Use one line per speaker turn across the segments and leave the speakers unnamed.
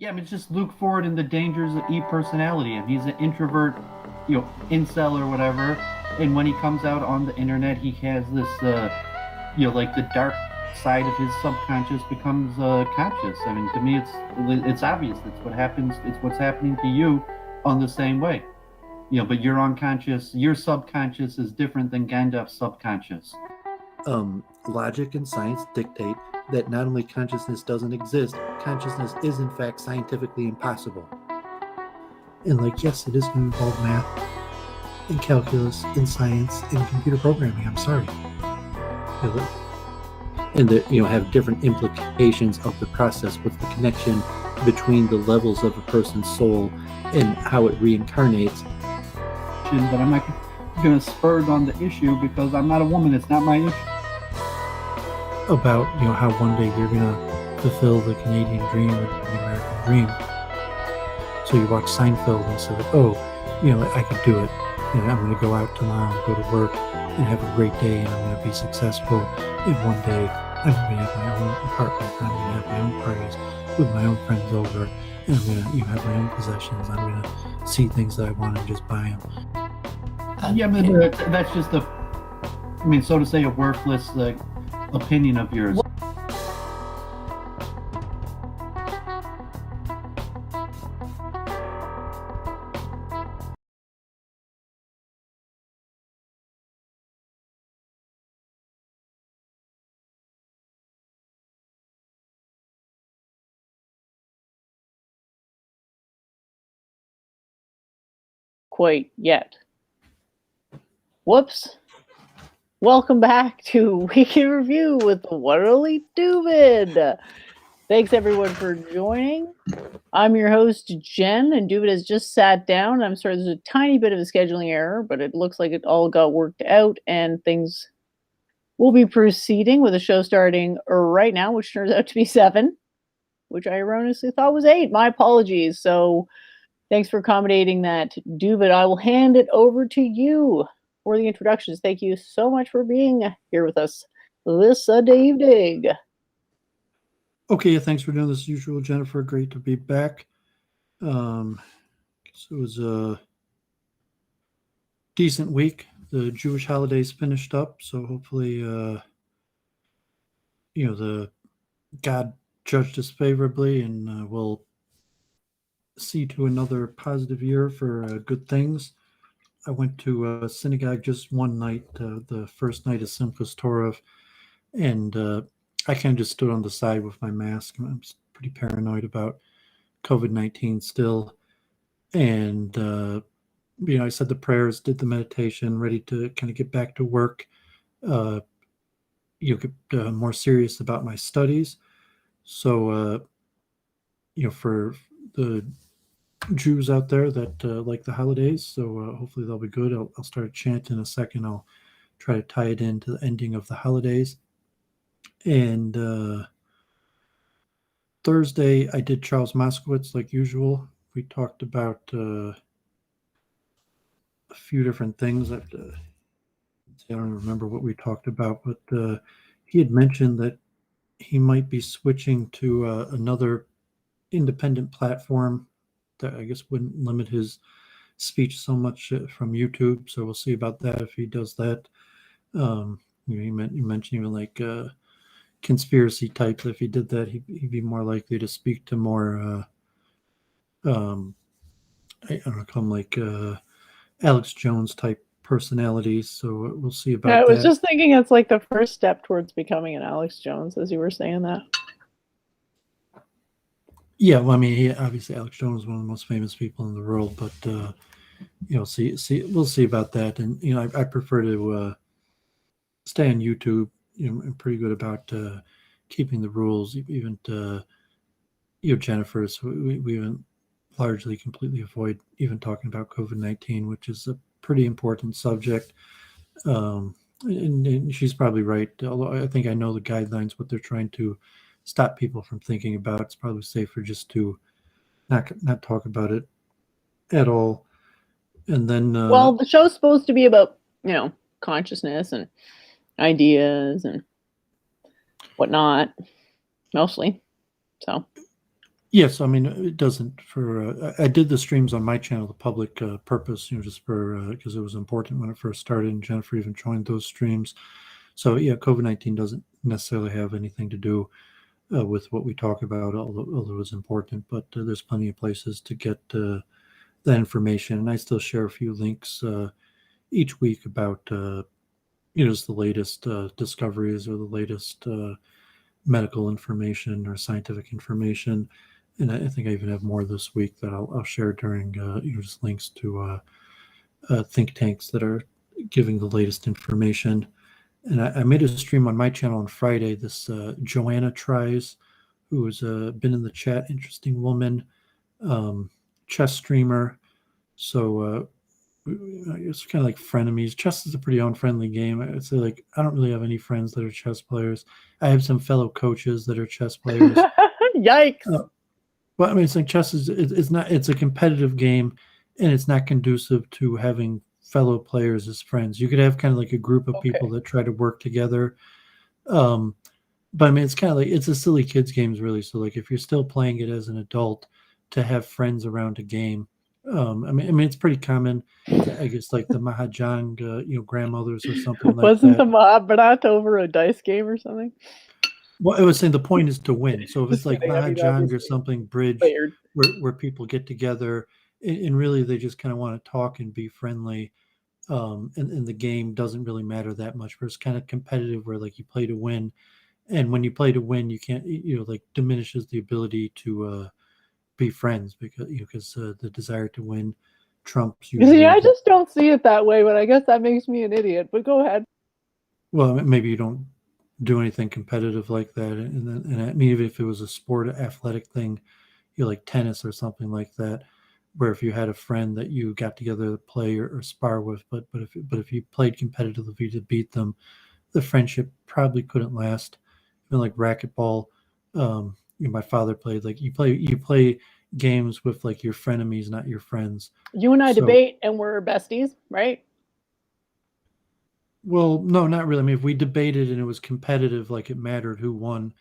Yeah, I mean, it's just Luke Ford and the dangers of e-personality. And he's an introvert, incel or whatever. And when he comes out on the internet, he has this, like the dark side of his subconscious becomes conscious. I mean, to me, it's obvious. It's what happens. It's what's happening to you on the same way. But your unconscious, your subconscious is different than Gandalf's subconscious.
Logic and science dictate that not only consciousness doesn't exist, consciousness is in fact scientifically impossible. And yes, it is going to involve math and calculus and science and computer programming. I'm sorry. And that have different implications of the process with the connection between the levels of a person's soul and how it reincarnates.
But I'm not going to spur on the issue because I'm not a woman. It's not my issue.
About how one day you're going to fulfill the Canadian dream and the American dream. So you watch Seinfeld and say, I could do it. I'm going to go out tomorrow and go to work and have a great day, and I'm going to be successful. And one day I'm going to have my own apartment. I'm going to have my own parties with my own friends over, and I'm going to have my own possessions. I'm going to see things that I want and just buy them.
Yeah, but that's just so to say, a worthless opinion of yours.
Quite yet. Whoops. Welcome back to Week in Review with the Wonderly Doooovid. Thanks everyone for joining. I'm your host, Jen, and Doooovid has just sat down. I'm sorry, there's a tiny bit of a scheduling error, but it looks like it all got worked out and things will be proceeding with the show starting right now, which turns out to be 7, which I erroneously thought was 8. My apologies. So thanks for accommodating that, Doooovid. I will hand it over to you for the introductions. Thank you so much for being here with us this Sunday evening.
Okay, thanks for doing this as usual, Jennifer. Great to be back. So it was a decent week. The Jewish holidays finished up, so hopefully, the God judged us favorably, and we'll see to another positive year for good things. I went to a synagogue just one night, the first night of Simchas Torah, and I kind of just stood on the side with my mask. I'm pretty paranoid about COVID-19 still. And, I said the prayers, did the meditation, ready to kind of get back to work, get more serious about my studies. So, for the Jews out there that like the holidays, so hopefully they'll be good. I'll start a chant in a second. I'll try to tie it into the ending of the holidays. And Thursday, I did Charles Moskowitz like usual. We talked about a few different things. I don't remember what we talked about, but he had mentioned that he might be switching to another independent platform that I guess wouldn't limit his speech so much from YouTube. So we'll see about that if he does that. You mentioned even like conspiracy types. If he did that, he'd be more likely to speak to more I don't know, call him like Alex Jones type personalities. So we'll see about that.
I was just thinking it's like the first step towards becoming an Alex Jones, as you were saying that.
Yeah, well, I mean, obviously Alex Jones is one of the most famous people in the world, but we'll see about that. And I prefer to stay on YouTube. I'm pretty good about keeping the rules. Even Jennifer, so we even largely completely avoid even talking about COVID-19, which is a pretty important subject. And she's probably right. Although I think I know the guidelines, what they're trying to stop people from thinking about. It's probably safer just to not talk about it at all. And then
well, the show's supposed to be about consciousness and ideas and whatnot, mostly. So
Yes, I mean it doesn't. For I did the streams on my channel, the public purpose, just for because it was important when it first started, and Jennifer even joined those streams. So yeah, COVID-19 doesn't necessarily have anything to do with what we talk about, although it's important. But there's plenty of places to get that information, and I still share a few links each week about just the latest discoveries or the latest medical information or scientific information. And I think I even have more this week that I'll share during just links to think tanks that are giving the latest information. And I made a stream on my channel on Friday. This Joanna Tries, who has been in the chat, interesting woman, chess streamer. So it's kind of like frenemies. Chess is a pretty unfriendly game. I would say, like, I don't really have any friends that are chess players. I have some fellow coaches that are chess players.
Yikes!
Well, I mean, it's like chess is it's not. It's a competitive game, and it's not conducive to having fellow players as friends. You could have kind of like a group of people that try to work together. But I mean, it's kind of like it's a silly kids games, really. So like, if you're still playing it as an adult, to have friends around a game. I mean, it's pretty common. I guess like the Mahajang, grandmothers or something like
Wasn't
that.
the Mahabharata over a dice game or something?
Well, I was saying the point is to win. So if it's
Just
like
kidding. I mean,
Mahajang or
obviously,
something, bridge,
weird.
where people get together and really they just kind of want to talk and be friendly. And the game doesn't really matter that much. Where it's kind of competitive, where like you play to win, and when you play to win, you can't, like diminishes the ability to be friends because the desire to win trumps
You see,
usually.
I just don't see it that way, but I guess that makes me an idiot. But go ahead.
Well, maybe you don't do anything competitive like that, and I mean, even if it was a sport, athletic thing, like tennis or something like that, where if you had a friend that you got together to play or spar with, but if you played competitively to beat them, the friendship probably couldn't last. Even like racquetball, my father played, like you play games with like your frenemies, not your friends.
You and I
So,
debate, and we're besties, right?
well, no, not really. I mean, if we debated and it was competitive, like it mattered who won,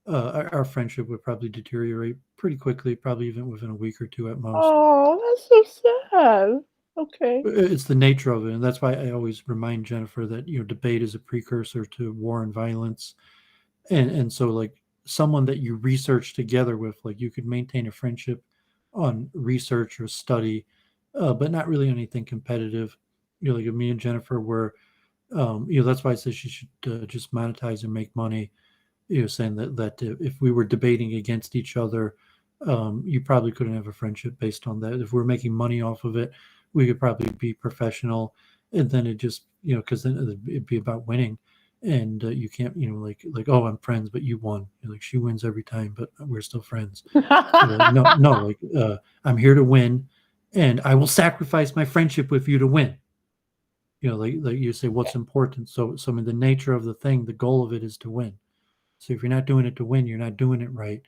our friendship would probably deteriorate pretty quickly, probably even within a week or two at most.
Oh, that's so sad. Okay.
It's the nature of it, and that's why I always remind Jennifer that debate is a precursor to war and violence, and so like someone that you research together with, like you could maintain a friendship on research or study, but not really anything competitive. Like me and Jennifer were, that's why I said she should just monetize and make money. Saying that if we were debating against each other, you probably couldn't have a friendship based on that. If we're making money off of it, we could probably be professional, and then it just because then it'd be about winning, and you can't like oh, I'm friends, but you won. Like she wins every time, but we're still friends. Like, no, like I'm here to win, and I will sacrifice my friendship with you to win. Like you say, what's important? So I mean, the nature of the thing, the goal of it is to win. So if you're not doing it to win, you're not doing it right.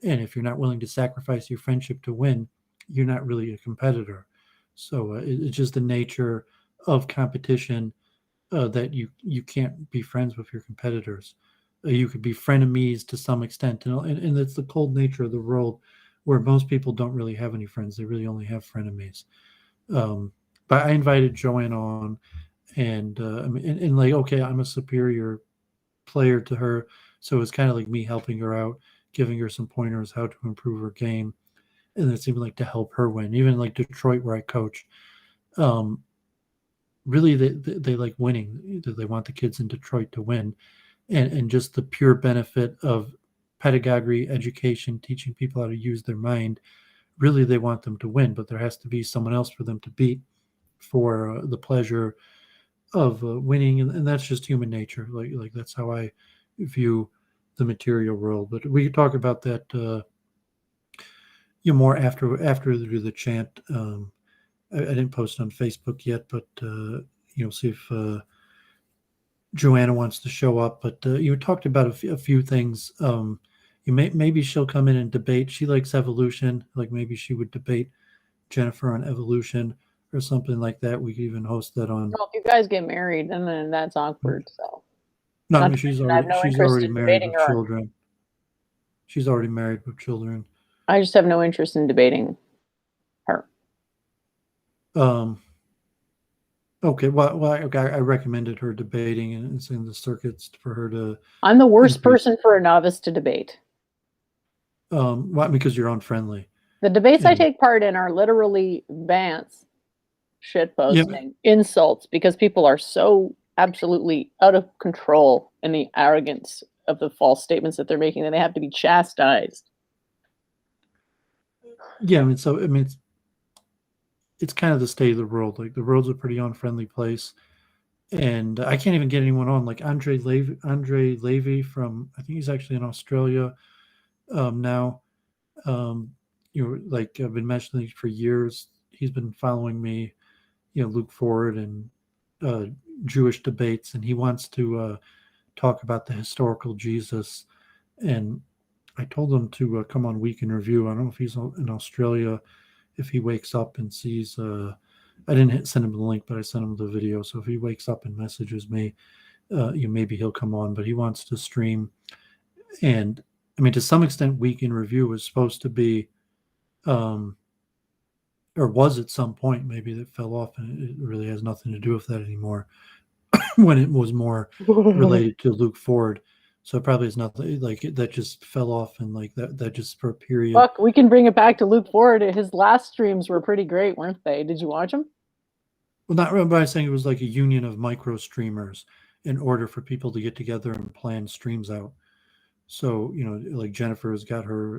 And if you're not willing to sacrifice your friendship to win, you're not really a competitor. So it's just the nature of competition that you can't be friends with your competitors. You could be frenemies to some extent, and it's the cold nature of the world where most people don't really have any friends. They really only have frenemies. But I invited Joanne on, and I mean, and like, okay, I'm a superior player to her, so it's kind of like me helping her out, giving her some pointers how to improve her game, and it's even like to help her win. Even like Detroit, where I coach, really they like winning. They want the kids in Detroit to win, and just the pure benefit of pedagogy, education, teaching people how to use their mind. Really, they want them to win, but there has to be someone else for them to beat for the pleasure of winning, and that's just human nature. Like that's how I view the material world. But we could talk about that more after the chant. I didn't post on Facebook yet, but see if Joanna wants to show up. But you talked about a few things. Maybe she'll come in and debate. She likes evolution. Like maybe she would debate Jennifer on evolution or something like that. We could even host that on.
Well, if you guys get married, and then that's awkward. So
No, I
not
mean
to mention, I have no
she's
interest
already
in
married
debating
with
her.
children. She's already married with children.
I just have no interest in debating her.
Okay, well, I recommended her debating and seeing the circuits for her to.
I'm the worst
increase.
person for a novice to debate.
Why? Because you're unfriendly.
The debates I
And-
take part in are literally bants,
Yeah,
shitposting, insults, because people are so absolutely out of control in the arrogance of the false statements that they're making that they have to be chastised.
yeah. I mean, it's kind of the state of the world. Like the world's a pretty unfriendly place, and I can't even get anyone on. Like Andre Levy from, I think he's actually in Australia now. Like I've been mentioning for years. He's been following me, Luke Forward and Jewish debates, and he wants to talk about the historical Jesus. And I told him to come on Week in Review. I don't know if he's in Australia, if he wakes up and sees. I didn't send him the link, but I sent him the video. So if he wakes up and messages me, maybe he'll come on. But he wants to stream, and I mean, to some extent, Week in Review was supposed to be. Or was at some point, maybe that fell off, and it really has nothing to do with that anymore. When it was more related to Luke Ford, so it probably is nothing like that. Just fell off, and like that just for a period.
Fuck, we can bring it back to Luke Ford. His last streams were pretty great, weren't they? Did you watch them?
Well, not by saying it was like a union of micro streamers in order for people to get together and plan streams out. So like Jennifer's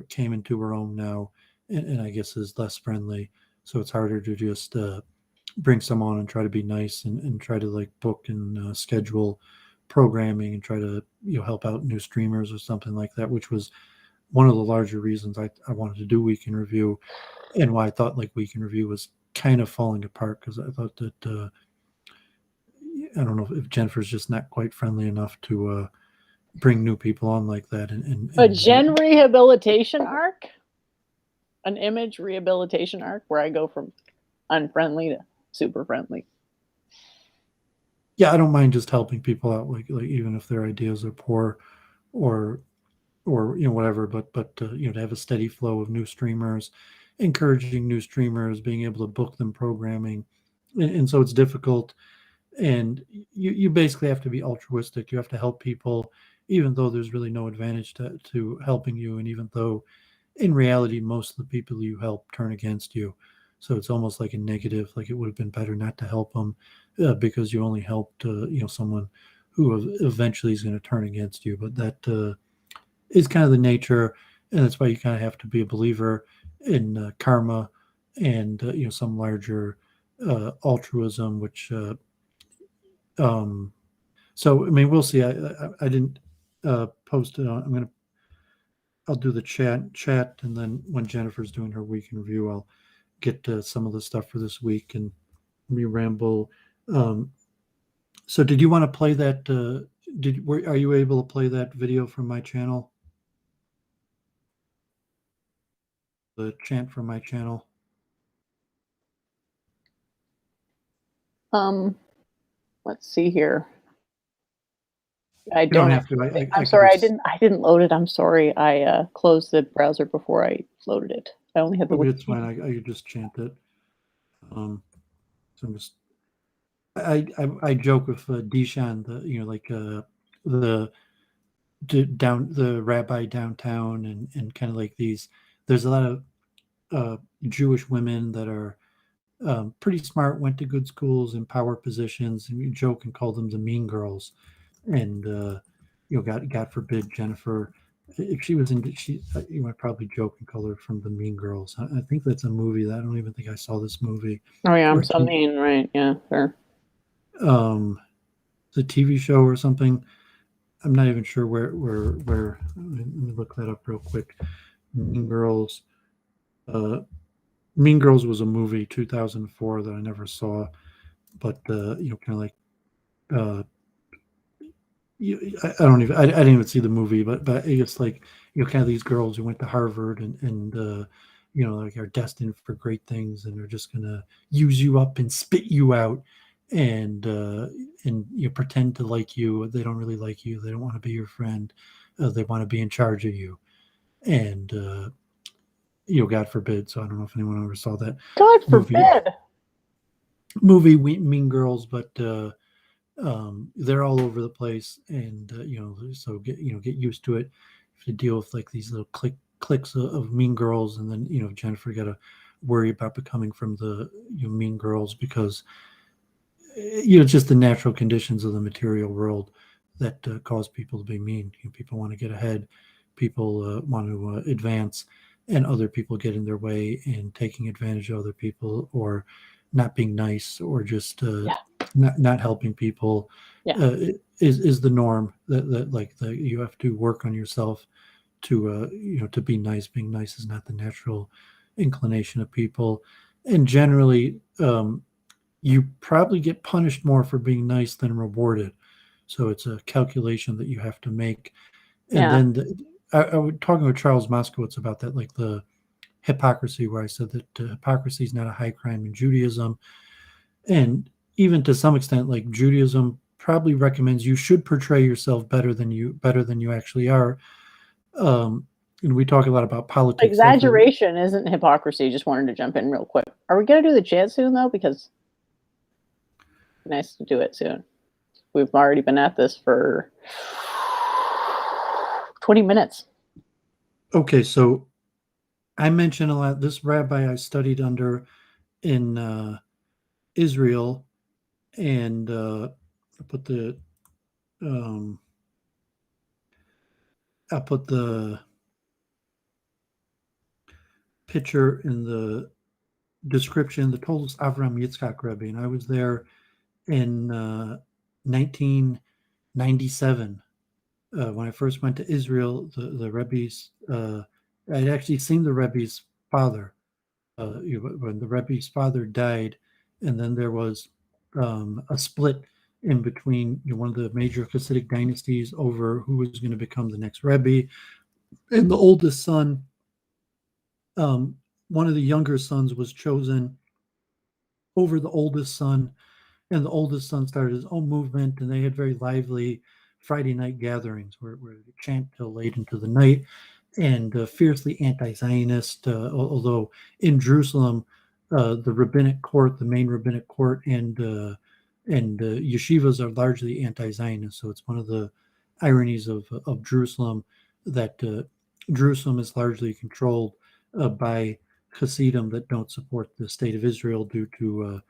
came into her own now, and I guess is less friendly. So it's harder to just bring some on and try to be nice and try to like book and schedule programming and try to help out new streamers or something like that, which was one of the larger reasons I wanted to do Week in Review, and why I thought like Week in Review was kind of falling apart, because I thought that I don't know if Jennifer's just not quite friendly enough to bring new people on like that.
A Gen rehabilitation arc? An image rehabilitation arc where I go from unfriendly to super friendly.
Yeah, I don't mind just helping people out, like even if their ideas are poor, or whatever. But to have a steady flow of new streamers, encouraging new streamers, being able to book them programming, and so it's difficult. And you basically have to be altruistic. You have to help people, even though there's really no advantage to helping you, and even though in reality most of the people you help turn against you. So it's almost like a negative, like it would have been better not to help them, because you only helped someone who eventually is going to turn against you. But that is kind of the nature, and that's why you kind of have to be a believer in karma and some larger altruism, which so I mean, we'll see. I didn't post it on. I'll do the chat, and then when Jennifer's doing her Week in Review, I'll get some of the stuff for this week and we ramble. So did you want to play that? Are you able to play that video from my channel? The chant from my channel.
Let's see here. I
You don't
don't
have to.
I'm sorry, I didn't load it. I'm sorry. I closed the browser before I loaded it. I only had the
It's fine. I could just chant it. So I'm just. I joke with Dishan, the rabbi downtown, and kind of like these. There's a lot of Jewish women that are pretty smart, went to good schools in power positions, and we joke and call them the mean girls. And God forbid Jennifer, if she was in, you might probably joke and call her from the Mean Girls. I think that's a movie. I don't even think I saw this movie.
Oh yeah, I'm so mean, right? Yeah, fair.
The TV show or something. I'm not even sure where. Let me look that up real quick. Mean Girls. Mean Girls was a movie 2004 that I never saw, but kind of like. I didn't even see the movie, but it's like kind of these girls who went to Harvard and like are destined for great things, and they're just gonna use you up and spit you out, and you pretend to like you. They don't really like you. They don't want to be your friend. They want to be in charge of you, and God forbid. So I don't know if anyone ever saw that
God
movie.
forbid.
Movie Mean Girls, but they're all over the place, and so get used to it. If you deal with like these little cliques of Mean Girls, and then Jennifer got to worry about becoming from the Mean Girls, because just the natural conditions of the material world that cause people to be mean. People want to get ahead, people want to advance, and other people get in their way and taking advantage of other people, or not being nice, or just not helping people. Is the norm that like you have to work on yourself to to be nice. Being nice is not the natural inclination of people, and generally you probably get punished more for being nice than rewarded. So it's a calculation that you have to make. And then I was talking with Charles Moskowitz about that, like the hypocrisy, where I said that hypocrisy is not a high crime in Judaism. And even to some extent, like Judaism probably recommends you should portray yourself better than you actually are. And we talk a lot about politics.
Exaggeration isn't hypocrisy. Just wanted to jump in real quick. Are we going to do the chant soon, though? Because it's nice to do it soon. We've already been at this for 20 minutes.
Okay, so I mentioned a lot. This rabbi I studied under in Israel, and I put the picture in the description. The Tolos Avram Yitzchak Rebbe, and I was there in 1997 when I first went to Israel. The Rebbe's I'd actually seen the Rebbe's father when the Rebbe's father died, and then there was a split in between one of the major Hasidic dynasties over who was going to become the next Rebbe, and the oldest son. One of the younger sons was chosen over the oldest son, and the oldest son started his own movement, and they had very lively Friday night gatherings where they chant till late into the night, and fiercely anti-Zionist. Although in Jerusalem, the rabbinic court, the main rabbinic court, and yeshivas are largely anti-Zionist. So it's one of the ironies of Jerusalem that Jerusalem is largely controlled by Hasidim that don't support the state of Israel due to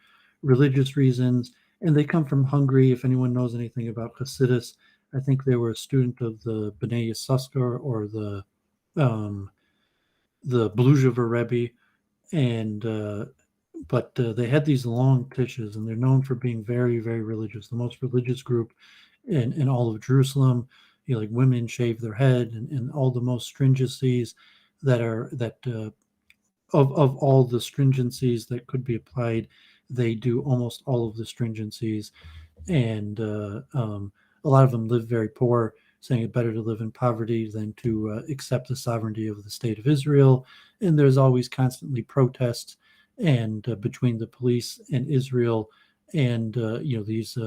religious reasons, and they come from Hungary. If anyone knows anything about Hasidus, I think they were a student of the Bnei Yissaschar or the Blujever Rebbe, and but they had these long tishes, and they're known for being very, very religious. The most religious group in all of Jerusalem. Like women shave their head, and all the most stringencies that of all the stringencies that could be applied, they do almost all of the stringencies, and a lot of them live very poor, saying it's better to live in poverty than to accept the sovereignty of the state of Israel. And there's always constantly protests and between the police and Israel, and these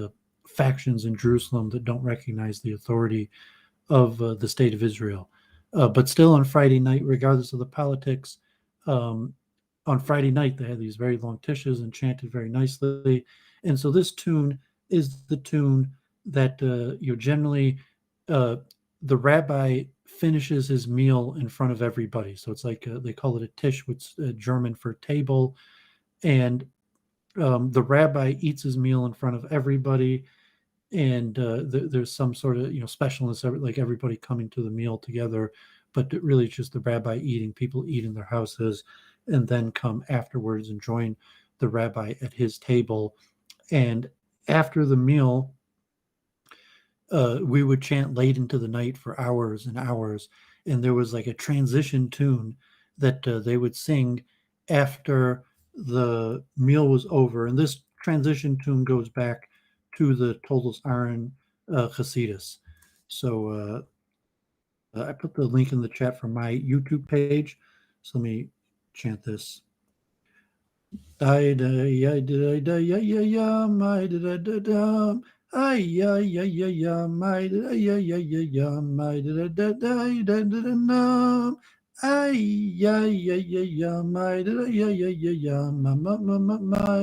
factions in Jerusalem that don't recognize the authority of the state of Israel. But still, on Friday night, regardless of the politics, on Friday night they had these very long tishes and chanted very nicely. And so this tune is the tune that generally the rabbi finishes his meal in front of everybody. So it's like they call it a tish, which is German for table, and the rabbi eats his meal in front of everybody. And there's some sort of specialness, like everybody coming to the meal together, but really it's just the rabbi eating. People eat in their houses and then come afterwards and join the rabbi at his table. And after the meal, we would chant late into the night for hours and hours, and there was like a transition tune that they would sing after the meal was over, and this transition tune goes back to the Todos Aaron Hasidus. So I put the link in the chat from my YouTube page. So let me chant this. Ay, ya, ya, ya, ya, my, da, ya, ya, ya, ya, my,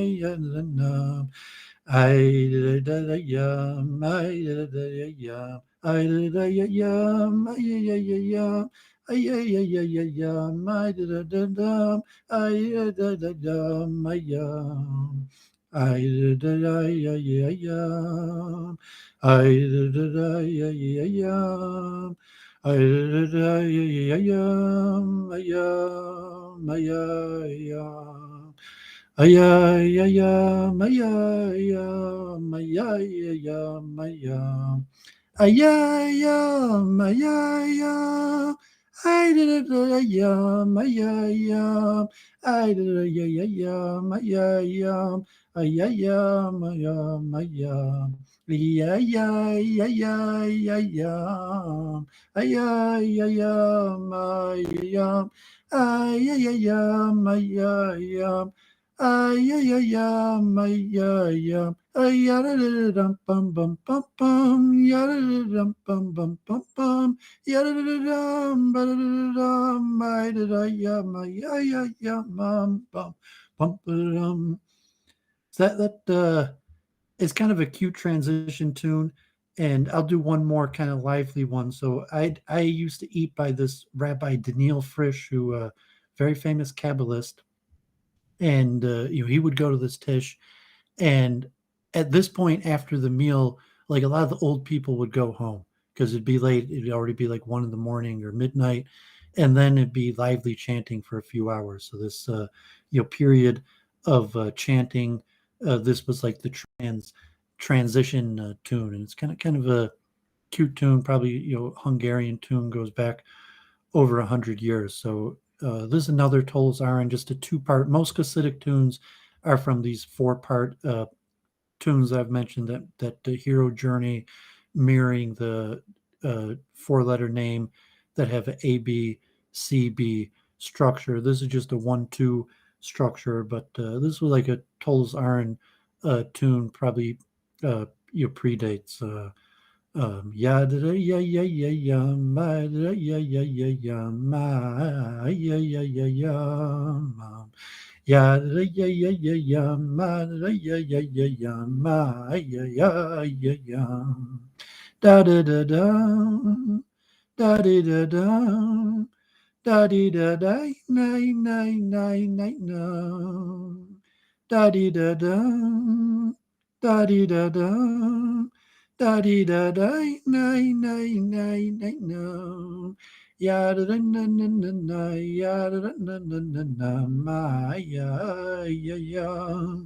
ya, da, da. I da da da ya, my da da ya ya, I da da ya ya, my ya ya ya ya, I ya ya ya ya ya, my da da da da, I da da da da, my ya, I da da da ya ya ya, I da da da ya ya ya, I da da da ya ya ya, my ya, my ya ya. Aya, ya, ya, maya, ya, maya, ya, ya, maya. Aya, ya, maya, ya. I did it, ya, maya, ya. I did it, ya, ya, ya, maya, ya. Aya, ya, maya, maya. Ya, ya, ya, ya, ya, ya. Aya, ya, ya, maya, ya. Aya, ya, ya, maya, ya. Ay, ay, ay, ay, ay, ay, ay, yada-da-da-dum, bum, bum, bum, bum, yada-da-da-dum, bum, bum, bum, bum, yada-da-da-dum, ba-da-da-da-dum, ay-da-da-yum, ay, ay, ay, yum, bum, bum, ba-da-dum. So that is kind of a cute transition tune, and I'll do one more kind of lively one. So I used to eat by this Rabbi Daniel Frisch, who very famous Kabbalist, and he would go to this tish, and at this point after the meal, like a lot of the old people would go home because it'd be late. It'd already be like 1 in the morning or midnight, and then it'd be lively chanting for a few hours. So this period of chanting, this was like the transition tune, and it's kind of a cute tune. Probably Hungarian tune, goes back over 100 years. So this is another Tolls Aron, just a two-part. Most Hasidic tunes are from these four-part tunes I've mentioned, that the hero journey, mirroring the four-letter name, that have an A B C B structure. This is just a 1-2 structure, but this was like a Tolls Aron tune, probably predates. Ya da da ya ya ya ya ma da ya ya ya ya ma ya ya ya ya ma ya da ya ya ya ya ma da ya ya ya ya ma ya ya ya ya da da da da da da da da da dee da da nay nay nay nay no da dee da da da dee da da da dee da da nay nay nay nay no ya da da na na na na ya da da na na na na ma ya ya ya.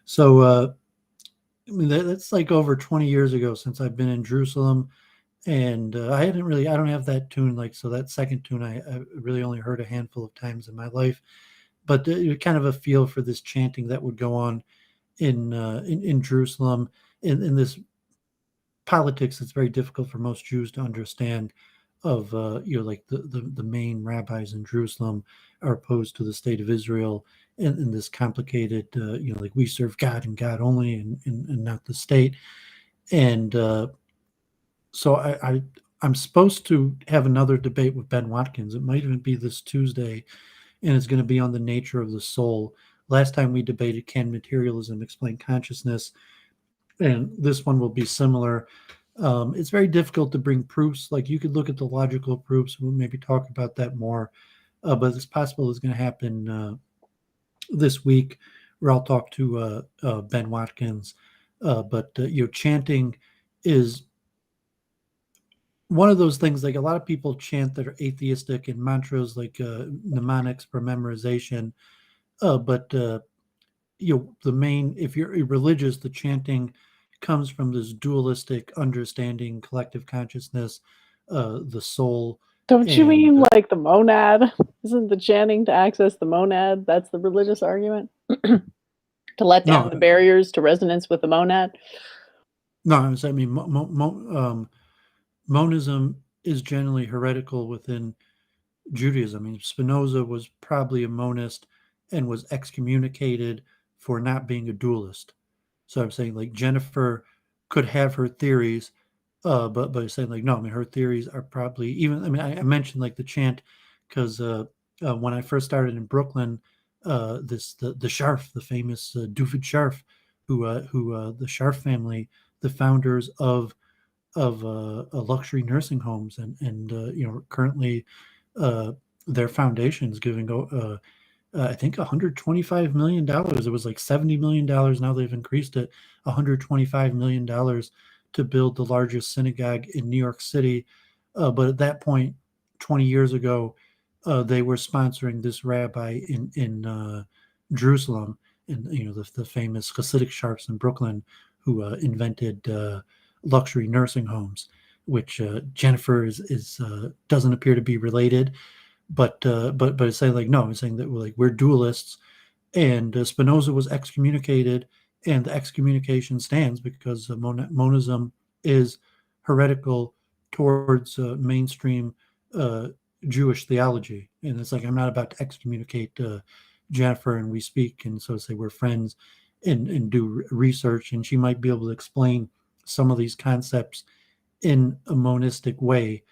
So I mean that's like over 20 years ago since I've been in Jerusalem, and I don't have that tune, like, so that second tune I really only heard a handful of times in my life, but kind of a feel for this chanting that would go on in Jerusalem, in this politics. It's very difficult for most Jews to understand, of like the main rabbis in Jerusalem are opposed to the state of Israel, in this complicated, like, we serve God and God only, and not the state. And so I'm supposed to have another debate with Ben Watkins. It might even be this Tuesday, and it's going to be on the nature of the soul. Last time we debated, can materialism explain consciousness, and this one will be similar. It's very difficult to bring proofs. Like, you could look at the logical proofs. We'll maybe talk about that more, but it's possible it's going to happen this week, where I'll talk to Ben Watkins. But chanting is one of those things. Like, a lot of people chant that are atheistic, and mantras like mnemonics for memorization, but the main, if you're religious, the chanting comes from this dualistic understanding, collective consciousness, the soul.
Don't you
And
mean like the monad? Isn't the chanting to access the monad? That's the religious argument? To let down the
no,
barriers to resonance with the monad?
no, I mean, monism is generally heretical within Judaism. I mean, Spinoza was probably a monist and was excommunicated for not being a dualist. So I'm saying, like, Jennifer could have her theories, But saying like no, I mean her theories are probably even. I mean I mentioned like the chant because when I first started in Brooklyn, the Scharf, the famous Doooovid Scharf, who the Scharf family, the founders of luxury nursing homes, and currently their foundation is giving I think $125 million. It was like $70 million. Now they've increased it $125 million to build the largest synagogue in New York City. But at that point, 20 years ago, they were sponsoring this rabbi in Jerusalem, and the famous Hasidic Sharps in Brooklyn, who invented luxury nursing homes, which Jennifer is doesn't appear to be related, but it's saying like no, it's saying that we're dualists, and Spinoza was excommunicated, and the excommunication stands because monism is heretical towards mainstream Jewish theology, and it's like I'm not about to excommunicate Jennifer, and we speak, and so say we're friends, and do research, and she might be able to explain some of these concepts in a monistic way.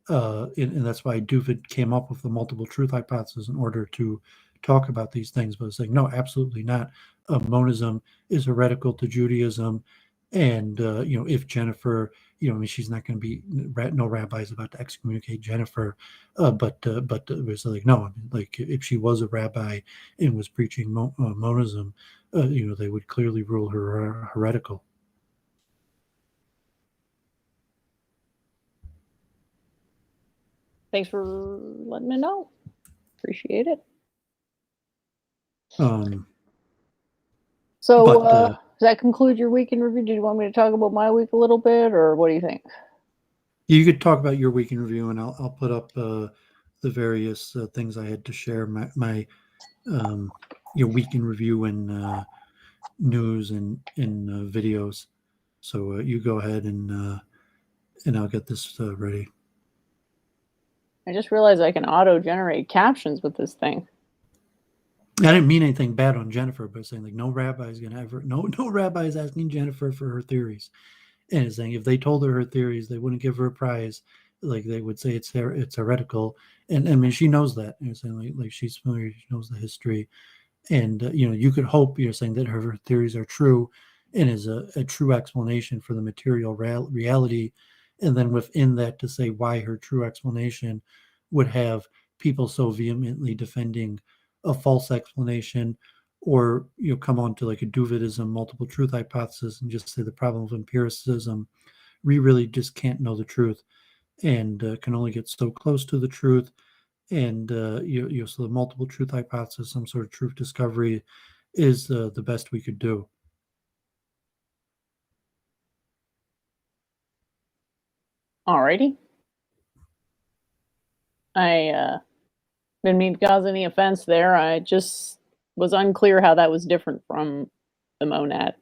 And that's why Doooovid came up with the multiple truth hypothesis in order to talk about these things. But it's like, no, absolutely not. Monism is heretical to Judaism. And, if Jennifer, I mean, she's not going to be, no rabbi's about to excommunicate Jennifer. But it was like, no, I mean, like if she was a rabbi and was preaching monism, they would clearly rule her heretical.
Thanks for letting me know. Appreciate it. So does that conclude your week in review? Did you want me to talk about my week a little bit, or what do you think?
You could talk about your week in review, and I'll put up the various things I had to share. My week in review and news and videos. So you go ahead and I'll get this ready.
I just realized I can auto-generate captions with this thing.
I didn't mean anything bad on Jennifer, but saying like no rabbi is gonna ever no rabbi is asking Jennifer for her theories, and it's saying if they told her theories, they wouldn't give her a prize. Like they would say it's heretical, and I mean she knows that. And saying like she's familiar, she knows the history, and you could hope you're saying that her theories are true, and is a true explanation for the material reality, and then within that to say why her true explanation would have people so vehemently defending a false explanation, or come on to like a Doovidism multiple truth hypothesis and just say the problem of empiricism. We really just can't know the truth, and can only get so close to the truth. And so the multiple truth hypothesis, some sort of truth discovery, is the best we could do.
Alrighty. I didn't mean to cause any offense there. I just was unclear how that was different from the monad.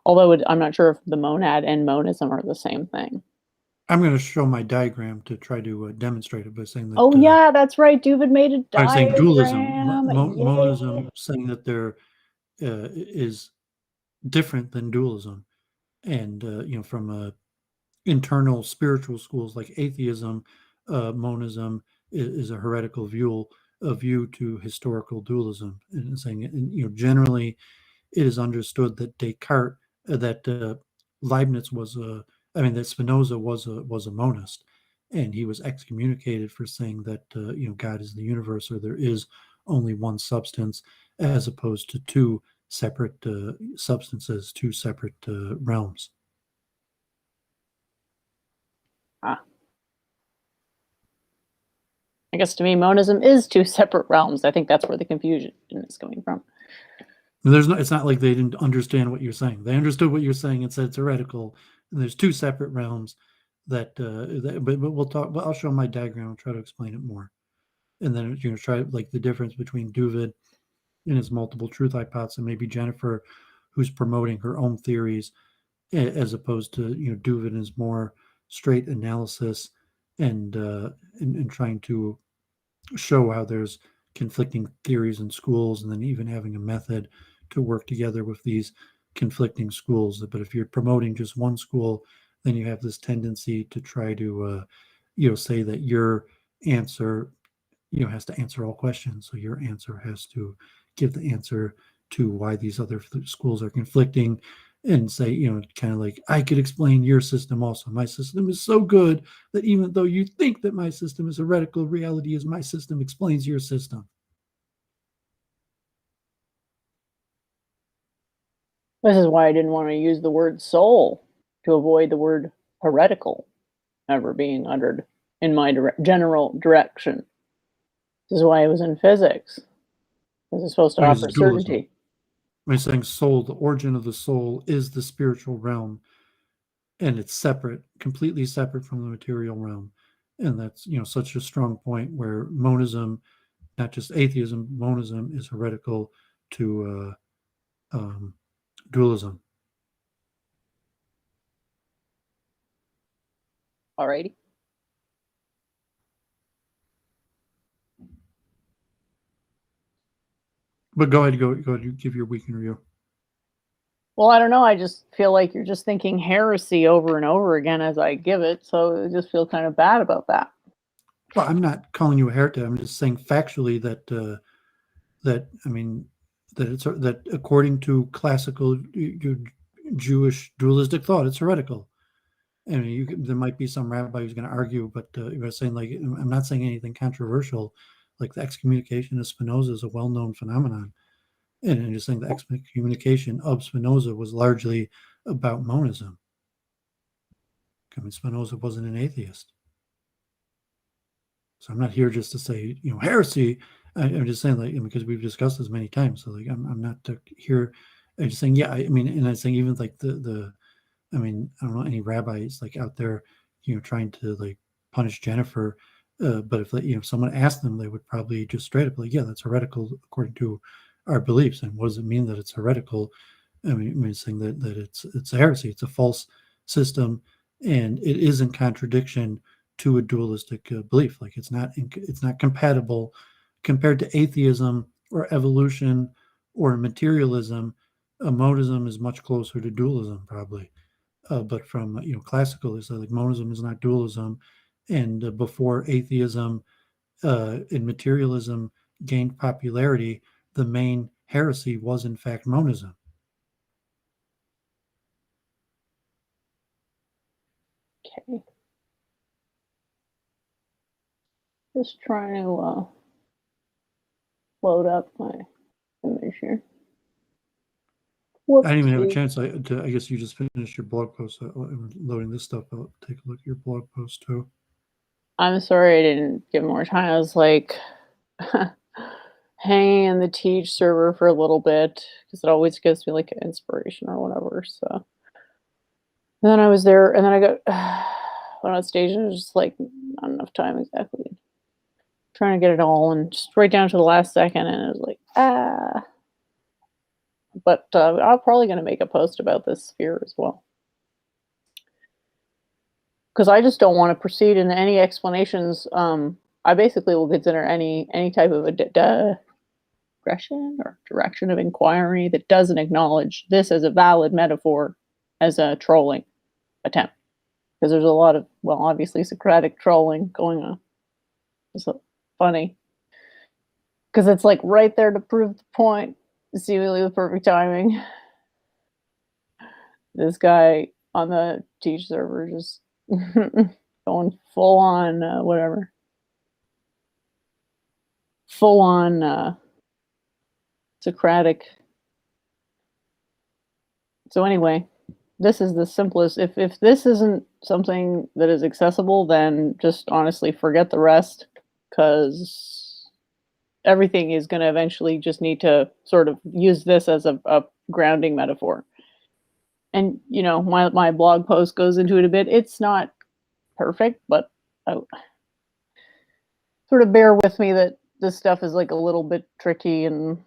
Although I'm not sure if the monad and monism are the same thing.
I'm going to show my diagram to try to demonstrate it by saying that.
Oh yeah, that's right. Doovid made a diagram.
I'm saying dualism, monism, saying that there is different than dualism, and from internal spiritual schools like atheism, monism is a heretical view to historical dualism, and saying, and generally it is understood that Descartes, that Leibniz that Spinoza was a monist, and he was excommunicated for saying that God is the universe, or there is only one substance, as opposed to two separate substances, two separate realms.
I guess to me, monism is two separate realms. I think that's where the confusion is coming from.
It's not like they didn't understand what you're saying. They understood what you're saying and said it's heretical. And there's two separate realms but we'll talk. Well, I'll show my diagram and try to explain it more. And then try like the difference between Doovid and his multiple truth hypothesis, and maybe Jennifer, who's promoting her own theories, as opposed to Doovid is more straight analysis and trying to show how there's conflicting theories in schools, and then even having a method to work together with these conflicting schools. But if you're promoting just one school, then you have this tendency to try to, say that your answer, has to answer all questions. So your answer has to give the answer to why these other schools are conflicting, and say, kind of like, I could explain your system also. My system is so good that even though you think that my system is heretical, reality is my system explains your system.
This is why I didn't want to use the word soul, to avoid the word heretical ever being uttered in my general direction. This is why I was in physics. This is supposed to offer certainty.
I'm saying soul, the origin of the soul is the spiritual realm, and it's separate, completely separate from the material realm. And that's, such a strong point where monism, not just atheism, monism is heretical to dualism.
Alrighty.
But go ahead, you give your week in review.
Well, I don't know. I just feel like you're just thinking heresy over and over again as I give it, so I just feel kind of bad about that.
Well, I'm not calling you a heretic. I'm just saying factually that that according to classical Jewish dualistic thought, it's heretical. I mean, there might be some rabbi who's going to argue, but you're saying, like, I'm not saying anything controversial. Like the excommunication of Spinoza is a well-known phenomenon, and I'm just saying the excommunication of Spinoza was largely about monism. I mean, Spinoza wasn't an atheist, so I'm not here just to say heresy. I'm just saying, like, because we've discussed this many times. So, like, I'm not here. I'm just saying, yeah. I mean, and I'm saying even like I mean, I don't know any rabbis like out there, trying to like punish Jennifer. But if someone asked them, they would probably just straight up like, yeah, that's heretical according to our beliefs. And what does it mean that it's heretical? I mean saying that it's a heresy, it's a false system, and it is in contradiction to a dualistic belief. Like it's not compatible compared to atheism or evolution or materialism. Monism is much closer to dualism, probably. But from classical, it's like monism is not dualism, and before atheism and materialism gained popularity, the main heresy was in fact monism.
Okay. Just trying to load up my image here.
I didn't even have a chance. I guess you just finished your blog post. I'm loading this stuff up. Take a look at your blog post too.
I'm sorry I didn't give more time. I was like hanging in the Teach server for a little bit because it always gives me like an inspiration or whatever. So and then I was there, and then I got went on stage, and it was just like not enough time exactly. Trying to get it all, and just right down to the last second, and it was like But I'm probably going to make a post about this sphere as well, because I just don't want to proceed in any explanations. I basically will consider any type of a digression or direction of inquiry that doesn't acknowledge this as a valid metaphor as a trolling attempt, because there's a lot of, well, obviously Socratic trolling going on. It's funny because it's like right there to prove the point. Seemingly with perfect timing. This guy on the Teach server just going full on whatever. Full on Socratic. So anyway, this is the simplest. If this isn't something that is accessible, then just honestly forget the rest, because everything is going to eventually just need to sort of use this as a grounding metaphor. And, my blog post goes into it a bit. It's not perfect, but sort of bear with me that this stuff is like a little bit tricky, and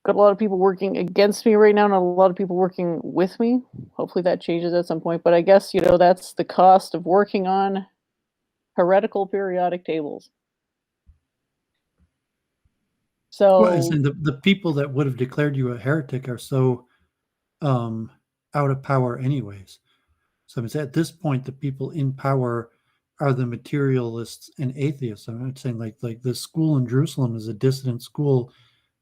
got a lot of people working against me right now, not a lot of people working with me. Hopefully that changes at some point. But I guess, that's the cost of working on heretical periodic tables. So
well, the people that would have declared you a heretic are so out of power anyways. So it's at this point the people in power are the materialists and atheists. I'm not saying like the school in Jerusalem is a dissident school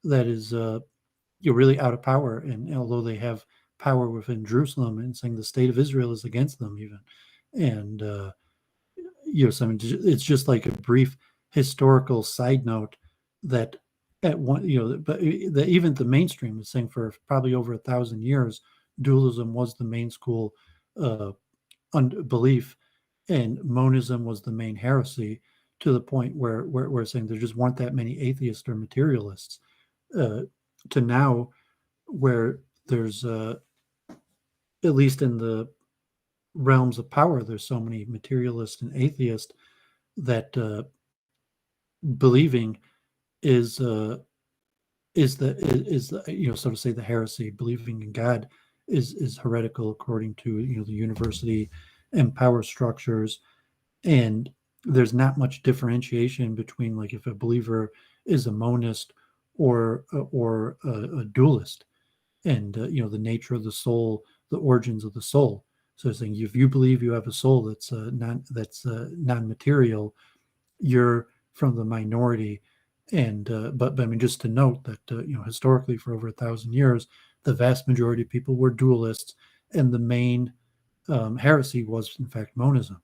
that is you're really out of power, and although they have power within Jerusalem, and saying the state of Israel is against them even, and so I mean, it's just like a brief historical side note that at one, but even the mainstream is saying for probably over 1,000 years, dualism was the main school belief, and monism was the main heresy, to the point where we're saying there just weren't that many atheists or materialists, to now where there's at least in the realms of power, there's so many materialists and atheists that believing is the so to say the heresy. Believing in God is heretical according to the university and power structures, and there's not much differentiation between like if a believer is a monist or a dualist, and the nature of the soul, the origins of the soul. So saying if you believe you have a soul that's non-material, you're from the minority. And but I mean, just to note that historically for over 1,000 years, the vast majority of people were dualists, and the main heresy was in fact monism.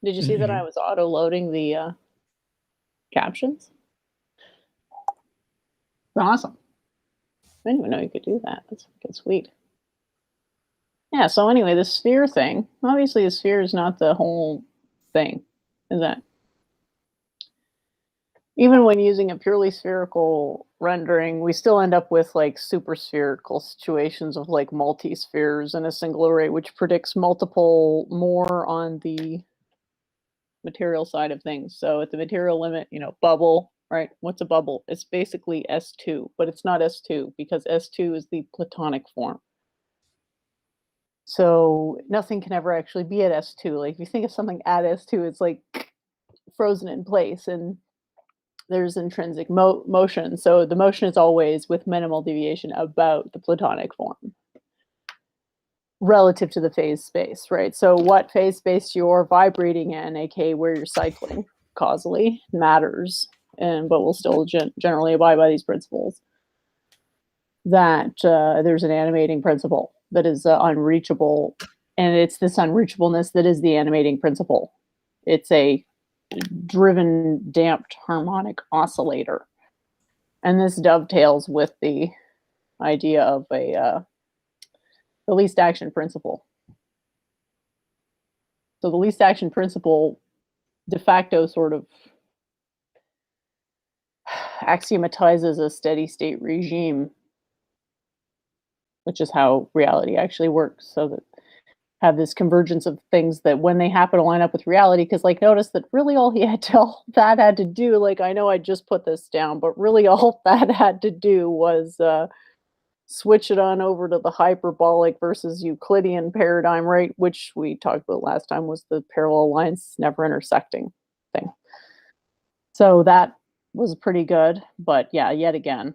Did you see that I was auto-loading the captions? Awesome. I didn't even know you could do that. That's fucking sweet. Yeah, so anyway, the sphere thing. Obviously, the sphere is not the whole thing, is that? Even when using a purely spherical rendering, we still end up with like super spherical situations of like multi-spheres in a single array, which predicts multiple more on the material side of things. So at the material limit, bubble, right? What's a bubble? It's basically S2, but it's not S2 because S2 is the Platonic form. So nothing can ever actually be at S2. Like if you think of something at S2, it's like frozen in place, and there's intrinsic motion. So the motion is always with minimal deviation about the Platonic form relative to the phase space, right? So what phase space you're vibrating in, aka where you're cycling causally, matters, but we'll still generally abide by these principles. That there's an animating principle that is unreachable, and it's this unreachableness that is the animating principle. It's a driven, damped harmonic oscillator, and this dovetails with the idea of the least action principle. So the least action principle de facto sort of axiomatizes a steady state regime, which is how reality actually works. So that have this convergence of things that when they happen to line up with reality, because like notice that really all that had to do, like I know I just put this down, but really all that had to do was switch it on over to the hyperbolic versus Euclidean paradigm, right? Which we talked about last time was the parallel lines never intersecting thing. So that was pretty good, but yeah, yet again,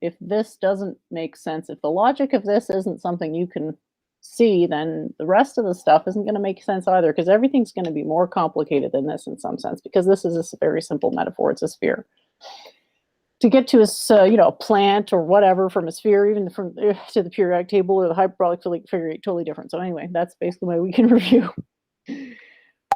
if this doesn't make sense, if the logic of this isn't something you can see, then the rest of the stuff isn't going to make sense either, because everything's going to be more complicated than this in some sense, because this is a very simple metaphor. It's a sphere. To get to a plant or whatever from a sphere, even from to the periodic table or the hyperbolic figure eight, totally different. So anyway, that's basically my weekend review.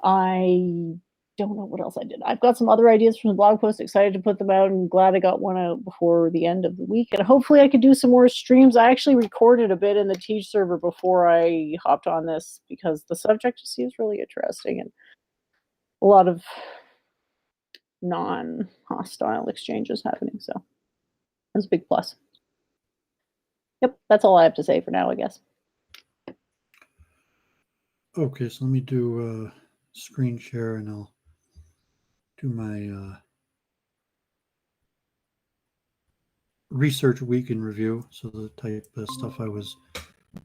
I don't know what else I did. I've got some other ideas from the blog post. Excited to put them out, and glad I got one out before the end of the week. And hopefully I could do some more streams. I actually recorded a bit in the Teach server before I hopped on this, because the subject just seems really interesting and a lot of non-hostile exchanges happening. So that's a big plus. Yep, that's all I have to say for now, I guess.
Okay, so let me do a screen share, and I'll do my research week in review. So the type of stuff I was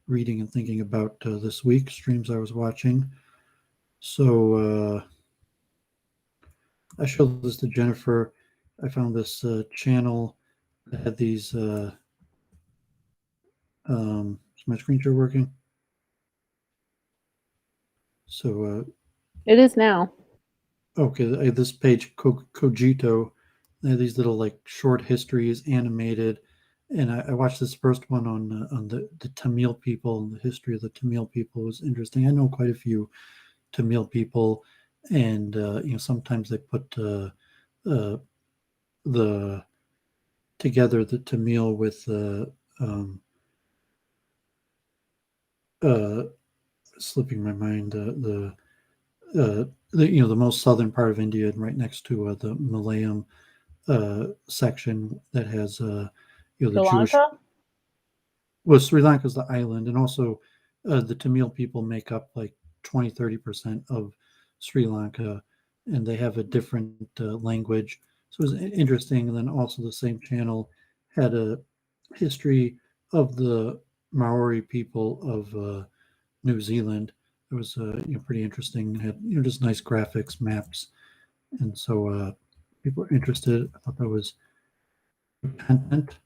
reading and thinking about this week, streams I was watching. So I showed this to Jennifer, I found this channel that had these. Is my screen share working? So
It is now.
okay, I have this page Cogito. They have these little like short histories animated, and I watched this first one on the Tamil people, and the history of the Tamil people was interesting. I know quite a few Tamil people, and sometimes they put the together the Tamil with um, uh, slipping my mind the most southern part of India, and right next to the Malayan section that has
Sri
the Jewish.
Lanka?
Well, Sri Lanka is the island, and also the Tamil people make up like 20-30% of Sri Lanka, and they have a different language. So it was interesting. And then also the same channel had a history of the Maori people of New Zealand. It was pretty interesting. It had just nice graphics, maps, and so people are interested. I thought that was good content.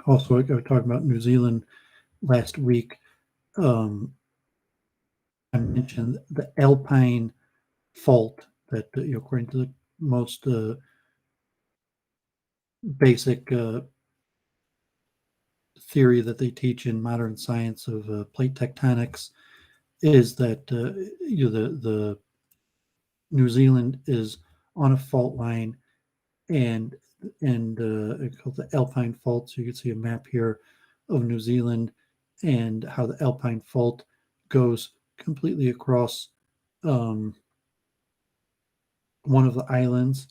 Also, I was talking about New Zealand last week. I mentioned the Alpine fault that, according to the most basic theory that they teach in modern science of plate tectonics, is that the New Zealand is on a fault line, and it's called the Alpine fault. So you can see a map here of New Zealand and how the Alpine fault goes completely across one of the islands,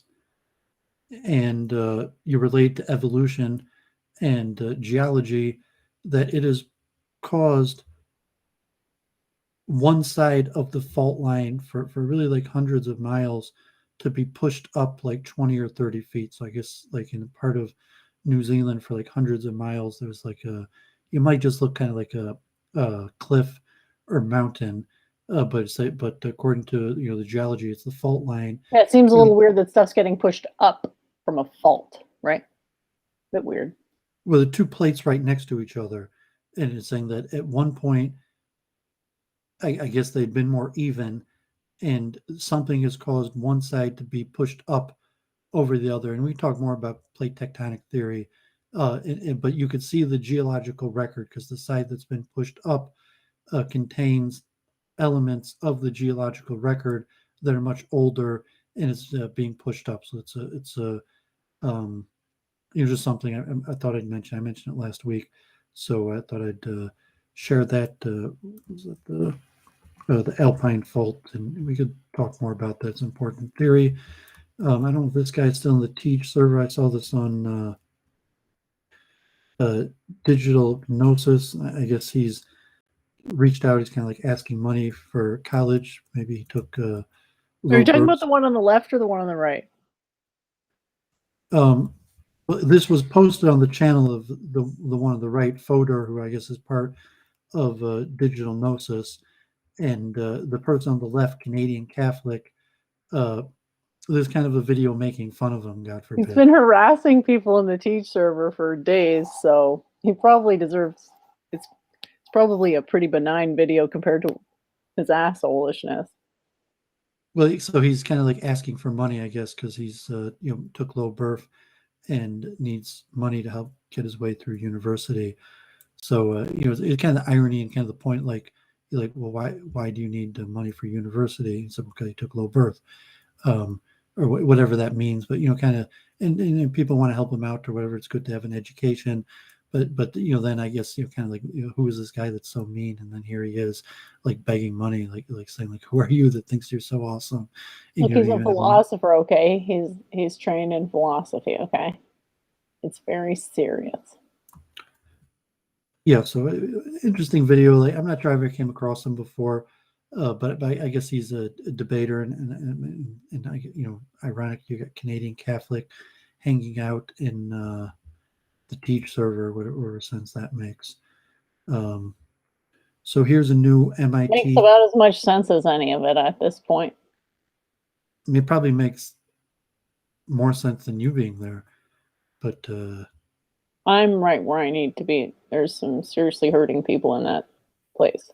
and you relate to evolution and geology that it has caused one side of the fault line for really like hundreds of miles to be pushed up like 20 or 30 feet. So I guess like in a part of New Zealand for like hundreds of miles, there's like you might just look kind of like a cliff or mountain, but according to the geology, it's the fault line.
Yeah, it seems a little weird that stuff's getting pushed up from a fault, right? Bit weird.
Well, the two plates right next to each other, and it's saying that at one point, I guess they'd been more even, and something has caused one side to be pushed up over the other. And we talk more about plate tectonic theory, but you could see the geological record because the side that's been pushed up contains elements of the geological record that are much older, and it's being pushed up. So it's a just something I thought I'd mention. I mentioned it last week, so I thought I'd share that. Was it the Alpine fault, and we could talk more about that. It's an important theory. I don't know if this guy's still in the Teach server. I saw this on Digital Gnosis. I guess he's reached out. He's kind of like asking money for college. Maybe he took
Are you talking about
burps.
the one on the left or the one on the right?
This was posted on the channel of the one on the right, Fodor, who I guess is part of Digital Gnosis, and the person on the left, Canadian Catholic. There's kind of a video making fun of him, God forbid.
He's been harassing people in the Teach server for days, so he probably deserves. It's probably a pretty benign video compared to his assholishness.
Well, so he's kind of like asking for money, I guess, because he's took low birth and needs money to help get his way through university. So it's kind of the irony and kind of the point, like you're like, well, why do you need money for university? He said, because he took low birth, or whatever that means. But kind of, and people want to help him out or whatever. It's good to have an education, but then I guess kind of like, who is this guy that's so mean? And then here he is, like begging money, like saying like, who are you that thinks you're so awesome?
Look, he's a philosopher, okay? He's trained in philosophy, okay? It's very serious.
Yeah, so interesting video. Like, I'm not sure I ever came across him before, but I guess he's a debater, and ironic you got Canadian Catholic hanging out in the Teach server, whatever sense that makes. So here's a new MIT.
Makes about as much sense as any of it at this point.
It probably makes more sense than you being there. But
I'm right where I need to be. There's some seriously hurting people in that place.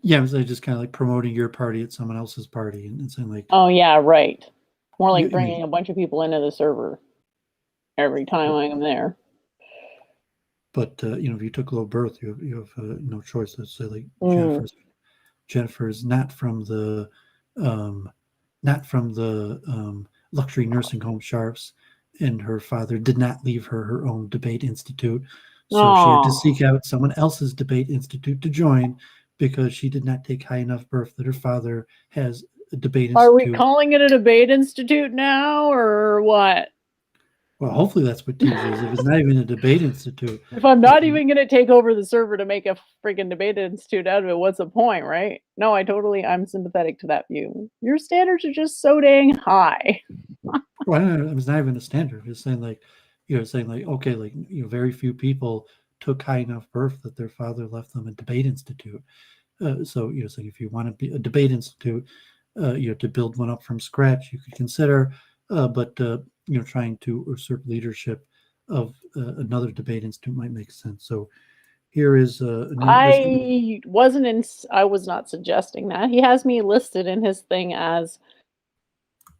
yeah, it was just kind of like promoting your party at someone else's party and saying like,
Oh yeah, right. More like
you know,
bringing a bunch of people into the server every time I am there.
but if you took low birth, you have no choice. Let's say like
Mm.
Jennifer's not from the luxury nursing home Sharps, and her father did not leave her own debate institute, so she had to
Oh,
seek out someone else's debate institute to join because she did not take high enough birth that her father has a debate
are we
institute.
calling it a debate institute now, or what?
Well, hopefully that's what TJ is. If it's not even a debate institute,
If I'm not even going to take over the server to make a freaking debate institute out of it, what's the point, right? No, I'm sympathetic to that view. Your standards are just so dang high.
well, I don't know, it's not even a standard. It's saying like, okay, like very few people took high enough birth that their father left them a debate institute. So so if you want to be a debate institute, to build one up from scratch, you could consider, but trying to usurp leadership of another debate institute might make sense. So here is a new.
I was not suggesting that. He has me listed in his thing as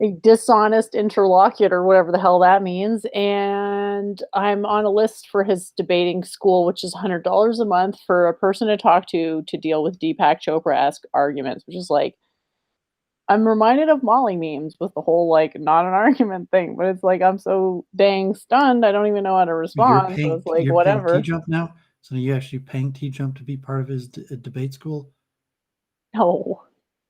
a dishonest interlocutor, whatever the hell that means. And I'm on a list for his debating school, which is $100 a month for a person to talk to deal with Deepak Chopra-esque arguments, which is like, I'm reminded of Molly memes with the whole like not an argument thing, but it's like I'm so dang stunned, I don't even know how to respond. So it's like
You're paying
whatever.
T-Jump now, so you actually paying T-Jump to be part of his debate school.
No.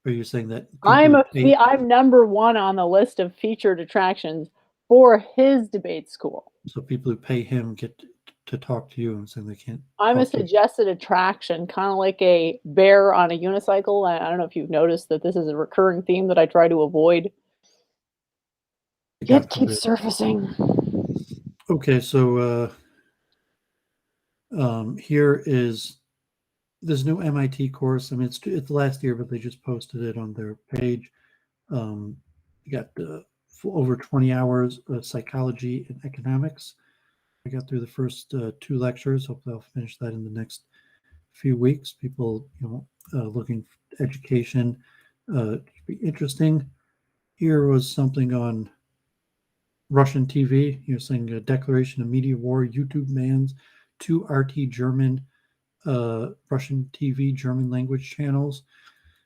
Or are you saying that people who pay,
I'm number one on the list of featured attractions for his debate school.
so people who pay him get to talk to you and saying they can't?
I'm a
talk to you?
suggested attraction, kind of like a bear on a unicycle. I don't know if you've noticed that this is a recurring theme that I try to avoid.
God
It
forbid.
keeps surfacing.
Okay, so here is this new MIT course. I mean, it's last year, but they just posted it on their page. You got over 20 hours of psychology and economics. I got through the first 2 lectures. Hopefully, I'll finish that in the next few weeks. People, looking for education, should be interesting. Here was something on Russian TV. Saying a declaration of media war. YouTube bans 2 RT German, Russian TV German language channels.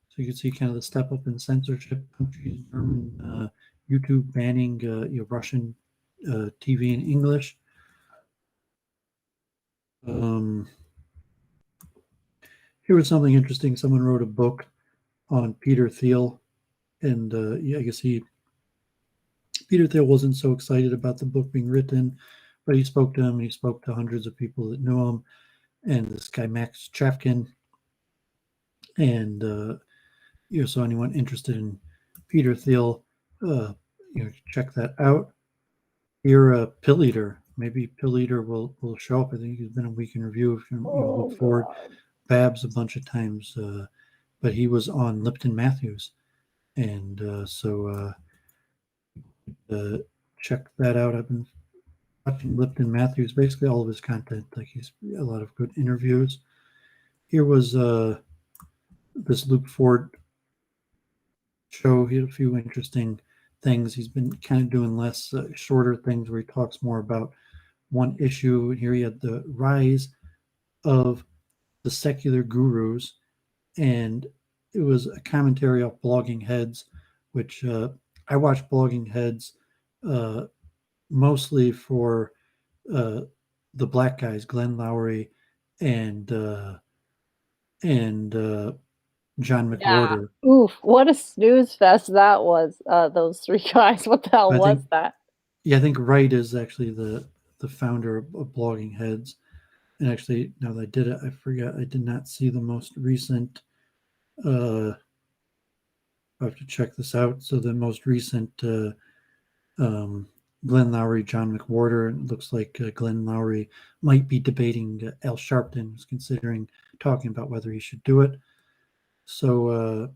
So you can see kind of the step up in censorship. Countries, German, YouTube banning Russian TV in English. Here was something interesting. Someone wrote a book on Peter Thiel, and I guess Peter Thiel wasn't so excited about the book being written, but he spoke to him, and he spoke to hundreds of people that knew him, and this guy Max Chafkin, and so anyone interested in Peter Thiel, check that out. Here, Pill Eater. Maybe Pill Eater will show up. I think he's been a week in review. If you look forward, Babs a bunch of times, but he was on Lipton Matthews, and so check that out. I've been watching Lipton Matthews, basically all of his content. Like he's a lot of good interviews. Here was this Luke Ford show. He had a few interesting things. He's been kind of doing less shorter things where he talks more about one issue. And here he had the rise of the secular gurus, and it was a commentary off Blogging Heads, which I watch Blogging Heads mostly for the black guys, Glenn Lowry and John McWhorter.
Yeah. Oof, what a snooze fest that was. Those three guys. What the hell was that?
Yeah, I think Wright is actually the founder of Blogging Heads. And actually, now that I did it, I forgot I did not see the most recent. I have to check this out. So the most recent Glenn Lowry, John McWhorter, and it looks like Glenn Lowry might be debating Al Sharpton, was considering talking about whether he should do it. So,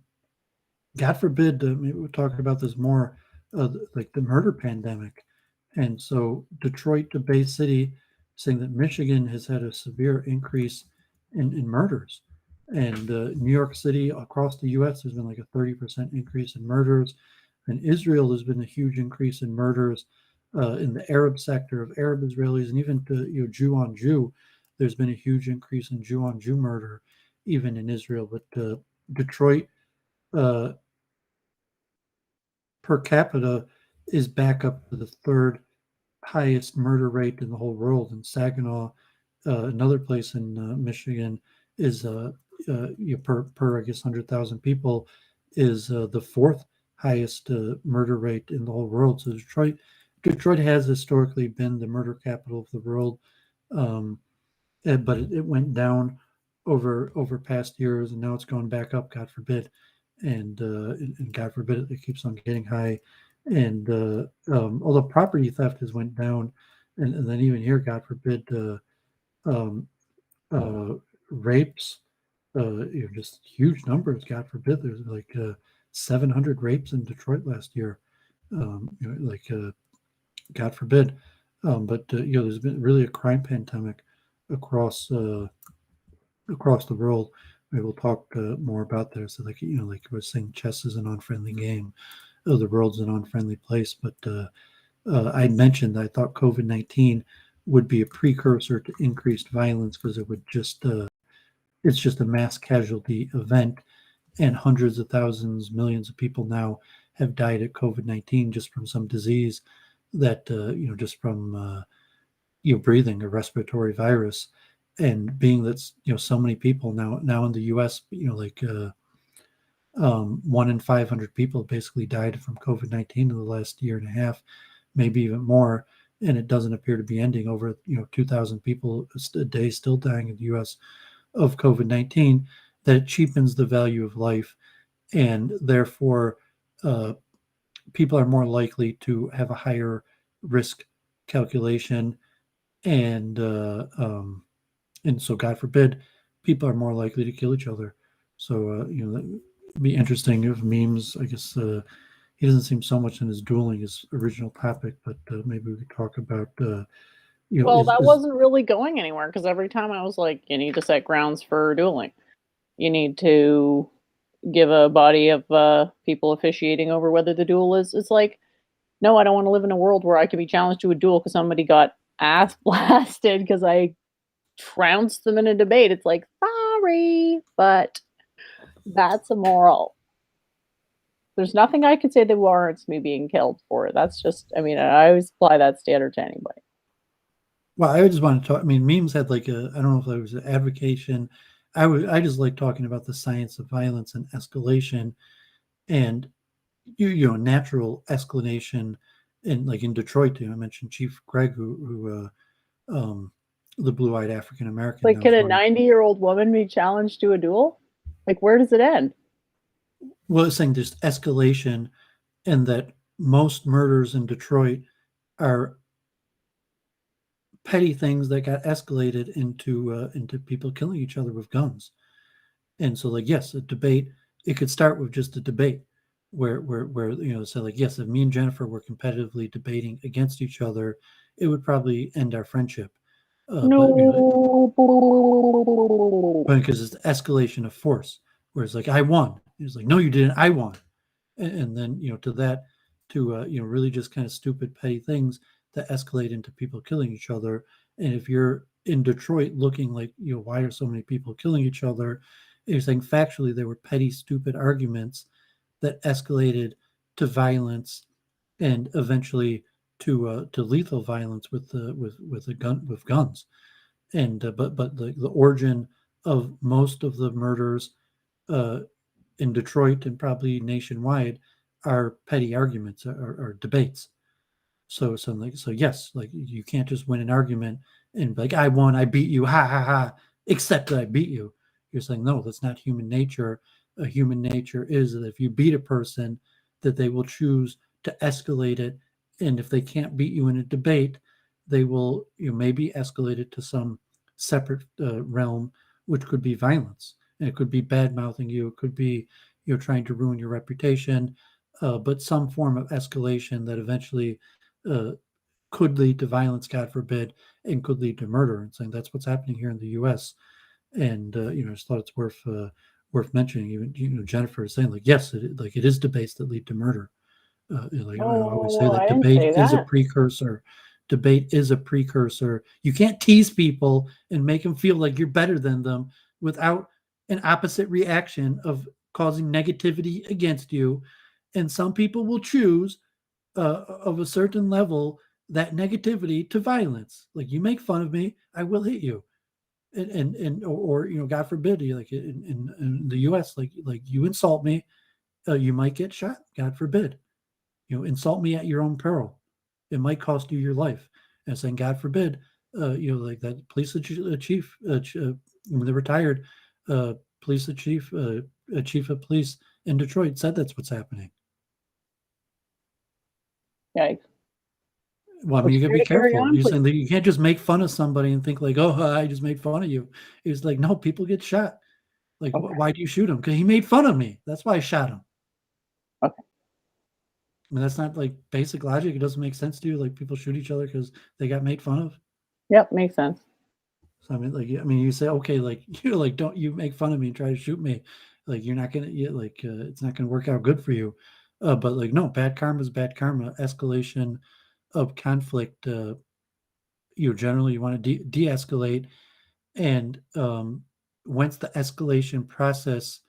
God forbid, maybe we'll talk about this more, like the murder pandemic. And so Detroit to Bay City, saying that Michigan has had a severe increase in murders. And New York City, across the U.S., there's been like a 30% increase in murders. In Israel, there's been a huge increase in murders. In the Arab sector of Arab Israelis, and even to Jew on Jew, there's been a huge increase in Jew on Jew murder, even in Israel. But Detroit, uh, per capita, is back up to the third highest murder rate in the whole world. And Saginaw, another place in Michigan, is per I guess 100,000 people, is the fourth highest murder rate in the whole world. So Detroit has historically been the murder capital of the world, but it went down over past years, and now it's going back up. God forbid, and God forbid it keeps on getting high. And although property theft has went down, and then even here, God forbid, um, uh, rapes, just huge numbers. God forbid, there's like 700 rapes in Detroit last year. God forbid, but there's been really a crime pandemic across across the world. Maybe we'll talk more about that. So, like like I was saying, chess is an unfriendly game. The world's an unfriendly place. But I mentioned that I thought COVID-19 would be a precursor to increased violence because it would just it's just a mass casualty event, and hundreds of thousands, millions of people now have died of COVID-19 just from some disease that just from breathing a respiratory virus. And being that so many people now in the U.S., 1 in 500 people basically died from COVID-19 in the last year and a half, maybe even more, and it doesn't appear to be ending. Over 2,000 people a day still dying in the U.S. of COVID-19. That it cheapens the value of life, and therefore people are more likely to have a higher risk calculation, and so God forbid, people are more likely to kill each other. So that'd be interesting if memes. I guess he doesn't seem so much in his dueling, his original topic, but maybe we could talk about.
Well, that wasn't really going anywhere because every time I was like, you need to set grounds for dueling. You need to give a body of people officiating over whether the duel is. It's like, no, I don't want to live in a world where I can be challenged to a duel because somebody got ass blasted because I trounced them in a debate. It's like, sorry, but that's immoral. There's nothing I could say that warrants me being killed for it. That's just, I mean, I always apply that standard to anybody.
Well, I just want to talk. I mean, memes had like I don't know if it was an advocation. I just like talking about the science of violence and escalation, and natural escalation. And like in Detroit, I mentioned Chief Craig, who the blue-eyed African American.
Like, can a 90-year-old woman be challenged to a duel? Like, where does it end?
Well, it's saying there's escalation, and that most murders in Detroit are petty things that got escalated into people killing each other with guns. And so, like, yes, a debate. It could start with just a debate, where so like, yes, if me and Jennifer were competitively debating against each other, it would probably end our friendship.
No,
but because it's escalation of force, where it's like, I won. It's like, no, you didn't. I won. And then to that, to really just kind of stupid petty things that escalate into people killing each other. And if you're in Detroit looking like, why are so many people killing each other? You're saying factually there were petty, stupid arguments that escalated to violence and eventually to lethal violence with guns. And but the origin of most of the murders in Detroit and probably nationwide are petty arguments or debates. So yes, like, you can't just win an argument and be like, I won, I beat you, ha ha ha, except that I beat you. You're saying, no, that's not human nature. Human nature is that if you beat a person, that they will choose to escalate it, and if they can't beat you in a debate, they will maybe escalate it to some separate realm, which could be violence. And it could be bad mouthing you. It could be trying to ruin your reputation. but some form of escalation that eventually could lead to violence, God forbid, and could lead to murder. And saying that's what's happening here in the U.S. And I just thought it's worth mentioning. Even Jennifer is saying yes, it is debates that lead to murder. I always say that
I didn't
debate
say
is a
that.
precursor. Debate is a precursor. You can't tease people and make them feel like you're better than them without an opposite reaction of causing negativity against you. And some people will choose of a certain level that negativity to violence. Like you make fun of me, I will hit you. And or God forbid, like in the U.S., like you insult me, you might get shot. God forbid. Insult me at your own peril. It might cost you your life. And saying, God forbid, like that police chief, when they retired, police chief of police in Detroit said that's what's happening.
Yikes.
Well, I mean, you got to be
Carry
careful.
on,
You're
please.
saying that you can't just make fun of somebody and think like, oh, I just made fun of you. It's like, no, people get shot. Like,
Okay.
why do you shoot him? Because he made fun of me. That's why I shot him.
Okay.
I mean, that's not like basic logic. It doesn't make sense to you. Like people shoot each other because they got made fun of.
Yep, makes sense.
So I mean, you say, okay, like don't you make fun of me and try to shoot me? Like you're not gonna, it's not gonna work out good for you. But like, no, bad karma is bad karma. Escalation of conflict. Generally you want to de-escalate, and once the escalation process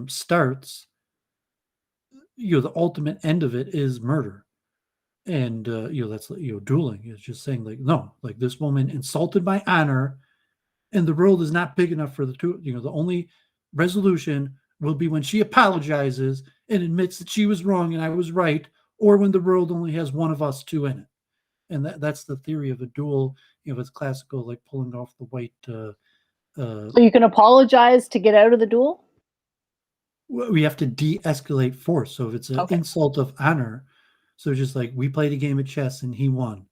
starts, the ultimate end of it is murder. And that's dueling. It's just saying like, no, like this woman insulted my honor, and the world is not big enough for the two. The only resolution will be when she apologizes and admits that she was wrong and I was right, or when the world only has one of us two in it. And that's the theory of a duel. It's classical, like pulling off the white.
So you can apologize to get out of the duel?
We have to de-escalate force. So if it's an insult of honor, so just like we played a game of chess and he won,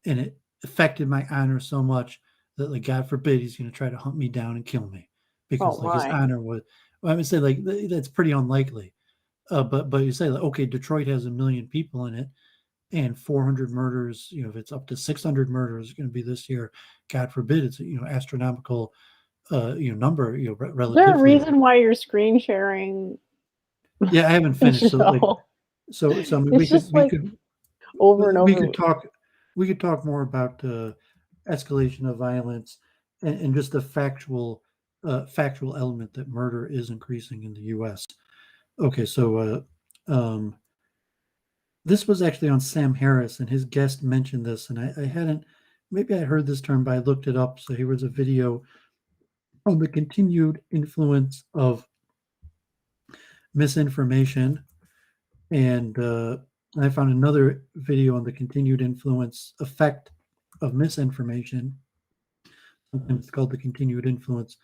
and it affected my honor so much that, like, God forbid, he's going to try to hunt me down and kill me because his honor was. Well, I would say like that's pretty unlikely. But you say like, okay, Detroit has 1 million people in it, and 400 murders. If it's up to 600 murders going to be this year, God forbid, it's astronomical. Number. Relatively.
Is there a reason why you're screen sharing?
Yeah, I haven't finished. So like, so I mean, we could
over and over.
We could talk more about escalation of violence and just the factual element that murder is increasing in the U.S. Okay, so this was actually on Sam Harris, and his guest mentioned this, and I hadn't, maybe I heard this term, but I looked it up. So here was a video on the continued influence of misinformation, and I found another video on the continued effect of misinformation. Sometimes it's called the continued influence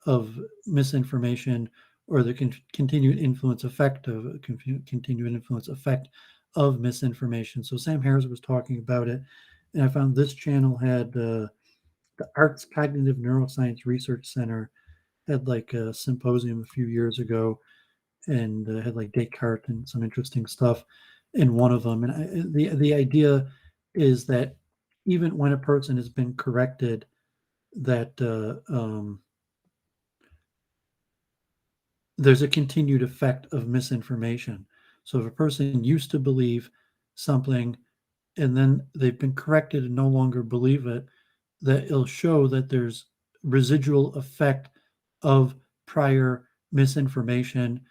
of misinformation, or the continued influence effect of continued influence effect of misinformation. So Sam Harris was talking about it, and I found this channel had the Arts Cognitive Neuroscience Research Center had like a symposium a few years ago, and had like Descartes and some interesting stuff in one of them. And the idea is that even when a person has been corrected, that there's a continued effect of misinformation. So if a person used to believe something and then they've been corrected and no longer believe it, that it'll show that there's residual effect of prior misinformation,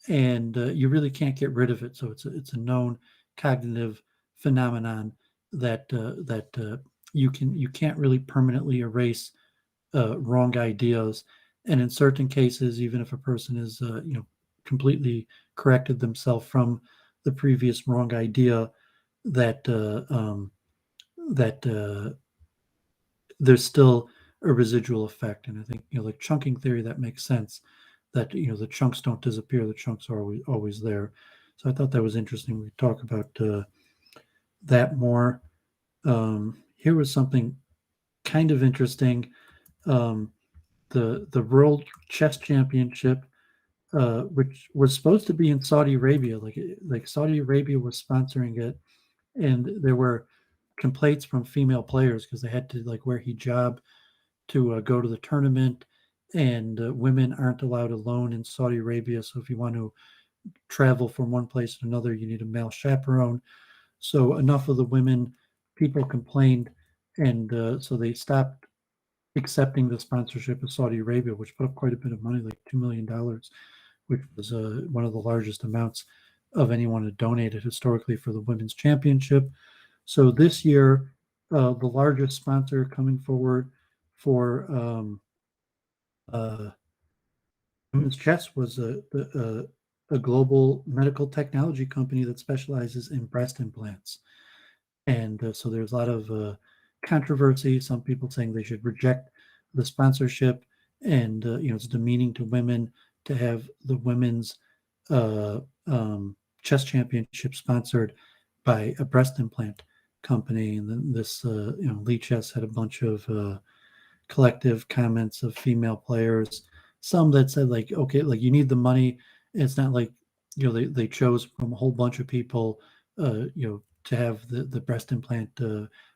and you really can't get rid of it. So it's a known cognitive phenomenon that you can't really permanently erase wrong ideas. And in certain cases, even if a person is completely corrected themselves from the previous wrong idea, that there's still a residual effect. And I think like chunking theory, that makes sense. That the chunks don't disappear; the chunks are always there. So I thought that was interesting. We talk about that more. Here was something kind of interesting. The World Chess Championship which was supposed to be in Saudi Arabia. Like Saudi Arabia was sponsoring it, and there were complaints from female players because they had to like wear hijab to go to the tournament, and women aren't allowed alone in Saudi Arabia. So if you want to travel from one place to another, you need a male chaperone. So enough of the women people complained, and so they stopped accepting the sponsorship of Saudi Arabia, which put up quite a bit of money, like $2 million, which was one of the largest amounts of anyone had donated historically for the women's championship. So this year, the largest sponsor coming forward for women's chess was a global medical technology company that specializes in breast implants. And so there's a lot of controversy. Some people saying they should reject the sponsorship, and it's demeaning to women to have the women's uh, chess championship sponsored by a breast implant company. And then this, Lee Chess had a bunch of collective comments of female players. Some that said like, okay, like you need the money. It's not like they chose from a whole bunch of people, to have the breast implant.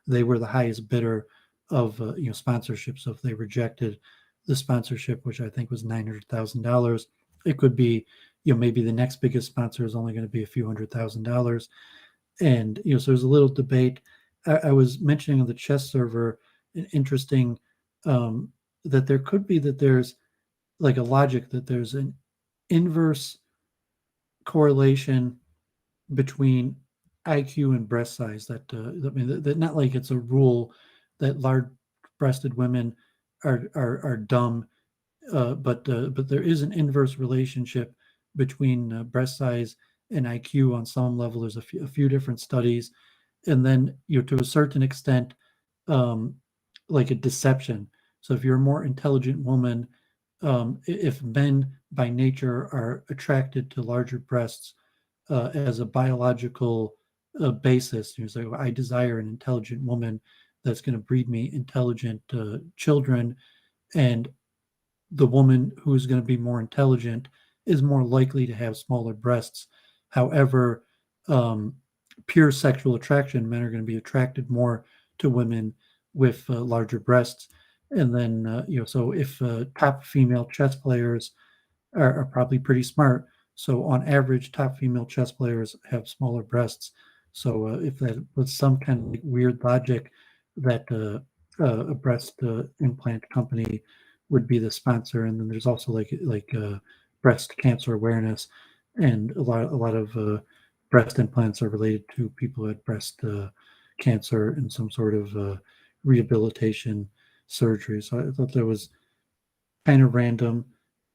They were the highest bidder of sponsorship. So if they rejected the sponsorship, which I think was $900,000, it could be maybe the next biggest sponsor is only going to be a few $100,000. And so there's a little debate. I was mentioning on the chess server an interesting that there could be that there's like a logic that there's an inverse correlation between IQ and breast size. That that not like it's a rule that large-breasted women are dumb, but there is an inverse relationship between breast size and IQ on some level. There's a few different studies, and then to a certain extent, um, like a deception. So if you're a more intelligent woman, if men by nature are attracted to larger breasts as a biological basis, say, well, I desire an intelligent woman that's going to breed me intelligent children, and the woman who's going to be more intelligent is more likely to have smaller breasts. However, pure sexual attraction, men are going to be attracted more to women with larger breasts. And then, so if top female chess players are probably pretty smart. So on average, top female chess players have smaller breasts. So if that was some kind of like weird logic that a breast implant company would be the sponsor, and then there's also like breast cancer awareness, and a lot of breast implants are related to people who had breast cancer and some sort of rehabilitation surgery. So I thought that was kind of random,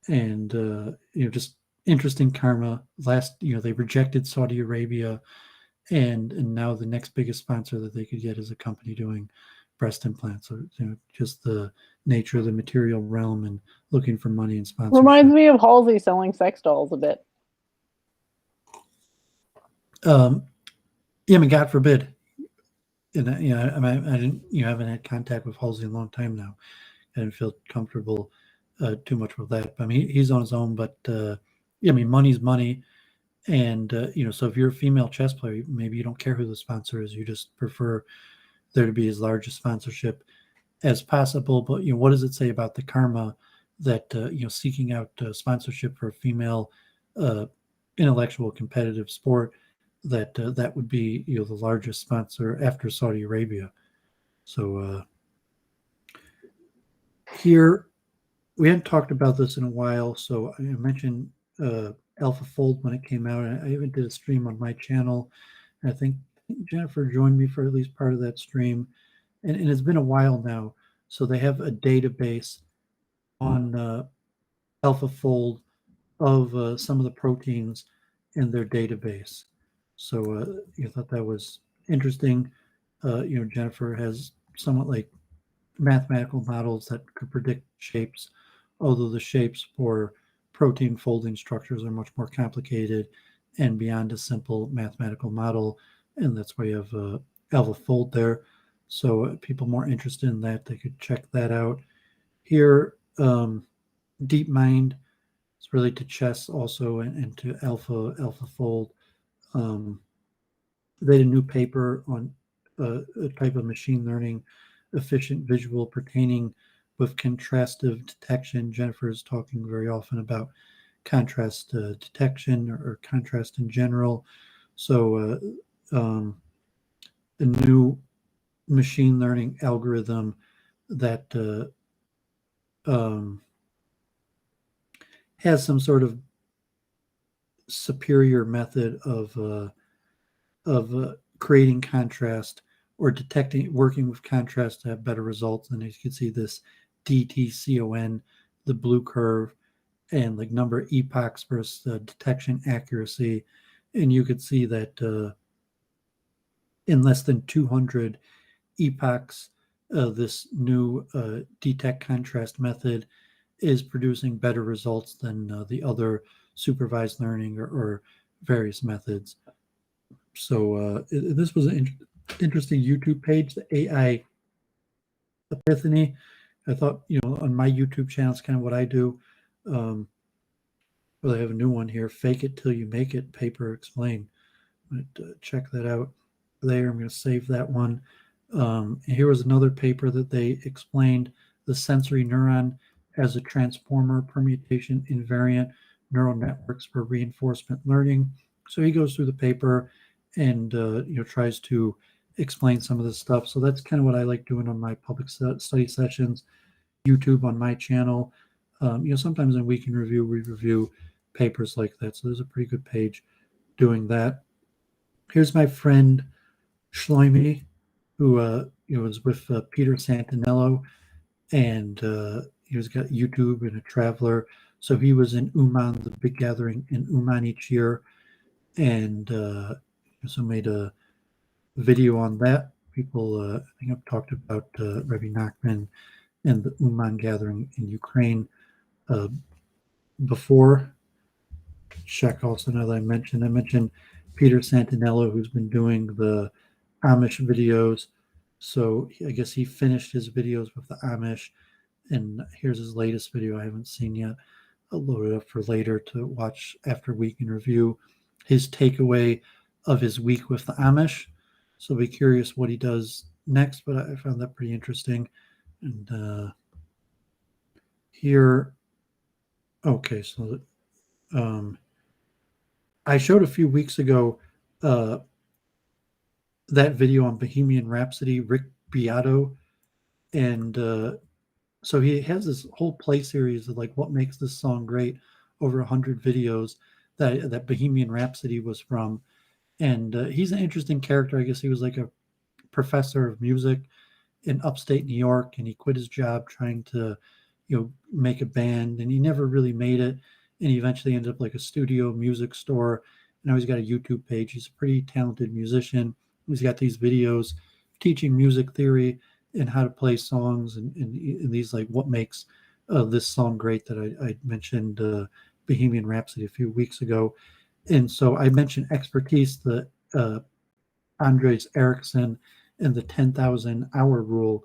and just interesting karma. Last, they rejected Saudi Arabia, and now the next biggest sponsor that they could get is a company doing breast implants. So just the nature of the material realm and looking for money and sponsorship.
Reminds me of Halsey selling sex dolls a bit.
Yeah, I mean, God forbid. And I didn't, haven't had contact with Halsey in a long time now. I didn't feel comfortable too much with that. I mean, he's on his own, but yeah, I mean, money's money, and so if you're a female chess player, maybe you don't care who the sponsor is. You just prefer there to be as large a sponsorship as possible. But what does it say about the karma that seeking out sponsorship for a female intellectual competitive sport, that that would be the largest sponsor after Saudi Arabia. So here we hadn't talked about this in a while. So I mentioned AlphaFold when it came out. I even did a stream on my channel. And I think Jennifer joined me for at least part of that stream. And it's been a while now. So they have a database on AlphaFold of some of the proteins in their database. So you thought that was interesting. Jennifer has somewhat like mathematical models that could predict shapes, although the shapes for protein folding structures are much more complicated and beyond a simple mathematical model. And that's why you have AlphaFold there. So people more interested in that, they could check that out. Here, DeepMind is It's related to chess also and to AlphaFold. They did a new paper on a type of machine learning efficient visual pertaining with contrastive detection. Jennifer is talking very often about contrast detection or contrast in general. So a new machine learning algorithm that has some sort of superior method of creating contrast or working with contrast to have better results. And as you can see, this DTCON, the blue curve, and like number of epochs versus detection accuracy. And you could see that in less than 200 epochs, this new detect contrast method is producing better results than the other supervised learning or various methods. So this was an interesting YouTube page, the AI Epiphany. I thought, on my YouTube channel, it's kind of what I do. Well, I have a new one here, Fake It Till You Make It, Paper Explain. I'm going to check that out there. I'm going to save that one. And here was another paper that they explained the sensory neuron as a transformer permutation invariant neural networks for reinforcement learning. So he goes through the paper and tries to explain some of this stuff. So that's kind of what I like doing on my public study sessions, YouTube on my channel. Sometimes in Week in Review, we review papers like that. So there's a pretty good page doing that. Here's my friend Shlomi, who was with Peter Santinello, and he was got YouTube and a traveler. So he was in Uman, the big gathering in Uman each year, and so made a video on that. People, I think I've talked about Rebbe Nachman and the Uman gathering in Ukraine before. Check also, now that I mentioned Peter Santinello, who's been doing the Amish videos. So I guess he finished his videos with the Amish, and here's his latest video I haven't seen yet. I'll load it up for later to watch after Week in Review. His takeaway of his week with the Amish. So I'll be curious what he does next, but I found that pretty interesting. And here, okay, so I showed a few weeks ago that video on Bohemian Rhapsody, Rick Beato, and so he has this whole play series of like what makes this song great, over 100 videos that Bohemian Rhapsody was from. And he's an interesting character. I guess he was like a professor of music in upstate New York, and he quit his job trying to make a band, and he never really made it, and he eventually ended up like a studio music store. Now he's got a YouTube page. He's a pretty talented musician. He's got these videos teaching music theory and how to play songs, and these like what makes this song great that I mentioned Bohemian Rhapsody a few weeks ago. And so I mentioned expertise, the Andres Ericsson and the 10,000 hour rule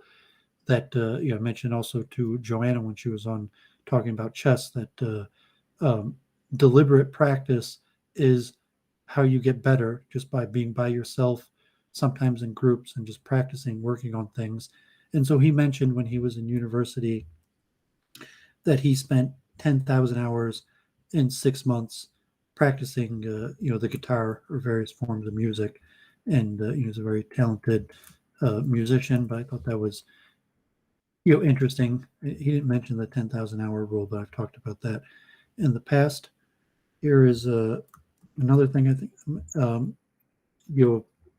that I mentioned also to Joanna when she was on talking about chess, that deliberate practice is how you get better, just by being by yourself, sometimes in groups, and just practicing, working on things. And so he mentioned when he was in university that he spent 10,000 hours in 6 months practicing, the guitar or various forms of music. And he was a very talented musician, but I thought that was interesting. He didn't mention the 10,000 hour rule, but I've talked about that in the past. Here is another thing I think,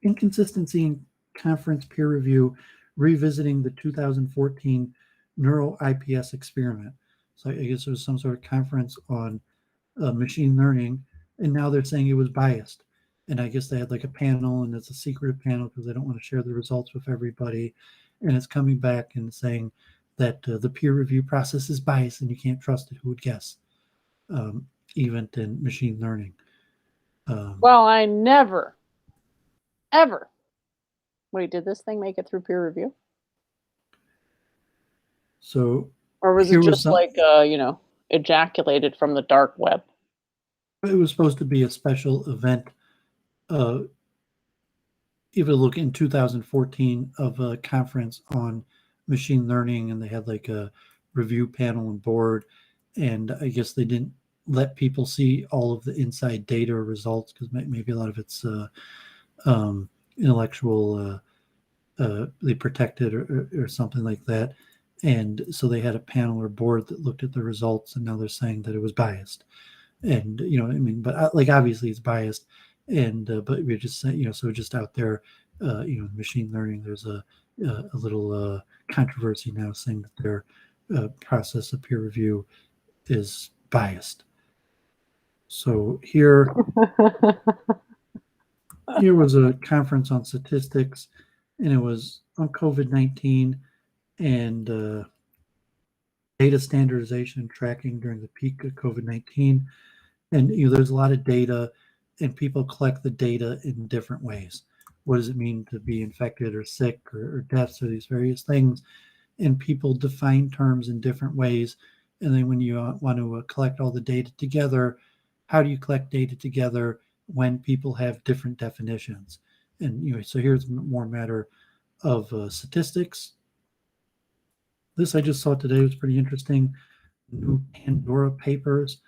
inconsistency in conference peer review, revisiting the 2014 neural IPS experiment. So I guess there was some sort of conference on machine learning, and now they're saying it was biased. And I guess they had like a panel, and it's a secretive panel because they don't want to share the results with everybody. And it's coming back and saying that the peer review process is biased and you can't trust it. Who would guess? Even in machine learning.
Well, I never, ever. Wait, did this thing make it through peer review?
So,
or was it just like ejaculated from the dark web.
It was supposed to be a special event. If you look in 2014 of a conference on machine learning, and they had like a review panel and board, and I guess they didn't let people see all of the inside data or results because maybe a lot of it's intellectual, they protected or something like that. And so they had a panel or board that looked at the results, and now they're saying that it was biased. And but like obviously it's biased, and but we're just saying, so just out there, machine learning, there's a little controversy now saying that their process of peer review is biased. So here was a conference on statistics, and it was on COVID-19 and data standardization and tracking during the peak of COVID-19. And there's a lot of data, and people collect the data in different ways. What does it mean to be infected or sick or deaths or these various things? And people define terms in different ways. And then when you want to collect all the data together, how do you collect data together when people have different definitions? And so here's more a matter of statistics. This I just saw today was pretty interesting. New Pandora Papers.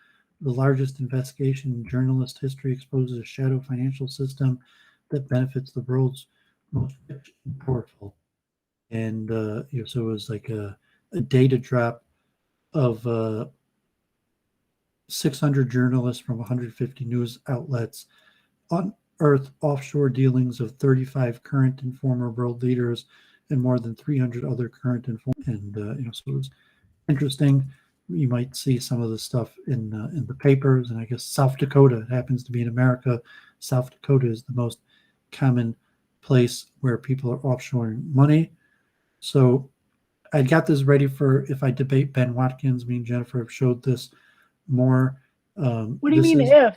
The largest investigation in journalist history exposes a shadow financial system that benefits the world's most rich and powerful. And so it was like a data drop of 600 journalists from 150 news outlets unearthed offshore dealings of 35 current and former world leaders and more than 300 other current and former. And so it was interesting. You might see some of the stuff in the papers, and I guess South Dakota happens to be in America. South Dakota is the most common place where people are offshoring money. So I got this ready for if I debate Ben Watkins. Me and Jennifer have showed this more.
What do you mean if?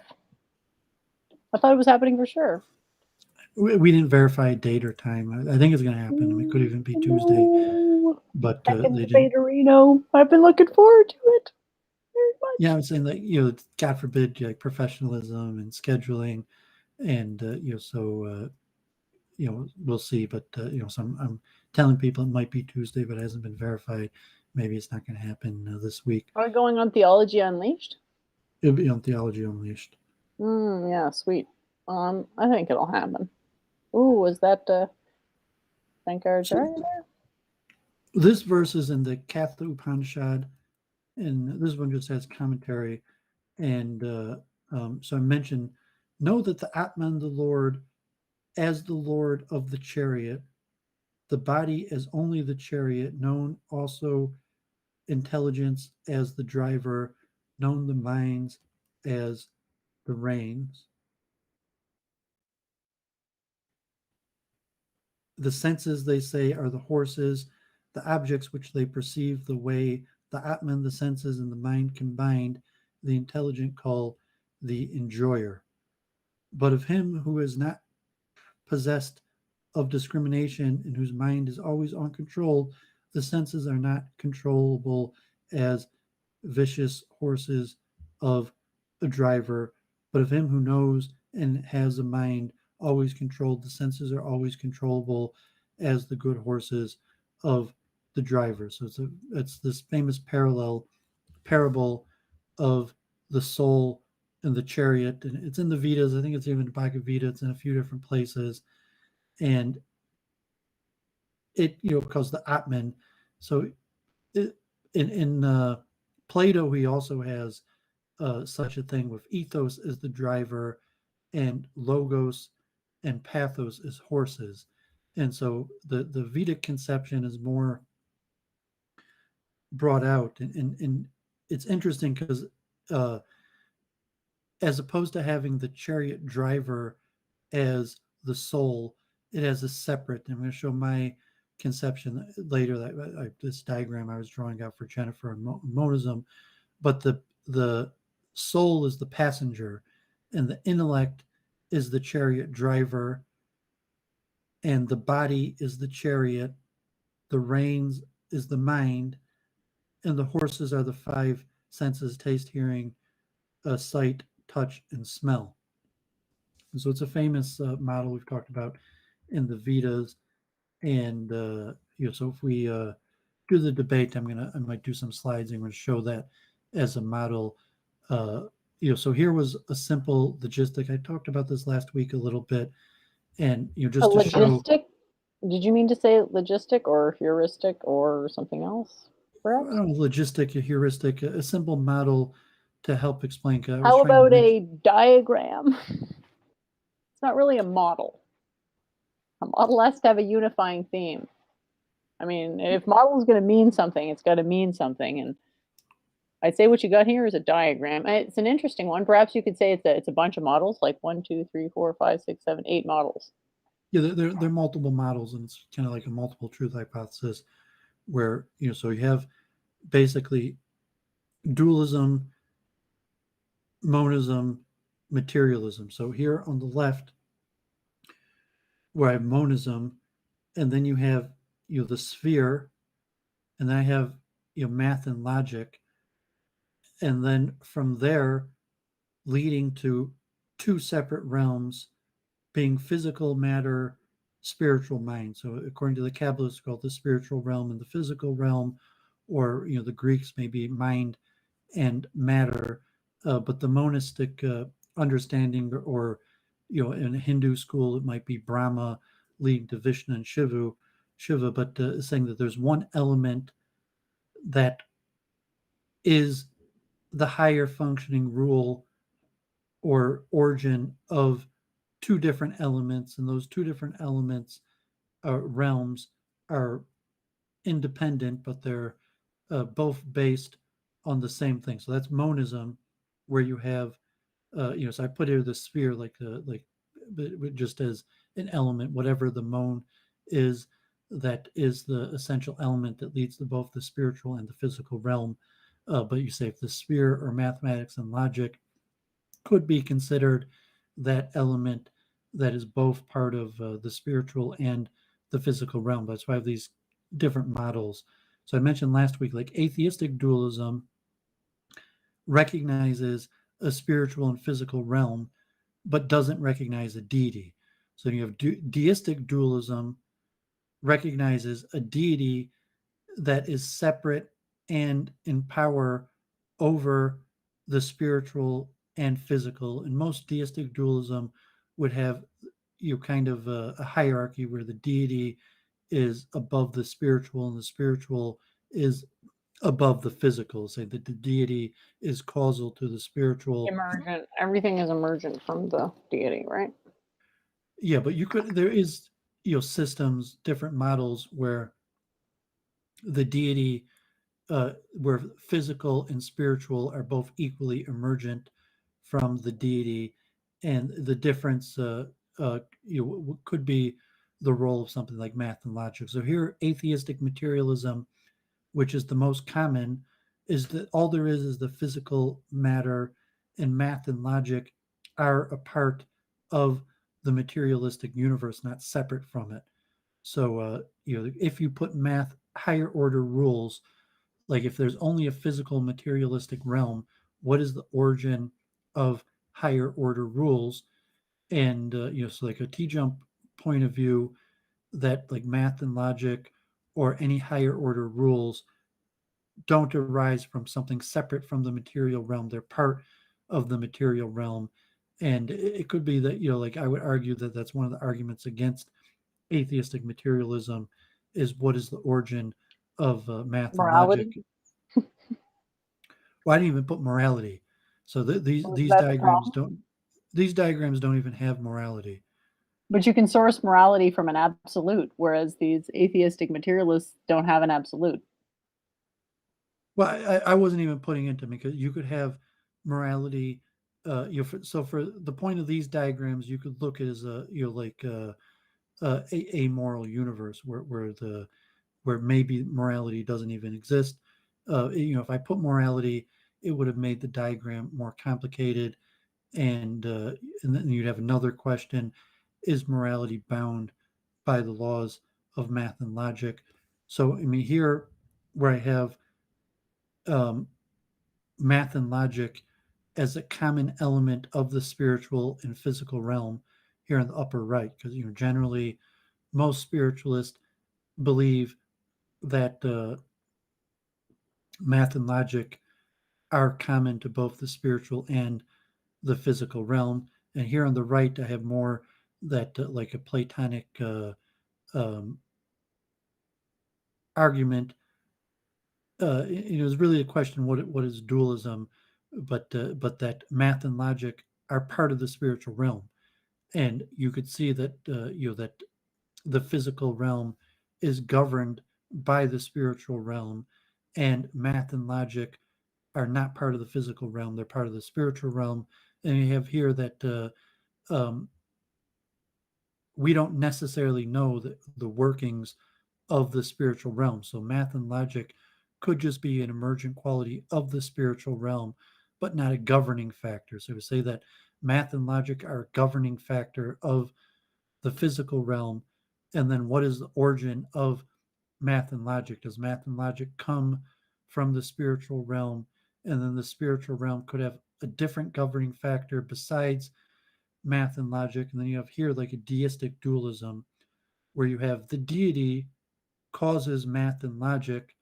I thought it was happening for sure.
We didn't verify date or time. I think it's going to happen. It could even be Tuesday. But they didn't.
I've been looking forward to it very much.
Yeah, I'm saying that God forbid, like professionalism and scheduling, and so we'll see. But so I'm telling people it might be Tuesday, but it hasn't been verified. Maybe it's not going to happen this week.
Are we going on Theology Unleashed?
It'll be on Theology Unleashed.
Yeah, sweet. I think it'll happen. Ooh, was that Shankaracharya there?
This verse is in the Katha Upanishad, and this one just has commentary. And so I mentioned, know that the Atman, the Lord, as the Lord of the chariot, the body as only the chariot, known also intelligence as the driver, known the minds as the reins. The senses, they say, are the horses, the objects which they perceive, the way, the Atman, the senses, and the mind combined, the intelligent call the enjoyer. But of him who is not possessed of discrimination and whose mind is always uncontrolled, the senses are not controllable as vicious horses of a driver. But of him who knows and has a mind always controlled, the senses are always controllable as the good horses of the driver. So it's this famous parable of the soul and the chariot, and it's in the Vedas. I think it's even in Bhagavad Gita. It's in a few different places, and it calls the Atman. So in Plato, he also has such a thing with ethos as the driver, and logos and pathos as horses. And so the Vedic conception is more brought out, and it's interesting because as opposed to having the chariot driver as the soul, it has a separate, and I'm going to show my conception later, that this diagram I was drawing out for Jennifer and monism, but the soul is the passenger, and the intellect is the chariot driver, and the body is the chariot, the reins is the mind, and the horses are the 5 senses: taste, hearing, sight, touch, and smell. And so it's a famous model we've talked about in the Vedas. And so if we do the debate, I might do some slides and I'm going to show that as a model. So here was a simple logistic. I talked about this last week a little bit, and just to show.
Logistic? Did you mean to say logistic or heuristic or something else? Perhaps?
Logistic, a heuristic, a simple model to help explain.
How about a diagram? It's not really a model. A model has to have a unifying theme. I mean, if model is going to mean something, it's got to mean something. And I'd say what you got here is a diagram. It's an interesting one. Perhaps you could say it's a bunch of models, like 1, 2, 3, 4, 5, 6, 7, 8 models.
Yeah, they're multiple models, and it's kind of like a multiple truth hypothesis, where so you have basically dualism, monism, materialism. So here on the left, where I have monism, and then you have the sphere, and then I have math and logic, and then from there leading to two separate realms, being physical matter, spiritual mind. So according to the Kabbalists, it's called the spiritual realm and the physical realm, or the Greeks maybe mind and matter. But the monistic understanding, or in a Hindu school, it might be Brahma leading to Vishnu and Shiva, but saying that there's one element that is the higher functioning rule or origin of two different elements, and those two different elements realms are independent, but they're both based on the same thing. So that's monism, where you have so I put here the sphere like just as an element, whatever the mon is, that is the essential element that leads to both the spiritual and the physical realm. But you say if the sphere or mathematics and logic could be considered that element that is both part of the spiritual and the physical realm. That's why I have these different models. So I mentioned last week, like atheistic dualism recognizes a spiritual and physical realm, but doesn't recognize a deity. So you have deistic dualism recognizes a deity that is separate and in power over the spiritual and physical. And most deistic dualism would have kind of a hierarchy where the deity is above the spiritual and the spiritual is above the physical. Say that the deity is causal to the spiritual.
Emergent. Everything is emergent from the deity, right?
Yeah, but there is systems, different models where the deity, where physical and spiritual are both equally emergent from the deity, and the difference could be the role of something like math and logic. So here, atheistic materialism, which is the most common, is that all there is the physical matter, and math and logic are a part of the materialistic universe, not separate from it. So if you put math higher order rules, like if there's only a physical materialistic realm, what is the origin of higher order rules? And so like a T-jump point of view, that like math and logic or any higher order rules don't arise from something separate from the material realm. They're part of the material realm. And it could be that like I would argue that that's one of the arguments against atheistic materialism, is what is the origin of math
Morality?
and logic. Well, I didn't even put morality. So these diagrams don't even have morality.
But you can source morality from an absolute, whereas these atheistic materialists don't have an absolute.
Well, I wasn't even putting into them, because you could have morality. So for the point of these diagrams, you could look at it as a moral universe where maybe morality doesn't even exist. If I put morality, it would have made the diagram more complicated, and then you'd have another question: is morality bound by the laws of math and logic? So I mean, here where I have math and logic as a common element of the spiritual and physical realm here in the upper right, because generally most spiritualists believe that math and logic are common to both the spiritual and the physical realm. And here on the right, I have more that like a Platonic um, argument. It was really a question: what is dualism? But that math and logic are part of the spiritual realm, and you could see that that the physical realm is governed by the spiritual realm, and math and logic are not part of the physical realm; they're part of the spiritual realm. And you have here that we don't necessarily know the workings of the spiritual realm. So math and logic could just be an emergent quality of the spiritual realm, but not a governing factor. So we say that math and logic are a governing factor of the physical realm. And then what is the origin of math and logic? Does math and logic come from the spiritual realm? And then the spiritual realm could have a different governing factor besides math and logic. And then you have here like a deistic dualism where you have the deity causes math and logic,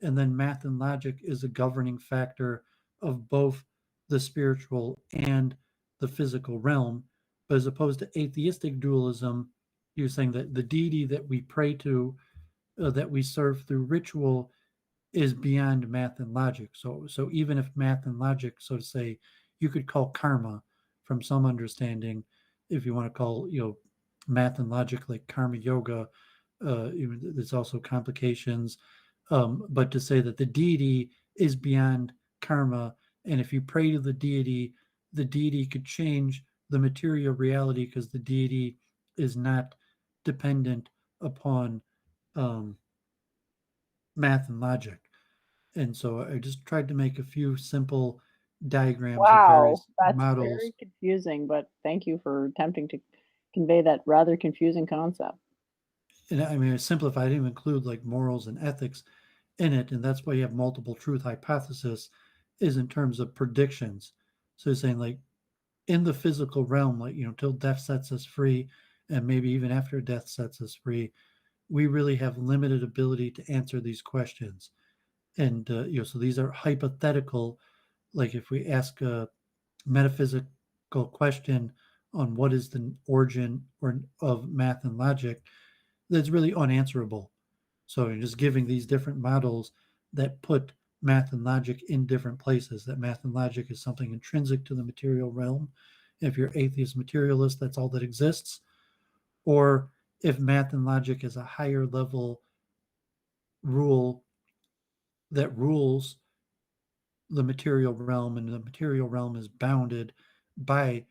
and then math and logic is a governing factor of both the spiritual and the physical realm. But as opposed to atheistic dualism, you're saying that the deity that we pray to, that we serve through ritual, is beyond math and logic. So even if math and logic, so to say, you could call karma from some understanding, if you want to call math and logic like karma yoga. There's also complications, but to say that the deity is beyond karma, and if you pray to the deity could change the material reality because the deity is not dependent upon math and logic. And so I just tried to make a few simple diagrams of
Wow,
various
that's
models.
very confusing, but thank you for attempting to convey that rather confusing concept.
And I mean, I simplified, I didn't include like morals and ethics in it. And that's why you have multiple truth hypothesis is in terms of predictions. So you're saying like in the physical realm, like, till death sets us free, and maybe even after death sets us free, we really have limited ability to answer these questions. And, so these are hypothetical. Like if we ask a metaphysical question on what is the origin of math and logic, that's really unanswerable. So you're just giving these different models that put math and logic in different places, that math and logic is something intrinsic to the material realm. If you're atheist materialist, that's all that exists. Or if math and logic is a higher level rule that rules the material realm, and the material realm is bounded by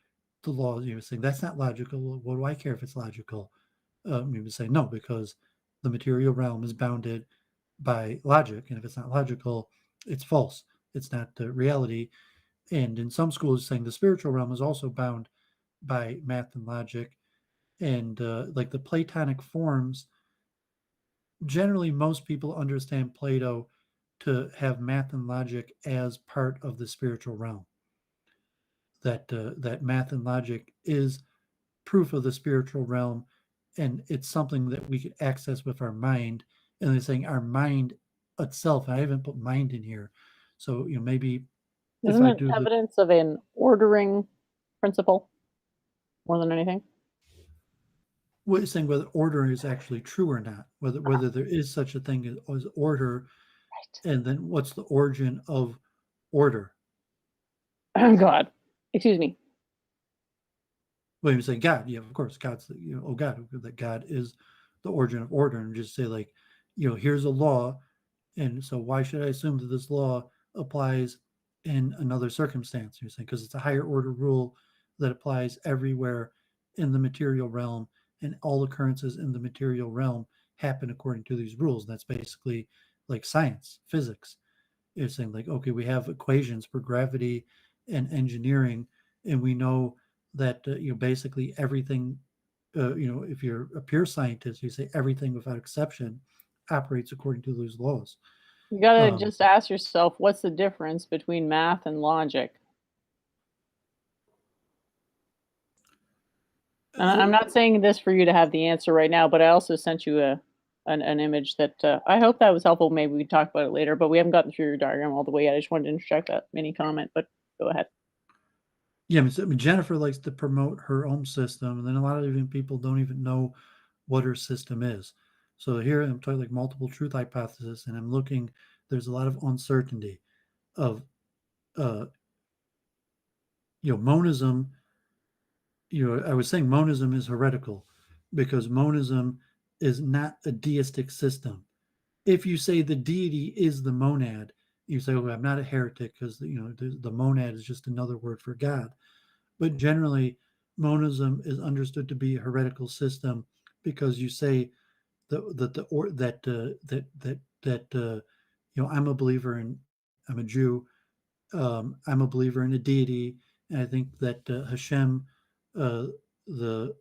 the law. You would say that's not logical. What do I care if it's logical? You would say no, because the material realm is bounded by logic, and if it's not logical, it's false. It's not reality. And in some schools, saying the spiritual realm is also bound by math and logic, and like the Platonic forms. Generally, most people understand Plato to have math and logic as part of the spiritual realm. That math and logic is proof of the spiritual realm, and it's something that we could access with our mind. And they're saying our mind itself. I haven't put mind in here, so maybe if
Isn't
I
it
do the
evidence of an ordering principle more than anything?
what saying whether order is actually true or not, whether there is such a thing as order,
Right.
and then what's the origin of order.
Oh God. Excuse me.
Well, you say God, yeah, of course, God's oh God, that God is the origin of order, and just say like, here's a law, and so why should I assume that this law applies in another circumstance? You're saying because it's a higher order rule that applies everywhere in the material realm, and all occurrences in the material realm happen according to these rules. That's basically like science, physics. You're saying like, okay, we have equations for gravity and engineering, and we know that basically everything. If you're a pure scientist, you say everything without exception operates according to those laws.
You gotta
Um,
just ask yourself, what's the difference between math and logic? And I'm not saying this for you to have the answer right now, but I also sent you an image that I hope that was helpful. Maybe we can talk about it later, but we haven't gotten through your diagram all the way yet. I just wanted to interject that mini comment, but go ahead.
Yeah, I mean, Jennifer likes to promote her own system, and then a lot of even people don't even know what her system is. So here I'm talking like multiple truth hypothesis, and I'm looking. There's a lot of uncertainty of, uh, monism. I was saying monism is heretical because monism is not a deistic system. If you say the deity is the monad, you say, "Oh, I'm not a heretic," because the monad is just another word for God. But generally, monism is understood to be a heretical system because you say that I'm a believer in, I'm a Jew, I'm a believer in a deity, and I think that Hashem, uh, the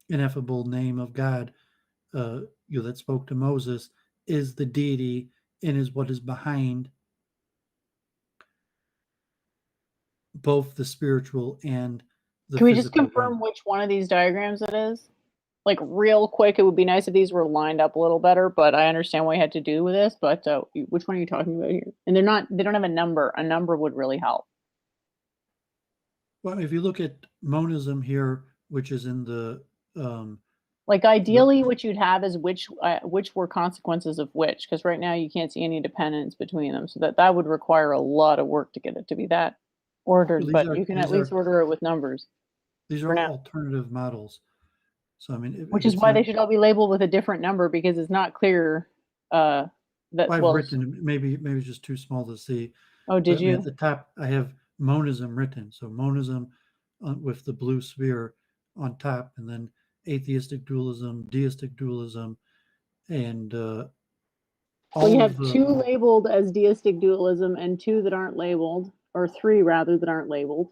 ineffable name of God, that spoke to Moses, is the deity and is what is behind both the spiritual and the
Can we just
physical
confirm
realm.
which one of these diagrams it is? Like real quick, it would be nice if these were lined up a little better, but I understand what you had to do with this. But which one are you talking about here? And they don't have a number. A number would really help.
Well, if you look at monism here, which is in um,
Like
the
ideally, what you'd have is which were consequences of which, because right now you can't see any dependence between them. So that would require a lot of work to get it to be that ordered.
these
But
are
you can at
these
least
are
order it with numbers
these
for
are
now.
alternative models. So I mean, if
Which is
it's
why
not,
they should all be labeled with a different number because it's not clear that
I've
well.
written, maybe it's just too small to see.
Oh,
But
did
I mean, at
you?
the top, I have monism written. So monism with the blue sphere on top, and then atheistic dualism, deistic dualism, and
Well, you
all of
have
the
two labeled as deistic dualism and two that aren't labeled, or three rather that aren't labeled.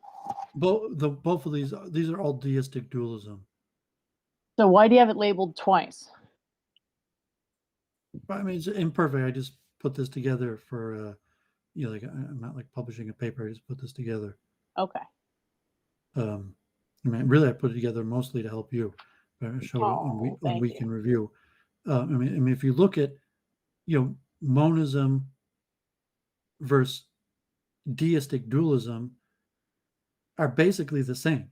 both of these are all deistic dualism.
So why do you have it labeled twice?
But I mean, it's imperfect. I just put this together for like I'm not like publishing a paper. I just put this together.
Okay.
I mean, really, I put it together mostly to help you, show
Oh,
on
thank
week
you.
in review. I mean, if you look at monism versus deistic dualism are basically the same.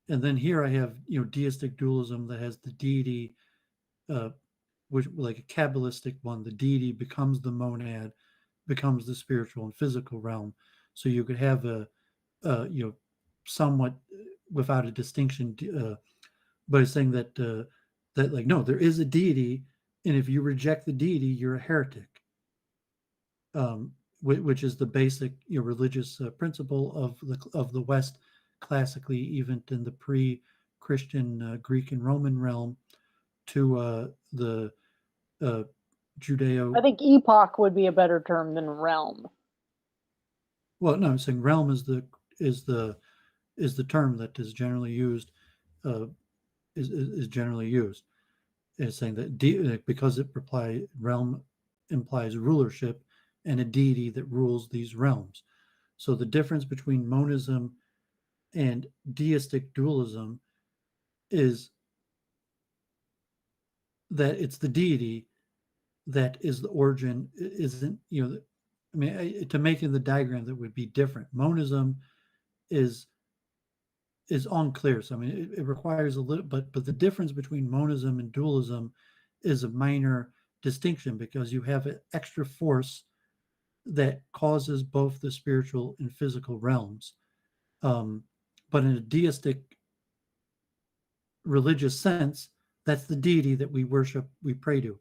And then here I have deistic dualism that has the deity, uh, which like a Kabbalistic one, the deity becomes the monad, becomes the spiritual and physical realm. So you could have a somewhat without a distinction, but it's saying that like no, there is a deity, and if you reject the deity, you're a heretic. Which is the basic religious principle of the West, classically, even in the pre-Christian Greek and Roman realm, to the uh,
I
Judeo.
think epoch would be a better term than realm.
Well, no, I'm saying realm is the term that is generally used. Uh, is generally used. It's saying that because realm implies rulership and a deity that rules these realms. So the difference between monism and deistic dualism is that it's the deity that is the origin. Isn't I mean, to make in the diagram that would be different. Monism is unclear. So I mean, it requires a little, but the difference between monism and dualism is a minor distinction because you have an extra force that causes both the spiritual and physical realms. Um, but in a deistic religious sense, that's the deity that we worship, we pray to.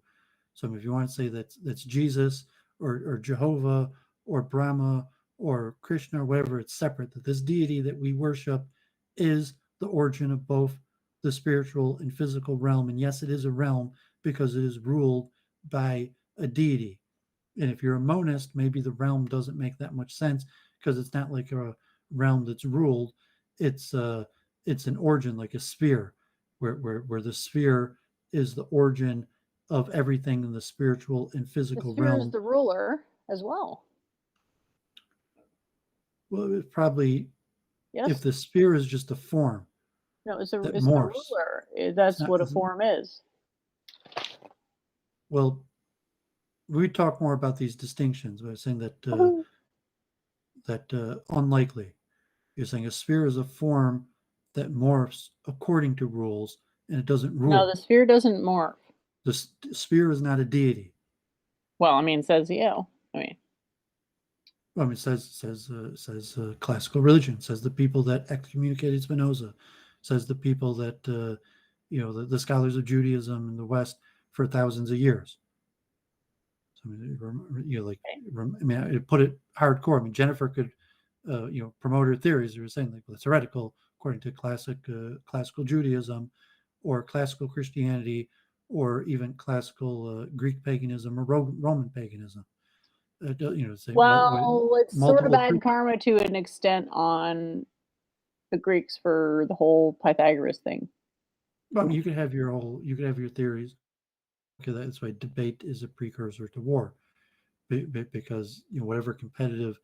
So if you want to say that's Jesus or Jehovah or Brahma or Krishna or whatever, it's separate. That this deity that we worship is the origin of both the spiritual and physical realm. And yes, it is a realm because it is ruled by a deity. And if you're a monist, maybe the realm doesn't make that much sense because it's not like a realm that's ruled. It's an origin like a sphere, where the sphere is the origin of everything in the spiritual and
The
physical
sphere is
realm.
the ruler as well.
Well, it probably,
Yes.
if the sphere is just a form
No, it's
that
the
morphs.
ruler. That's
not-
what a
isn't-
form is.
Well, we talk more about these distinctions. We're saying that
Woohoo.
unlikely. You're saying a sphere is a form that morphs according to rules, and it doesn't rule.
No, the sphere doesn't morph.
The sphere is not a deity.
Well, I mean, it says I mean,
I mean, it says classical religion, says the people that excommunicated Spinoza, says the people that the scholars of Judaism in the West for thousands of years. So, I mean, put it hardcore. I mean, Jennifer could promote her theories. They were saying like, well, it's heretical according to classical Judaism, or classical Christianity, or even classical Greek paganism or Roman paganism. Say,
well, it's sort of
multiple
bad karma to an extent on the Greeks for the whole Pythagoras thing.
I mean, you could have your theories. Okay, that's why debate is a precursor to war, because whatever competitive.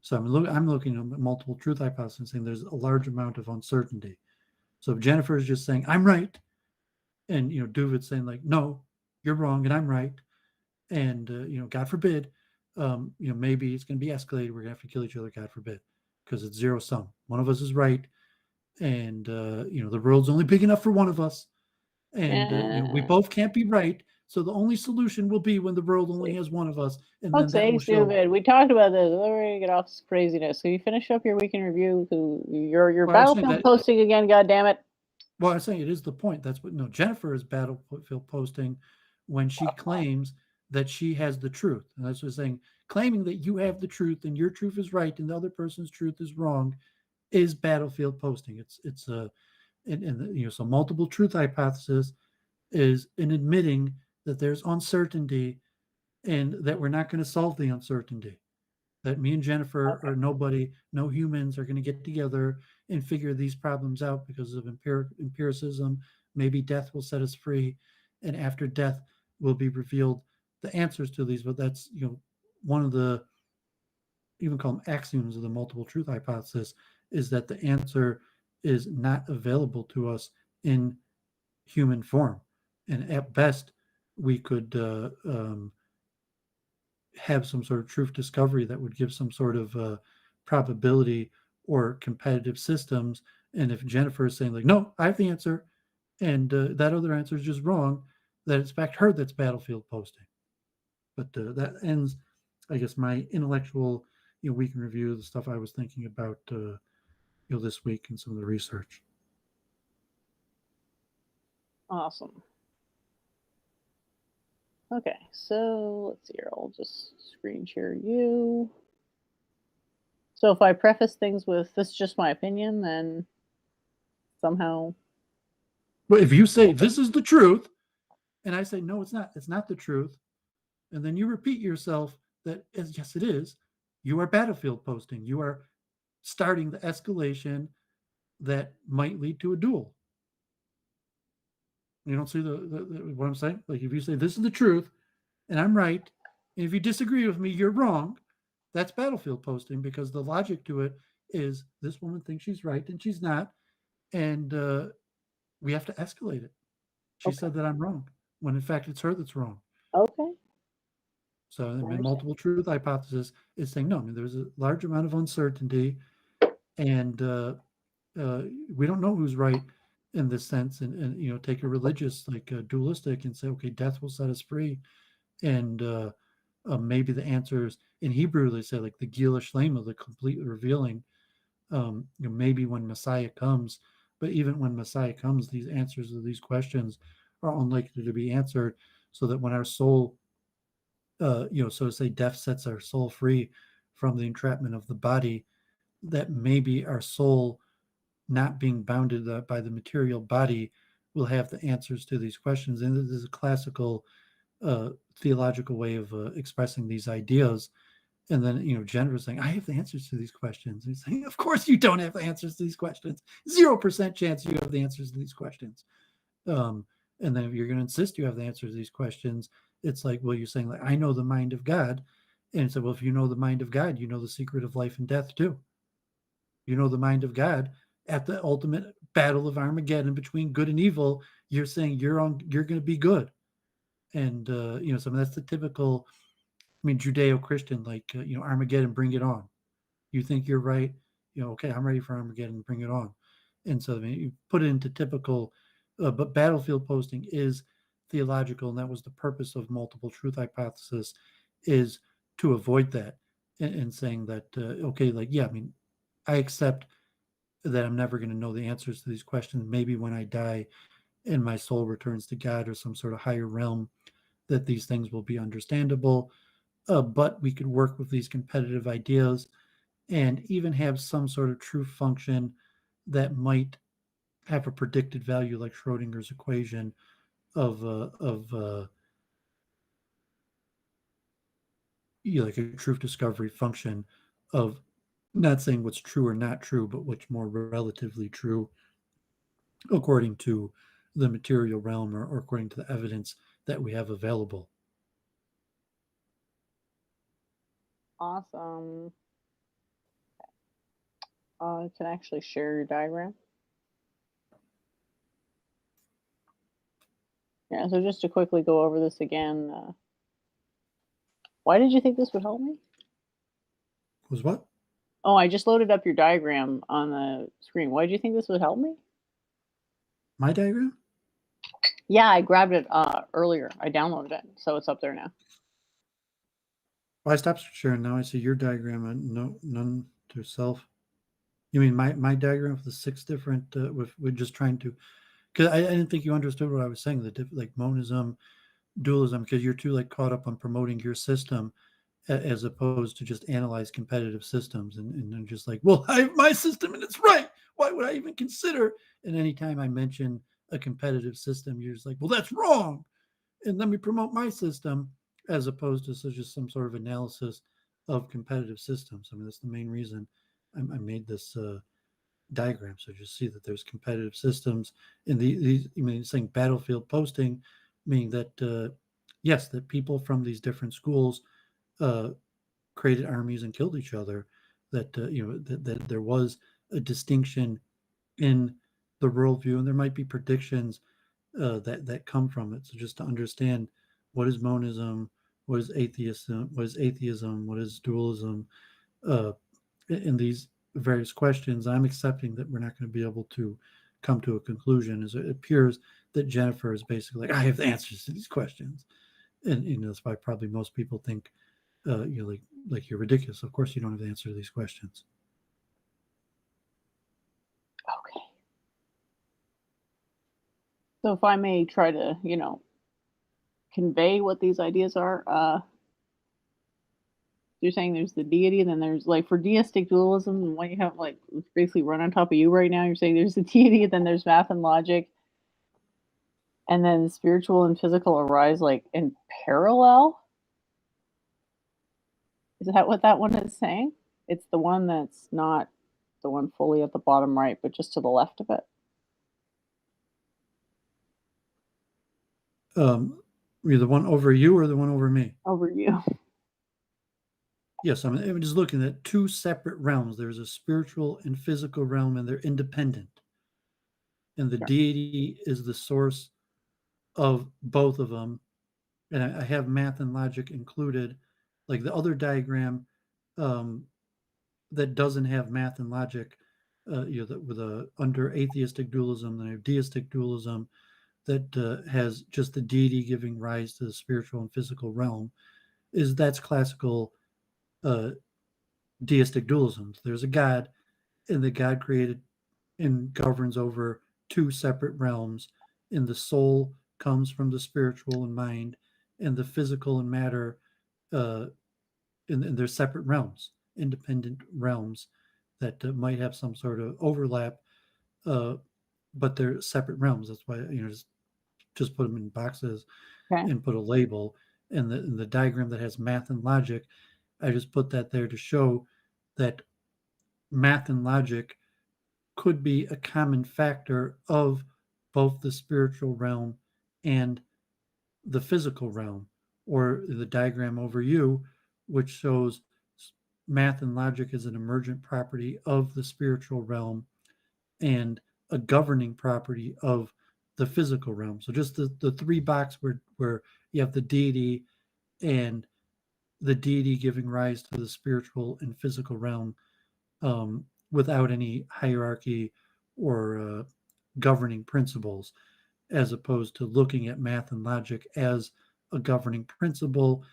So I'm looking at multiple truth hypotheses and saying there's a large amount of uncertainty. So if Jennifer is just saying I'm right, and Doovid's saying like no, you're wrong and I'm right, and God forbid, maybe it's going to be escalated. We're going to have to kill each other. God forbid, because it's zero sum. One of us is right, and the world's only big enough for one of us, and we both can't be right. So the only solution will be when the world only has one of us, and then that will show.
Doovid. We talked about this. We're going to get off this craziness. So you finish up your week in review. Your Battlefield posting again. God damn it.
Well, I'm saying it is the point. That's what Jennifer is Battlefield posting when she claims that she has the truth, and that's what I'm saying. Claiming that you have the truth and your truth is right and the other person's truth is wrong is Battlefield posting. So multiple truth hypothesis is in admitting that there's uncertainty and that we're not going to solve the uncertainty. That me and Jennifer or nobody, no humans are going to get together and figure these problems out because of empiricism. Maybe death will set us free, and after death will be revealed the answers to these. But that's one of the, even call them axioms of the multiple truth hypothesis, is that the answer is not available to us in human form, and at best we could have some sort of truth discovery that would give some sort of probability or competitive systems. And if Jennifer is saying like, no, I have the answer, and that other answer is just wrong, that it's back to her that's Battlefield posting. But that ends, I guess, my intellectual week in review, the stuff I was thinking about this week and some of the research.
Awesome. Okay, so let's see here. I'll just screen share you. So if I preface things with this is just my opinion, then somehow.
But if you say this is the truth, and I say no, it's not the truth, and then you repeat yourself that yes, it is, you are Battlefield posting. You are starting the escalation that might lead to a duel. You don't see what I'm saying? Like if you say this is the truth and I'm right, and if you disagree with me, you're wrong, that's Battlefield posting, because the logic to it is this woman thinks she's right and she's not, and we have to escalate it. She said that I'm wrong, when in fact it's her that's wrong.
Okay.
So the multiple truth hypothesis is saying no, I mean there's a large amount of uncertainty, and we don't know who's right in this sense, and take a religious dualistic and say, okay, death will set us free, and maybe the answers in Hebrew they say like the Gila Shlema, the complete revealing, maybe when Messiah comes. But even when Messiah comes, these answers to these questions are unlikely to be answered, so that when our soul, so to say, death sets our soul free from the entrapment of the body, that maybe our soul, not being bounded by the material body, will have the answers to these questions. And this is a classical theological way of expressing these ideas. And then, Jennifer saying, I have the answers to these questions. And he's saying, of course you don't have the answers to these questions. 0% chance you have the answers to these questions. And And then if you're going to insist you have the answers to these questions, it's like, well, you're saying, like, I know the mind of God. And it's like, well, if you know the mind of God, you know the secret of life and death too. You know the mind of God. At the ultimate battle of Armageddon between good and evil, you're saying you're going to be good. And so that's the typical, Judeo-Christian, like, Armageddon, bring it on. You think you're right, okay, I'm ready for Armageddon, bring it on. And so you put it into typical, but battlefield posting is theological, and that was the purpose of multiple truth hypothesis, is to avoid that, and saying that, okay, like, yeah, I accept that I'm never going to know the answers to these questions. Maybe when I die and my soul returns to God or some sort of higher realm, that these things will be understandable. But we could work with these competitive ideas and even have some sort of truth function that might have a predicted value, like Schrodinger's equation of like a truth discovery function of not saying what's true or not true, but what's more relatively true according to the material realm, or according to the evidence that we have available.
Awesome. I can actually share your diagram. Yeah, so just to quickly go over this again, why did you think this would help me?
Was what?
Oh, I just loaded up your diagram on the screen. Why did you think this would help me?
My diagram?
Yeah, I grabbed it earlier. I downloaded it, so it's up there now.
Well, I stopped sharing now. I see your diagram and none to self. You mean my diagram with the 6 different, with just trying to, because I didn't think you understood what I was saying, like monism, dualism, because you're too like caught up on promoting your system as opposed to just analyze competitive systems, and just like, well, I have my system and it's right. Why would I even consider? And anytime I mention a competitive system, you're just like, well, that's wrong. And let me promote my system, as opposed to just some sort of analysis of competitive systems. That's the main reason I made this diagram. So just see that there's competitive systems in these. Saying battlefield posting, meaning that yes, that people from these different schools created armies and killed each other. That that there was a distinction in the worldview, and there might be predictions that come from it. So just to understand what is monism, what is atheism, what is dualism, in these various questions, I'm accepting that we're not going to be able to come to a conclusion. As it appears that Jennifer is basically like, I have the answers to these questions, and that's why probably most people think like you're ridiculous. Of course, you don't have the answer to these questions.
Okay. So if I may try to, convey what these ideas are, you're saying there's the deity, and then there's, like, for deistic dualism, and what you have, like, it's basically run on top of you right now. You're saying there's the deity, and then there's math and logic, and then spiritual and physical arise, like, in parallel? Is that what that one is saying? It's the one that's not the one fully at the bottom right, but just to the left of it.
The one over you or the one over me?
Over you.
Yes, I'm just looking at 2 separate realms. There's a spiritual and physical realm, and they're independent. And the deity is the source of both of them. And I have math and logic included. Like the other diagram that doesn't have math and logic, with under atheistic dualism, then I have deistic dualism that has just the deity giving rise to the spiritual and physical realm. That's classical deistic dualism. So there's a God, and the God created and governs over 2 separate realms, and the soul comes from the spiritual and mind, and the physical and matter, and they're separate realms, independent realms that might have some sort of overlap, but they're separate realms. That's why just put them in boxes and put a label. And the diagram that has math and logic, I just put that there to show that math and logic could be a common factor of both the spiritual realm and the physical realm, or the diagram over you, which shows math and logic as an emergent property of the spiritual realm and a governing property of the physical realm. So just the three box where you have the deity and the deity giving rise to the spiritual and physical realm, without any hierarchy or governing principles, as opposed to looking at math and logic as a governing principle.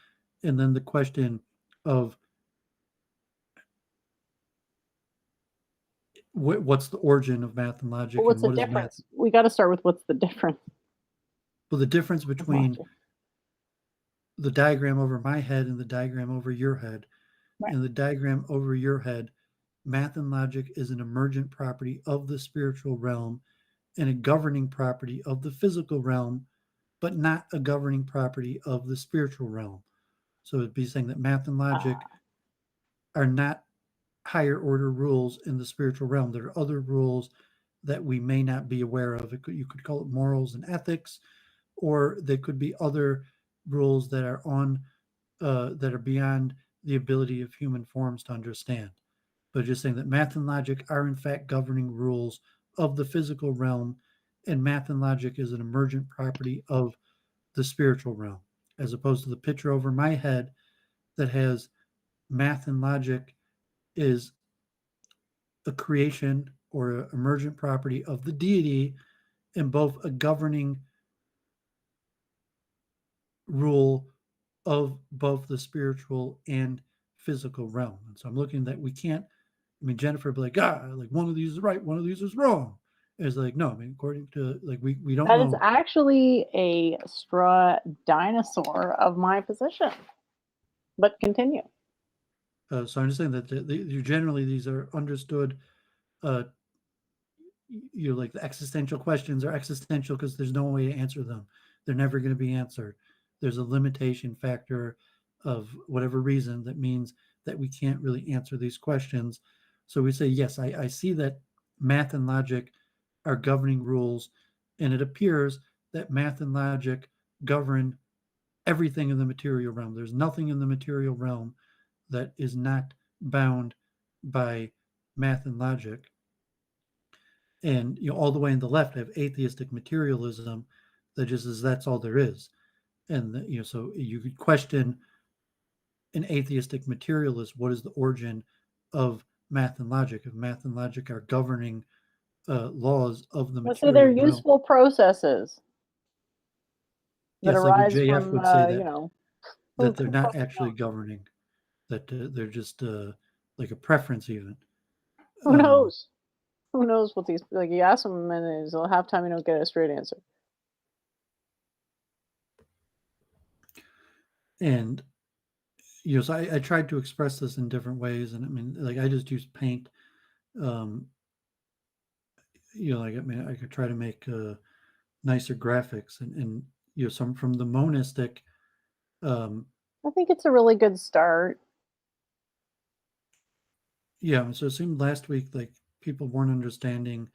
And then the question of what's the origin of math and logic,
But what's
and
the
what is math?
difference? We got to start with what's the difference.
Well, the difference
with
between
logic.
the diagram over my head and the diagram over your head.
Right.
In the diagram over your head, math and logic is an emergent property of the spiritual realm and a governing property of the physical realm, but not a governing property of the spiritual realm. So it'd be saying that math and logic are not higher order rules in the spiritual realm. There are other rules that we may not be aware of. You could call it morals and ethics, or they could be other rules that are that are beyond the ability of human forms to understand. But just saying that math and logic are in fact governing rules of the physical realm, and math and logic is an emergent property of the spiritual realm, as opposed to the picture over my head that has math and logic is a creation or an emergent property of the deity, and both a governing rule of both the spiritual and physical realm. And so I'm looking that we can't, I mean, Jennifer would be like, like one of these is right, one of these is wrong. It's like, no, I mean, according to, like, we don't
That
know.
is actually a straw dinosaur of my position. But continue.
So I'm just saying that generally these are understood, like the existential questions are existential because there's no way to answer them. They're never going to be answered. There's a limitation factor of whatever reason that means that we can't really answer these questions. So we say, yes, I see that math and logic are governing rules, and it appears that math and logic govern everything in the material realm. There's nothing in the material realm that is not bound by math and logic. And all the way on the left, I have atheistic materialism that just says that's all there is. And so you could question an atheistic materialist: what is the origin of math and logic? If math and logic are governing laws of the
Let's say they're
material realm,
useful processes that
yes, like what
arise
JF
from,
would say that
food
they're not
component.
actually governing, that they're just like a preference even.
Who knows? Who knows what these, like, you ask them and it's half time you don't get a straight answer.
And so I tried to express this in different ways, and I mean, like, I just use paint. Like, I mean, I could try to make nicer graphics, and some from the monistic.
I think it's a really good start.
Yeah, so it seemed last week like people weren't understanding,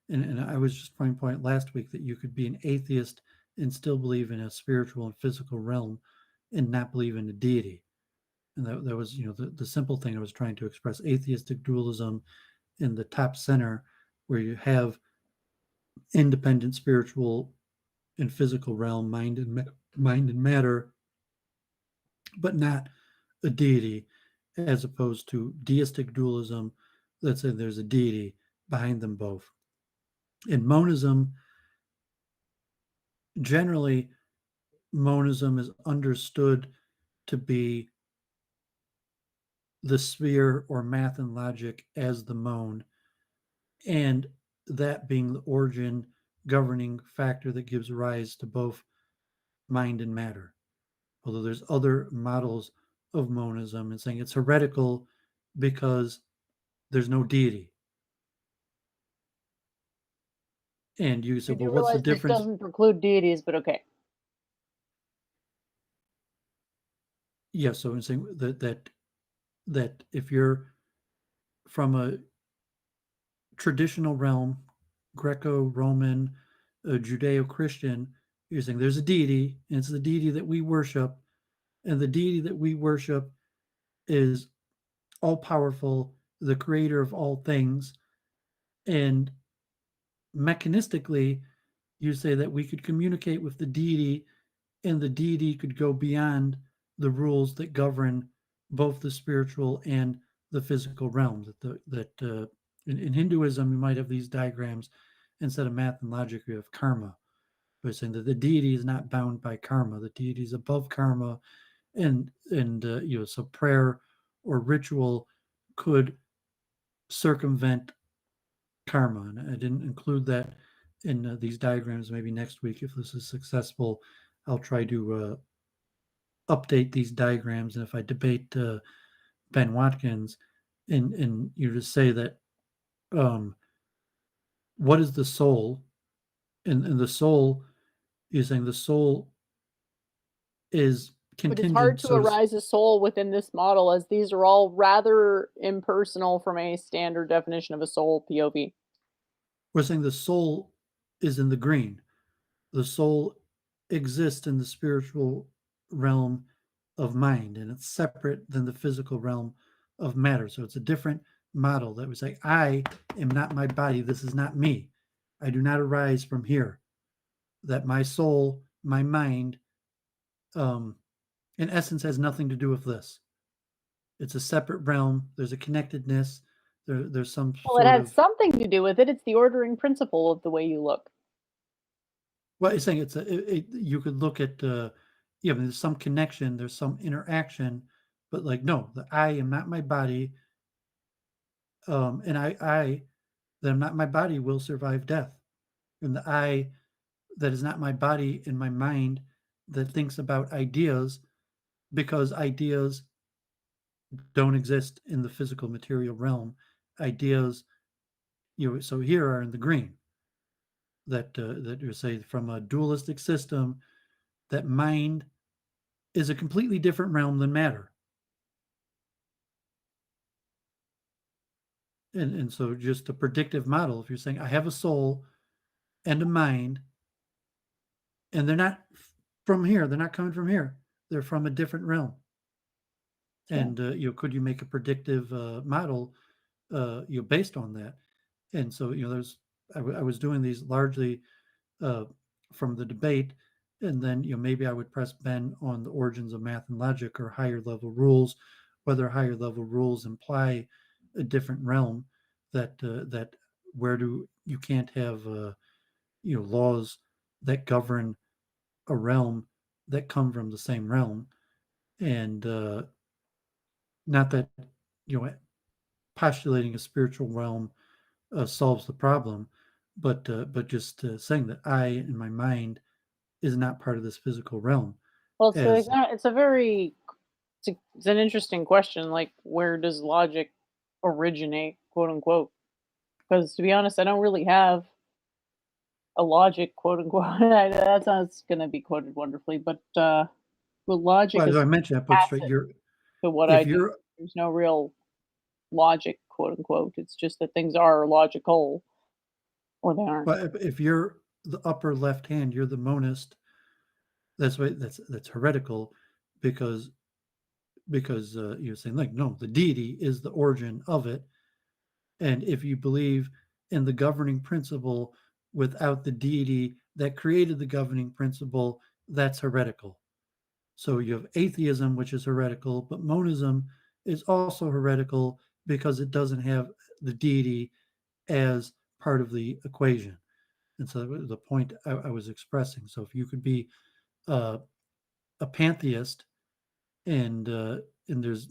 and I was just trying to point out last week that you could be an atheist and still believe in a spiritual and physical realm, and not believe in a deity. And that was the simple thing I was trying to express: atheistic dualism in the top center, where you have independent spiritual and physical realm, mind and matter, but not a deity, as opposed to deistic dualism. Let's say there's a deity behind them both. In monism, generally, monism is understood to be the sphere or math and logic as the mon, and that being the origin governing factor that gives rise to both mind and matter. Although there's other models of monism and saying it's heretical because there's no deity. And you say,
You
well,
do
what's the
realize this
difference?
doesn't preclude deities, but okay.
Yeah, so I'm saying that if you're from a traditional realm, Greco-Roman, Judeo-Christian, You're saying there's a deity, and it's the deity that we worship, and the deity that we worship is all powerful, the creator of all things, and mechanistically, you say that we could communicate with the deity, and the deity could go beyond the rules that govern both the spiritual and the physical realm. In Hinduism, you might have these diagrams instead of math and logic. You have karma. We're saying that the deity is not bound by karma. The deity is above karma, and so prayer or ritual could circumvent karma. And I didn't include that in these diagrams. Maybe next week, if this is successful, I'll try to update these diagrams. And if I debate Ben Watkins, and you just say that, what is the soul? And the soul, you're saying the soul is
But it's
contingent.
hard to arise a soul within this model, as these are all rather impersonal from a standard definition of a soul POV.
We're saying the soul is in the green. The soul exists in the spiritual realm of mind, and it's separate than the physical realm of matter. So it's a different model that would say, I am not my body. This is not me. I do not arise from here. That my soul, my mind, in essence, has nothing to do with this. It's a separate realm. There's a connectedness. There's some
Well, it has something to do with it. It's the ordering principle of the way you look.
Well, it's saying you could look at, there's some connection, there's some interaction, but like, no, the I am not my body. And I that am not my body will survive death. And the I that is not my body and my mind that thinks about ideas, because ideas don't exist in the physical material realm. Ideas, so here are in the green. That you say from a dualistic system, that mind is a completely different realm than matter. And so just a predictive model, if you're saying I have a soul and a mind, and they're not from here, they're not coming from here, they're from a different realm. Sure. And could you make a predictive model based on that? And so I was doing these largely from the debate, and then maybe I would press Ben on the origins of math and logic or higher level rules, whether higher level rules imply a different realm, that where you can't have laws that govern a realm that come from the same realm, and not that postulating a spiritual realm solves the problem, but just saying that I in my mind is not part of this physical realm.
Well, it's an interesting question. Like, where does logic originate, quote unquote? Because to be honest, I don't really have a logic, quote unquote. That's not going to be quoted wonderfully, but logic
Well,
is
as I mentioned, I put straight
to what I do. There's no real logic, quote unquote. It's just that things are logical, or they aren't.
But if you're the upper left hand, you're the monist. That's heretical, because you're saying, like, no, the deity is the origin of it, and if you believe in the governing principle without the deity that created the governing principle, that's heretical. So you have atheism, which is heretical, but monism is also heretical because it doesn't have the deity as part of the equation. And so the point I was expressing. So if you could be a pantheist, and there's,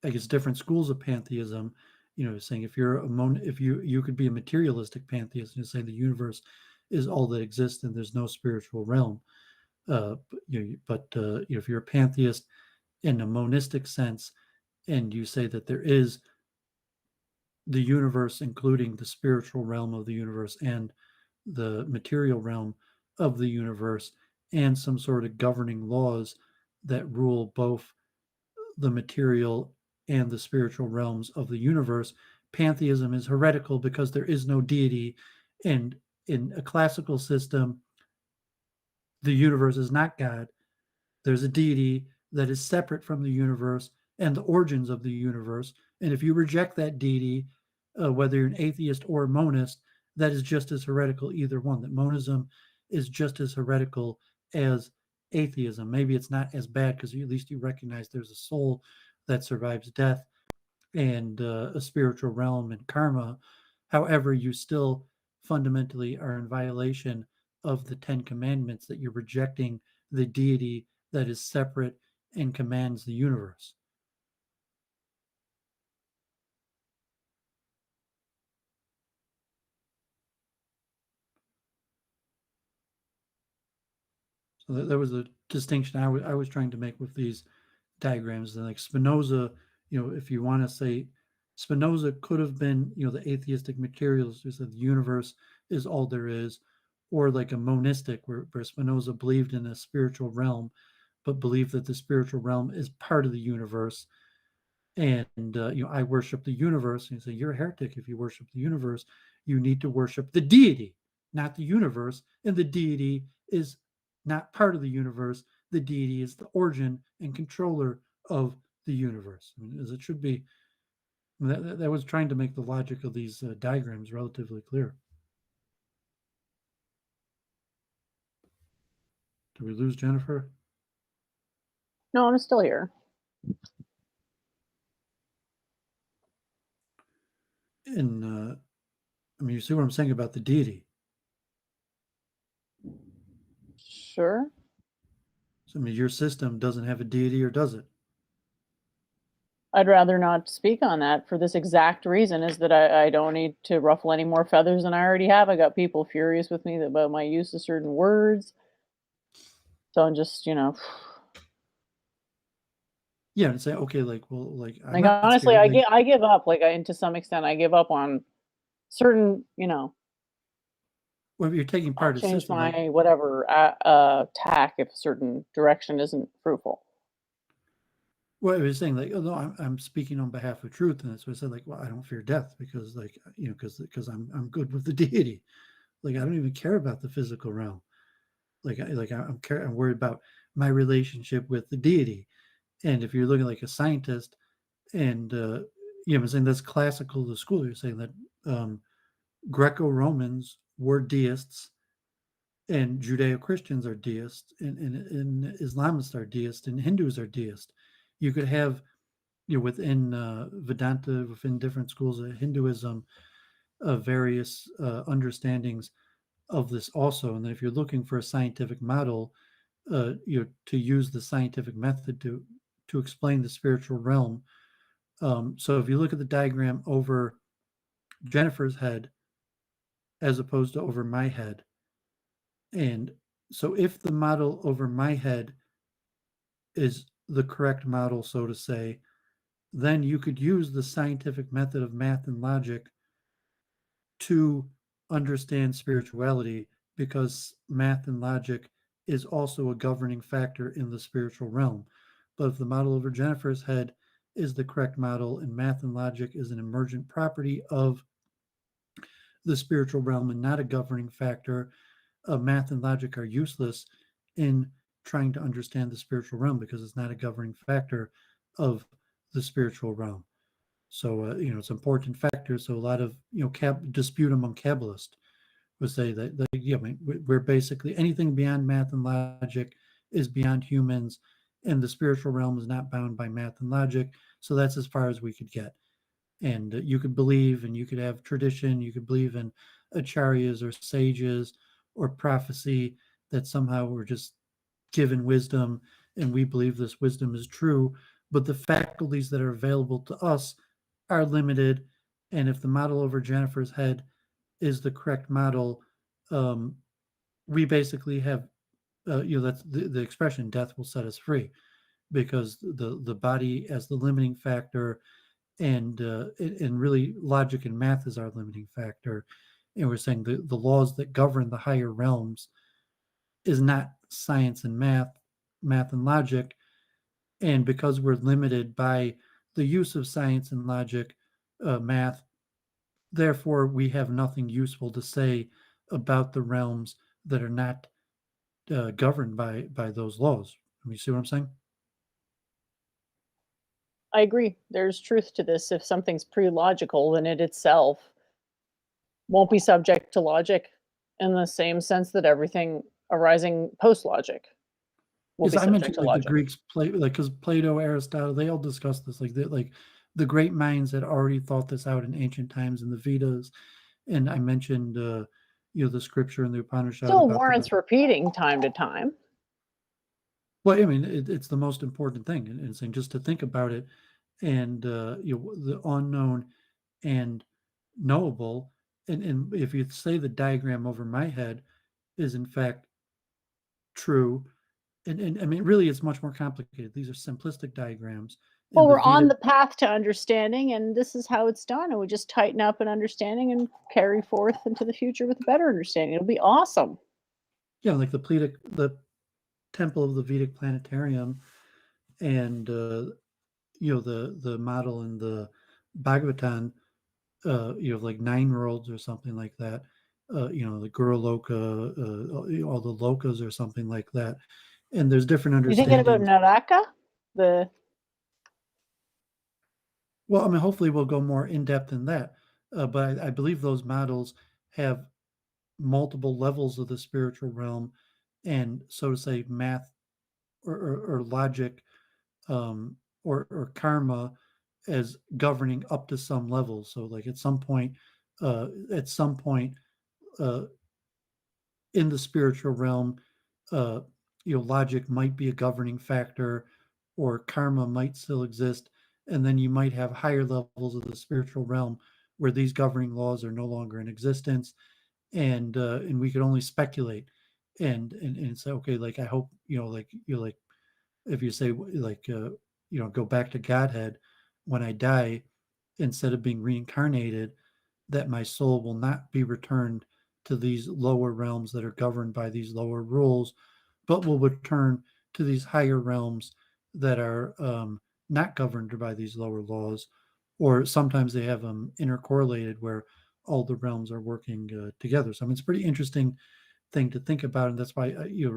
I guess, different schools of pantheism, saying if you're if you could be a materialistic pantheist and say the universe is all that exists and there's no spiritual realm. But if you're a pantheist in a monistic sense, and you say that there is the universe, including the spiritual realm of the universe and the material realm of the universe, and some sort of governing laws that rule both the material and the spiritual realms of the universe, pantheism is heretical because there is no deity. And in a classical system, the universe is not God. There's a deity that is separate from the universe and the origins of the universe. And if you reject that deity, whether you're an atheist or a monist, that is just as heretical, either one. That monism is just as heretical as atheism. Maybe it's not as bad because at least you recognize there's a soul that survives death and a spiritual realm and karma. However, you still fundamentally are in violation of the Ten Commandments, that you're rejecting the deity that is separate and commands the universe. So that was the distinction I was trying to make with these diagrams. And like Spinoza, if you want to say Spinoza could have been, the atheistic materialist who said the universe is all there is, or like a monistic where Spinoza believed in a spiritual realm, but believed that the spiritual realm is part of the universe. And I worship the universe. And you say you're a heretic if you worship the universe. You need to worship the deity, not the universe. And the deity is not part of the universe. The deity is the origin and controller of the universe. I mean, as it should be. That was trying to make the logic of these diagrams relatively clear. Did we lose Jennifer?
No, I'm still here.
And you see what I'm saying about the deity.
Sure.
So, your system doesn't have a deity, or does it?
I'd rather not speak on that for this exact reason, is that I don't need to ruffle any more feathers than I already have. I got people furious with me about my use of certain words. So I'm just,
Yeah, and say, okay, I'm
like
not
honestly,
scared.
I give up. To some extent, I give up on certain,
Well, if you're taking
I'll
part of the
change
system,
my whatever tack if a certain direction isn't fruitful.
well, I was saying oh no, I'm speaking on behalf of truth, and so I said well, I don't fear death because because I'm good with the deity. I don't even care about the physical realm. I'm worried about my relationship with the deity. And if you're looking like a scientist, and I'm saying that's classical to school. You're saying that Greco-Romans were deists, and Judeo-Christians are deists, and Islamists are deists, and Hindus are deists. You could have, within Vedanta, within different schools of Hinduism, various understandings of this also. And then if you're looking for a scientific model, to use the scientific method to explain the spiritual realm. So if you look at the diagram over Jennifer's head as opposed to over my head, and so if the model over my head is the correct model, so to say, then you could use the scientific method of math and logic to understand spirituality, because math and logic is also a governing factor in the spiritual realm. But if the model over Jennifer's head is the correct model and math and logic is an emergent property of the spiritual realm and not a governing factor, math and logic are useless in trying to understand the spiritual realm because it's not a governing factor of the spiritual realm. So, it's an important factor. So a lot of, dispute among Kabbalists would say that we're basically anything beyond math and logic is beyond humans, and the spiritual realm is not bound by math and logic. So that's as far as we could get. And you could believe, and you could have tradition, you could believe in acharyas or sages or prophecy that somehow we're just given wisdom and we believe this wisdom is true. But the faculties that are available to us are limited. And if the model over Jennifer's head is the correct model, we basically have, that's the expression, death will set us free, because the body as the limiting factor, and really logic and math is our limiting factor. And we're saying the laws that govern the higher realms is not science and math and logic. And because we're limited by the use of science and logic, math, therefore we have nothing useful to say about the realms that are not governed by those laws. You see what I'm saying?
I agree. There's truth to this. If something's pre-logical, then it itself won't be subject to logic in the same sense that everything arising post-logic will be
Yes, I
subject
mentioned
to
like the
logic.
Greeks, because Plato, Aristotle, they all discussed this. Like the great minds had already thought this out in ancient times in the Vedas, and I mentioned the scripture in the Upanishad
Still
about
warrants repeating time to time.
well, I mean, it's the most important thing, and saying just to think about it, and the unknown and knowable, and if you say the diagram over my head is in fact true, and I mean, really, it's much more complicated. These are simplistic diagrams.
Well,
In the
we're on
Vedic,
the path to understanding, and this is how it's done. And we just tighten up an understanding and carry forth into the future with a better understanding. It'll be awesome.
yeah, like the temple of the Vedic planetarium, and the model in the Bhagavatam, like 9 worlds or something like that. The Guru Loka, all the lokas or something like that. And there's different
You thinking about
understandings.
Naraka? The
Well, I mean, hopefully we'll go more in depth in that. But I believe those models have multiple levels of the spiritual realm, and so to say, math or logic, or karma as governing up to some level. So, like at some point, uh, in the spiritual realm, uh, logic might be a governing factor, or karma might still exist, and then you might have higher levels of the spiritual realm where these governing laws are no longer in existence, and we could only speculate and say, okay, like I hope like if you say like go back to Godhead when I die, instead of being reincarnated, that my soul will not be returned to these lower realms that are governed by these lower rules, but will return to these higher realms that are not governed by these lower laws, or sometimes they have them intercorrelated where all the realms are working together. So I mean, it's a pretty interesting thing to think about, and that's why you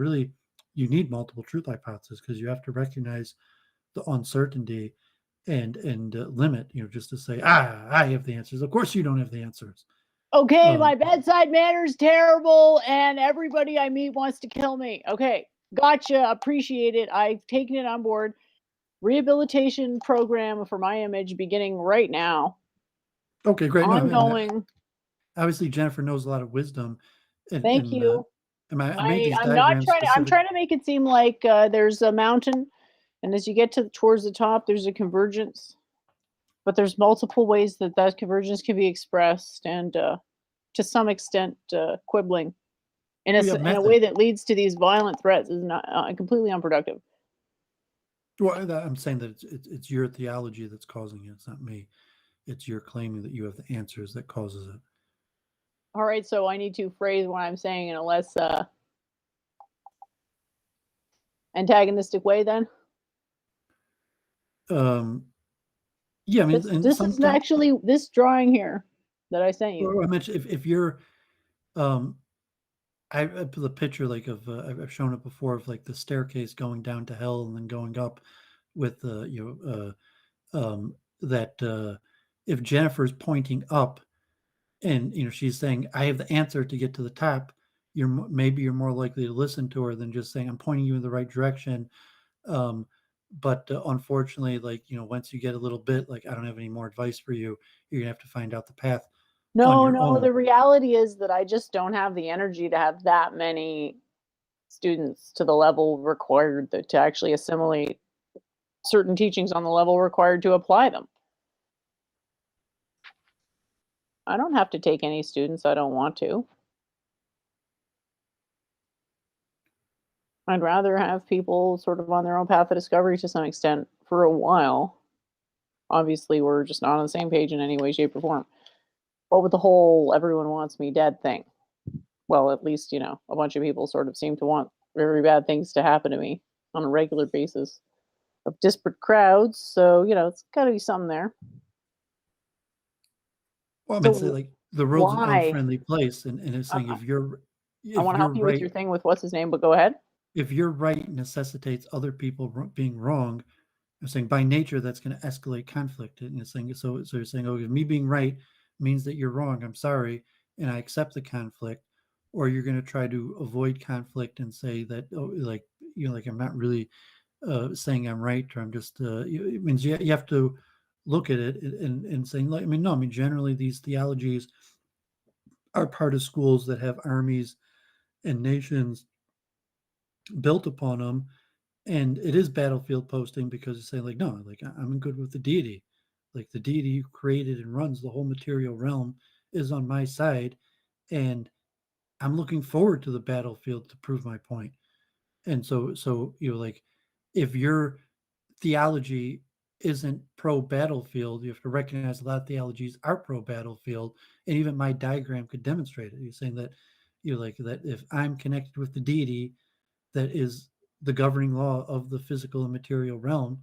need multiple truth hypotheses, because you have to recognize the uncertainty and limit, just to say, I have the answers. Of course, you don't have the answers.
okay, my bedside manner's terrible, and everybody I meet wants to kill me. Okay, gotcha. Appreciate it. I've taken it on board. Rehabilitation program for my image beginning right now.
Okay, great. No,
Ongoing.
obviously, Jennifer knows a lot of wisdom.
Thank you.
I made these
I'm not
diagrams
trying to. I'm
specific.
trying to make it seem like there's a mountain, and as you get towards the top, there's a convergence. But there's multiple ways that convergence can be expressed, and to some extent, quibbling in a way that leads to these violent threats is not completely unproductive.
Well, I'm saying that it's your theology that's causing it. It's not me. It's your claiming that you have the answers that causes it.
All right, so I need to phrase what I'm saying in a less antagonistic way, then.
Yeah, I mean,
this is actually this drawing here that I sent you.
I mentioned if you're, I put the picture like of I've shown it before of like the staircase going down to hell and then going up with that if Jennifer's pointing up and she's saying I have the answer to get to the top, you're more likely to listen to her than just saying I'm pointing you in the right direction. But unfortunately, like once you get a little bit like I don't have any more advice for you, you're gonna have to find out the path.
No, the reality is that I just don't have the energy to have that many students to the level required to actually assimilate certain teachings on the level required to apply them. I don't have to take any students I don't want to. I'd rather have people sort of on their own path of discovery to some extent for a while. Obviously, we're just not on the same page in any way, shape, or form. But with the whole everyone wants me dead thing, well, at least, a bunch of people sort of seem to want very bad things to happen to me on a regular basis of disparate crowds. So, it's got to be something there.
Well, I mean, say like the world's an unfriendly place, and it's saying if you're
I want to help you with your thing with what's his name, but go ahead.
If your right necessitates other people being wrong, you're saying by nature that's going to escalate conflict. And you're saying so you're saying, oh, me being right means that you're wrong. I'm sorry, and I accept the conflict. Or you're going to try to avoid conflict and say that, oh, like like I'm not really saying I'm right, or I'm just. It means you have to look at it and saying, like, I mean, no, I mean generally these theologies are part of schools that have armies and nations built upon them, and it is battlefield posting because it's saying like, no, like I'm good with the deity, like the deity who created and runs the whole material realm is on my side, and I'm looking forward to the battlefield to prove my point. And so like if your theology isn't pro battlefield, you have to recognize a lot of theologies are pro battlefield, and even my diagram could demonstrate it. You're saying that like that if I'm connected with the deity that is the governing law of the physical and material realm,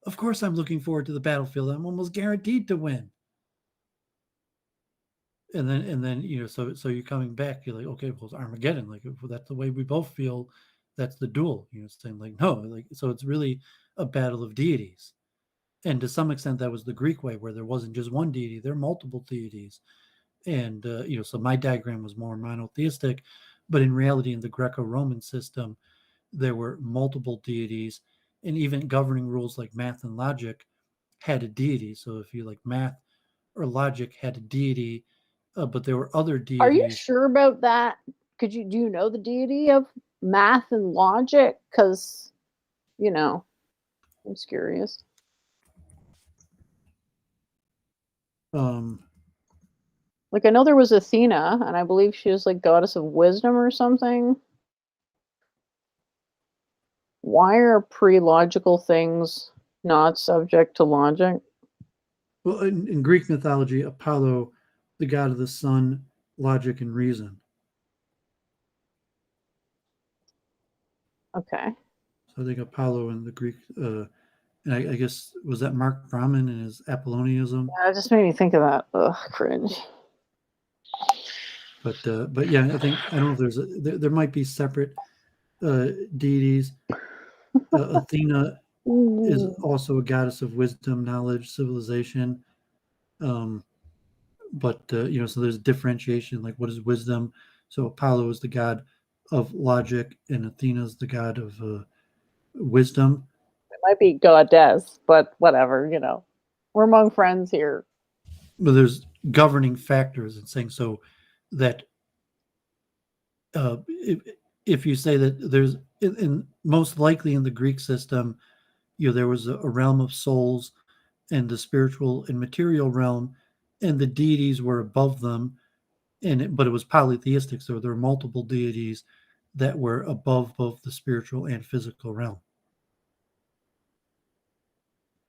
of course I'm looking forward to the battlefield. I'm almost guaranteed to win. And then so you're coming back, you're like, okay, well, it's Armageddon, like if that's the way we both feel, that's the duel, saying like, no, like, so it's really a battle of deities. And to some extent that was the Greek way, where there wasn't just one deity, there are multiple deities. And so my diagram was more monotheistic, but in reality in the Greco-Roman system there were multiple deities, and even governing rules like math and logic had a deity. So if you like math or logic had a deity, but there were other deities.
Are you sure about that? Do you know the deity of math and logic? Because, I'm just curious. Like I know there was Athena, and I believe she was like goddess of wisdom or something. Why are pre-logical things not subject to logic?
Well, in Greek mythology, Apollo, the god of the sun, logic, and reason.
Okay.
So I think Apollo in the Greek, and I guess, was that Mark Brahman and his Apollonianism?
Yeah, it just made me think of that. Ugh, cringe.
But yeah, I don't know if there might be separate deities. Athena is also a goddess of wisdom, knowledge, civilization. But so there's differentiation, like what is wisdom? So Apollo is the god of logic, and Athena is the god of wisdom.
It might be goddess, but whatever, we're among friends here.
But there's governing factors and saying so that if you say that there's in most likely in the Greek system, there was a realm of souls and the spiritual and material realm, and the deities were above them, but it was polytheistic, so there were multiple deities that were above both the spiritual and physical realm.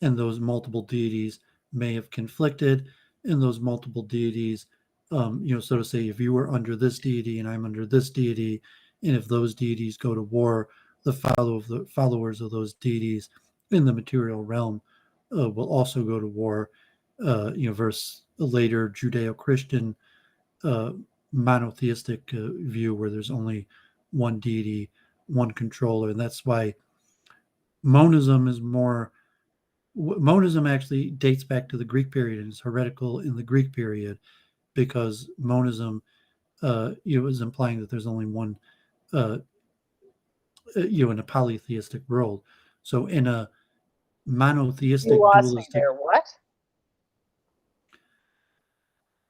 And those multiple deities may have conflicted, and those multiple deities, so to say, if you were under this deity and I'm under this deity, and if those deities go to war, the followers of those deities in the material realm will also go to war. Versus a later Judeo-Christian monotheistic view where there's only one deity, one controller, and that's why monism is more. Monism actually dates back to the Greek period and is heretical in the Greek period because monism, is implying that there's only one, in a polytheistic world. So in a monotheistic
you lost
dualistic.
me there. What?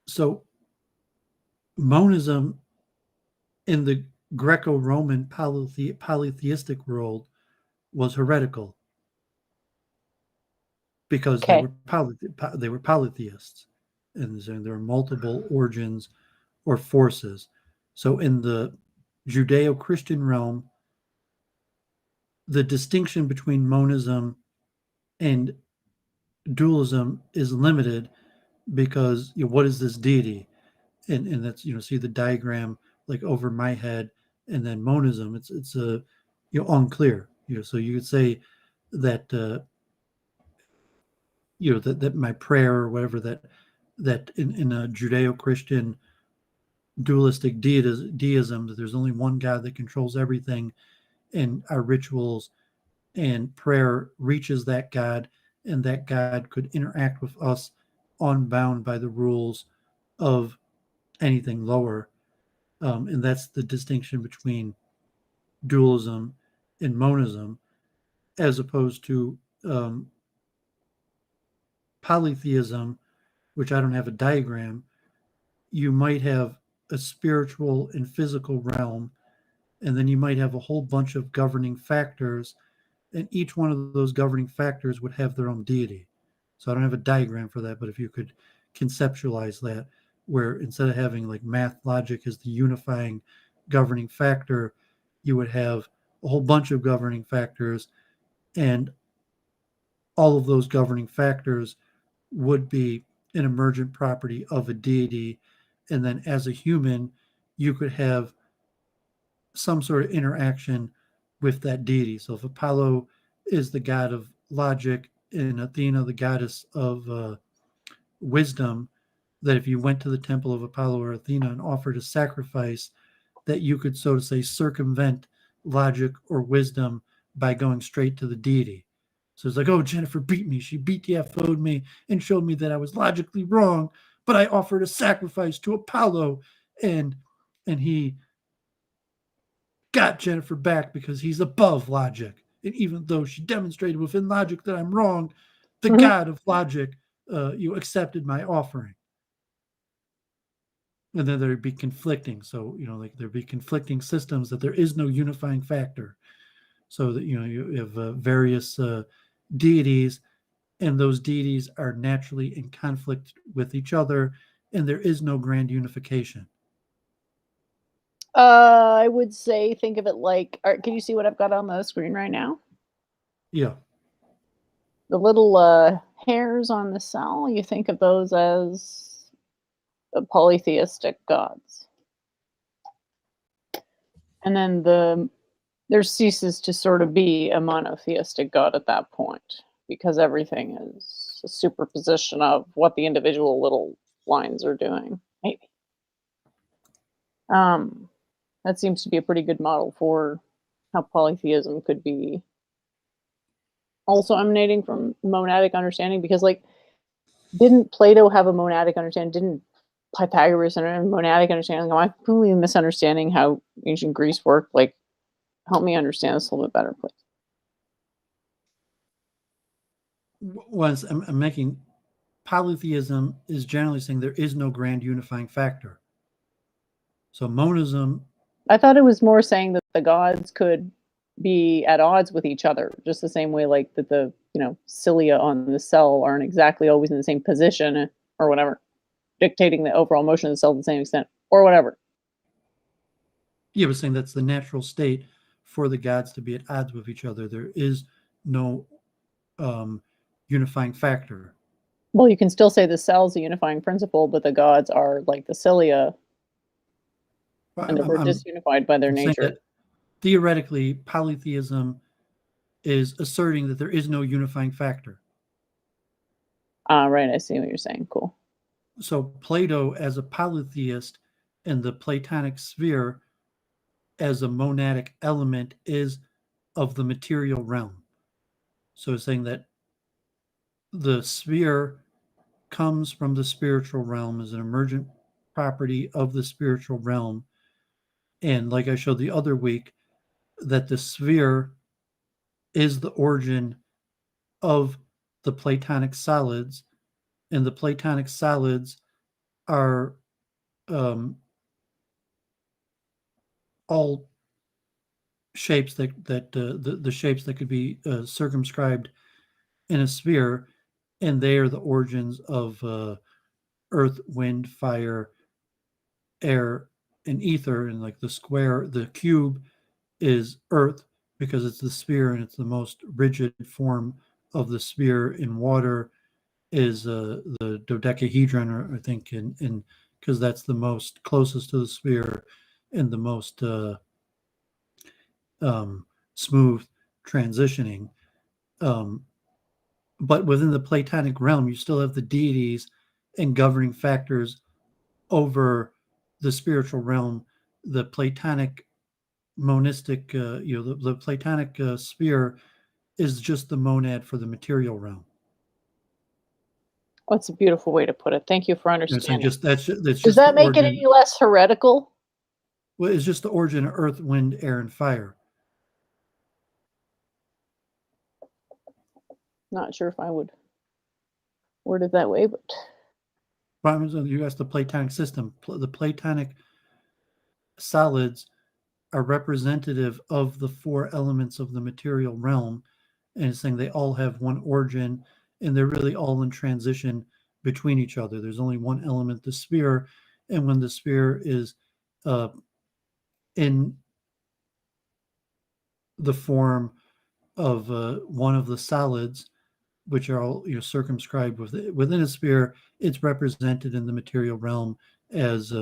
So monism in the Greco-Roman polytheistic world was heretical because they were polytheists, and there were multiple origins or forces. So in the Judeo-Christian realm, the distinction between monism and dualism is limited because what is this deity? And that's see the diagram like over my head, and then monism. It's a unclear. So you could say that that my prayer or whatever that in a Judeo-Christian dualistic deism, that there's only one God that controls everything, and our rituals and prayer reaches that God, and that God could interact with us unbound by the rules of anything lower. And that's the distinction between dualism and monism, as opposed to polytheism, which I don't have a diagram. You might have a spiritual and physical realm, and then you might have a whole bunch of governing factors, and each one of those governing factors would have their own deity. So I don't have a diagram for that, but if you could conceptualize that, where instead of having like math logic as the unifying governing factor, you would have a whole bunch of governing factors, and all of those governing factors would be an emergent property of a deity. And then as a human, you could have some sort of interaction with that deity. So if Apollo is the god of logic and Athena the goddess of wisdom, that if you went to the temple of Apollo or Athena and offered a sacrifice, that you could, so to say, circumvent logic or wisdom by going straight to the deity. So it's like, oh, Jennifer beat me. She beat the F-O'd me and showed me that I was logically wrong, but I offered a sacrifice to Apollo, and he got Jennifer back because he's above logic. And even though she demonstrated within logic that I'm wrong, the god of logic, you accepted my offering. And then there'd be conflicting. So, like there'd be conflicting systems, that there is no unifying factor. So that, you have various deities, and those deities are naturally in conflict with each other, and there is no grand unification.
I would say, think of it like, can you see what I've got on the screen right now?
Yeah.
The little hairs on the cell, you think of those as the polytheistic gods. And then there ceases to sort of be a monotheistic god at that point, because everything is a superposition of what the individual little lines are doing. Maybe. That seems to be a pretty good model for how polytheism could be also emanating from monadic understanding, because like, didn't Plato have a monadic understanding? Didn't Pythagoras have a monadic understanding? Am I completely misunderstanding how ancient Greece worked? Like, help me understand this a little bit better, please.
Once I'm making, polytheism is generally saying there is no grand unifying factor. So monism,
I thought it was more saying that the gods could be at odds with each other, just the same way like that the cilia on the cell aren't exactly always in the same position or whatever, dictating the overall motion of the cell to the same extent or whatever.
Yeah, but saying that's the natural state for the gods to be at odds with each other. There is no unifying factor.
Well, you can still say the cell's a unifying principle, but the gods are like the cilia, and we're disunified by their nature.
Theoretically, polytheism is asserting that there is no unifying factor.
Right, I see what you're saying. Cool.
So Plato as a polytheist and the Platonic sphere as a monadic element is of the material realm. So it's saying that the sphere comes from the spiritual realm, as an emergent property of the spiritual realm. And like I showed the other week, that the sphere is the origin of the Platonic solids, and the Platonic solids are all shapes that the shapes that could be circumscribed in a sphere, and they are the origins of earth, wind, fire, air, and ether. And like the cube is earth because it's the sphere and it's the most rigid form of the sphere. In water is the dodecahedron, or I think, in because that's the most closest to the sphere and the most smooth transitioning. But within the Platonic realm, you still have the deities and governing factors over the spiritual realm, the Platonic monistic, the Platonic sphere is just the monad for the material realm.
That's a beautiful way to put it. Thank you for understanding.
That's
Does
just
that
the
make it
origin.
any less heretical?
Well, it's just the origin of earth, wind, air, and fire.
Not sure if I would word it that way, but
You asked the Platonic system. The Platonic solids are representative of the four elements of the material realm, and it's saying they all have one origin, and they're really all in transition between each other. There's only one element, the sphere, and when the sphere is in the form of one of the solids, which are all circumscribed within a sphere, it's represented in the material realm as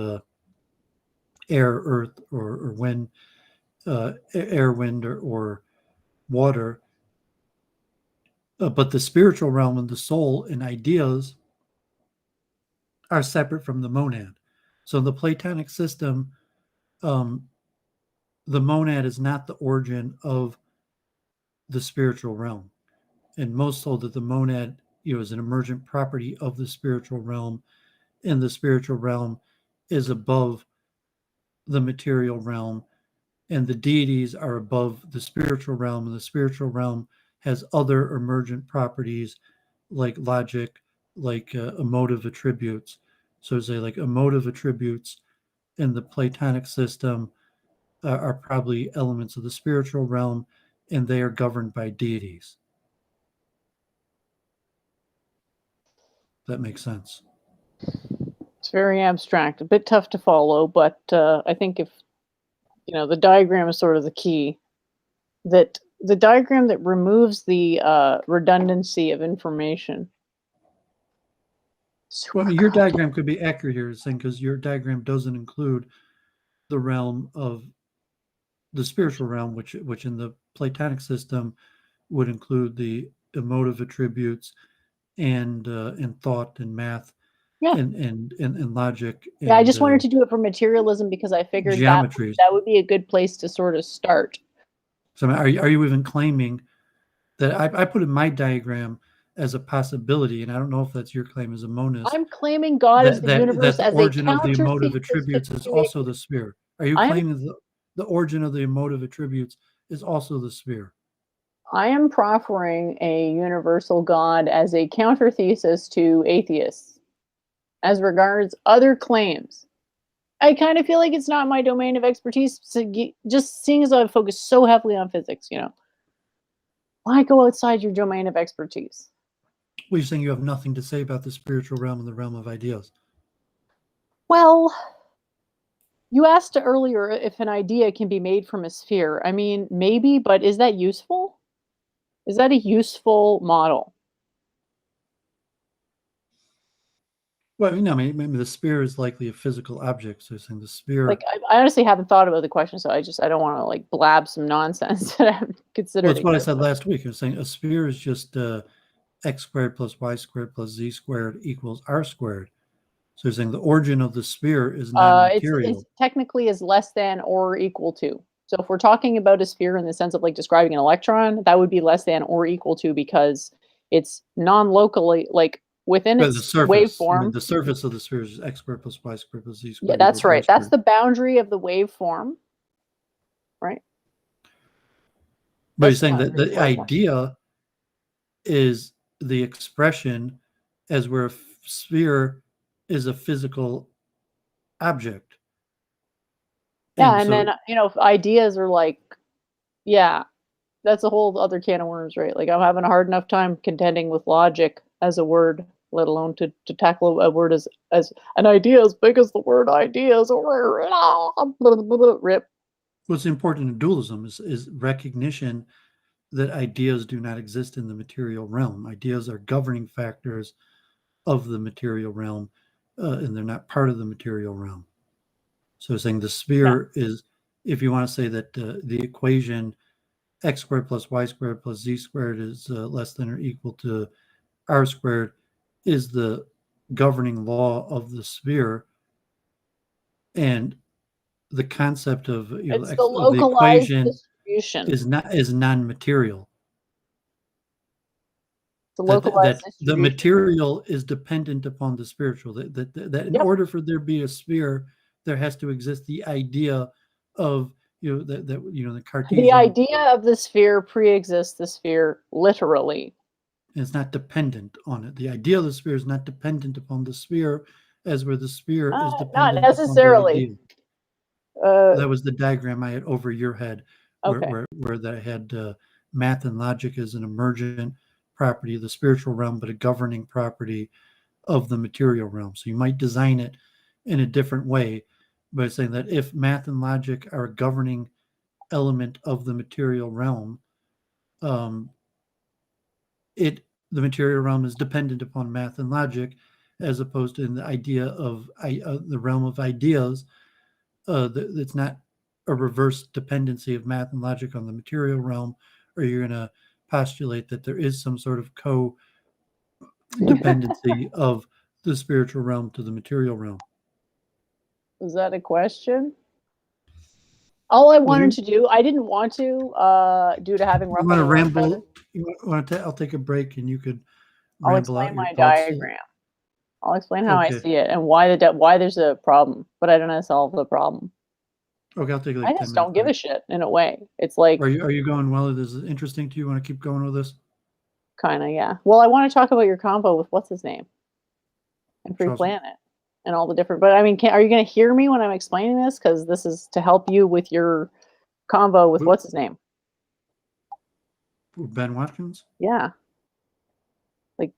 air, earth, or wind, air, wind, or water. But the spiritual realm and the soul and ideas are separate from the monad. So in the Platonic system, the monad is not the origin of the spiritual realm. And most hold that the monad is an emergent property of the spiritual realm, and the spiritual realm is above the material realm, and the deities are above the spiritual realm, and the spiritual realm has other emergent properties like logic, like emotive attributes. So say like emotive attributes in the Platonic system are probably elements of the spiritual realm, and they are governed by deities. That makes sense.
it's very abstract, a bit tough to follow, but I think if, the diagram is sort of the key, that the diagram that removes the redundancy of information.
Well, I mean, your diagram could be accurate here, because your diagram doesn't include the realm of the spiritual realm, which in the Platonic system would include the emotive attributes and thought and math,
Yeah.
and logic. And,
yeah, I just wanted to do it for materialism because I figured
geometries.
that would be a good place to sort of start.
So are you even claiming that I put in my diagram as a possibility, and I don't know if that's your claim as a monist.
I'm claiming God as the universe
that the
as
origin
a
of the emotive
counter-thesis
attributes is also the sphere. Are you claiming the origin of the emotive attributes is also the sphere?
I am proffering a universal God as a counter-thesis to atheists as regards other claims. I kind of feel like it's not my domain of expertise, just seeing as I've focused so heavily on physics, why go outside your domain of expertise?
Well, you're saying you have nothing to say about the spiritual realm and the realm of ideas.
Well, you asked earlier if an idea can be made from a sphere. I mean, maybe, but is that useful? Is that a useful model?
Well, I mean, the sphere is likely a physical object. So you're saying the sphere.
Like, I honestly haven't thought about the question, so I don't want to like blab some nonsense that I haven't considered.
Well, that's what I said last week. I was saying a sphere is just x squared plus y squared plus z squared equals r squared. So you're saying the origin of the sphere is non-material.
It's technically is less than or equal to. So if we're talking about a sphere in the sense of like describing an electron, that would be less than or equal to because it's non-locally, like within its waveform.
The surface of the sphere is x squared plus y squared plus z squared.
Yeah, that's right. That's the boundary of the waveform, right?
But you're saying that the idea is the expression as where a sphere is a physical object.
Yeah, and then ideas are like, yeah, that's a whole other can of worms, right? Like I'm having a hard enough time contending with logic as a word, let alone to tackle a word as an idea as big as the word ideas. Rip.
What's important in dualism is recognition that ideas do not exist in the material realm. Ideas are governing factors of the material realm, and they're not part of the material realm. So saying the sphere is, if you want to say that the equation x squared plus y squared plus z squared is less than or equal to r squared is the governing law of the sphere, and the concept of
It's the
of the
localized
equation
distribution.
is non-material.
The localized
That the
distribution.
material is dependent upon the spiritual. That in
Yep.
order for there be a sphere, there has to exist the idea of that the Cartesian.
The idea of the sphere pre-exists the sphere literally.
Is not dependent on it. The idea of the sphere is not dependent upon the sphere, as where the sphere is
Not
dependent
necessarily.
upon the idea. That was the diagram I had over your head,
Okay.
where that had math and logic as an emergent property of the spiritual realm, but a governing property of the material realm. So you might design it in a different way by saying that if math and logic are a governing element of the material realm, the material realm is dependent upon math and logic, as opposed to in the idea of the realm of ideas. It's not a reverse dependency of math and logic on the material realm, or you're going to postulate that there is some sort of co-dependency of the spiritual realm to the material realm.
Was that a question? All I wanted to do, I didn't want to, due to having rough.
You want to ramble? I'll take a break, and you could ramble out your
my
thoughts.
diagram. I'll explain how I see it and why there's a problem, but I don't know how to solve the problem.
Okay, I'll take
I just don't give a shit in a way. It's like,
are you going well? Is it interesting to you? Want to keep going with this?
Kind of, yeah. Well, I want to talk about your combo with what's his name and Free Planet and all the different. But I mean, are you going to hear me when I'm explaining this? Because this is to help you with your combo with what's his name?
Ben Watkins.
Yeah. Like,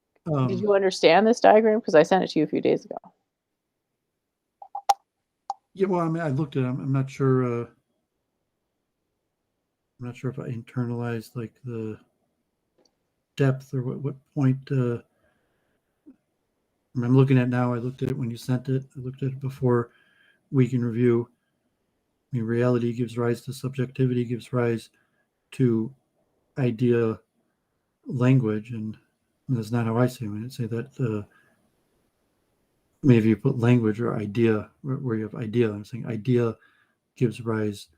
did you understand this diagram? Because I sent it to you a few days ago.
Yeah, well, I mean, I looked at it. I'm not sure. I'm not sure if I internalized like the depth or what point. I'm looking at now. I looked at it when you sent it. I looked at it before week in review. I mean, reality gives rise to subjectivity, gives rise to idea language, and that's not how I say it. When I say that, maybe you put language or idea where you have idea. I'm saying idea gives rise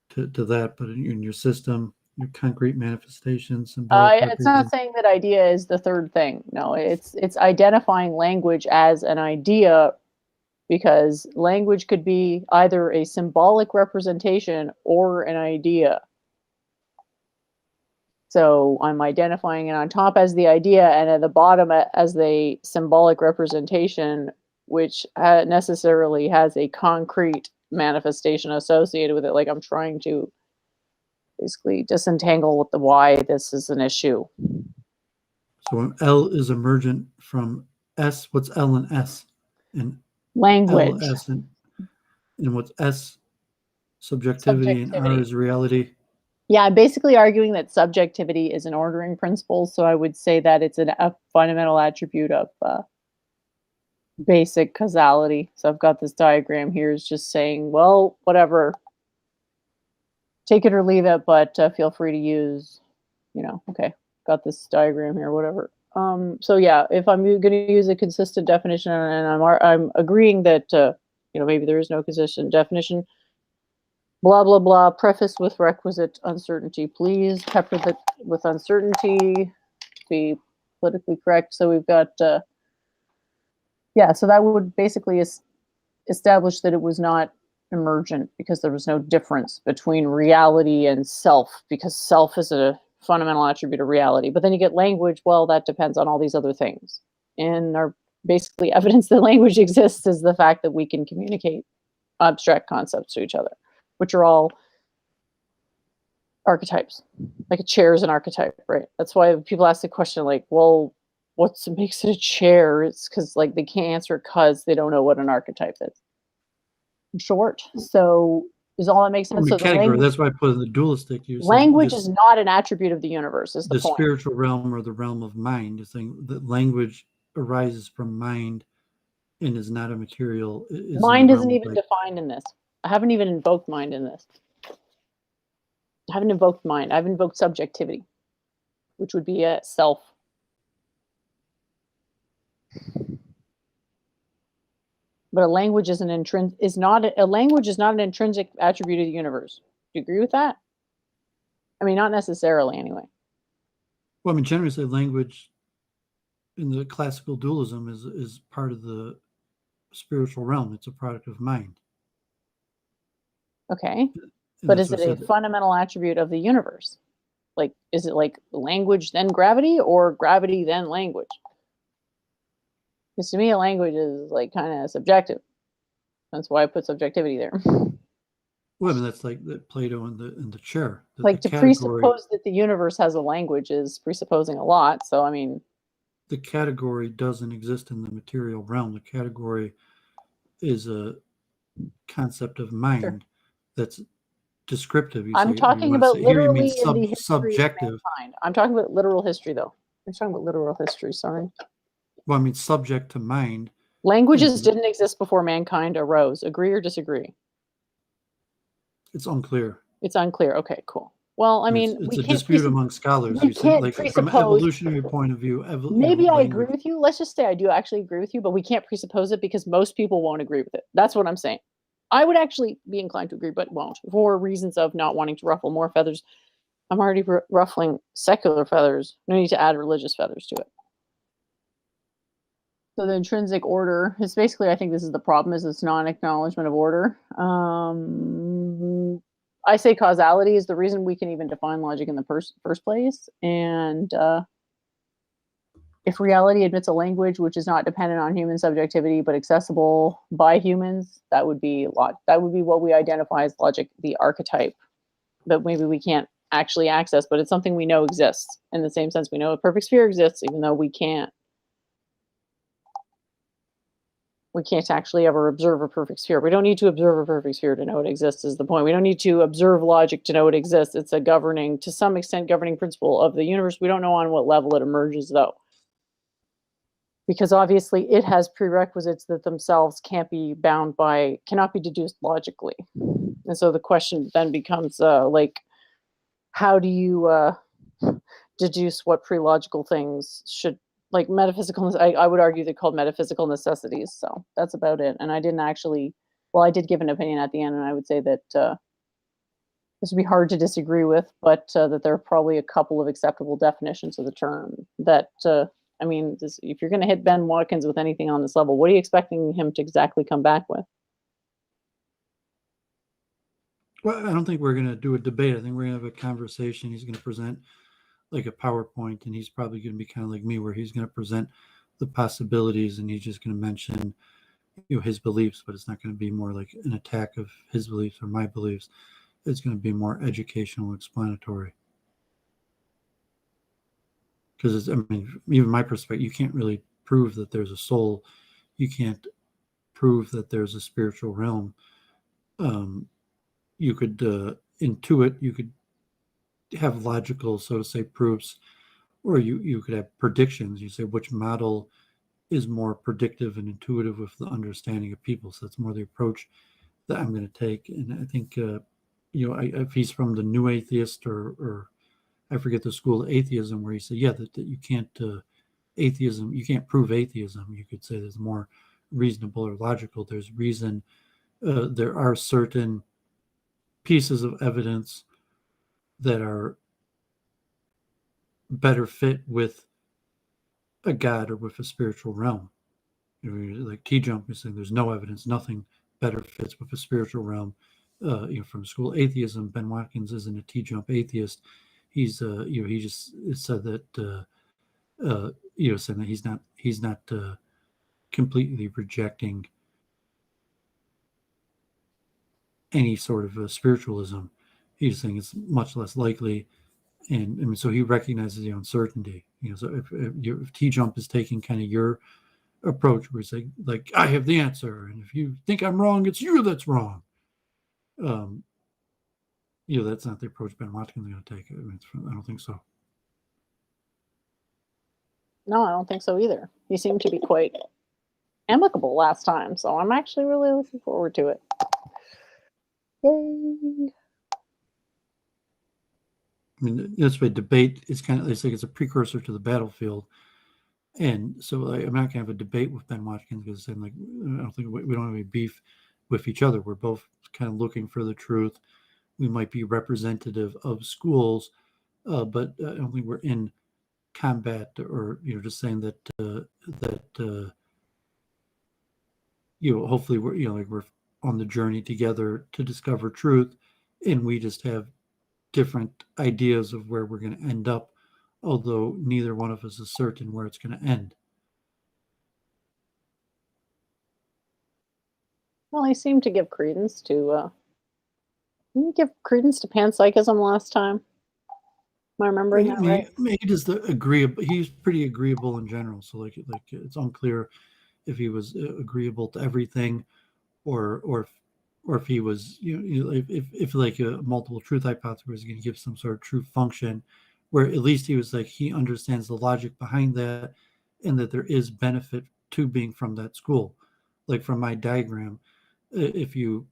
to that, but in your system, your concrete manifestations, symbolic.
It's not saying that idea is the third thing. No, it's identifying language as an idea, because language could be either a symbolic representation or an idea. So I'm identifying it on top as the idea and at the bottom as the symbolic representation, which necessarily has a concrete manifestation associated with it. Like I'm trying to basically disentangle with the why this is an issue.
So when L is emergent from S, what's L and S? And
language.
L, S, and what's S? Subjectivity, and R is reality.
Yeah, I'm basically arguing that subjectivity is an ordering principle. So I would say that it's a fundamental attribute of basic causality. So I've got this diagram here is just saying, well, whatever. Take it or leave it, but feel free to use, okay, got this diagram here, whatever. So yeah, if I'm going to use a consistent definition, and I'm agreeing that, maybe there is no consistent definition, blah, blah, blah, preface with requisite uncertainty. Please pepper that with uncertainty to be politically correct. So we've got, so that would basically establish that it was not emergent because there was no difference between reality and self, because self is a fundamental attribute of reality. But then you get language, well, that depends on all these other things. And our basically evidence that language exists is the fact that we can communicate abstract concepts to each other, which are all archetypes. Like a chair is an archetype, right? That's why people ask the question like, well, what makes it a chair? It's because like they can't answer because they don't know what an archetype is. In short, so is all that makes sense. So
that's why I put in the dualistic.
Language is not an attribute of the universe. Is the point.
Spiritual realm or the realm of mind is saying that language arises from mind and is not a material.
Mind isn't even defined in this. I haven't even invoked mind in this. I haven't invoked mind. I've invoked subjectivity, which would be a self. But a language is not an intrinsic attribute of the universe. Do you agree with that? I mean, not necessarily, anyway.
Well, I mean, generally, say language in the classical dualism is part of the spiritual realm. It's a product of mind.
Okay,
And
but
that's
is
what
it
I
a
said.
fundamental attribute of the universe? Like, is it like language then gravity, or gravity then language? Because to me, a language is like kind of subjective. That's why I put subjectivity there.
Well, I mean, that's like the Plato and the chair. That
Like,
the
to
category,
presuppose that the universe has a language is presupposing a lot. So, I mean,
the category doesn't exist in the material realm. The category is a concept of
sure.
mind that's descriptive. You
I'm
say, or you
talking
want to
about
say here, you mean
literally in the history of
subjective.
mankind. I'm talking about literal history, though. I'm talking about literal history. Sorry.
Well, I mean, subject to mind.
Languages didn't exist before mankind arose. Agree or disagree?
It's unclear.
It's unclear. Okay, cool. Well, I mean,
It's
we
a
can't
dispute among scholars.
we
You say,
can't
like, from an
presuppose.
evolutionary point of view,
Maybe I agree
language.
with you. Let's just say I do actually agree with you, but we can't presuppose it because most people won't agree with it. That's what I'm saying. I would actually be inclined to agree, but won't for reasons of not wanting to ruffle more feathers. I'm already ruffling secular feathers. No need to add religious feathers to it. So the intrinsic order is basically, I think this is the problem, is this non-acknowledgement of order. I say causality is the reason we can even define logic in the first place. And if reality admits a language which is not dependent on human subjectivity but accessible by humans, that would be what we identify as logic, the archetype that maybe we can't actually access, but it's something we know exists. In the same sense, we know a perfect sphere exists, even though we can't actually ever observe a perfect sphere. We don't need to observe a perfect sphere to know it exists, is the point. We don't need to observe logic to know it exists. It's a governing, to some extent, governing principle of the universe. We don't know on what level it emerges, though. Because obviously it has prerequisites that themselves cannot be deduced logically. And so the question then becomes, how do you deduce what pre-logical things should, like metaphysical, I would argue they're called metaphysical necessities. So that's about it. And I didn't actually, I did give an opinion at the end, and I would say that this would be hard to disagree with, but that there are probably a couple of acceptable definitions of the term that, if you're going to hit Ben Watkins with anything on this level, what are you expecting him to exactly come back with?
Well, I don't think we're going to do a debate. I think we're going to have a conversation. He's going to present like a PowerPoint, and he's probably going to be kind of like me, where he's going to present the possibilities, and he's just going to mention, his beliefs, but it's not going to be more like an attack of his beliefs or my beliefs. It's going to be more educational, explanatory. Because even my perspective, you can't really prove that there's a soul. You can't prove that there's a spiritual realm. You could intuit. You could have logical, so to say, proofs, or you could have predictions. You say which model is more predictive and intuitive with the understanding of people. So that's more the approach that I'm going to take. And I think, if he's from the new atheist or I forget the school of atheism, where he said, that you can't atheism, you can't prove atheism. You could say there's more reasonable or logical. There's reason. There are certain pieces of evidence that are better fit with a god or with a spiritual realm. Like T-Jump is saying there's no evidence, nothing better fits with a spiritual realm. From school atheism, Ben Watkins isn't a T-Jump atheist. He's he just said that saying that he's not completely rejecting any sort of spiritualism. He's saying it's much less likely, and so he recognizes the uncertainty. So if T-Jump is taking kind of your approach, where you say, like, I have the answer, and if you think I'm wrong, it's you that's wrong. That's not the approach Ben Watkins is going to take. I don't think so.
No, I don't think so either. He seemed to be quite amicable last time, so I'm actually really looking forward to it. Yay!
This way, debate is kind of, it's like it's a precursor to the battlefield. And so I'm not going to have a debate with Ben Watkins because I'm like, I don't think we don't have any beef with each other. We're both kind of looking for the truth. We might be representative of schools, but I don't think we're in combat or just saying that hopefully we're like we're on the journey together to discover truth, and we just have different ideas of where we're going to end up, although neither one of us is certain where it's going to end.
Well, he seemed to give credence to panpsychism last time. Am I remembering that right?
He just agreeable. He's pretty agreeable in general. So like it's unclear if he was agreeable to everything, or if he was if like a multiple truth hypothesis was going to give some sort of true function, where at least he was like he understands the logic behind that, and that there is benefit to being from that school. Like from my diagram, if you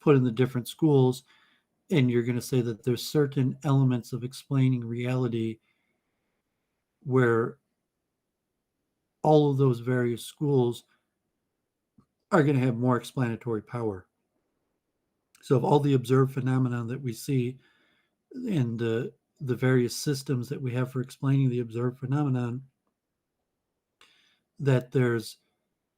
put in the different schools, and you're going to say that there's certain elements of explaining reality where all of those various schools are going to have more explanatory power. So of all the observed phenomena that we see and the various systems that we have for explaining the observed phenomenon, that there's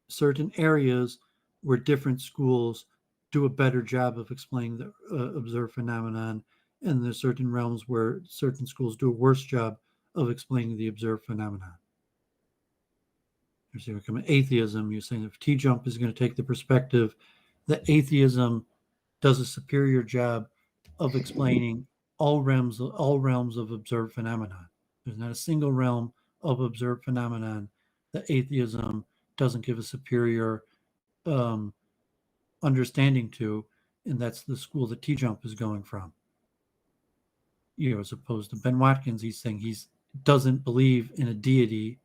certain areas where different schools do a better job of explaining the observed phenomenon, and there's certain realms where certain schools do a worse job of explaining the observed phenomenon. You're saying atheism, you're saying if T-Jump is going to take the perspective that atheism does a superior job of explaining all realms of observed phenomenon. There's not a single realm of observed phenomenon that atheism doesn't give a superior understanding to, and that's the school that T-Jump is going from. As opposed to Ben Watkins, he's saying he doesn't believe in a deity.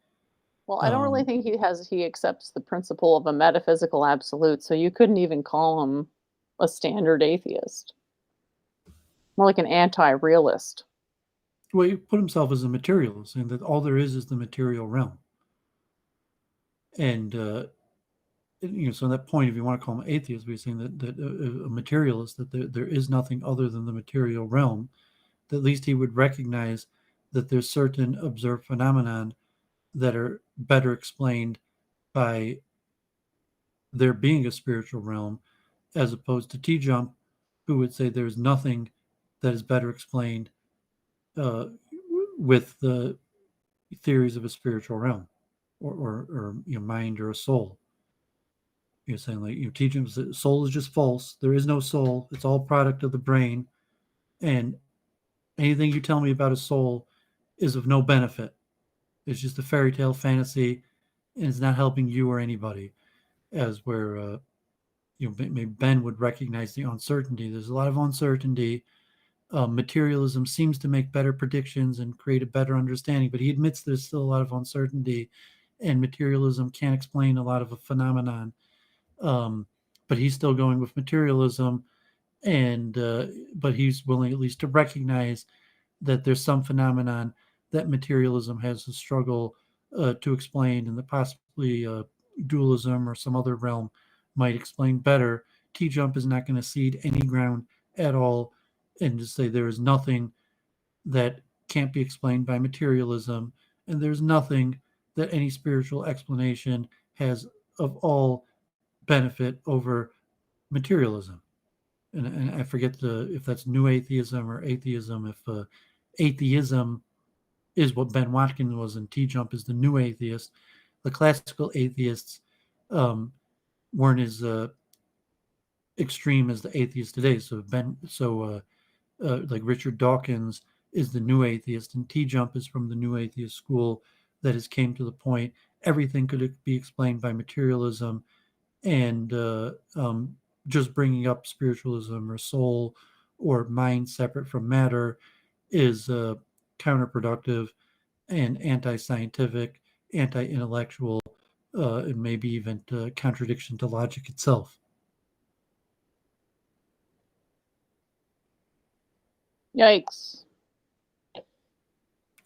Well, I don't really think he accepts the principle of a metaphysical absolute, so you couldn't even call him a standard atheist. More like an anti-realist.
Well, he put himself as a materialist, saying that all there is the material realm. And so at that point, if you want to call him atheist, we're saying that a materialist, that there is nothing other than the material realm, that at least he would recognize that there's certain observed phenomenon that are better explained by there being a spiritual realm, as opposed to T-Jump, who would say there's nothing that is better explained with the theories of a spiritual realm or mind or a soul. You're saying like T-Jump says soul is just false. There is no soul. It's all product of the brain, and anything you tell me about a soul is of no benefit. It's just a fairy tale fantasy, and it's not helping you or anybody. As where maybe Ben would recognize the uncertainty. There's a lot of uncertainty. Materialism seems to make better predictions and create a better understanding, but he admits there's still a lot of uncertainty, and materialism can't explain a lot of a phenomenon. But he's still going with materialism, and but he's willing at least to recognize that there's some phenomenon that materialism has a struggle to explain, and that possibly dualism or some other realm might explain better. T-Jump is not going to cede any ground at all and just say there is nothing that can't be explained by materialism, and there's nothing that any spiritual explanation has of all benefit over materialism. And I forget if that's new atheism or atheism. If atheism is what Ben Watkins was and T-Jump is the new atheist, the classical atheists weren't as extreme as the atheists today. So like Richard Dawkins is the new atheist, and T-Jump is from the new atheist school that has came to the point everything could be explained by materialism, and just bringing up spiritualism or soul or mind separate from matter is counterproductive and anti-scientific, anti-intellectual, and maybe even contradiction to logic itself.
Yikes.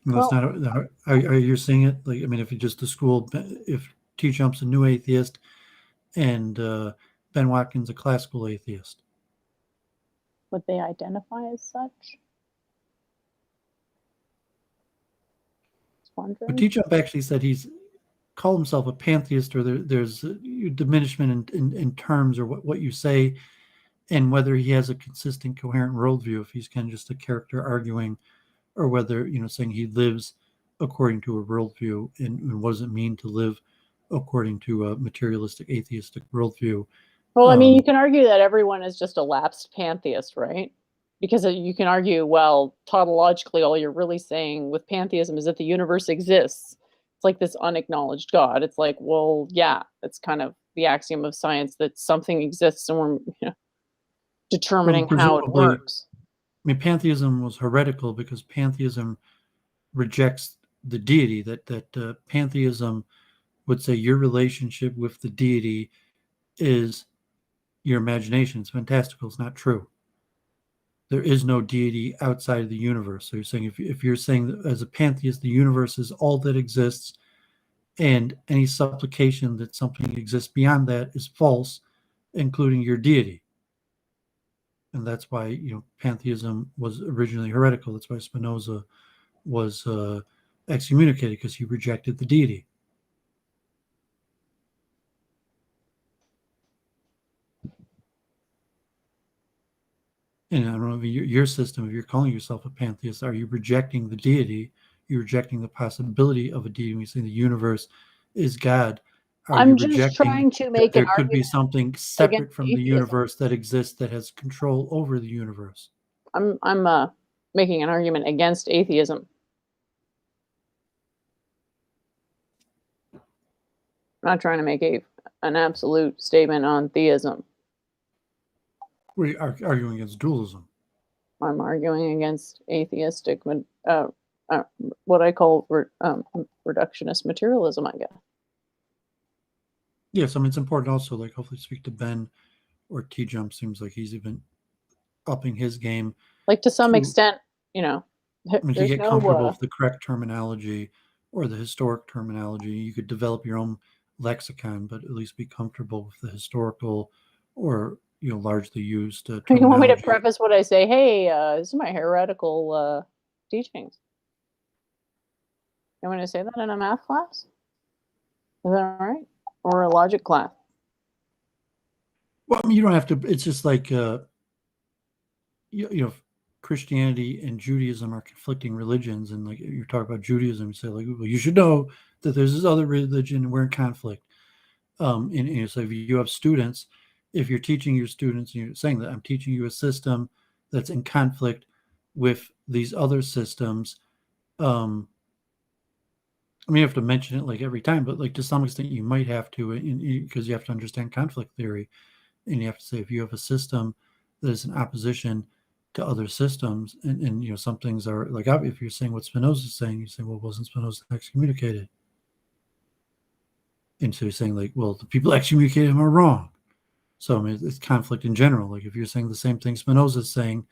No, it's
Well,
not. Are you seeing it? Like, I mean, if you just the school, if T. Jump's a new atheist and Ben Watkins a classical atheist.
would they identify as such? Just
But
wondering.
T. Jump actually said he's called himself a pantheist, or there's a diminishment in terms or what you say, and whether he has a consistent, coherent worldview. If he's kind of just a character arguing, or whether saying he lives according to a worldview, and what does it mean to live according to a materialistic, atheistic worldview.
Well, I mean, you can argue that everyone is just a lapsed pantheist, right? Because you can argue, well, tautologically, all you're really saying with pantheism is that the universe exists. It's like this unacknowledged God. It's like, well, yeah, it's kind of the axiom of science that something exists and we're determining how it
presumably,
works.
I mean, pantheism was heretical because pantheism rejects the deity. That pantheism would say your relationship with the deity is your imagination. It's fantastical. It's not true. There is no deity outside of the universe. So you're saying if you're saying that as a pantheist, the universe is all that exists, and any supplication that something exists beyond that is false, including your deity. And that's why pantheism was originally heretical. That's why Spinoza was excommunicated, because he rejected the deity. And I don't know if your system, if you're calling yourself a pantheist, are you rejecting the deity? You're rejecting the possibility of a deity. When you say the universe is God, are you
I'm just
rejecting
trying to
that
make an
there could be
argument
something
against
separate from the
atheism.
universe that exists, that has control over the universe?
I'm making an argument against atheism. I'm not trying to make an absolute statement on theism.
We're arguing against dualism.
I'm arguing against atheistic, what I call reductionist materialism, I guess.
Yes, I mean, it's important also, like, hopefully speak to Ben or T Jump. Seems like he's even upping his game.
Like, to some extent,
I mean, to
there's
get
no
comfortable with the correct terminology or the historic terminology. You could develop your own lexicon, but at least be comfortable with the historical or largely used terminology.
You want me to preface what I say? Hey, this is my heretical teachings. You want me to say that in a math class? Is that all right? Or a logic class?
Well, I mean, you don't have to. It's just like Christianity and Judaism are conflicting religions, and like you talk about Judaism, you say like, well, you should know that there's this other religion and we're in conflict. And so if you have students, if you're teaching your students, you're saying that I'm teaching you a system that's in conflict with these other systems. I mean, you have to mention it like every time, but like to some extent you might have to, because you have to understand conflict theory, and you have to say if you have a system that is in opposition to other systems, and some things are like, if you're saying what Spinoza is saying, you say, well, wasn't Spinoza excommunicated? And so you're saying like, well, the people excommunicated him are wrong. So I mean, it's conflict in general. Like if you're saying the same thing Spinoza is saying,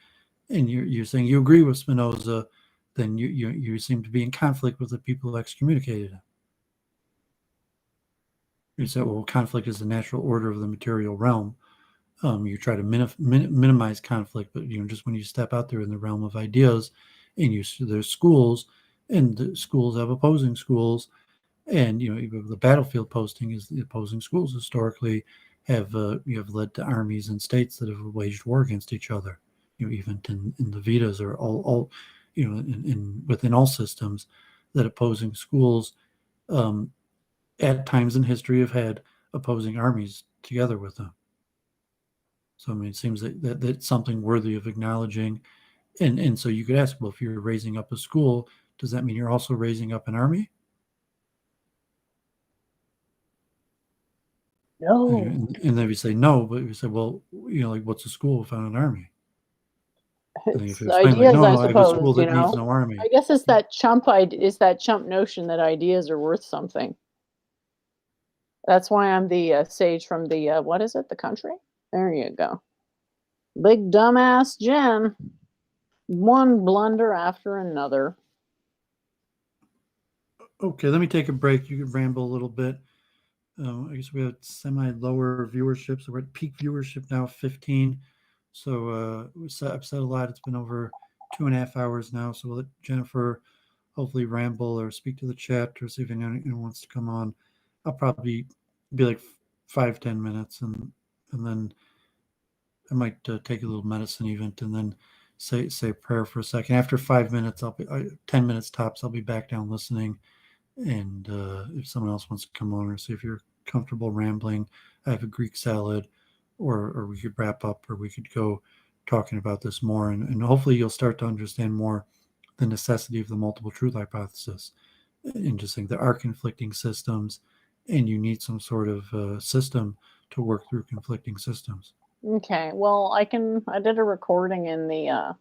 and you're saying you agree with Spinoza, then you seem to be in conflict with the people who excommunicated him. You say, well, conflict is the natural order of the material realm. You try to minimize conflict, but just when you step out there in the realm of ideas, and there's schools, and the schools have opposing schools, and the battlefield posting is the opposing schools historically have led to armies and states that have waged war against each other. Even in the Vedas or all within all systems, that opposing schools at times in history have had opposing armies together with them. So I mean, it seems that that's something worthy of acknowledging. And so you could ask, well, if you're raising up a school, does that mean you're also raising up an army?
No.
And then we say no, but we say, well, like, what's a school without an army?
It's ideas,
like, no,
I
I have a
suppose.
school that needs no army.
I guess it's that chump notion that ideas are worth something. That's why I'm the sage from the what is it? The country? There you go. Big dumbass Jen. One blunder after another.
Okay, let me take a break. You can ramble a little bit. I guess we have semi-lower viewership, so we're at peak viewership now, 15. So I've said a lot. It's been over 2.5 hours now. So we'll let Jennifer hopefully ramble or speak to the chat or see if anyone wants to come on. I'll probably be like 5-10 minutes, and then I might take a little medicine event, and then say a prayer for a second. After 5 minutes, 10 minutes tops. I'll be back down listening. And if someone else wants to come on or see if you're comfortable rambling, I have a Greek salad, or we could wrap up, or we could go talking about this more. And hopefully you'll start to understand more the necessity of the multiple truth hypothesis. And just think there are conflicting systems, and you need some sort of system to work through conflicting systems.
Okay, well, I did a recording in the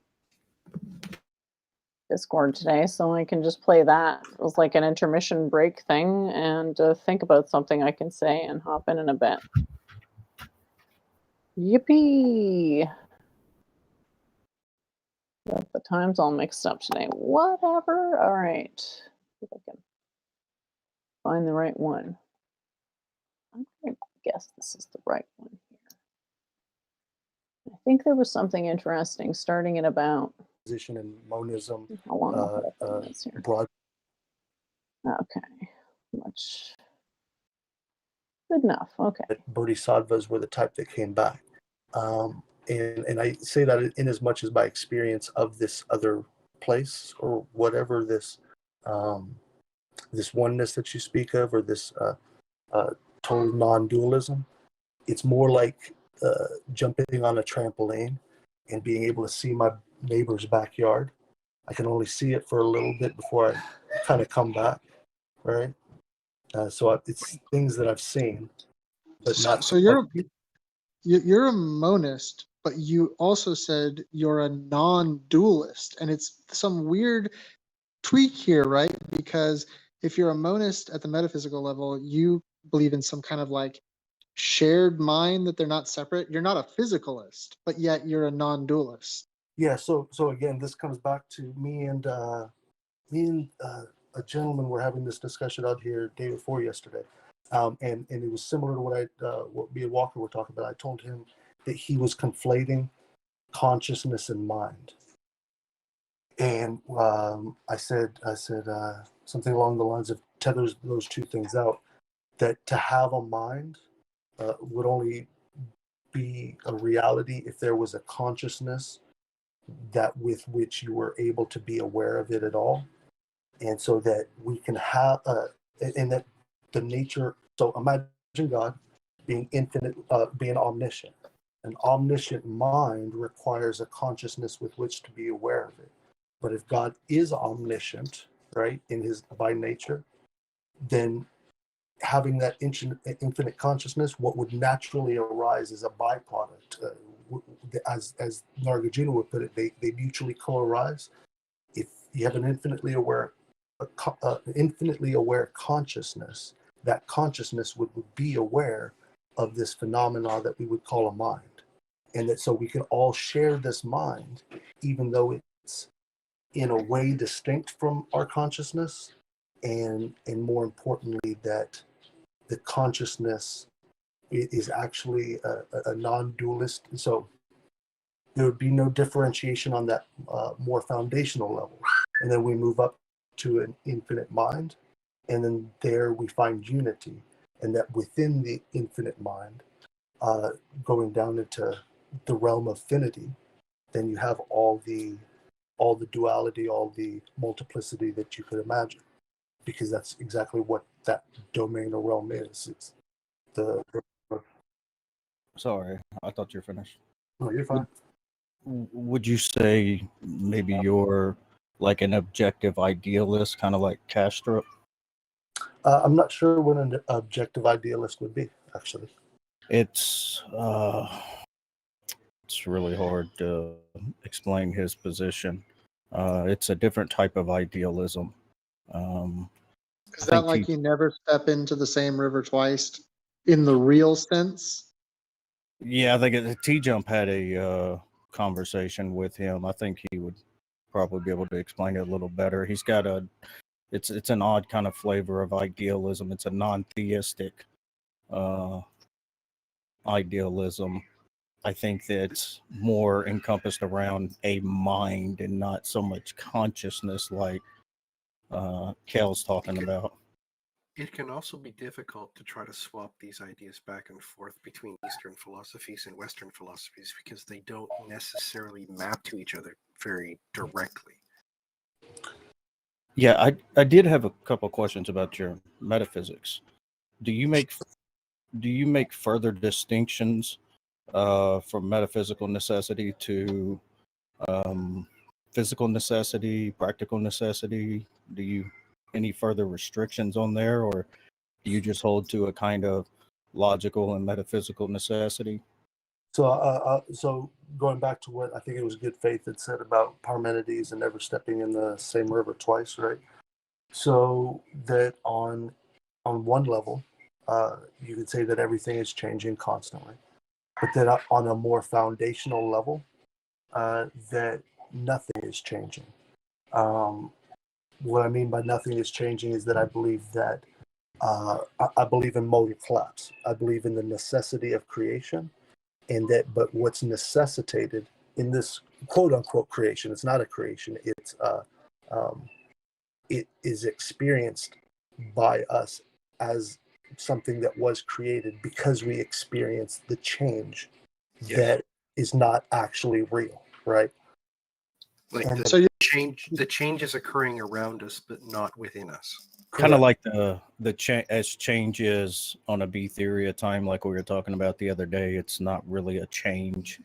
Discord today, so I can just play that. It was like an intermission break thing, and think about something I can say and hop in a bit. Yippee! Got the times all mixed up today. Whatever. All right. See if I can find the right one. I'm going to guess this is the right one here. I think there was something interesting starting at about
position in monism.
how long is here.
Broad.
Okay. Much good enough. Okay.
Bodhisattvas were the type that came back. And I say that in as much as my experience of this other place or whatever this this oneness that you speak of, or this total non-dualism, it's more like jumping on a trampoline and being able to see my neighbor's backyard. I can only see it for a little bit before I kind of come back, right? So it's things that I've seen, but not.
So you're a monist, but you also said you're a non-dualist, and it's some weird tweak here, right? Because if you're a monist at the metaphysical level, you believe in some kind of like shared mind, that they're not separate. You're not a physicalist, but yet you're a non-dualist.
Yeah. So again, this comes back to me and a gentleman were having this discussion out here day before yesterday. And it was similar to what me and Walker were talking about. I told him that he was conflating consciousness and mind. And I said something along the lines of tethers those two things out, that to have a mind would only be a reality if there was a consciousness that with which you were able to be aware of it at all. And so that we can have, and that the nature, so imagine God being infinite, being omniscient. An omniscient mind requires a consciousness with which to be aware of it. But if God is omniscient, right, in his by nature, then having that infinite consciousness, what would naturally arise is a byproduct. As Nagarjuna would put it, they mutually co-arise. If you have an infinitely aware consciousness, that consciousness would be aware of this phenomena that we would call a mind. And that so we can all share this mind, even though it's in a way distinct from our consciousness, and more importantly, that the consciousness is actually a non-dualist. So there would be no differentiation on that more foundational level. And then we move up to an infinite mind, and then there we find unity, and that within the infinite mind, going down into the realm of finity, then you have all the duality, all the multiplicity that you could imagine, because that's exactly what that domain or realm is. It's the
Sorry, I thought you were finished.
No, you're fine.
Would you say maybe you're like an objective idealist, kind of like Castro?
I'm not sure what an objective idealist would be, actually.
It's really hard to explain his position. It's a different type of idealism.
Is that like you never step into the same river twice in the real sense?
Yeah, I think T-Jump had a conversation with him. I think he would probably be able to explain it a little better. He's got a it's an odd kind of flavor of idealism. It's a non-theistic idealism. I think that's more encompassed around a mind and not so much consciousness like Kel's talking about.
It can also be difficult to try to swap these ideas back and forth between Eastern philosophies and Western philosophies because they don't necessarily map to each other very directly.
Yeah, I did have a couple questions about your metaphysics. Do you make further distinctions from metaphysical necessity to physical necessity, practical necessity? Do you any further restrictions on there, or do you just hold to a kind of logical and metaphysical necessity?
So going back to what I think it was Good Faith that said about Parmenides and never stepping in the same river twice, right? So that on one level, you could say that everything is changing constantly, but that on a more foundational level, that nothing is changing. What I mean by nothing is changing is that I believe that I believe in modal collapse. I believe in the necessity of creation, and that but what's necessitated in this quote unquote creation, it's not a creation. It is experienced by us as something that was created because we experience the change that is not actually real, right?
Like
And
the
So you
change is occurring around us, but not within us.
Kind of like as change is on a B theory of time, like we were talking about the other day. It's not really a change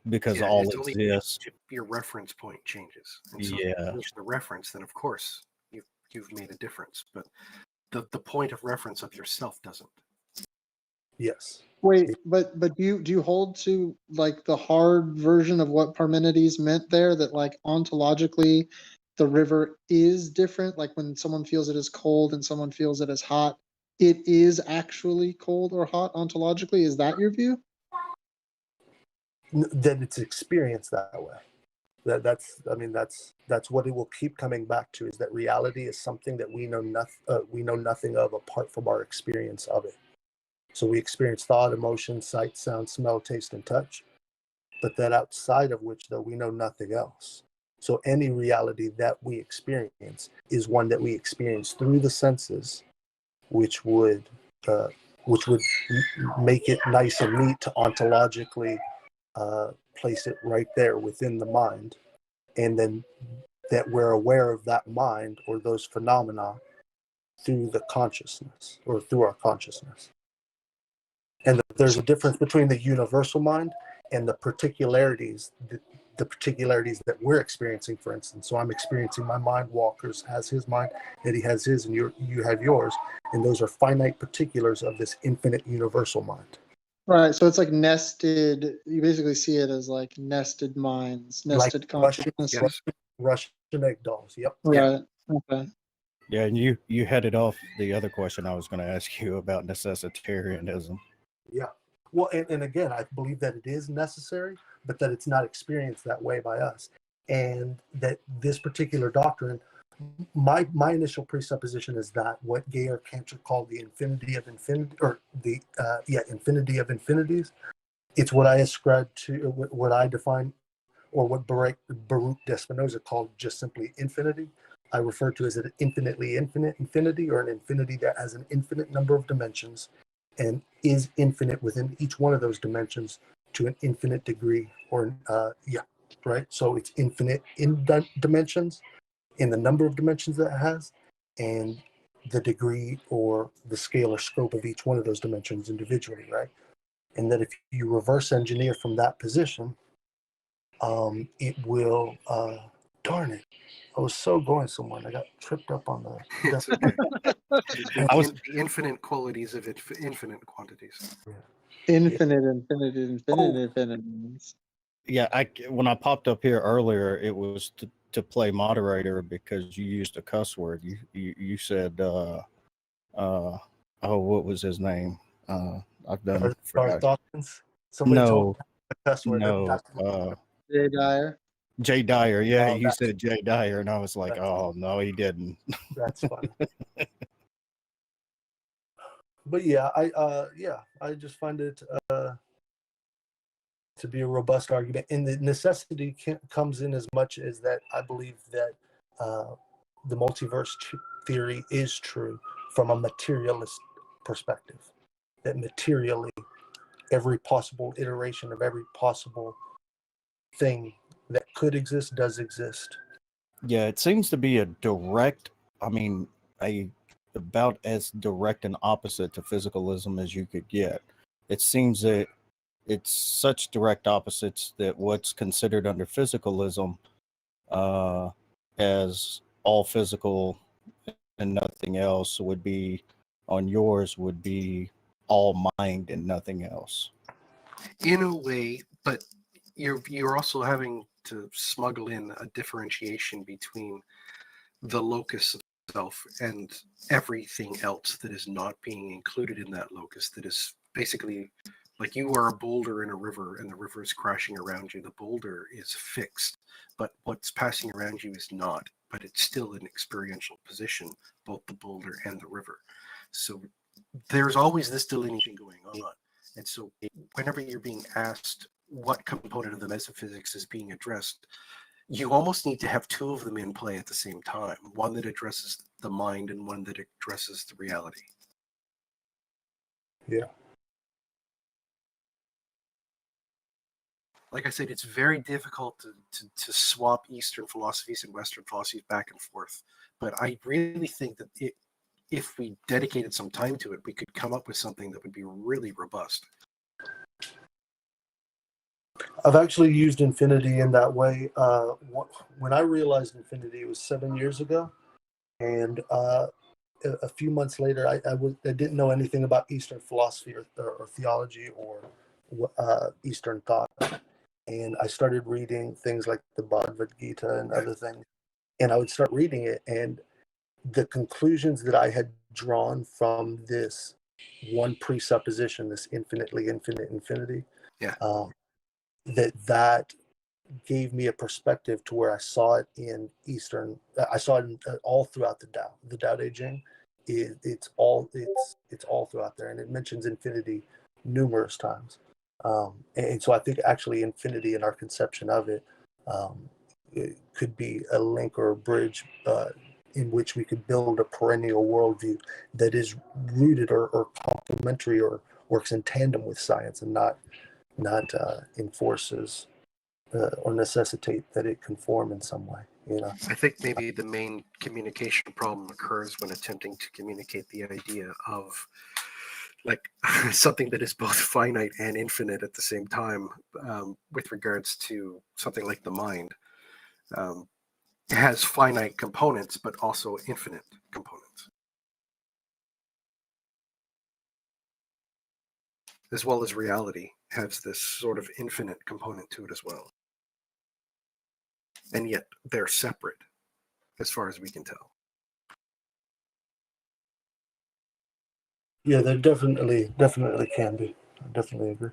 because
Yeah,
all
it's only
exists.
your reference point changes. And so
Yeah.
if you change the reference, then of course you've made a difference. But the point of reference of yourself doesn't.
yes.
wait, but do you hold to like the hard version of what Parmenides meant there? That like ontologically, the river is different. Like when someone feels it as cold and someone feels it as hot, it is actually cold or hot ontologically. Is that your view?
That it's experienced that way. That's what it will keep coming back to, is that reality is something that we know nothing of apart from our experience of it. So we experience thought, emotion, sight, sound, smell, taste, and touch, but that outside of which, though, we know nothing else. So any reality that we experience is one that we experience through the senses, which would make it nice and neat to ontologically place it right there within the mind, and then that we're aware of that mind or those phenomena through the consciousness or through our consciousness. And there's a difference between the universal mind and the particularities that we're experiencing, for instance. So I'm experiencing my mind, Walker's has his mind, Eddie has his, and you have yours. And those are finite particulars of this infinite universal mind.
Right. So it's like nested. You basically see it as like nested minds, nested
Like
consciousness.
Russian egg dolls. Yep.
Right. Okay.
Yeah, and you headed off the other question I was going to ask you about necessitarianism.
Yeah. Well, and again, I believe that it is necessary, but that it's not experienced that way by us. And that this particular doctrine, my initial presupposition is that what Geyer Cantor called the infinity of infinity, or the infinity of infinities, it's what I ascribe to, what I define, or what Baruch de Spinoza called just simply infinity. I refer to as an infinitely infinite infinity, or an infinity that has an infinite number of dimensions and is infinite within each one of those dimensions to an infinite degree, or right? So it's infinite in dimensions, in the number of dimensions that it has, and the degree or the scale or scope of each one of those dimensions individually, right? And that if you reverse engineer from that position, it will, darn it, I was so going somewhere and I got tripped up on the.
It's okay. The infinite qualities of infinite quantities.
Infinite.
Yeah, when I popped up here earlier, it was to play moderator because you used a cuss word. You said, what was his name? I've done
Darth
forgot.
Dawkins. Somebody told
No,
me a cuss word.
no.
Jay Dyer.
Jay Dyer. Yeah,
Oh,
you said Jay Dyer, and I was like, oh no, he didn't.
That's funny. But yeah, I just find it to be a robust argument, and the necessity comes in as much as that I believe that the multiverse theory is true from a materialist perspective. That materially, every possible iteration of every possible thing that could exist does exist.
Yeah, it seems to be a direct. I mean, about as direct and opposite to physicalism as you could get. It seems that it's such direct opposites that what's considered under physicalism as all physical and nothing else would be on yours would be all mind and nothing else.
In a way, but you're also having to smuggle in a differentiation between the locus of self and everything else that is not being included in that locus, that is basically like you are a boulder in a river and the river is crashing around you. The boulder is fixed, but what's passing around you is not, but it's still an experiential position, both the boulder and the river. So there's always this delineation going on. And so whenever you're being asked what component of the metaphysics is being addressed, you almost need to have two of them in play at the same time, one that addresses the mind and one that addresses the reality.
Yeah.
Like I said, it's very difficult to swap Eastern philosophies and Western philosophies back and forth. But I really think that if we dedicated some time to it, we could come up with something that would be really robust.
I've actually used infinity in that way. When I realized infinity, it was 7 years ago. And a few months later, I didn't know anything about Eastern philosophy or theology or Eastern thought. And I started reading things like the Bhagavad Gita and other things. And I would start reading it, and the conclusions that I had drawn from this one presupposition, this infinitely infinite infinity, that gave me a perspective to where I saw it in Eastern. I saw it all throughout the Tao Te Ching. It's all throughout there, and it mentions infinity numerous times. And so I think actually infinity in our conception of it, it could be a link or a bridge in which we could build a perennial worldview that is rooted or complementary or works in tandem with science and not enforces or necessitate that it conform in some way.
I think maybe the main communication problem occurs when attempting to communicate the idea of like something that is both finite and infinite at the same time, with regards to something like the mind. It has finite components, but also infinite components, as well as reality has this sort of infinite component to it as well. And yet they're separate as far as we can tell.
Yeah, there definitely can be. I definitely agree.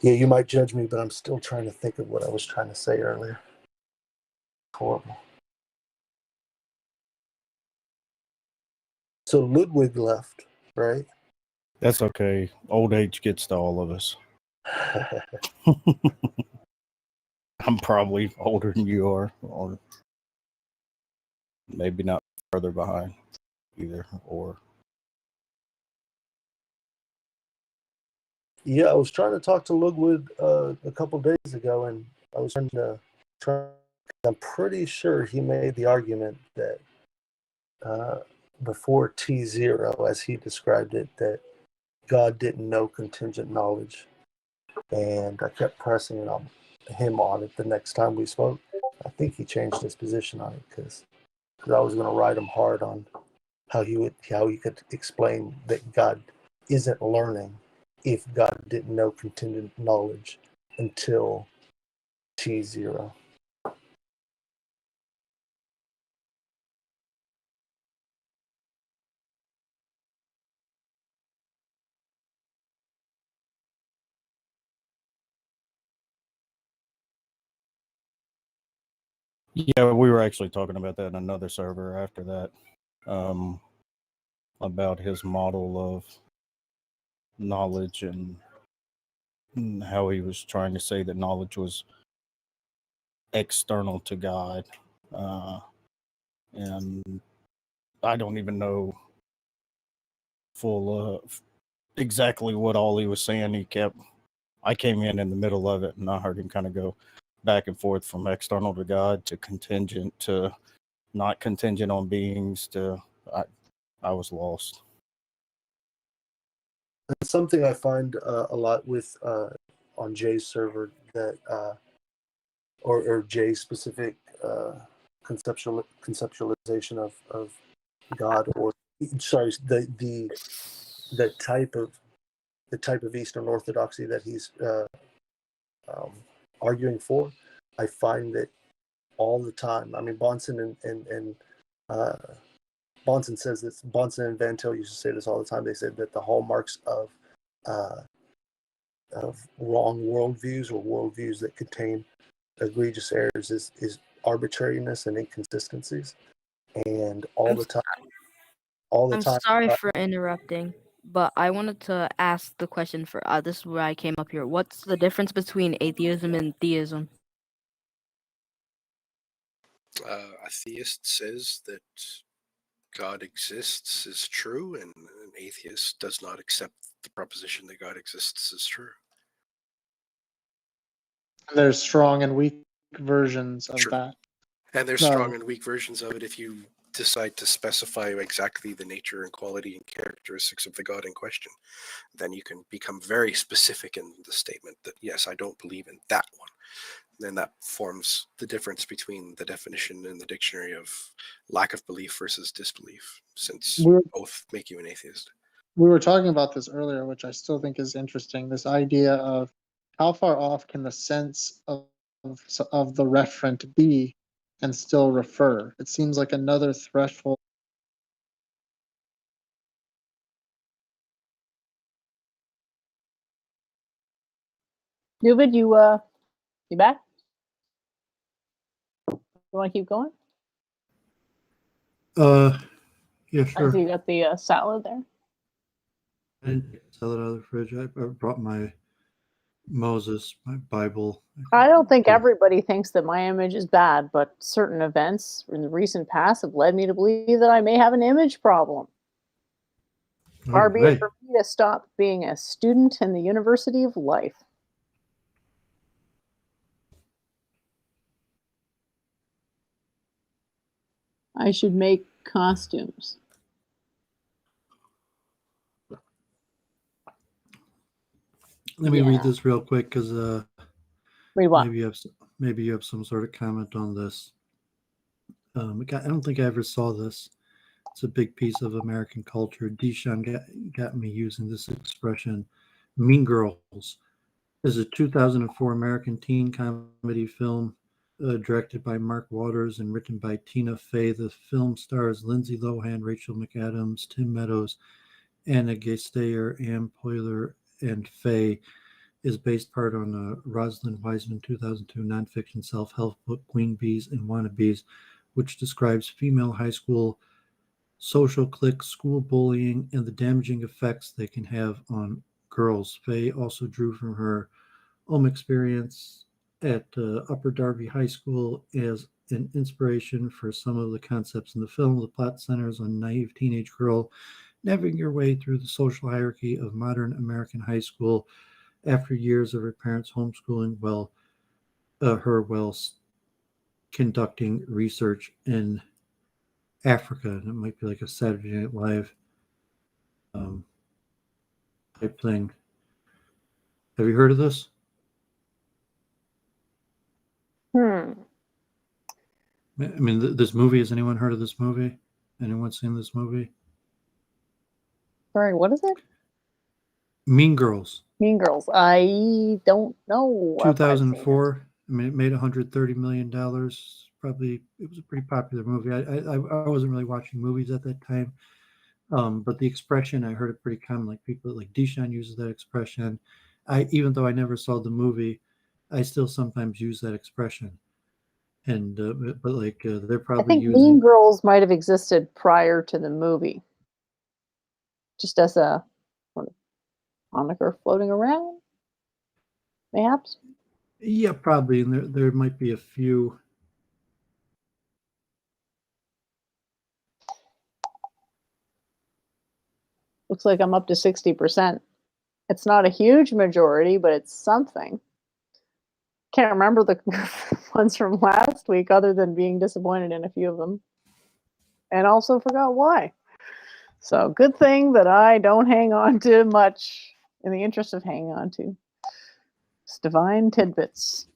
Yeah, you might judge me, but I'm still trying to think of what I was trying to say earlier. Horrible. So Ludwig left, right?
That's okay. Old age gets to all of us. I'm probably older than you are, or maybe not further behind either. Or
Yeah, I was trying to talk to Ludwig a couple days ago, and I was I'm pretty sure he made the argument that before T0, as he described it, that God didn't know contingent knowledge. And I kept pressing him on it the next time we spoke. I think he changed his position on it because I was going to ride him hard on how he could explain that God isn't learning if God didn't know contingent knowledge until T0.
Yeah, we were actually talking about that in another server after that, about his model of knowledge and how he was trying to say that knowledge was external to God. And I don't even know full exactly what all he was saying. I came in the middle of it, and I heard him kind of go back and forth from external to God to contingent to not contingent on beings to I was lost.
And something I find a lot with on Jay's server that or Jay's specific conceptualization of God, or sorry, the type of Eastern Orthodoxy that he's arguing for. I find that all the time. I mean, Bonson and Bonson says this. Bonson and Van Til used to say this all the time. They said that the hallmarks of wrong worldviews, or worldviews that contain egregious errors, is arbitrariness and inconsistencies. And all the time,
I'm sorry for interrupting, but I wanted to ask the question for this is where I came up here. What's the difference between atheism and theism?
A theist says that God exists is true, and an atheist does not accept the proposition that God exists is true.
There's strong and weak versions of
Sure.
that.
And there's
No.
strong and weak versions of it if you decide to specify exactly the nature and quality and characteristics of the God in question. Then you can become very specific in the statement that, yes, I don't believe in that one. Then that forms the difference between the definition in the dictionary of lack of belief versus disbelief, since both make you an atheist.
We were talking about this earlier, which I still think is interesting. This idea of how far off can the sense of the referent be and still refer. It seems like another threshold.
Doovid, you back? You want to keep going?
Yeah,
I
sure.
see you got the salad there.
I didn't take the salad out of the fridge. I brought my Moses, my Bible.
I don't think everybody thinks that my image is bad, but certain events in the recent past have led me to believe that I may have an image problem. Far be it for me to stop being a student in the University of Life. I should make costumes.
Let me read this real quick because
Read what?
maybe you have some sort of comment on this. I don't think I ever saw this. It's a big piece of American culture. Deshaun got me using this expression. Mean Girls is a 2004 American teen comedy film directed by Mark Waters and written by Tina Fey. The film stars Lindsay Lohan, Rachel McAdams, Tim Meadows, Anna Gasteyer, Ann Poehler, and Fey. Is based part on a Rosalind Wiseman 2002 nonfiction self-help book, Queen Bees and Wannabes, which describes female high school social cliques, school bullying, and the damaging effects they can have on girls. Faye also drew from her own experience at Upper Darby High School as an inspiration for some of the concepts in the film. The plot centers on a naive teenage girl navigating her way through the social hierarchy of modern American high school after years of her parents' homeschooling while conducting research in Africa. And it might be like a Saturday Night Live type thing. Have you heard of this?
I
mean, this movie, has anyone heard of this movie? Anyone seen this movie?
Sorry, what is it?
Mean Girls,
Mean Girls. I don't know. if I've seen it.
2004. I mean, it made $130 million. Probably, it was a pretty popular movie. I wasn't really watching movies at that time. But the expression, I heard it pretty common. Like people, like Deshaun uses that expression. Even though I never saw the movie, I still sometimes use that expression. And but like they're
I
probably
think Mean
using.
Girls might have existed prior to the movie, just as a moniker floating around, perhaps.
Yeah, probably, and there might be a few.
Looks like I'm up to 60%. It's not a huge majority, but it's something. Can't remember the ones from last week other than being disappointed in a few of them. And also forgot why. So good thing that I don't hang on to much in the interest of hanging on to. It's divine tidbits.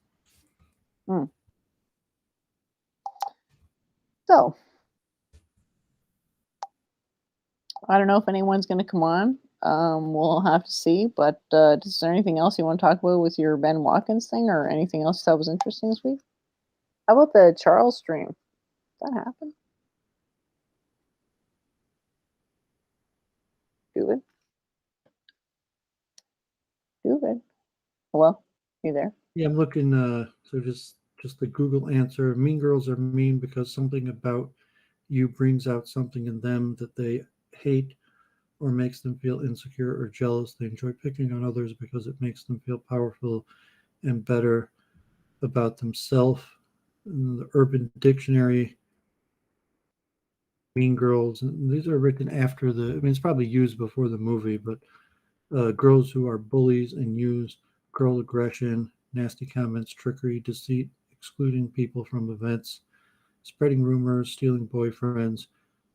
So I don't know if anyone's going to come on. We'll have to see. But is there anything else you want to talk about with your Ben Watkins thing, or anything else that was interesting this week? How about the Charles stream? Did that happen? Doovid? Doovid? Hello? You there?
Yeah, I'm looking. So just the Google answer. Mean Girls are mean because something about you brings out something in them that they hate or makes them feel insecure or jealous. They enjoy picking on others because it makes them feel powerful and better about themselves. The Urban Dictionary, Mean Girls, and these are written after the. I mean, it's probably used before the movie, but girls who are bullies and use girl aggression, nasty comments, trickery, deceit, excluding people from events, spreading rumors, stealing boyfriends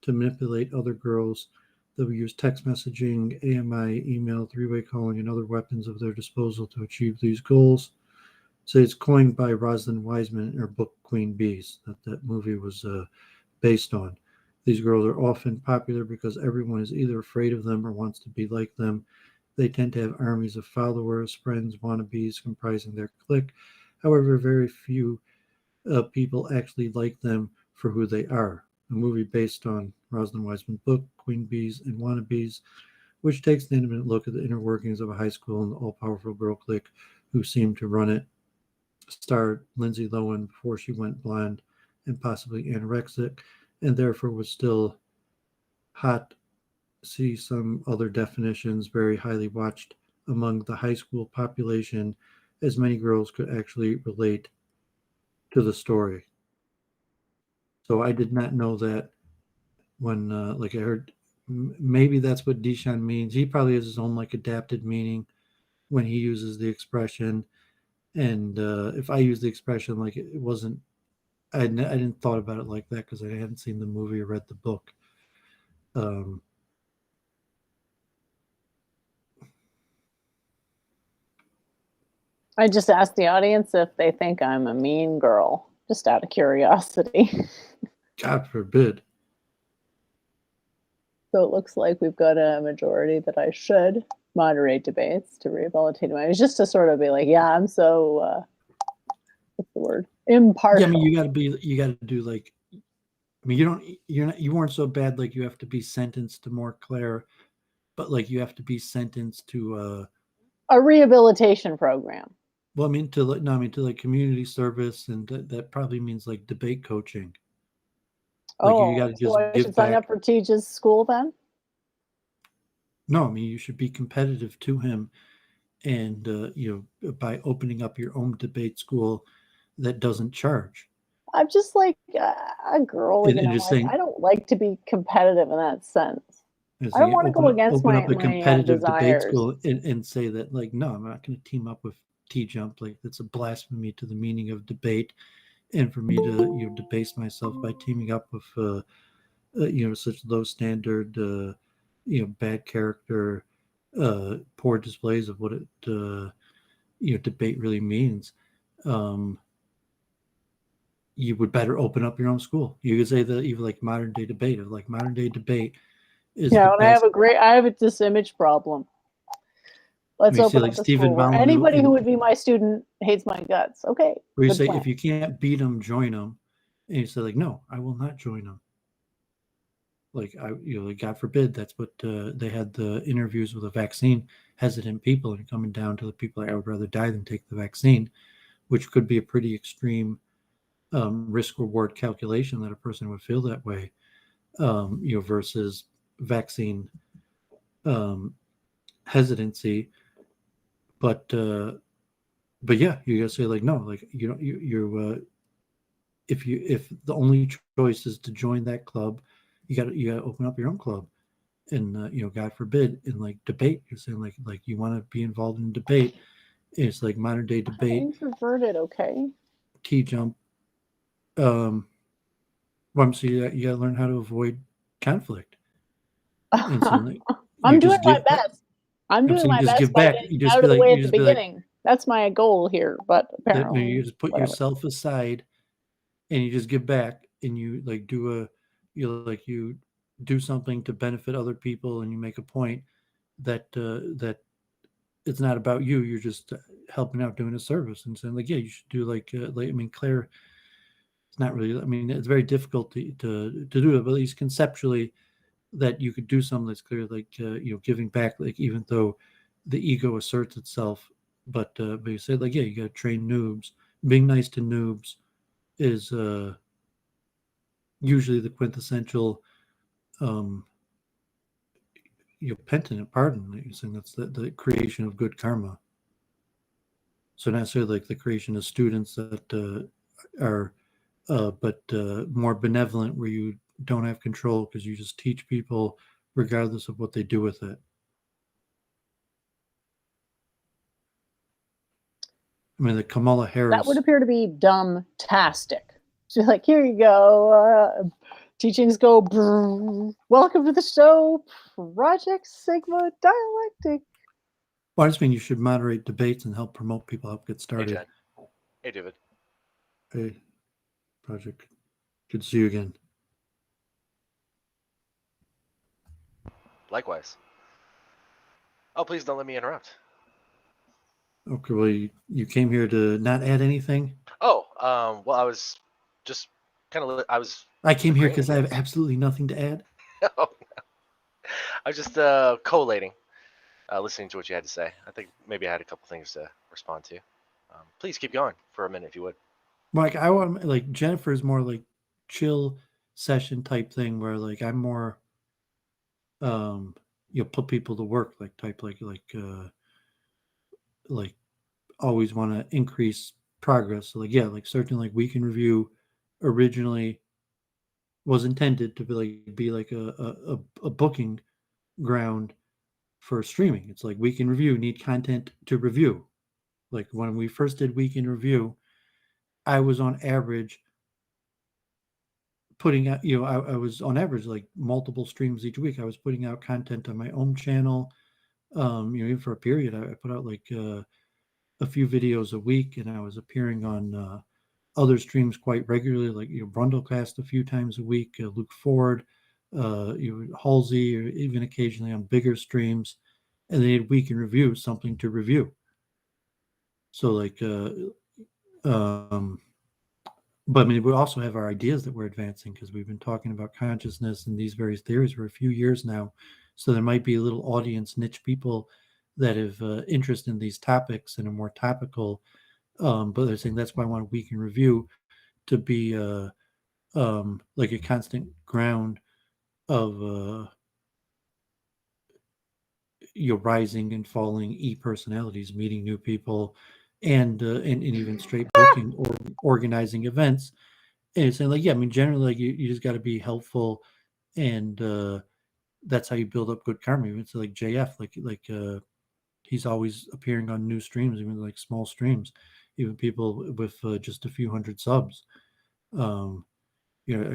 to manipulate other girls. They will use text messaging, AMI, email, three-way calling, and other weapons of their disposal to achieve these goals. So it's coined by Rosalind Wiseman in her book Queen Bees that movie was based on. These girls are often popular because everyone is either afraid of them or wants to be like them. They tend to have armies of followers, friends, wannabes comprising their clique. However, very few people actually like them for who they are. A movie based on Rosalind Wiseman's book, Queen Bees and Wannabes, which takes an intimate look at the inner workings of a high school and the all-powerful girl clique who seem to run it. Starred Lindsay Lohan before she went blonde and possibly anorexic, and therefore was still hot. See some other definitions, very highly watched among the high school population, as many girls could actually relate to the story. So I did not know that when, like I heard, maybe that's what Deshaun means. He probably has his own like adapted meaning when he uses the expression. And if I use the expression like it wasn't, I didn't thought about it like that because I hadn't seen the movie or read the book.
I just asked the audience if they think I'm a mean girl, just out of curiosity.
God forbid.
So it looks like we've got a majority that I should moderate debates to rehabilitate my. It's just to sort of be like, yeah, I'm so what's the word? Impartial.
Yeah, I mean, you got to do like. I mean, you weren't so bad like you have to be sentenced to Montclair, but like you have to be sentenced to
a rehabilitation program.
Well, I mean to like community service, and that probably means like debate coaching. Like you got to just
so I
give
should sign
back.
up for Teach's school then?
No, I mean you should be competitive to him, and by opening up your own debate school that doesn't charge.
I'm just like a girl,
And just saying,
I don't like to be competitive in that sense. I don't
saying,
want to go against
open
my,
up a competitive debate
desires.
school and say that like, no, I'm not going to team up with T-Jump. Like that's a blasphemy to the meaning of debate, and for me to debase myself by teaming up with such low standard, bad character, poor displays of what it debate really means. You would better open up your own school. You could say that even like modern day debate is
and
the best.
I have this image problem. Let's
you see,
open
like
up the
Stephen
school where
Molyneux
anybody
in-
who would be my student hates my guts. Okay.
where you
good
say
plan.
if you can't beat them, join them, and you say like, no, I will not join them. Like like God forbid, that's what they had the interviews with the vaccine hesitant people and coming down to the people like, I would rather die than take the vaccine, which could be a pretty extreme risk reward calculation that a person would feel that way, versus vaccine hesitancy. But yeah, you gotta say like, no, like if the only choice is to join that club, you gotta open up your own club. And God forbid, in like debate, you're saying like you want to be involved in debate. It's like modern day debate,
Introverted, okay.
T jump. Well, so you gotta learn how to avoid conflict. And so like,
I'm doing my
back.
best. I'm doing my
just
best
give
by
back.
getting
You just
out
be
of the
like,
way
you
at the
just be like,
beginning. That's my goal here, but apparently
you just put
whatever.
yourself aside, and you just give back, and you like you do something to benefit other people, and you make a point that that it's not about you. You're just helping out, doing a service, and saying like, yeah, you should do like I mean, Claire. It's not really. I mean, it's very difficult to do it, but at least conceptually, that you could do something that's clear, like giving back, like even though the ego asserts itself, but you say like, yeah, you got to train noobs. Being nice to noobs is usually the quintessential penitent pardon. Saying that's the creation of good karma. So not necessarily like the creation of students that are but more benevolent, where you don't have control because you just teach people regardless of what they do with it. I mean, the Kamala Harris.
That would appear to be dumb-tastic. She's like, here you go. Teachings go. Brrr. Welcome to the show, Project Sigma Dialectic.
Well, I just mean you should moderate debates and help promote people, help get started.
Hey, Jen. Hey, David.
Hey, Project. Good to see you again.
Likewise. Oh, please don't let me interrupt.
Okay, well, you came here to not add anything?
Oh, well, I was just kind of,
I came here because I have absolutely nothing to add.
Oh, no. I was just collating, listening to what you had to say. I think maybe I had a couple things to respond to. Please keep going for a minute if you would.
Like I want, like Jennifer's more like chill session type thing, where like I'm more, put people to work, like type like always want to increase progress. So like, yeah, like certainly like Week in Review originally was intended to be like a booking ground for streaming. It's like Week in Review need content to review. Like when we first did Week in Review, I was on average putting out, I was on average like multiple streams each week. I was putting out content on my own channel. Even for a period, I put out like a few videos a week, and I was appearing on other streams quite regularly, like Brundlecast a few times a week, Luke Ford, Halsey, or even occasionally on bigger streams, and they had Week in Review, something to review. So like, but I mean, we also have our ideas that we're advancing because we've been talking about consciousness and these various theories for a few years now. So there might be a little audience, niche people that have interest in these topics and are more topical. But they're saying that's why I want Week in Review to be like a constant ground of rising and falling personalities, meeting new people, and even straight booking or organizing events. And it's saying like, yeah, I mean, generally, like you just got to be helpful, and that's how you build up good karma. Even so, like JF, like he's always appearing on new streams, even like small streams, even people with just a few hundred subs. I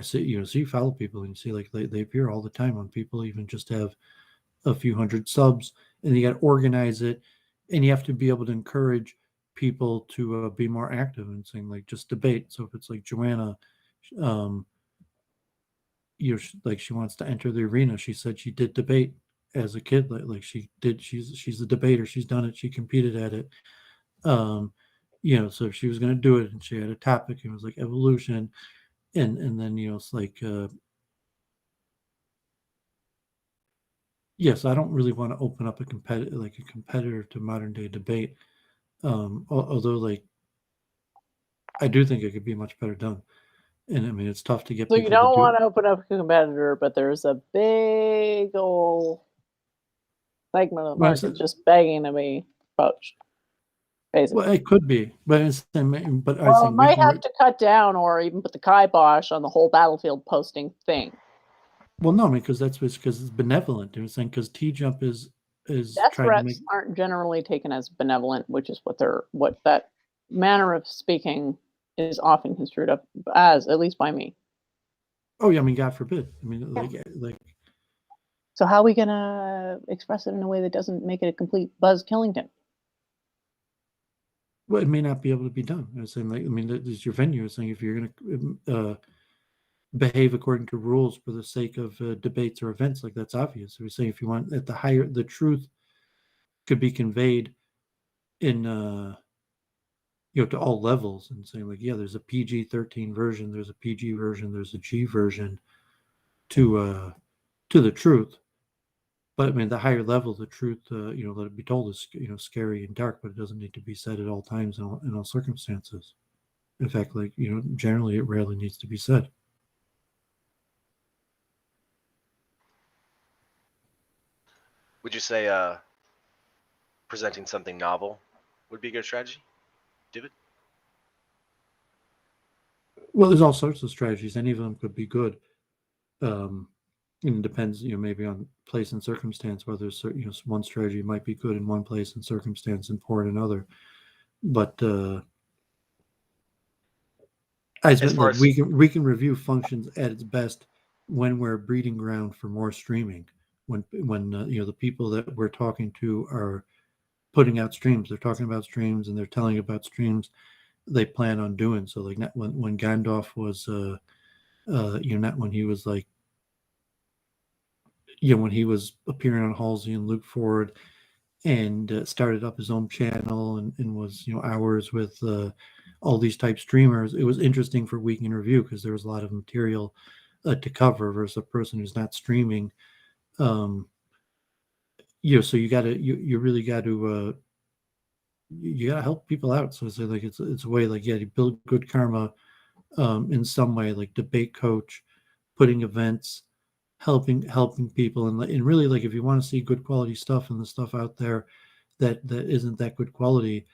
see, so you follow people and you see like they appear all the time on people, even just have a few hundred subs, and you got to organize it, and you have to be able to encourage people to be more active and saying like just debate. So if it's like Joanna, like she wants to enter the arena, she said she did debate as a kid. Like she's a debater. She's done it. She competed at it. So she was going to do it, and she had a topic. It was like evolution, and then it's like. Yes, I don't really want to open up a competitor to modern day debate. Although, like, I do think it could be much better done. And I mean, it's tough to get
So
people
you don't
to do
want
it.
to open up a competitor, but there's a big old segment of the
Well, it's-
market just begging to be poached. Basically.
Well, it could be, but I
Well, it
think
might have to cut down or even put the kibosh on the whole battlefield posting thing.
Well, no, I mean, because because it's benevolent. It was saying because T Jump is
Death
trying to make.
threats aren't generally taken as benevolent, which is what that manner of speaking is often construed up as, at least by me.
Oh yeah, I mean, God forbid. I mean, like.
So how are we gonna express it in a way that doesn't make it a complete Buzz Killington?
Well, it may not be able to be done. I was saying, like, I mean, this is your venue. I was saying if you're going to behave according to rules for the sake of debates or events, like that's obvious. We're saying if you want at the truth could be conveyed in to all levels, and saying like, yeah, there's a PG-13 version, there's a PG version, there's a G version to the truth. But I mean, the higher level, the truth, let it be told is scary and dark, but it doesn't need to be said at all times in all circumstances. In fact, like generally, it rarely needs to be said.
Would you say presenting something novel would be a good strategy, David?
Well, there's all sorts of strategies. Any of them could be good. It depends, maybe on place and circumstance, whether one strategy might be good in one place and circumstance and poor in another. But we can review functions at its best when we're a breeding ground for more streaming. When the people that we're talking to are putting out streams, they're talking about streams and they're telling about streams they plan on doing. So like not when Gandalf was not when he was like when he was appearing on Halsey and Luke Ford and started up his own channel and was hours with all these type streamers. It was interesting for Week in Review because there was a lot of material to cover versus a person who's not streaming. So you really got to you got to help people out. So it's like it's a way like you build good karma in some way, like debate coach, putting events, helping people, and really like if you want to see good quality stuff and the stuff out there that isn't that good quality,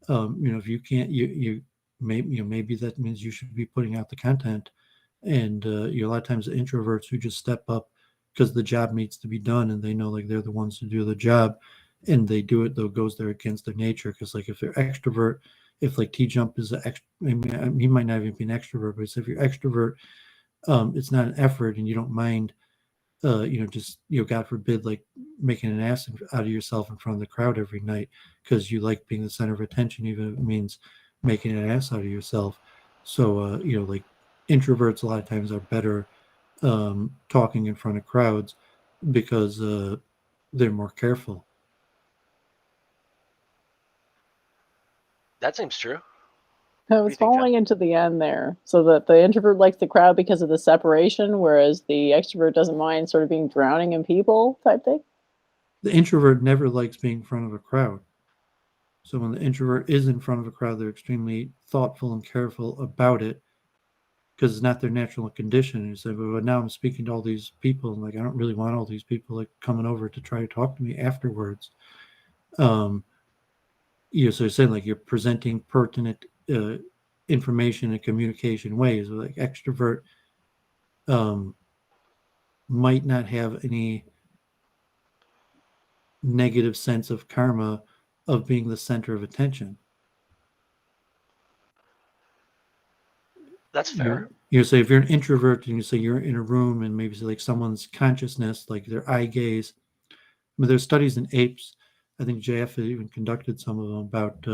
if you can't, you maybe that means you should be putting out the content. And a lot of times the introverts who just step up because the job needs to be done and they know like they're the ones to do the job and they do it though goes there against their nature. Because like if they're extrovert, if like T Jump is he might not even be an extrovert, but if you're extrovert, it's not an effort and you don't mind just God forbid, like making an ass out of yourself in front of the crowd every night because you like being the center of attention, even if it means making an ass out of yourself. So like introverts a lot of times are better talking in front of crowds because they're more careful.
That seems true.
I was falling into the end there, so that the introvert likes the crowd because of the separation, whereas the extrovert doesn't mind sort of being drowning in people type thing.
The introvert never likes being in front of a crowd. So when the introvert is in front of a crowd, they're extremely thoughtful and careful about it because it's not their natural condition. And you say, but now I'm speaking to all these people, and like I don't really want all these people like coming over to try to talk to me afterwards. So you're saying like you're presenting pertinent information and communication ways. Like extrovert might not have any negative sense of karma of being the center of attention.
That's fair.
You say if you're an introvert and you say you're in a room and maybe like someone's consciousness, like their eye gaze. I mean, there's studies in apes. I think JF even conducted some of them about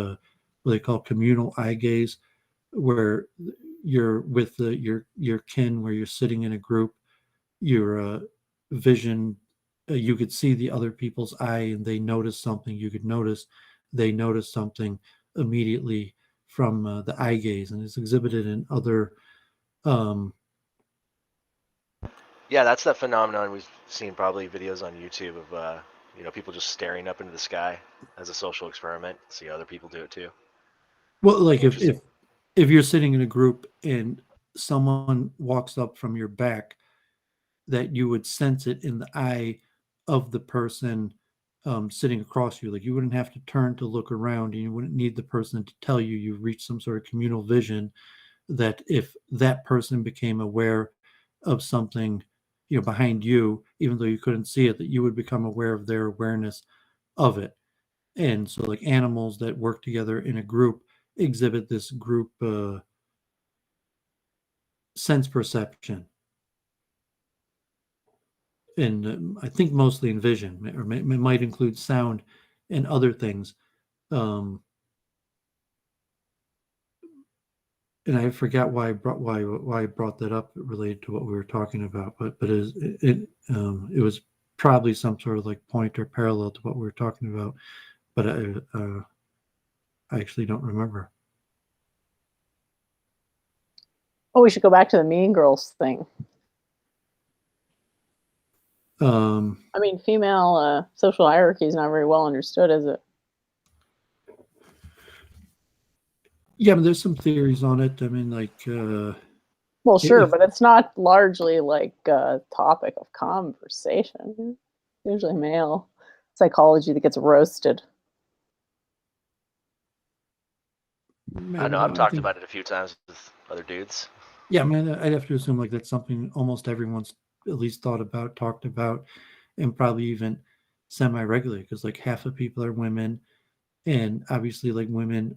what they call communal eye gaze, where you're with your kin, where you're sitting in a group, your vision you could see the other people's eye and they notice something, you could notice they notice something immediately from the eye gaze, and it's exhibited in other
Yeah, that's that phenomenon we've seen probably videos on YouTube of people just staring up into the sky as a social experiment. See other people do it too.
well, like
Interesting.
if you're sitting in a group and someone walks up from your back, that you would sense it in the eye of the person sitting across you. Like you wouldn't have to turn to look around, and you wouldn't need the person to tell you you've reached some sort of communal vision. That if that person became aware of something, behind you, even though you couldn't see it, that you would become aware of their awareness of it. And so, like animals that work together in a group exhibit this group sense perception, and I think mostly in vision, or it might include sound and other things. Um, and I forgot why I brought that up related to what we were talking about, but it was probably some sort of like point or parallel to what we were talking about, but I actually don't remember.
Oh, we should go back to the Mean Girls thing. I mean, female social hierarchy is not very well understood, is it?
Yeah, but there's some theories on it. I mean, like,
well, sure, but it's not largely like a topic of conversation. Usually male psychology that gets roasted.
I know I've talked about it a few times with other dudes.
Yeah, I mean, I'd have to assume like that's something almost everyone's at least thought about, talked about, and probably even semi-regularly, because like half of people are women, and obviously like women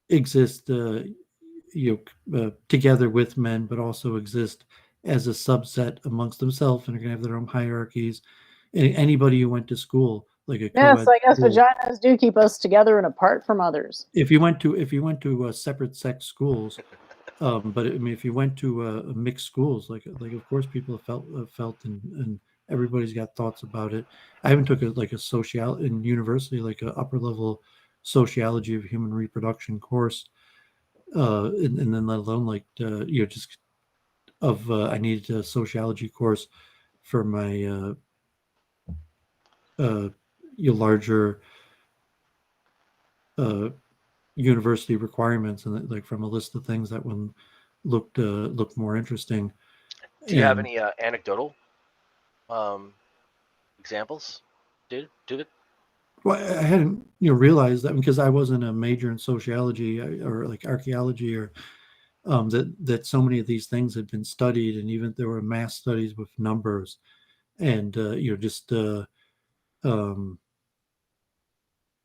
exist together with men, but also exist as a subset amongst themselves, and are going to have their own hierarchies. And anybody who went to school, like a
yes, I guess
school,
vaginas do keep us together and apart from others.
If you went to separate sex schools, but I mean, if you went to mixed schools, like of course people have felt and everybody's got thoughts about it. I even took a social in university, like a upper level sociology of human reproduction course, and then let alone like just of I needed a sociology course for my larger university requirements, and like from a list of things that one looked more interesting.
Do you have any anecdotal examples, dude?
Well, I hadn't realized that, because I wasn't a major in sociology or like archaeology, or that so many of these things had been studied, and even there were mass studies with numbers, and just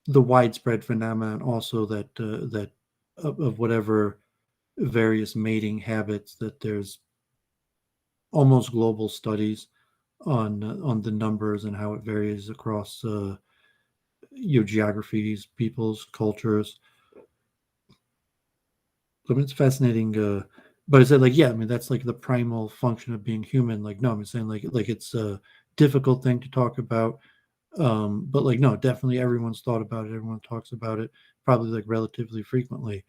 the widespread phenomenon also that that of whatever various mating habits, that there's almost global studies on the numbers and how it varies across geographies, peoples, cultures. I mean, it's fascinating. But I said, like, yeah, I mean, that's like the primal function of being human. Like, no, I'm saying like it's a difficult thing to talk about. But like, no, definitely everyone's thought about it. Everyone talks about it, probably like relatively frequently.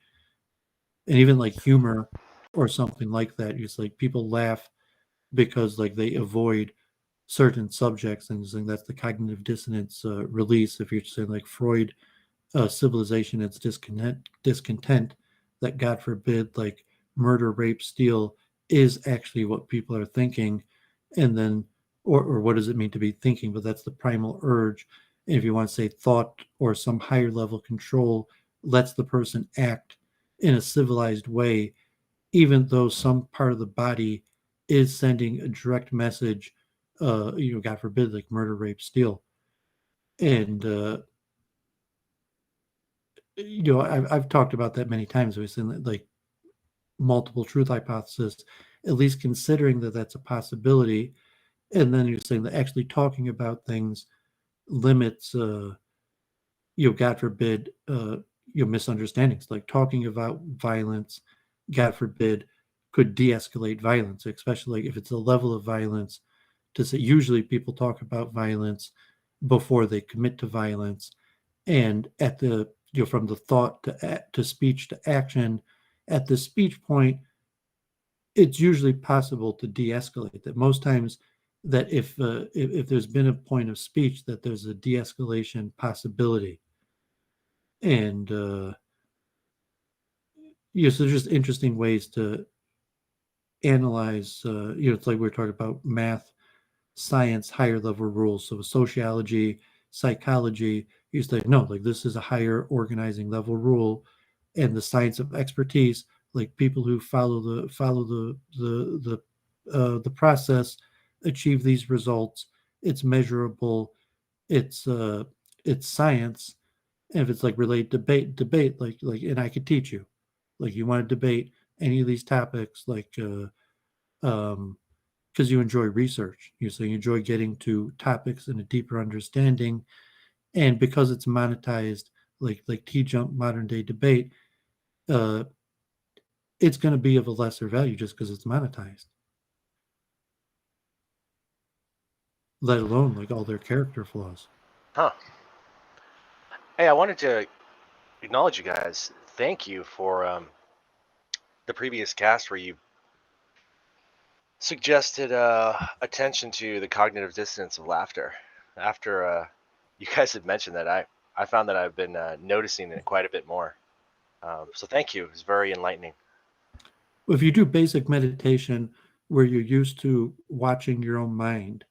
And even like humor or something like that, it's like people laugh because like they avoid certain subjects, and saying that's the cognitive dissonance release. If you're saying like Freud, civilization, it's discontent, that God forbid, like murder, rape, steal is actually what people are thinking, and then or what does it mean to be thinking? But that's the primal urge. And if you want to say thought or some higher level control lets the person act in a civilized way, even though some part of the body is sending a direct message, God forbid, like murder, rape, steal. And I've talked about that many times. We've seen like multiple truth hypothesis, at least considering that that's a possibility. And then you're saying that actually talking about things limits, God forbid, misunderstandings. Like talking about violence, God forbid, could de-escalate violence, especially like if it's a level of violence to say, usually people talk about violence before they commit to violence, and at the, from the thought to speech to action, at the speech point, it's usually possible to de-escalate. That most times, that if there's been a point of speech, that there's a de-escalation possibility. And so there's just interesting ways to analyze. It's like we we're talking about math, science, higher level rules. So sociology, psychology, you say no, like this is a higher organizing level rule, and the science of expertise, like people who follow the process, achieve these results. It's measurable. It's science. And if it's like related debate, like, and I could teach you, like you want to debate any of these topics, like because you enjoy research, you enjoy getting to topics and a deeper understanding, and because it's monetized, like T-Jump modern day debate, it's going to be of a lesser value just because it's monetized. Let alone like all their character flaws.
Huh. Hey, I wanted to acknowledge you guys. Thank you for the previous cast where you suggested attention to the cognitive dissonance of laughter. After you guys had mentioned that, I found that I've been noticing it quite a bit more. So thank you. It was very enlightening.
If you do basic meditation where you're used to watching your own mind,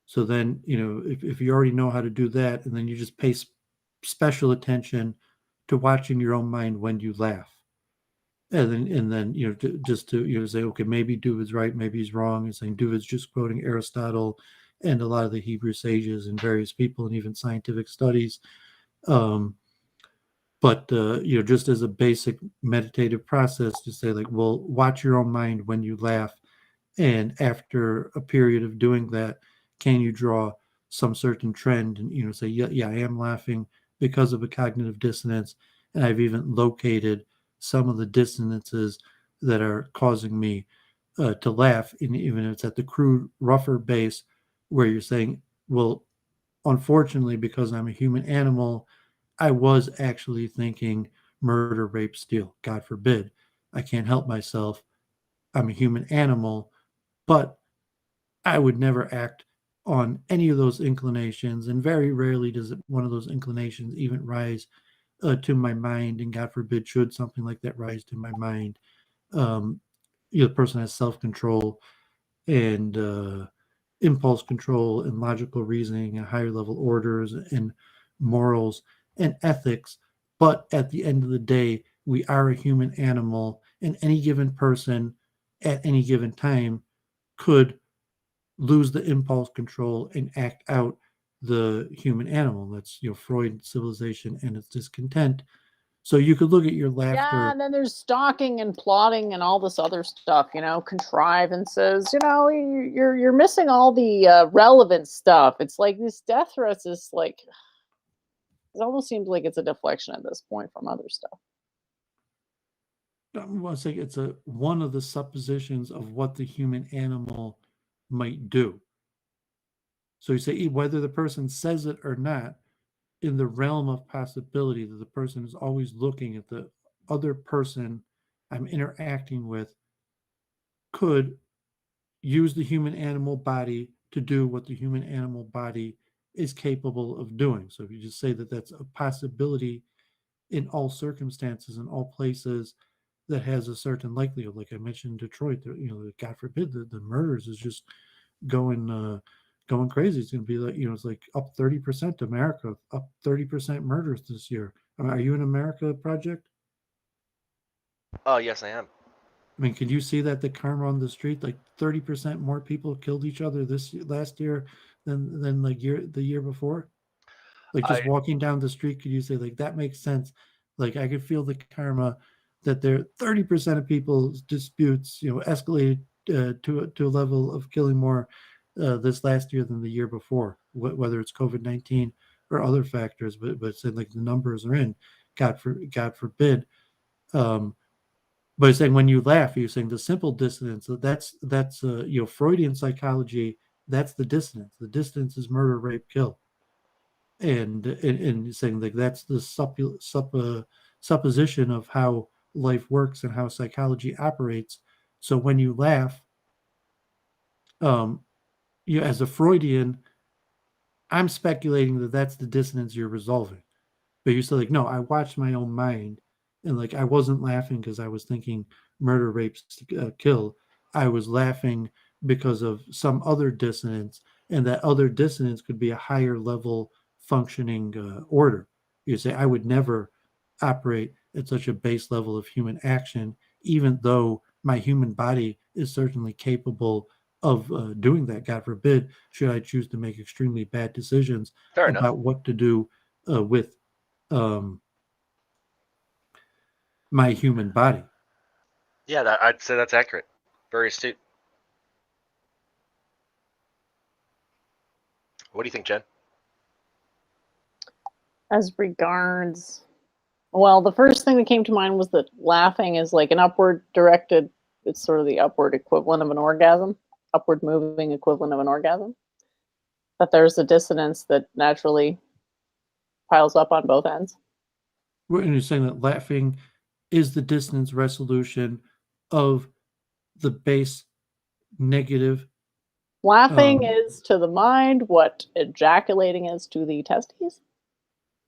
so then, if you already know how to do that, and then you just pay special attention to watching your own mind when you laugh. And then just to say, okay, maybe Doovid's right, maybe he's wrong. And saying Doovid's just quoting Aristotle and a lot of the Hebrew sages and various people and even scientific studies. But just as a basic meditative process, to say like, well, watch your own mind when you laugh, and after a period of doing that, can you draw some certain trend and say, yeah, I am laughing because of a cognitive dissonance, and I've even located some of the dissonances that are causing me to laugh, and even if it's at the crude, rougher base, where you're saying, well, unfortunately, because I'm a human animal, I was actually thinking murder, rape, steal. God forbid. I can't help myself. I'm a human animal, but I would never act on any of those inclinations, and very rarely does one of those inclinations even rise to my mind, and God forbid should something like that rise to my mind. The person has self-control and impulse control and logical reasoning and higher level orders and morals and ethics, but at the end of the day, we are a human animal, and any given person at any given time could lose the impulse control and act out the human animal. That's Freud, civilization and its discontent. So you could look at your laughter.
Yeah, and then there's stalking and plotting and all this other stuff, contrivances. You're missing all the relevant stuff. It's like these death threats is like, it almost seems like it's a deflection at this point from other stuff.
I want to say it's one of the suppositions of what the human animal might do. So you say whether the person says it or not, in the realm of possibility that the person is always looking at the other person I'm interacting with could use the human animal body to do what the human animal body is capable of doing. So if you just say that that's a possibility in all circumstances, in all places, that has a certain likelihood, like I mentioned, Detroit, God forbid, the murders is just going crazy. It's going to be like, it's like up 30%. America up 30% murders this year. I mean, are you an America project?
Oh, yes, I am.
I mean, can you see that the karma on the street, like 30% more people killed each other last year than like the year before? Like just walking down the street, could you say like that makes sense? Like I could feel the karma that there 30% of people's disputes, escalated to a level of killing more this last year than the year before, whether it's COVID-19 or other factors, but saying like the numbers are in, God forbid. But it's saying when you laugh, you're saying the simple dissonance. That's Freudian psychology that's the dissonance. The dissonance is murder, rape, kill. And saying like that's the supposition of how life works and how psychology operates. So when you laugh, you as a Freudian, I'm speculating that that's the dissonance you're resolving. But you're still like, no, I watched my own mind, and like I wasn't laughing because I was thinking murder, rape, kill. I was laughing because of some other dissonance, and that other dissonance could be a higher level functioning order. You say, I would never operate at such a base level of human action, even though my human body is certainly capable of doing that. God forbid, should I choose to make extremely bad decisions
Fair
about
enough.
what to do with my human body.
Yeah, I'd say that's accurate. Very astute. What do you think, Jen?
As regards, well, the first thing that came to mind was that laughing is like an upward directed, it's sort of the upward equivalent of an orgasm, upward moving equivalent of an orgasm. That there's a dissonance that naturally piles up on both ends.
And you're saying that laughing is the dissonance resolution of the base negative.
Laughing is to the mind what ejaculating is to the testes.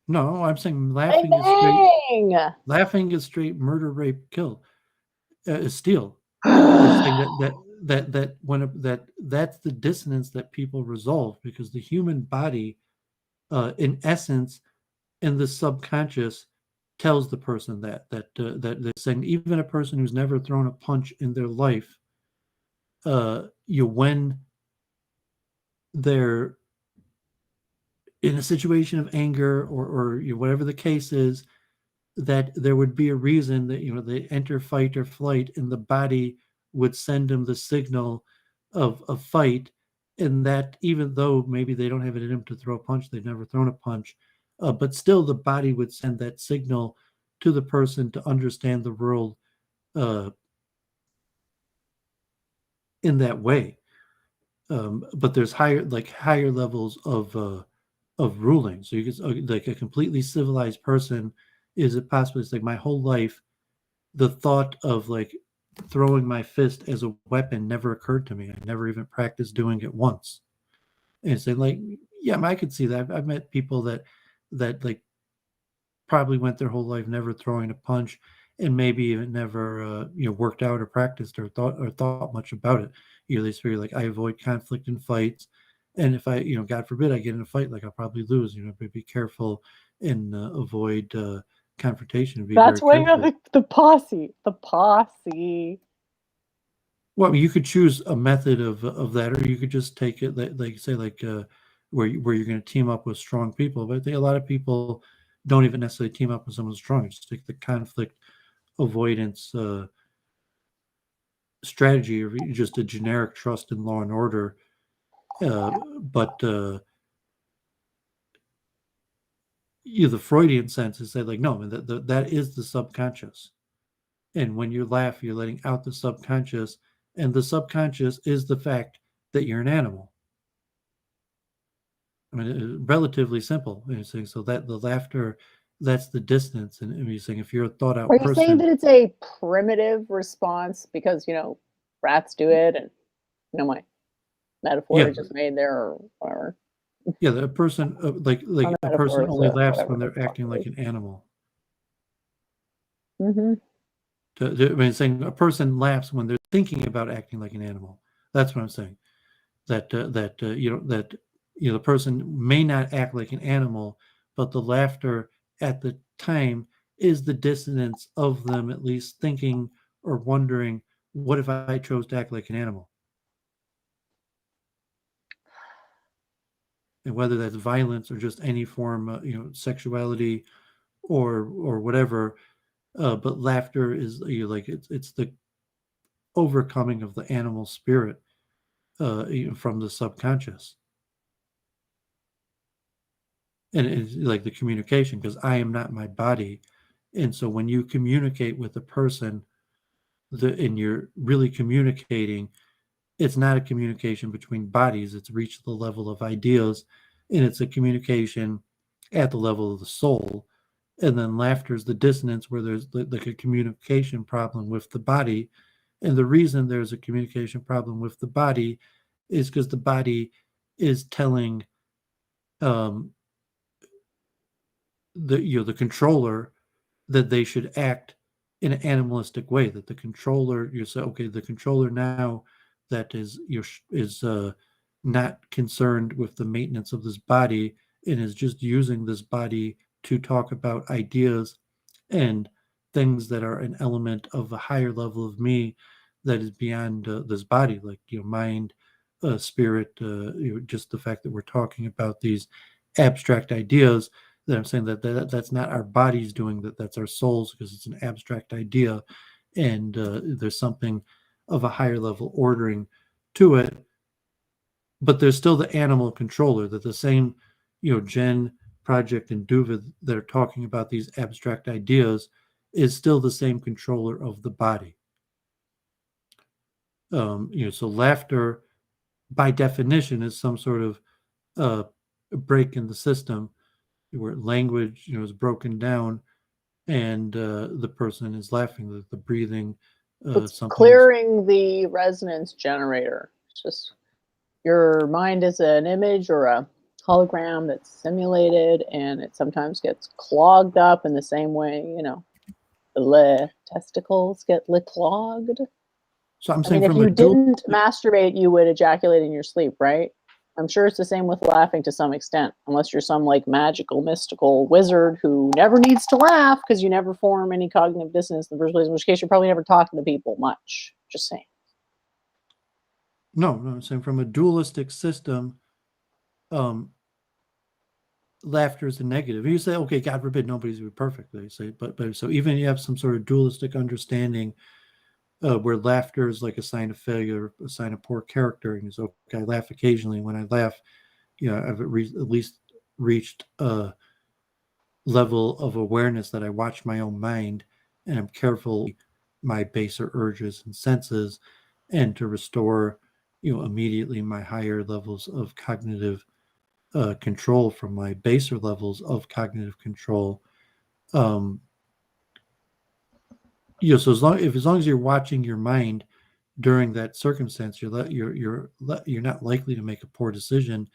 No, I'm saying
Bang,
laughing is straight murder, rape, kill, steal. It's saying that's the dissonance that people resolve, because the human body, in essence, in the subconscious, tells the person that they're saying, even a person who's never thrown a punch in their life, when they're in a situation of anger or whatever the case is, that there would be a reason that they enter fight or flight, and the body would send them the signal of fight, and that even though maybe they don't have it in them to throw a punch, they've never thrown a punch, but still the body would send that signal to the person to understand the world in that way. But there's higher levels of ruling. So you can, like, a completely civilized person, is it possible? It's like my whole life, the thought of like throwing my fist as a weapon never occurred to me. I never even practiced doing it once. And saying like, yeah, I could see that. I've met people that like probably went their whole life never throwing a punch, and maybe even never worked out or practiced or thought much about it. They figure like, I avoid conflict and fights, and if I God forbid I get in a fight, like I'll probably lose. But be careful and avoid confrontation. Be
That's
very
why
careful.
the posse. The posse.
Well, I mean, you could choose a method of that, or you could just take it like say like where you're going to team up with strong people. But I think a lot of people don't even necessarily team up with someone strong. Just take the conflict avoidance strategy, or just a generic trust in law and order. But the Freudian sense is that like, no, that is the subconscious, and when you laugh, you're letting out the subconscious, and the subconscious is the fact that you're an animal. I mean, relatively simple. So that the laughter, that's the distance. And you're saying if you're a thought out
Are you
person,
saying that it's a primitive response because rats do it, and my metaphor just made there, or whatever?
Yeah, the person like a person only laughs when they're acting like an animal.
Mm-hmm.
I mean, saying a person laughs when they're thinking about acting like an animal. That's what I'm saying. That the person may not act like an animal, but the laughter at the time is the dissonance of them at least thinking or wondering, what if I chose to act like an animal? And whether that's violence or just any form, sexuality or whatever, but laughter is it's the overcoming of the animal spirit from the subconscious. And it's like the communication, because I am not my body. And so when you communicate with a person, and you're really communicating, it's not a communication between bodies. It's reached the level of ideas, and it's a communication at the level of the soul. And then laughter is the dissonance where there's like a communication problem with the body. And the reason there's a communication problem with the body is because the body is telling the the controller that they should act in an animalistic way. That the controller, you say, okay, the controller now that is not concerned with the maintenance of this body and is just using this body to talk about ideas and things that are an element of a higher level of me that is beyond this body, like mind, spirit, just the fact that we're talking about these abstract ideas. That I'm saying that's not our bodies doing that. That's our souls, because it's an abstract idea, and there's something of a higher level ordering to it. But there's still the animal controller, that the same, Jen, Project, and Doooovid that are talking about these abstract ideas is still the same controller of the body. So laughter, by definition, is some sort of break in the system where language, is broken down, and the person is laughing, the breathing.
It's clearing the resonance generator. It's just your mind is an image or a hologram that's simulated, and it sometimes gets clogged up in the same way, the testicles get clogged.
So I'm saying,
if you didn't masturbate, you would ejaculate in your sleep, right? I'm sure it's the same with laughing to some extent, unless you're some magical, mystical wizard who never needs to laugh because you never form any cognitive dissonance in the first place, in which case you're probably never talking to people much. Just saying.
No, I'm saying from a dualistic system, laughter is a negative. You say, okay, God forbid nobody's perfect. They say, but so even you have some sort of dualistic understanding where laughter is like a sign of failure, a sign of poor character. And so, okay, I laugh occasionally. When I laugh, I've at least reached a level of awareness that I watch my own mind and I'm careful my baser urges and senses, and to restore, immediately my higher levels of cognitive control from my baser levels of cognitive control. So as long as you're watching your mind during that circumstance, you're not likely to make a poor decision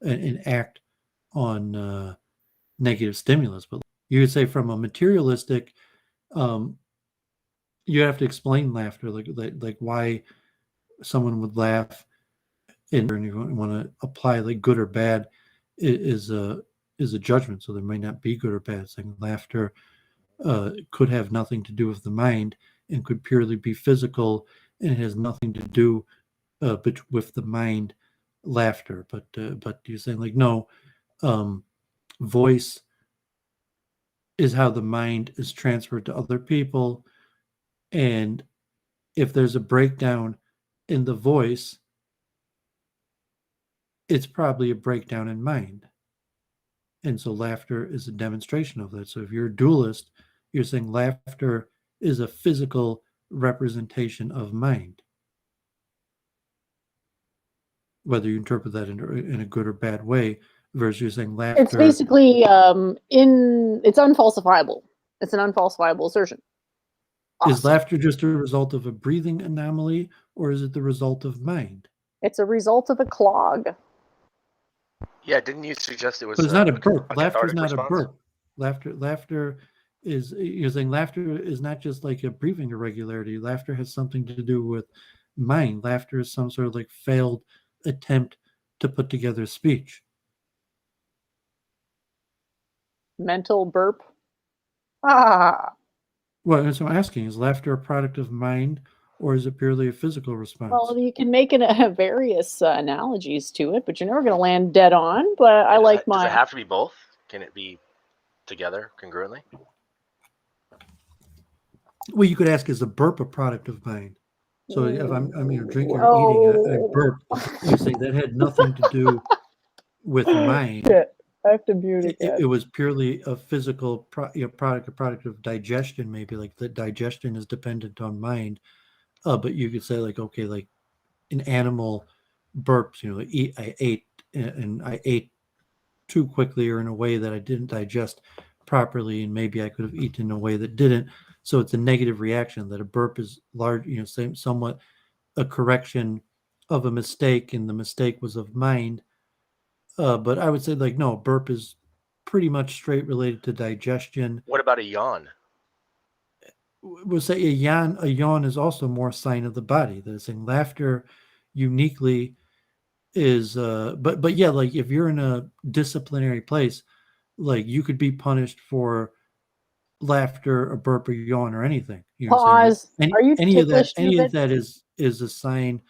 and act on negative stimulus. But you would say from a materialistic, you have to explain laughter, like why someone would laugh, and you want to apply good or bad is a judgment. So there may not be good or bad. Saying laughter could have nothing to do with the mind and could purely be physical, and it has nothing to do with the mind. Laughter, but you're saying no, voice is how the mind is transferred to other people, and if there's a breakdown in the voice, it's probably a breakdown in mind. And so laughter is a demonstration of that. So if you're a dualist, you're saying laughter is a physical representation of mind. Whether you interpret that in a good or bad way, versus you're saying laughter.
It's basically it's unfalsifiable. It's an unfalsifiable assertion.
Awesome. Is laughter just a result of a breathing anomaly, or is it the result of mind?
It's a result of a clog.
Yeah, didn't you suggest it was?
But it's not a burp. Laughter is not a burp. Laughter is, you're saying laughter is not just like a breathing irregularity. Laughter has something to do with mind. Laughter is some sort of failed attempt to put together speech.
Mental burp. Ah.
Well, that's what I'm asking. Is laughter a product of mind, or is it purely a physical response?
Well, you can make various analogies to it, but you're never going to land dead on. But I like
Does it have to be both? Can it be together congruently?
Well, you could ask, is a burp a product of mind? So if I'm drinking or eating, I burp. You say that had nothing to do with mind.
Shit. I have to mute it.
It was purely a physical product, a product of digestion. Maybe the digestion is dependent on mind. But you could say an animal burps, I ate and I ate too quickly or in a way that I didn't digest properly, and maybe I could have eaten in a way that didn't. So it's a negative reaction that a burp is large, somewhat a correction of a mistake, and the mistake was of mind. But I would say no, burp is pretty much straight related to digestion.
What about a yawn?
We'll say a yawn is also more sign of the body. That saying laughter uniquely is but yeah, if you're in a disciplinary place, you could be punished for laughter, a burp, or yawn, or anything.
Pause. Are you
any of that
ticklish, Doovid?
is a sign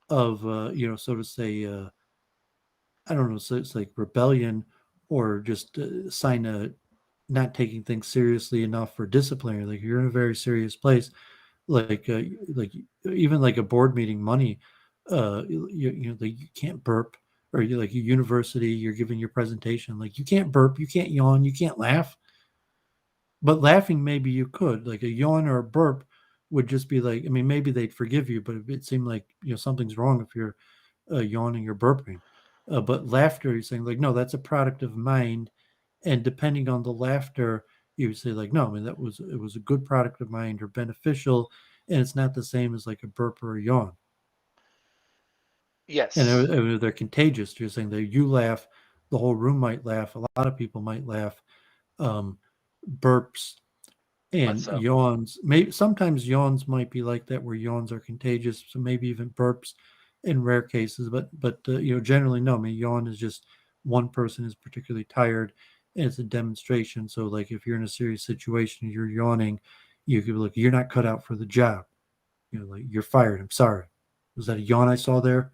of so to say I don't know, so it's like rebellion, or just a sign of not taking things seriously enough for discipline. Like you're in a very serious place, like even like a board meeting, money, you can't burp, or you like a university, you're giving your presentation, you can't burp, you can't yawn, you can't laugh. But laughing, maybe you could, like a yawn or a burp would just be maybe they'd forgive you, but it seemed like something's wrong if you're yawning or burping. But laughter, you're saying no, that's a product of mind, and depending on the laughter, you say no, it was a good product of mind or beneficial, and it's not the same as like a burp or a yawn.
Yes.
And they're contagious. You're saying that you laugh, the whole room might laugh, a lot of people might laugh. Burps and yawns, maybe sometimes yawns might be like that, where yawns are contagious, so maybe even burps in rare cases, but generally no. Yawn is just one person is particularly tired, and it's a demonstration. So if you're in a serious situation, you're yawning, you could be like, you're not cut out for the job, you're fired, I'm sorry. Was that a yawn I saw there?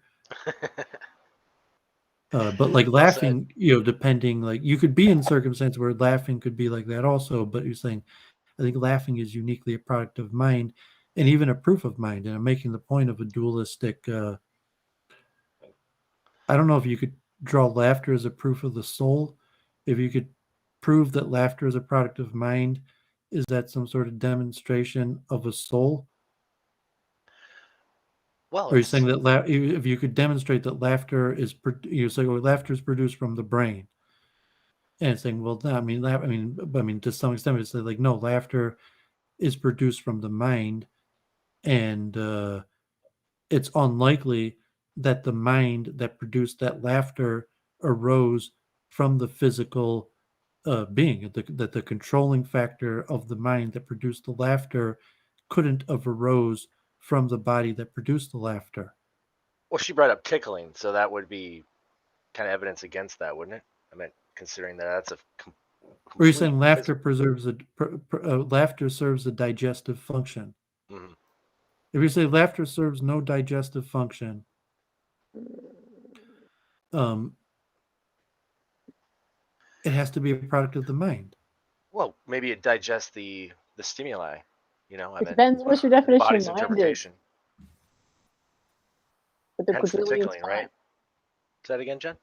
But laughing, depending, you could be in circumstances where laughing could be like that also, but you're saying, I think laughing is uniquely a product of mind, and even a proof of mind. And I'm making the point of a dualistic. I don't know if you could draw laughter as a proof of the soul. If you could prove that laughter is a product of mind, is that some sort of demonstration of a soul?
Well,
or are you saying that if you could demonstrate that laughter is, you're saying laughter is produced from the brain, and it's saying, well, no, I mean, to some extent, it's like no, laughter is produced from the mind, and it's unlikely that the mind that produced that laughter arose from the physical being. That the controlling factor of the mind that produced the laughter couldn't have arose from the body that produced the laughter.
Well, she brought up tickling, so that would be kind of evidence against that, wouldn't it? I mean, considering that that's a
Or you're saying laughter laughter serves a digestive function.
Mm-hmm.
If you say laughter serves no digestive function, it has to be a product of the mind.
Well, maybe it digests the stimuli.
It depends what your definition
body's
of mind
interpretation.
is. But the
Hence the tickling,
time.
right? Say that again, Jen?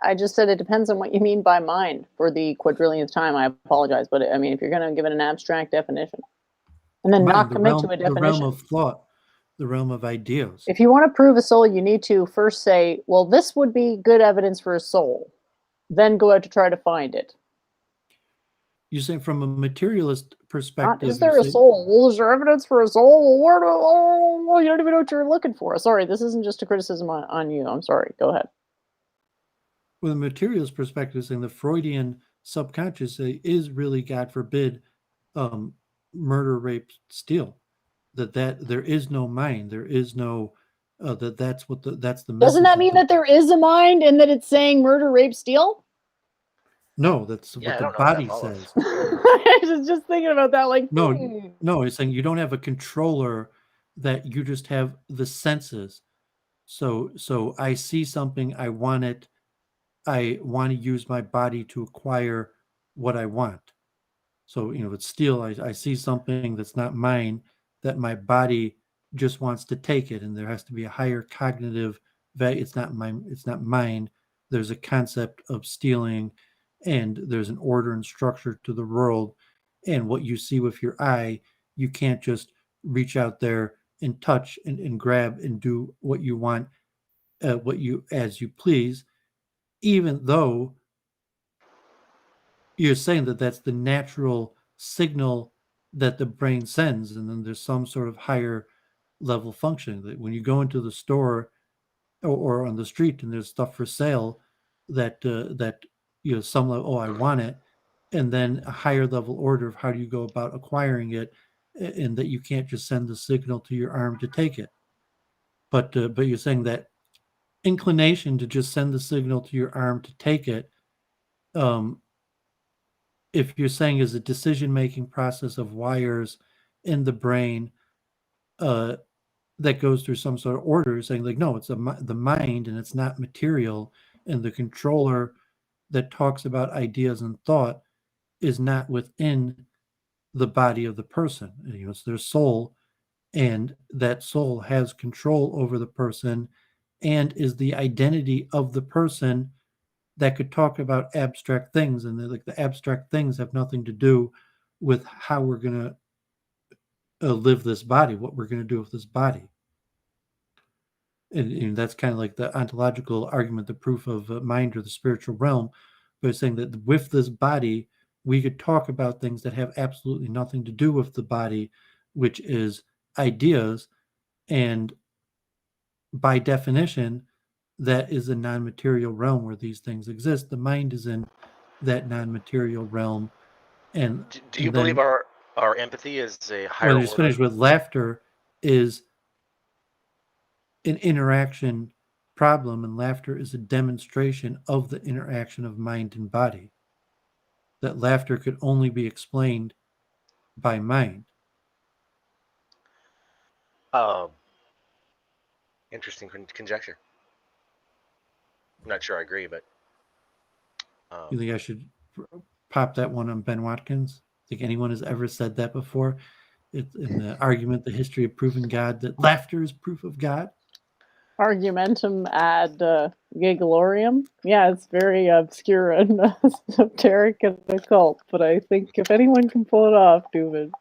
I just said it depends on what you mean by mind for the quadrillionth time. I apologize, but I mean, if you're going to give it an abstract definition and then not commit to a definition,
the realm of thought, the realm of ideas.
If you want to prove a soul, you need to first say, well, this would be good evidence for a soul, then go out to try to find it.
You're saying from a materialist perspective.
Is there a soul? Is there evidence for a soul? You don't even know what you're looking for. Sorry, this isn't just a criticism on you. I'm sorry. Go ahead.
With a materialist perspective, saying the Freudian subconscious is really, God forbid, murder, rape, steal. That there is no mind. There is no that's the message.
Doesn't that mean that there is a mind and that it's saying murder, rape, steal?
No, that's what the body says.
I was just thinking about that.
No, it's saying you don't have a controller, that you just have the senses. So I see something, I want it. I want to use my body to acquire what I want. So, it's steal. I see something that's not mine, that my body just wants to take it. And there has to be a higher cognitive value. It's not mine. There's a concept of stealing, and there's an order and structure to the world. And what you see with your eye, you can't just reach out there and touch and grab and do what you want, as you please, even though you're saying that that's the natural signal that the brain sends, and then there's some sort of higher level function that when you go into the store or on the street and there's stuff for sale that some level, oh, I want it, and then a higher level order of how do you go about acquiring it, and that you can't just send the signal to your arm to take it, but you're saying that inclination to just send the signal to your arm to take it, if you're saying is a decision-making process of wires in the brain that goes through some sort of order, saying like, no, it's the mind and it's not material, and the controller that talks about ideas and thought is not within the body of the person. It's their soul, and that soul has control over the person and is the identity of the person that could talk about abstract things, and like the abstract things have nothing to do with how we're going to live this body, what we're going to do with this body. And that's kind of like the ontological argument, the proof of mind or the spiritual realm, but saying that with this body, we could talk about things that have absolutely nothing to do with the body, which is ideas. And by definition, that is a non-material realm where these things exist. The mind is in that non-material realm. And
do you believe our empathy is a higher
when it's
order?
finished with laughter is an interaction problem, and laughter is a demonstration of the interaction of mind and body. That laughter could only be explained by mind.
Interesting conjecture. I'm not sure I agree, but
you think I should pop that one on Ben Watkins? Think anyone has ever said that before? It's in the argument, The History of Proving God, that laughter is proof of God.
Argumentum ad gigalorium. Yeah, it's very obscure and esoteric and occult, but I think if anyone can pull it off, Doovid,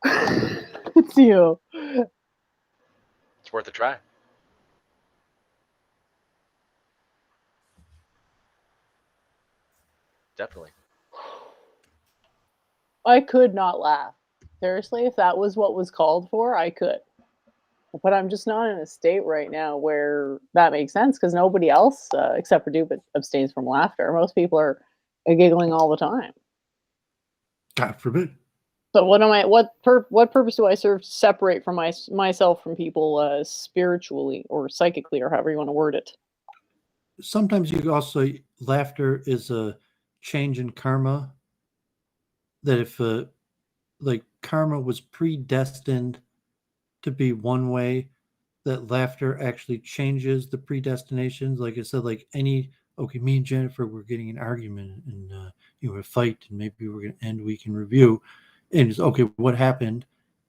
it's you.
it's worth a try. Definitely.
I could not laugh. Seriously, if that was what was called for, I could. But I'm just not in a state right now where that makes sense, because nobody else, except for Doovid, abstains from laughter. Most people are giggling all the time.
God forbid.
So what purpose do I serve to separate from myself from people spiritually or psychically, or however you want to word it?
Sometimes you also, laughter is a change in karma. That if like karma was predestined to be one way, that laughter actually changes the predestinations. Like I said, like me and Jennifer were getting an argument and a fight, and maybe we're going to end week in review, and it's okay, what happened?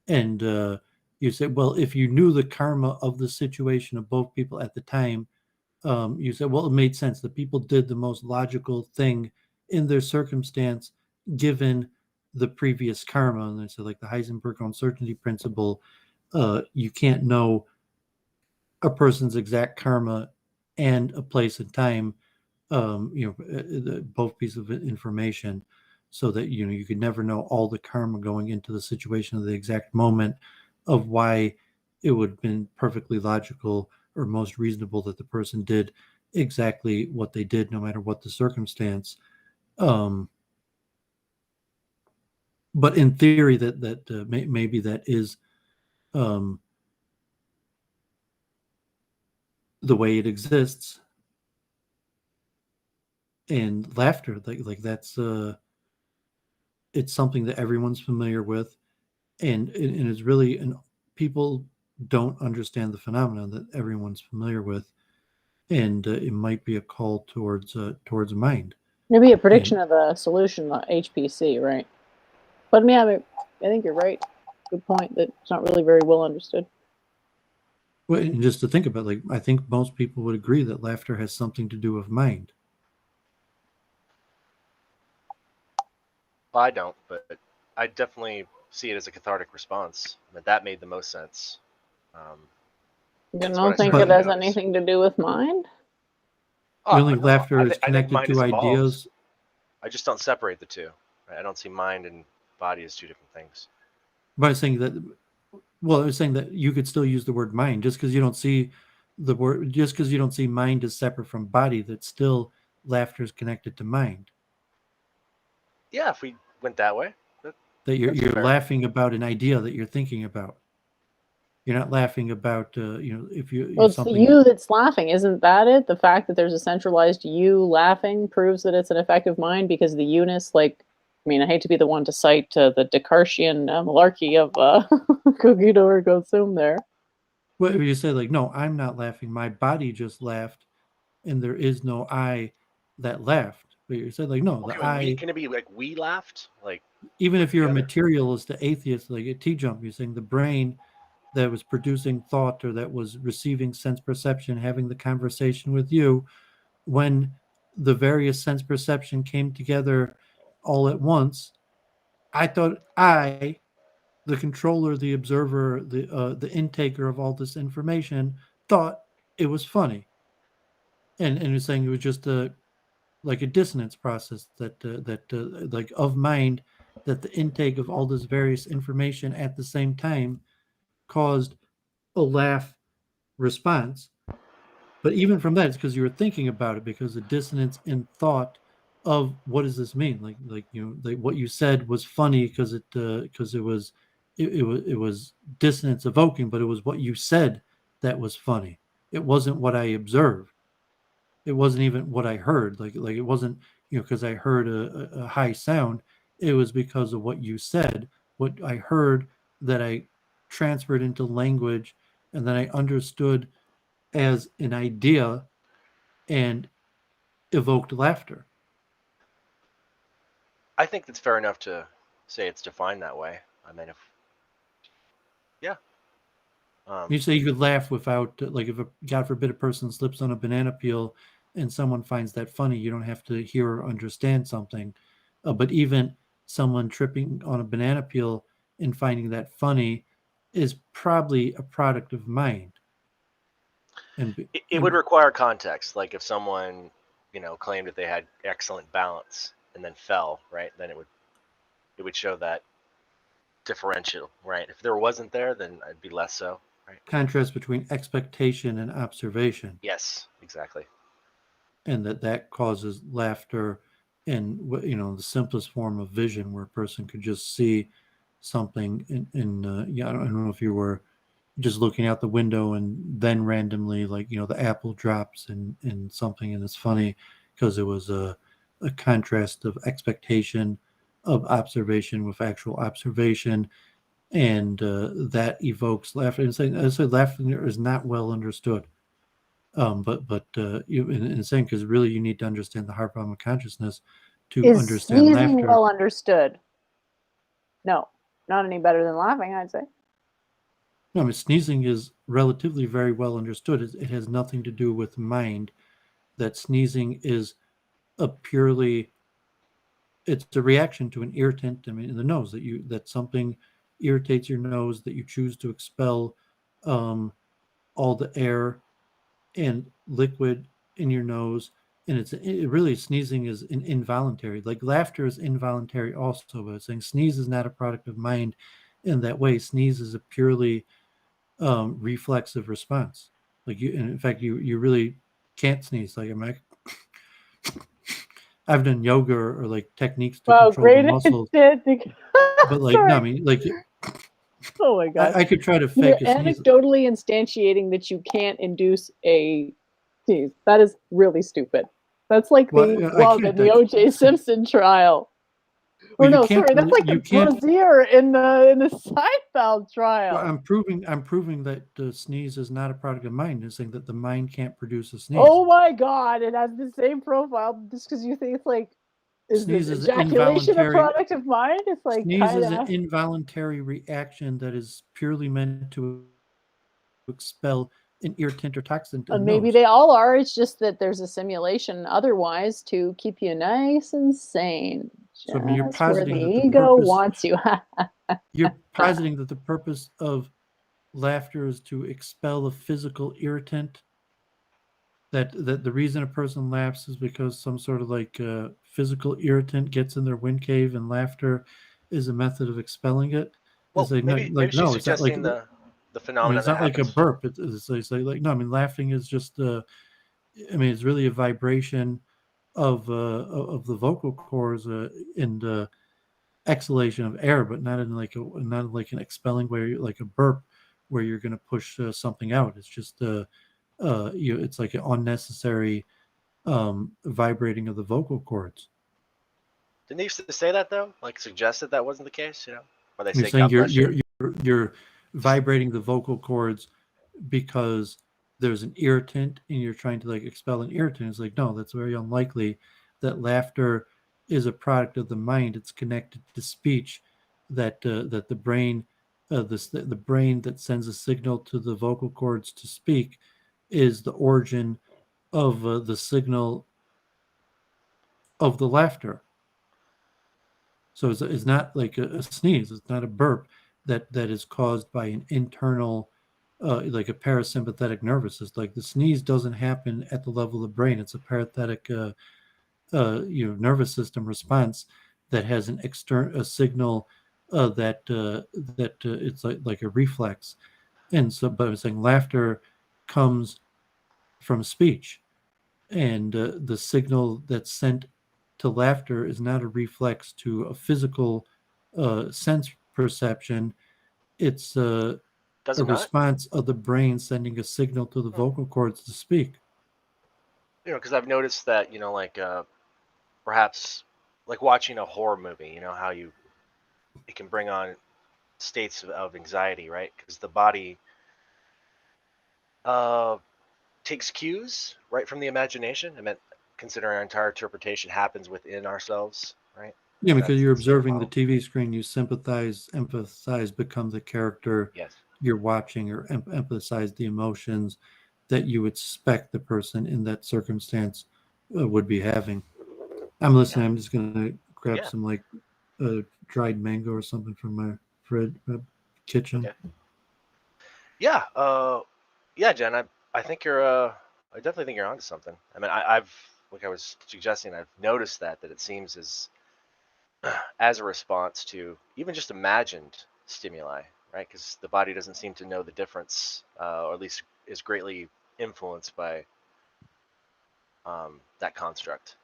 And you say, well, if you knew the karma of the situation of both people at the time, you said, well, it made sense. The people did the most logical thing in their circumstance given the previous karma. And they said, like the Heisenberg uncertainty principle, you can't know a person's exact karma and a place and time, both pieces of information, so that you could never know all the karma going into the situation at the exact moment of why it would have been perfectly logical or most reasonable that the person did exactly what they did, no matter what the circumstance. But in theory, maybe that is the way it exists. And laughter, like that's it's something that everyone's familiar with, and it's really, and people don't understand the phenomenon that everyone's familiar with, and it might be a call towards mind.
Maybe a prediction of a solution, HPC, right? But yeah, I think you're right. Good point. That it's not really very well understood.
Well, and just to think about, like, I think most people would agree that laughter has something to do with mind.
Well, I don't, but I definitely see it as a cathartic response. But that made the most sense.
You
That's what
don't
I
think
started
it
to
has
notice.
anything to do with mind?
Oh,
You think
no,
laughter is
I think
connected
mind
to
is involved.
ideas?
I just don't separate the two. I don't see mind and body as two different things.
But I was saying that, well, I was saying that you could still use the word mind just because you don't see the word, just because you don't see mind as separate from body, that still laughter is connected to mind.
Yeah, if we went that way.
That you're
fair.
laughing about an idea that you're thinking about. You're not laughing about, if you
Well, it's
something.
the you that's laughing, isn't that it? The fact that there's a centralized you laughing proves that it's an effective mind, because the you-ness, like, I mean, I hate to be the one to cite the Descartesian malarkey of cogito ergo sum there.
Well, you say like, no, I'm not laughing. My body just laughed, and there is no I that laughed. But you said like, no, the I.
Can it be like we laughed? Like,
even if you're
together?
a materialist, the atheist, like at T-Jump, you're saying the brain that was producing thought or that was receiving sense perception, having the conversation with you, when the various sense perception came together all at once, I thought the controller, the observer, the intaker of all this information, thought it was funny, and you're saying it was just like a dissonance process that like of mind, that the intake of all this various information at the same time caused a laugh response. But even from that, it's because you were thinking about it, because the dissonance in thought of what does this mean? Like what you said was funny because it was dissonance evoking, but it was what you said that was funny. It wasn't what I observed. It wasn't even what I heard. Like it wasn't, because I heard a high sound. It was because of what you said, what I heard, that I transferred into language, and then I understood as an idea and evoked laughter.
I think it's fair enough to say it's defined that way. I mean, yeah.
You say you could laugh without, like, if God forbid a person slips on a banana peel and someone finds that funny, you don't have to hear or understand something. But even someone tripping on a banana peel and finding that funny is probably a product of mind. And
it would require context. Like if someone, claimed that they had excellent balance and then fell, right? Then it would show that differential, right? If there wasn't there, then I'd be less so, right?
Contrast between expectation and observation.
Yes, exactly.
And that causes laughter in, the simplest form of vision, where a person could just see something I don't know if you were just looking out the window and then randomly, like, the apple drops in something, and it's funny because it was a contrast of expectation of observation with actual observation, and that evokes laughter. And saying, I said, laughter is not well understood. But you in saying, because really you need to understand the heart problem of consciousness to understand
sneezing
laughter.
well understood? No, not any better than laughing, I'd say.
No, I mean, sneezing is relatively very well understood. It has nothing to do with mind. That sneezing is it's a reaction to an irritant. I mean, in the nose, that something irritates your nose, that you choose to expel all the air and liquid in your nose, and really, sneezing is an involuntary. Like laughter is involuntary also, but saying sneeze is not a product of mind in that way. Sneeze is a purely reflexive response. Like in fact, you really can't sneeze. Like I've done yoga or like techniques to control the muscles, but like no, I mean, like,
oh my god,
I could try to
you're
fake a sneeze.
Anecdotally instantiating that you can't induce a sneeze. That is really stupid. That's like the love in the O.J. Simpson trial. Or no, sorry, that's like the brazier in the Seinfeld trial.
Well, I'm proving that the sneeze is not a product of mind. I'm saying that the mind can't produce a sneeze.
Oh my god, it has the same profile just because you think it's like, is this ejaculation a product of mind? It's like
sneeze is an involuntary reaction that is purely meant to expel an irritant or toxin to the
maybe
nose.
they all are. It's just that there's a simulation otherwise to keep you nice and sane.
So I mean, you're
positing
positing
where
that
the ego wants you.
you're positing that the purpose of laughter is to expel a physical irritant. That the reason a person laughs is because some sort of like physical irritant gets in their wind cave, and laughter is a method of expelling it.
Well,
It's like
maybe she's
no, it's not like
suggesting the
I mean,
phenomenon
it's
that
not like a
happens.
burp. It's like no. I mean, laughing is just. I mean, it's really a vibration of the vocal cords and exhalation of air, but not in like an expelling where like a burp where you're going to push something out. It's just it's like an unnecessary vibrating of the vocal cords.
Didn't they used to say that though? Like suggest that wasn't the case, Or they
You're
say
saying
God bless you.
you're vibrating the vocal cords because there's an irritant and you're trying to like expel an irritant. It's like, no, that's very unlikely. That laughter is a product of the mind. It's connected to speech. That the brain, the brain that sends a signal to the vocal cords to speak, is the origin of the signal of the laughter. So it's not like a sneeze. It's not a burp that is caused by an internal, like a parasympathetic nervous system. Like the sneeze doesn't happen at the level of the brain. It's a parasympathetic, nervous system response that has an external signal that it's like a reflex. And so, but I'm saying laughter comes from speech, and the signal that's sent to laughter is not a reflex to a physical sense perception. It's
Does
a
it not?
response of the brain sending a signal to the vocal cords to speak.
Because I've noticed that, perhaps like watching a horror movie, how it can bring on states of anxiety, right? Because the body takes cues right from the imagination. I mean, considering our entire interpretation happens within ourselves, right?
Yeah,
And
because
that's
you're
the same
observing the
model.
TV screen, you sympathize, empathize, become the character
Yes.
you're watching, or emphasize the emotions that you would expect the person in that circumstance would be having. I'm listening. I'm just gonna grab
Yeah.
some like dried mango or something from my fridge kitchen.
Okay. Yeah. Yeah, Jen. I think you're. I definitely think you're onto something. I mean, I've like I was suggesting. I've noticed that it seems as a response to even just imagined stimuli, right? Because the body doesn't seem to know the difference, or at least is greatly influenced by that construct.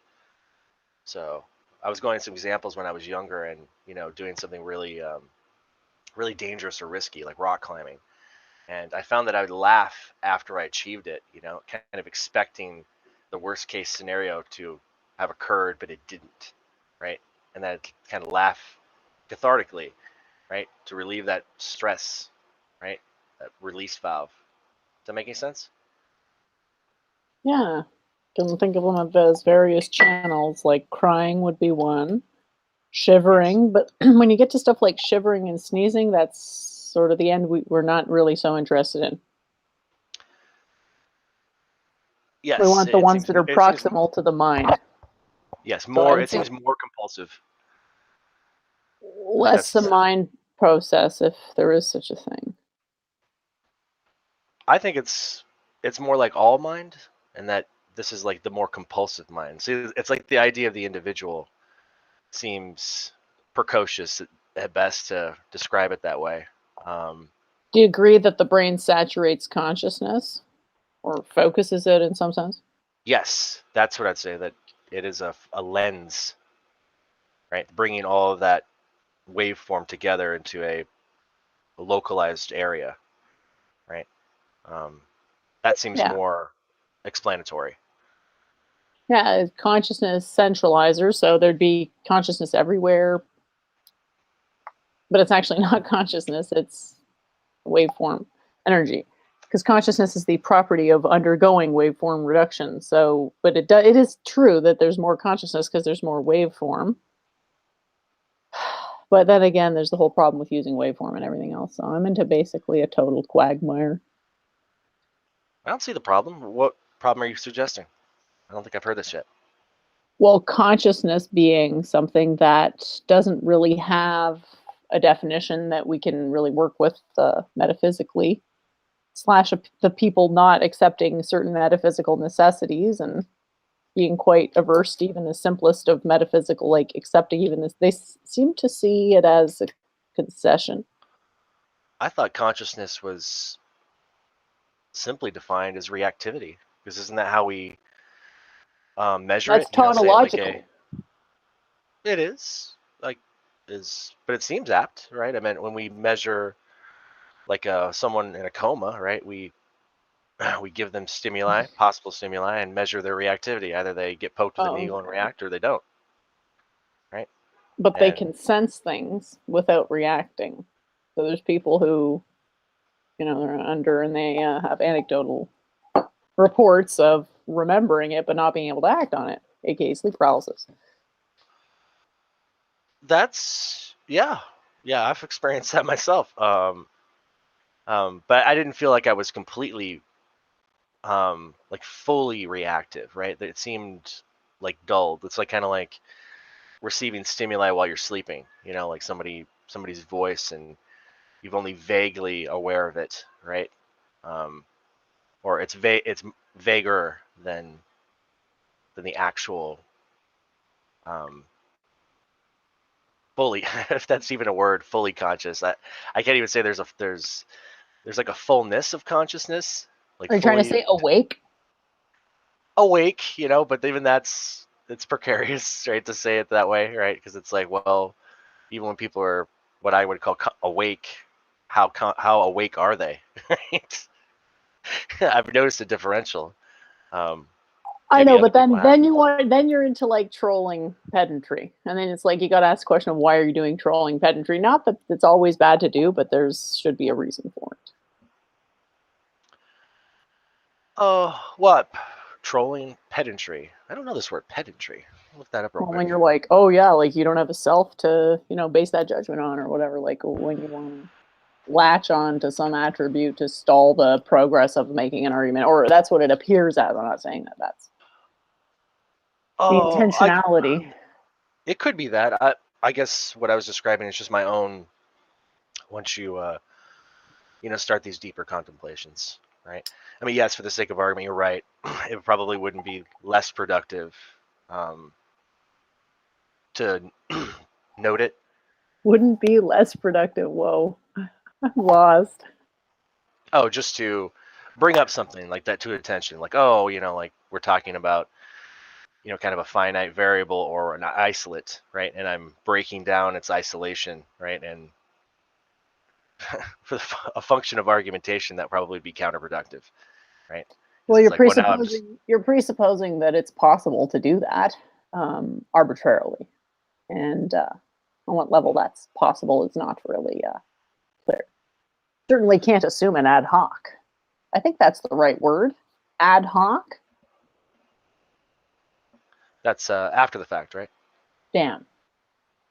So I was going into some examples when I was younger, and doing something really, really dangerous or risky, like rock climbing. And I found that I would laugh after I achieved it, kind of expecting the worst case scenario to have occurred, but it didn't, right? And then I'd kind of laugh cathartically, right, to relieve that stress, right, that release valve. Does that make any sense?
Yeah. Can think of them as various channels, like crying would be one, shivering, but when you get to stuff like shivering and sneezing, that's sort of the end we're not really so interested in.
Yes.
We want the ones that are
it seems,
proximal to the mind.
yes,
So
it seems more compulsive.
Less the mind process, if there is such a thing.
I think it's more like all mind, and that this is like the more compulsive mind. See, it's like the idea of the individual seems precocious at best to describe it that way.
Do you agree that the brain saturates consciousness or focuses it in some sense?
Yes, that's what I'd say, that it is a lens, right? Bringing all of that waveform together into a localized area, right? That seems more explanatory.
Yeah, consciousness centralizer, so there'd be consciousness everywhere, but it's actually not consciousness, it's waveform energy. Because consciousness is the property of undergoing waveform reduction. So, but it is true that there's more consciousness because there's more waveform. But then again, there's the whole problem with using waveform and everything else. So I'm into basically a total quagmire.
I don't see the problem. What problem are you suggesting? I don't think I've heard this yet.
Well, consciousness being something that doesn't really have a definition that we can really work with metaphysically, / the people not accepting certain metaphysical necessities and being quite averse to even the simplest of metaphysical, like accepting even this. They seem to see it as a concession.
I thought consciousness was simply defined as reactivity, because isn't that how we measure
That's
it? You know, say like
tautological.
it is like but it seems apt, right? I mean, when we measure like someone in a coma, right? We give them stimuli, possible stimuli, and measure their reactivity. Either they get poked with a needle and react, or they don't, right?
But they
And
can sense things without reacting. So there's people who, they're under and they have anecdotal reports of remembering it but not being able to act on it, aka sleep paralysis.
that's yeah, I've experienced that myself. But I didn't feel like I was completely like fully reactive, right? It seemed like dulled. It's like kind of like receiving stimuli while you're sleeping, like somebody's voice, and you've only vaguely aware of it, right? Or it's vaguer than the actual fully, if that's even a word, fully conscious. I can't even say there's like a fullness of consciousness, like
Are you trying to say awake?
Awake, but even it's precarious, right, to say it that way, right? Because it's like, well, even when people are what I would call awake, how awake are they? Right? I've noticed a differential.
I know, but
then
then you're into like trolling pedantry, and then it's like you got to ask the question of why are you doing trolling pedantry? Not that it's always bad to do, but should be a reason for it.
What? Trolling pedantry? I don't know this word pedantry. I'll look that up real
Well,
quick.
when you're like, oh yeah, like you don't have a self to base that judgment on or whatever, like when you want to latch on to some attribute to stall the progress of making an argument, or that's what it appears as. I'm not saying that that's the intentionality.
It could be that. I guess what I was describing is just my own. Once you start these deeper contemplations, right? I mean, yes, for the sake of argument, you're right. It probably wouldn't be less productive to note it.
Wouldn't be less productive. Whoa, I'm lost.
Oh, just to bring up something like that to attention, like, oh, like we're talking about, kind of a finite variable or an isolate, right? And I'm breaking down its isolation, right? And for a function of argumentation, that probably be counterproductive, right?
Well, you're presupposing that it's possible to do that arbitrarily, and on what level that's possible is not really clear. Certainly can't assume an ad hoc. I think that's the right word. Ad hoc.
That's after the fact, right?
Damn.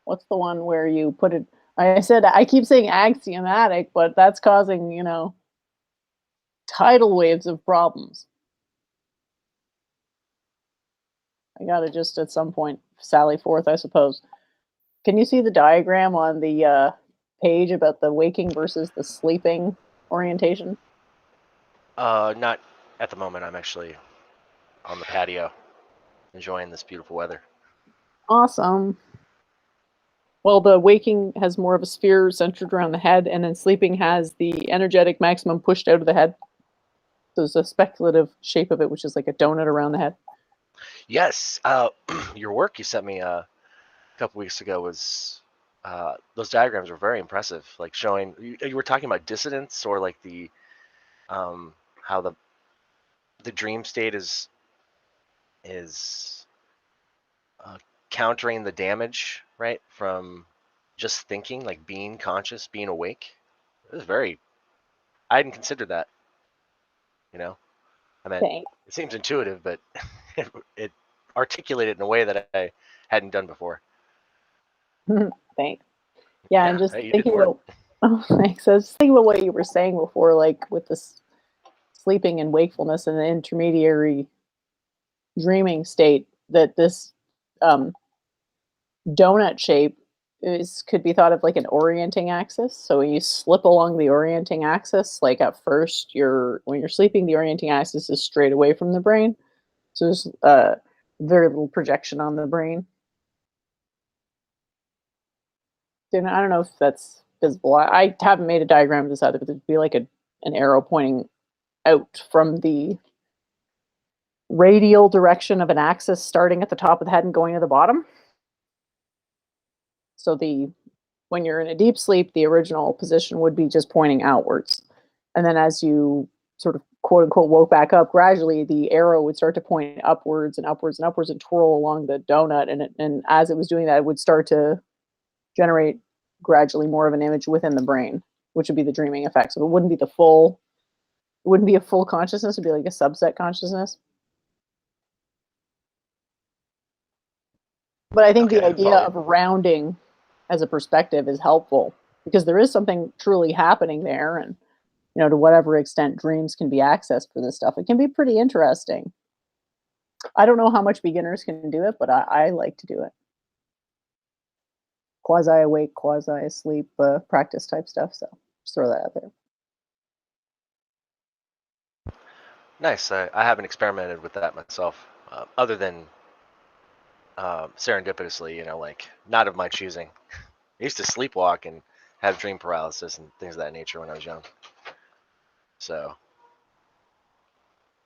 What's the one where you put it? I keep saying axiomatic, but that's causing tidal waves of problems. I gotta just at some point sally forth, I suppose. Can you see the diagram on the page about the waking versus the sleeping orientation?
Not at the moment. I'm actually on the patio enjoying this beautiful weather.
Awesome. Well, the waking has more of a sphere centered around the head, and then sleeping has the energetic maximum pushed out of the head. So there's a speculative shape of it, which is like a donut around the head.
Yes. Your work you sent me a couple weeks ago was those diagrams were very impressive. Like showing you were talking about dissonance, or like the how the dream state is countering the damage, right, from just thinking, like being conscious, being awake. It was I hadn't considered that. I mean, it seems intuitive, but it articulated in a way that I hadn't done before.
Thanks. Yeah, I'm just
hey,
thinking about. Oh, thanks. I was just thinking about what you were saying before, like with this sleeping and wakefulness and the intermediary dreaming state. That this donut shape could be thought of like an orienting axis. So when you slip along the orienting axis, like at first when you're sleeping, the orienting axis is straight away from the brain. So there's very little projection on the brain. And I don't know if that's visible. I haven't made a diagram of this either, but it'd be like an arrow pointing out from the radial direction of an axis starting at the top of the head and going to the bottom. So when you're in a deep sleep, the original position would be just pointing outwards. And then as you sort of quote unquote woke back up, gradually the arrow would start to point upwards and upwards and upwards and twirl along the donut. And as it was doing that, it would start to generate gradually more of an image within the brain, which would be the dreaming effect. So it wouldn't be a full consciousness, it'd be like a subset consciousness. But I think the idea of rounding as a perspective is helpful because there is something truly happening there. And, to whatever extent dreams can be accessed for this stuff, it can be pretty interesting. I don't know how much beginners can do it, but I like to do it. Quasi-awake, quasi-asleep practice type stuff. So just throw that out there.
Nice. I haven't experimented with that myself, other than serendipitously, like not of my choosing. I used to sleepwalk and have dream paralysis and things of that nature when I was young. So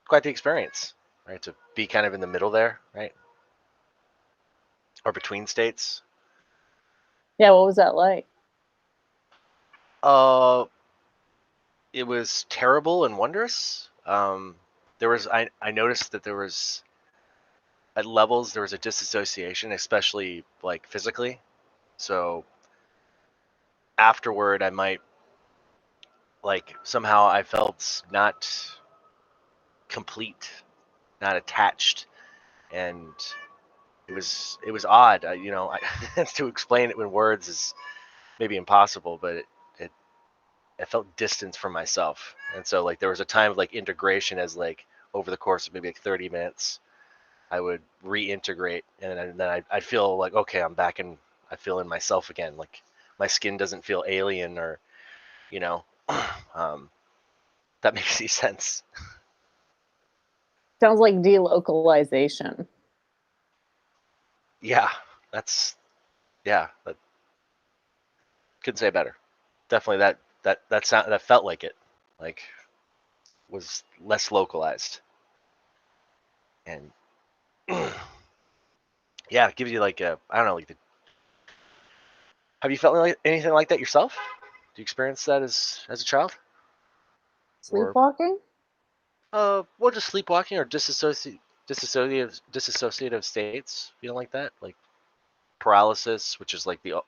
quite the experience, right? To be kind of in the middle there, right? Or between states.
Yeah, what was that like?
It was terrible and wondrous. I noticed that there was at levels there was a disassociation, especially like physically. So afterward, I might somehow I felt not complete, not attached, and it was odd. To explain it in words is maybe impossible, but I felt distance from myself, and so there was a time of integration as over the course of maybe 30 minutes, I would reintegrate, and then I'd feel okay, I'm back in. I feel in myself again. My skin doesn't feel alien or, that makes any sense.
Sounds like delocalization.
Yeah, couldn't say better. Definitely that felt like it, was less localized, and yeah, it gives you I don't know, have you felt anything like that yourself? Do you experience that as a child?
Sleepwalking?
Well, just sleepwalking or dissociative states, feeling like that, paralysis, which is the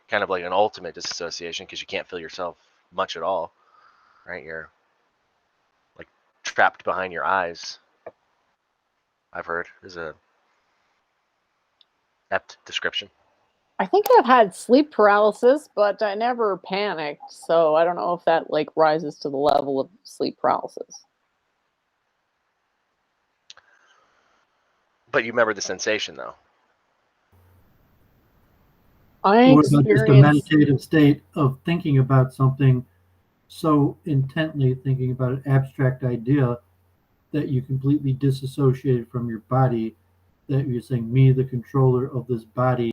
kind of an ultimate disassociation because you can't feel yourself much at all, right? You're trapped behind your eyes. I've heard is a apt description.
I think I've had sleep paralysis, but I never panicked, so I don't know if that rises to the level of sleep paralysis.
But you remember the sensation, though.
What about just a meditative state of thinking about something so intently, thinking about an abstract idea that you completely disassociated from your body, that you're saying, me, the controller of this body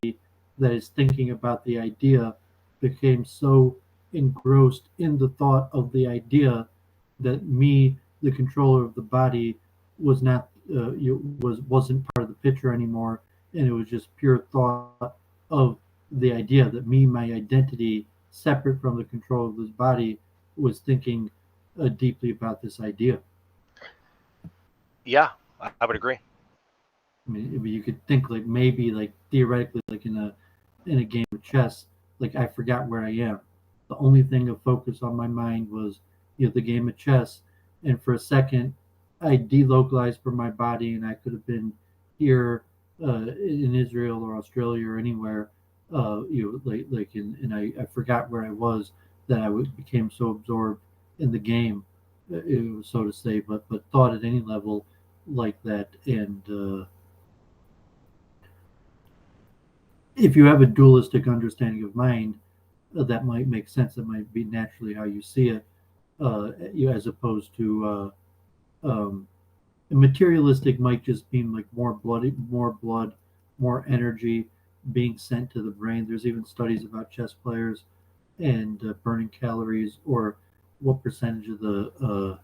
that is thinking about the idea, became so engrossed in the thought of the idea that me, the controller of the body, was not wasn't part of the picture anymore, and it was just pure thought of the idea that me, my identity, separate from the control of this body, was thinking deeply about this idea.
Yeah, I would agree.
I mean, you could think maybe theoretically in a game of chess, I forgot where I am. The only thing of focus on my mind was the game of chess, and for a second I delocalized from my body, and I could have been here in Israel or Australia or anywhere, and I forgot where I was, that I became so absorbed in the game, so to say, but thought at any level like that, and if you have a dualistic understanding of mind, that might make sense. That might be naturally how you see it, as opposed to materialistic might just mean like more blood, more energy being sent to the brain. There's even studies about chess players and burning calories or what percentage of the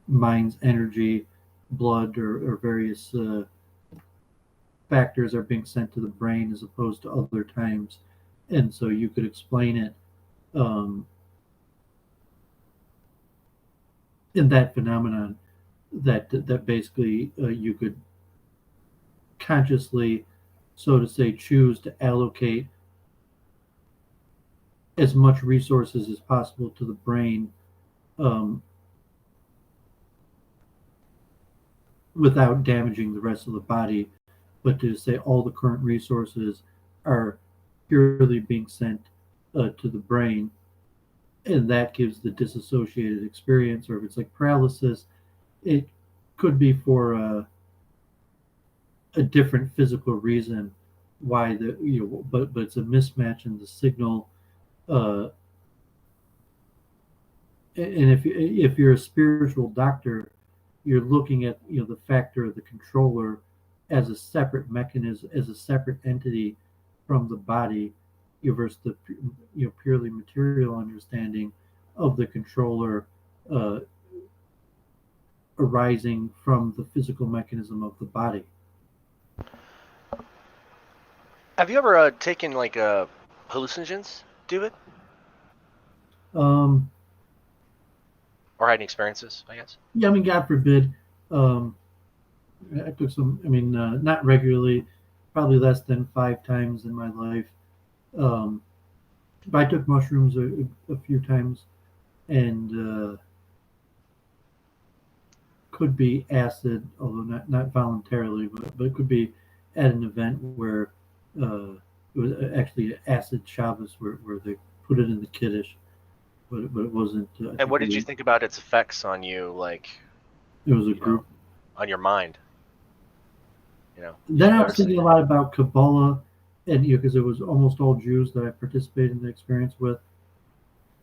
mind's energy, blood, or various factors are being sent to the brain as opposed to other times. And so you could explain it um, in that phenomenon that basically you could consciously, so to say, choose to allocate as much resources as possible to the brain um, without damaging the rest of the body, but to say all the current resources are purely being sent to the brain, and that gives the disassociated experience. Or if it's like paralysis, it could be for a different physical reason why but it's a mismatch in the signal. Uh, and if you're a spiritual doctor, you're looking at the factor of the controller as a separate mechanism, as a separate entity from the body, versus the purely material understanding of the controller uh, arising from the physical mechanism of the body.
Have you ever taken like hallucinogens, Doovid? Or had any experiences, I guess?
Yeah, I mean, God forbid. I took some. I mean, not regularly, probably less than 5 times in my life. Um, but I took mushrooms a few times, and could be acid, although not voluntarily, but it could be at an event where it was actually acid Shabbos, where they put it in the kiddush, but it wasn't.
And what did you think about its effects on you, like?
It was a group.
On your mind.
Then I was thinking a lot about Kabbalah, and because it was almost all Jews that I participated in the experience with.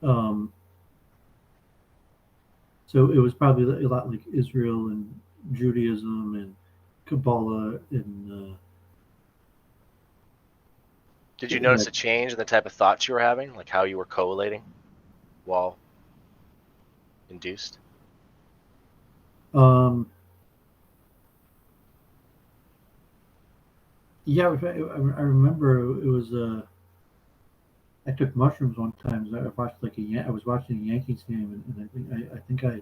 So it was probably a lot like Israel and Judaism and Kabbalah and.
Did you notice a change in the type of thoughts you were having, like how you were collating while induced?
Yeah, I remember it was. I took mushrooms one time. I watched I was watching a Yankees game, and I think I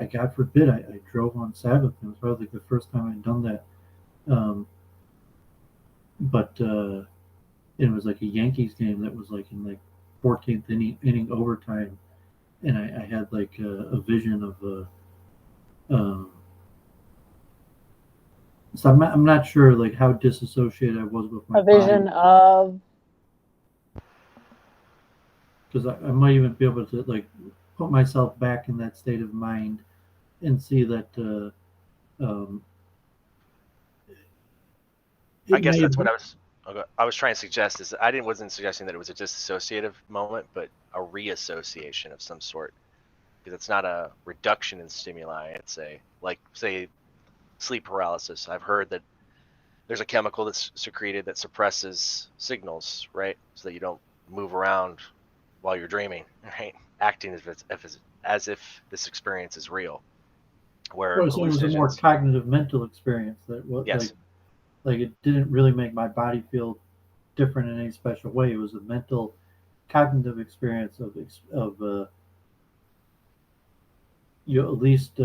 God forbid I drove on Sabbath. It was probably the first time I'd done that. But it was like a Yankees game that was like in like 14th inning overtime, and I had like a vision of so I'm not sure like how disassociated I was with my
vision
body.
of,
because I might even be able to like put myself back in that state of mind and see that
I guess that's what I was trying to suggest. Is wasn't suggesting that it was a dissociative moment, but a reassociation of some sort, because it's not a reduction in stimuli. It's say sleep paralysis. I've heard that there's a chemical that's secreted that suppresses signals, right, so that you don't move around while you're dreaming, right, acting as if this experience is real. Where
so it was a more cognitive mental experience that was like it didn't really make my body feel different in any special way. It was a mental cognitive experience of at least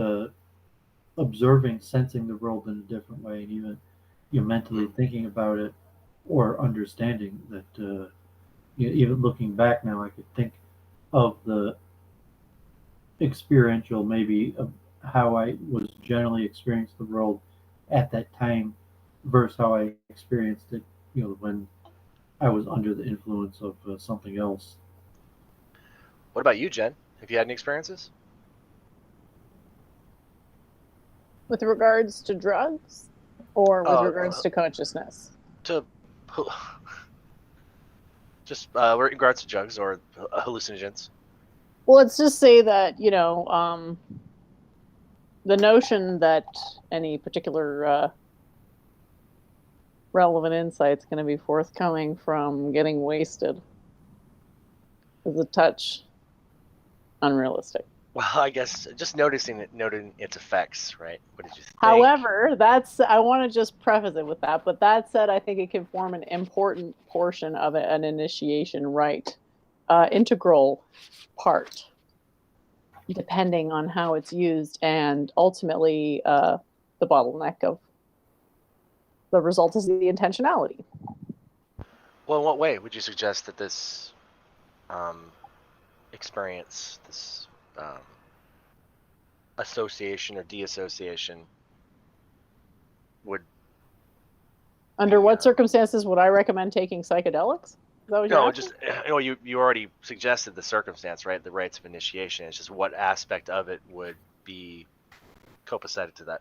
observing, sensing the world in a different way, and even mentally thinking about it or understanding that. Even looking back now, I could think of the experiential, maybe of how I was generally experienced the world at that time versus how I experienced it, when I was under the influence of something else.
What about you, Jen? Have you had any experiences?
with regards to drugs or with regards to consciousness?
To Just in regards to drugs or hallucinogens.
Well, let's just say that, the notion that any particular relevant insight is going to be forthcoming from getting wasted is a touch unrealistic.
Well, I guess just noting its effects, right? What did you think?
However, I want to just preface it with that. But that said, I think it can form an important portion of an initiation rite, integral part, depending on how it's used, and ultimately the bottleneck of the result is the intentionality.
Well, in what way would you suggest that this experience, this association or deassociation would
Under what circumstances would I recommend taking psychedelics? Is that what you're asking?
just you already suggested the circumstance, right? The rites of initiation. It's just what aspect of it would be copacetic to that.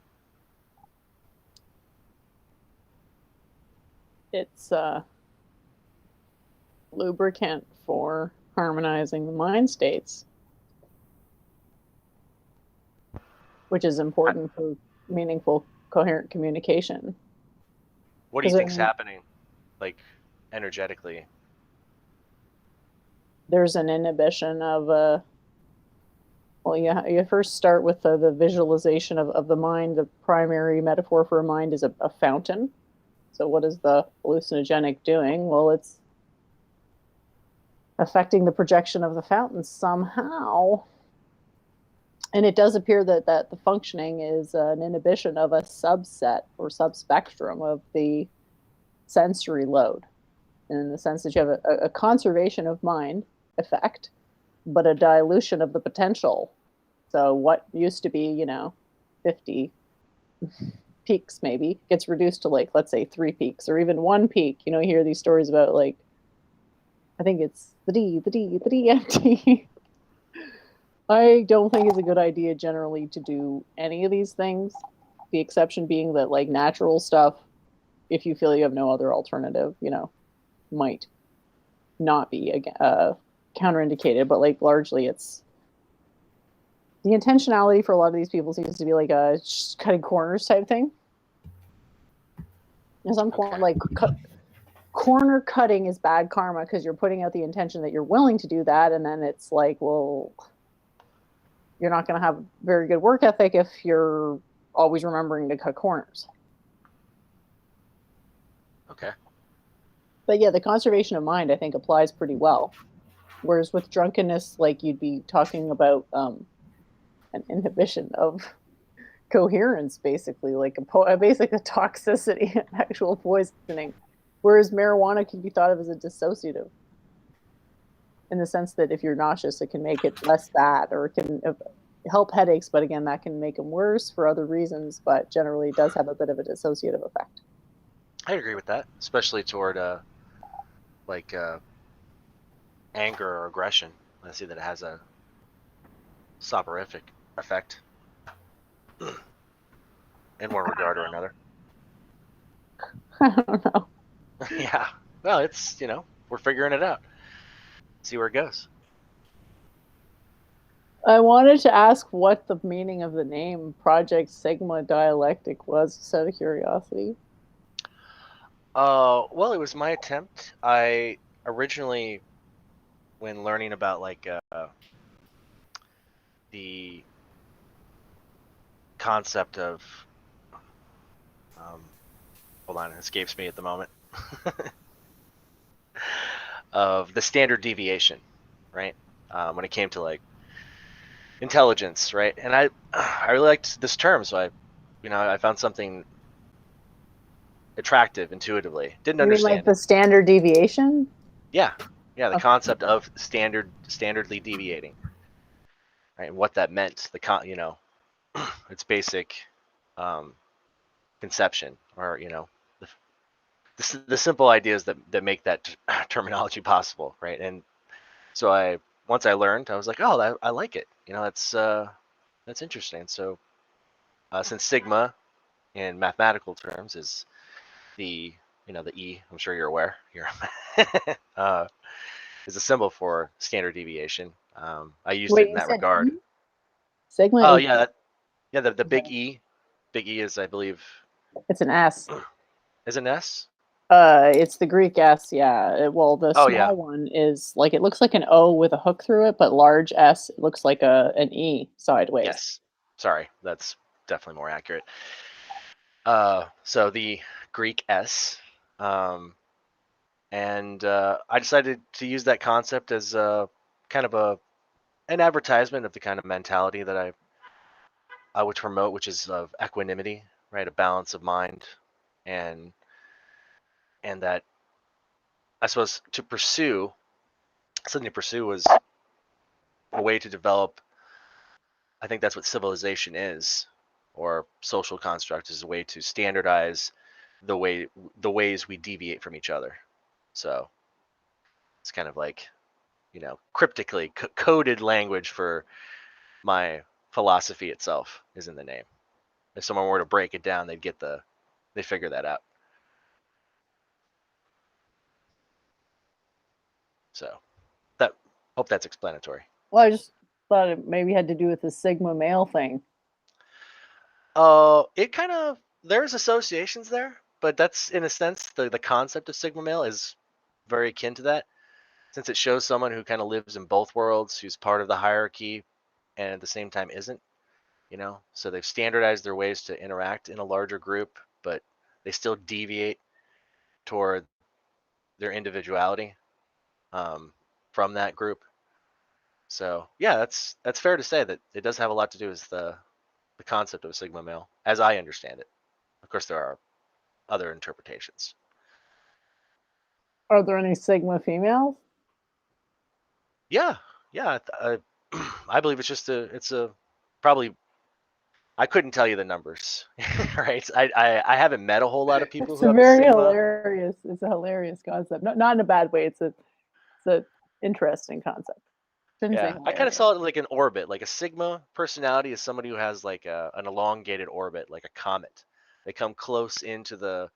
It's lubricant for harmonizing the mind states, which is important for meaningful, coherent communication.
What do you think's happening, like energetically?
There's an inhibition of you first start with the visualization of the mind. The primary metaphor for a mind is a fountain. So what is the hallucinogenic doing? Well, it's affecting the projection of the fountain somehow. And it does appear that the functioning is an inhibition of a subset or subspectrum of the sensory load, in the sense that you have a conservation of mind effect, but a dilution of the potential. So what used to be, 50 peaks maybe gets reduced to, like, let's say 3 peaks or even 1 peak. You hear these stories about, like, I think it's the DMT. I don't think it's a good idea generally to do any of these things. The exception being that, like, natural stuff, if you feel you have no other alternative, might not be counterindicated. But, like, largely it's the intentionality for a lot of these people seems to be like a cutting corners type thing. In some point, like, corner cutting is bad karma because you're putting out the intention that you're willing to do that, and then it's like, well, you're not going to have very good work ethic if you're always remembering to cut corners.
Okay.
But yeah, the conservation of mind, I think, applies pretty well. Whereas with drunkenness, like, you'd be talking about an inhibition of coherence, basically, like basically a toxicity, an actual poisoning. Whereas marijuana can be thought of as a dissociative, in the sense that if you're nauseous, it can make it less bad, or it can help headaches, but again, that can make them worse for other reasons, but generally it does have a bit of a dissociative effect.
I agree with that, especially toward anger or aggression. I see that it has a soporific effect in one regard or another.
I don't know.
Yeah. Well, it's, we're figuring it out. See where it goes.
I wanted to ask what the meaning of the name Project Sigma Dialectic was, just out of curiosity.
Well, it was my attempt. I originally, when learning about the concept of, hold on, it escapes me at the moment, of the standard deviation, right? When it came to intelligence, right? And I really liked this term, so I found something attractive intuitively. Didn't understand.
Like the standard deviation?
Yeah, the concept of standardly deviating, right? And what that meant, its basic conception, or the simple ideas that make that terminology possible, right? And so once I learned, I was like, oh, I like it. That's interesting. So since sigma in mathematical terms is the the E. I'm sure you're aware. Here, is a symbol for standard deviation. I used it
Wait,
in
you
that
said
regard.
E? Sigma
Oh
is
yeah, yeah. The big E. Big E is, I believe,
it's an S.
is an S.
It's the Greek S, yeah. Well, the
Oh yeah.
small one is like it looks like an O with a hook through it, but large S it looks like an E sideways.
Yes. Sorry, that's definitely more accurate. So the Greek S, and I decided to use that concept as kind of an advertisement of the kind of mentality that I would promote, which is of equanimity, right? A balance of mind, and that I suppose something to pursue was a way to develop. I think that's what civilization is, or social construct is a way to standardize the ways we deviate from each other. So it's kind of like, cryptically coded language for my philosophy itself is in the name. If someone were to break it down, they figure that out. So that hope that's explanatory.
Well, I just thought it maybe had to do with the Sigma male thing.
It kind of, there's associations there, but that's in a sense the concept of Sigma male is very akin to that, since it shows someone who kind of lives in both worlds, who's part of the hierarchy, and at the same time isn't. So they've standardized their ways to interact in a larger group, but they still deviate toward their individuality from that group. So yeah, that's fair to say that it does have a lot to do with the concept of Sigma male, as I understand it. Of course, there are other interpretations.
Are there any Sigma females?
Yeah, yeah. I believe it's a probably. I couldn't tell you the numbers, right? I haven't met a whole lot of people
It's
who
a
have the
very
Sigma.
hilarious. It's a hilarious concept. Not in a bad way. It's a interesting concept. Shouldn't say
Yeah, I kind of
hilarious.
saw it like an orbit. Like a Sigma personality is somebody who has like an elongated orbit, like a comet. They come close into the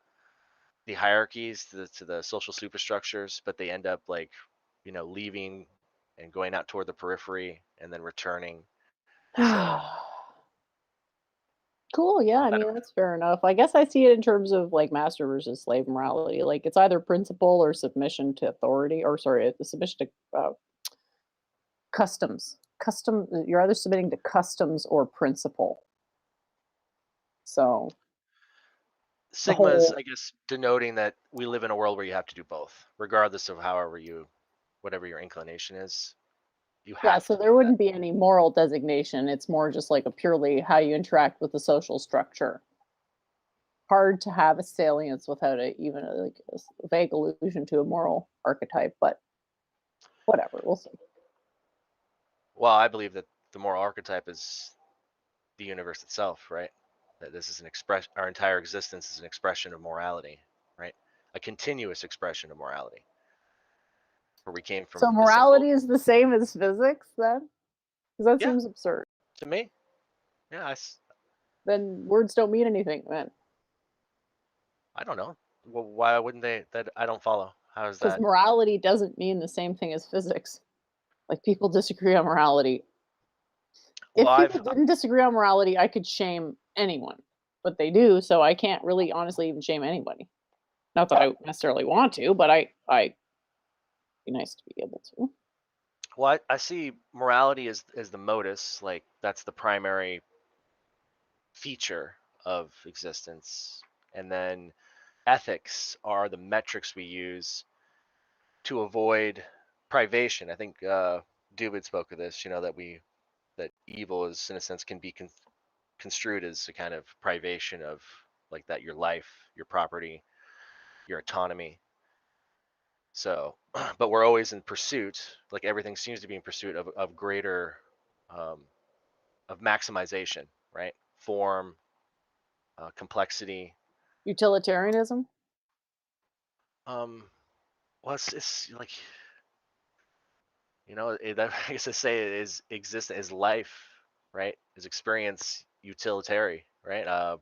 hierarchies, to the social superstructures, but they end up like, leaving and going out toward the periphery and then returning. So
Cool. Yeah,
I
I
thought
mean that's fair enough. I guess I see it in terms of like master versus slave morality. Like it's either principle or submission to authority, or sorry, the submission to customs. Custom. You're either submitting to customs or principle. So the
Sigma's,
whole
I guess, denoting that we live in a world where you have to do both, regardless of whatever your inclination is, you
yeah.
have
So
to do
there
that.
wouldn't be any moral designation. It's more just like a purely how you interact with the social structure. Hard to have a salience without even like a vague allusion to a moral archetype, but whatever. We'll see.
Well, I believe that the moral archetype is the universe itself, right? That this is an express, our entire existence is an expression of morality, right? A continuous expression of morality, where we came
So
from the simple.
morality is the same as physics then? Because that
Yeah,
seems absurd.
to me, yeah,
Then words don't mean anything then.
I don't know. Well, why wouldn't they? That I don't follow. How is
Because
that?
morality doesn't mean the same thing as physics. Like people disagree on morality.
Well,
If people didn't disagree on morality, I could shame anyone. But they do, so I can't really honestly even shame anybody. Not that I necessarily want to, but I be nice to be able to.
well, I see morality as the modus, like that's the primary feature of existence, and then ethics are the metrics we use to avoid privation. I think Doovid spoke of this. That evil is, in a sense, can be construed as a kind of privation of, like, that your life, your property, your autonomy. So, but we're always in pursuit, like everything seems to be in pursuit of greater, um, of maximization, right? Form, complexity.
Utilitarianism?
Um, well, it's like, I guess I say it is exist as life, right? Is experience utilitarian, right?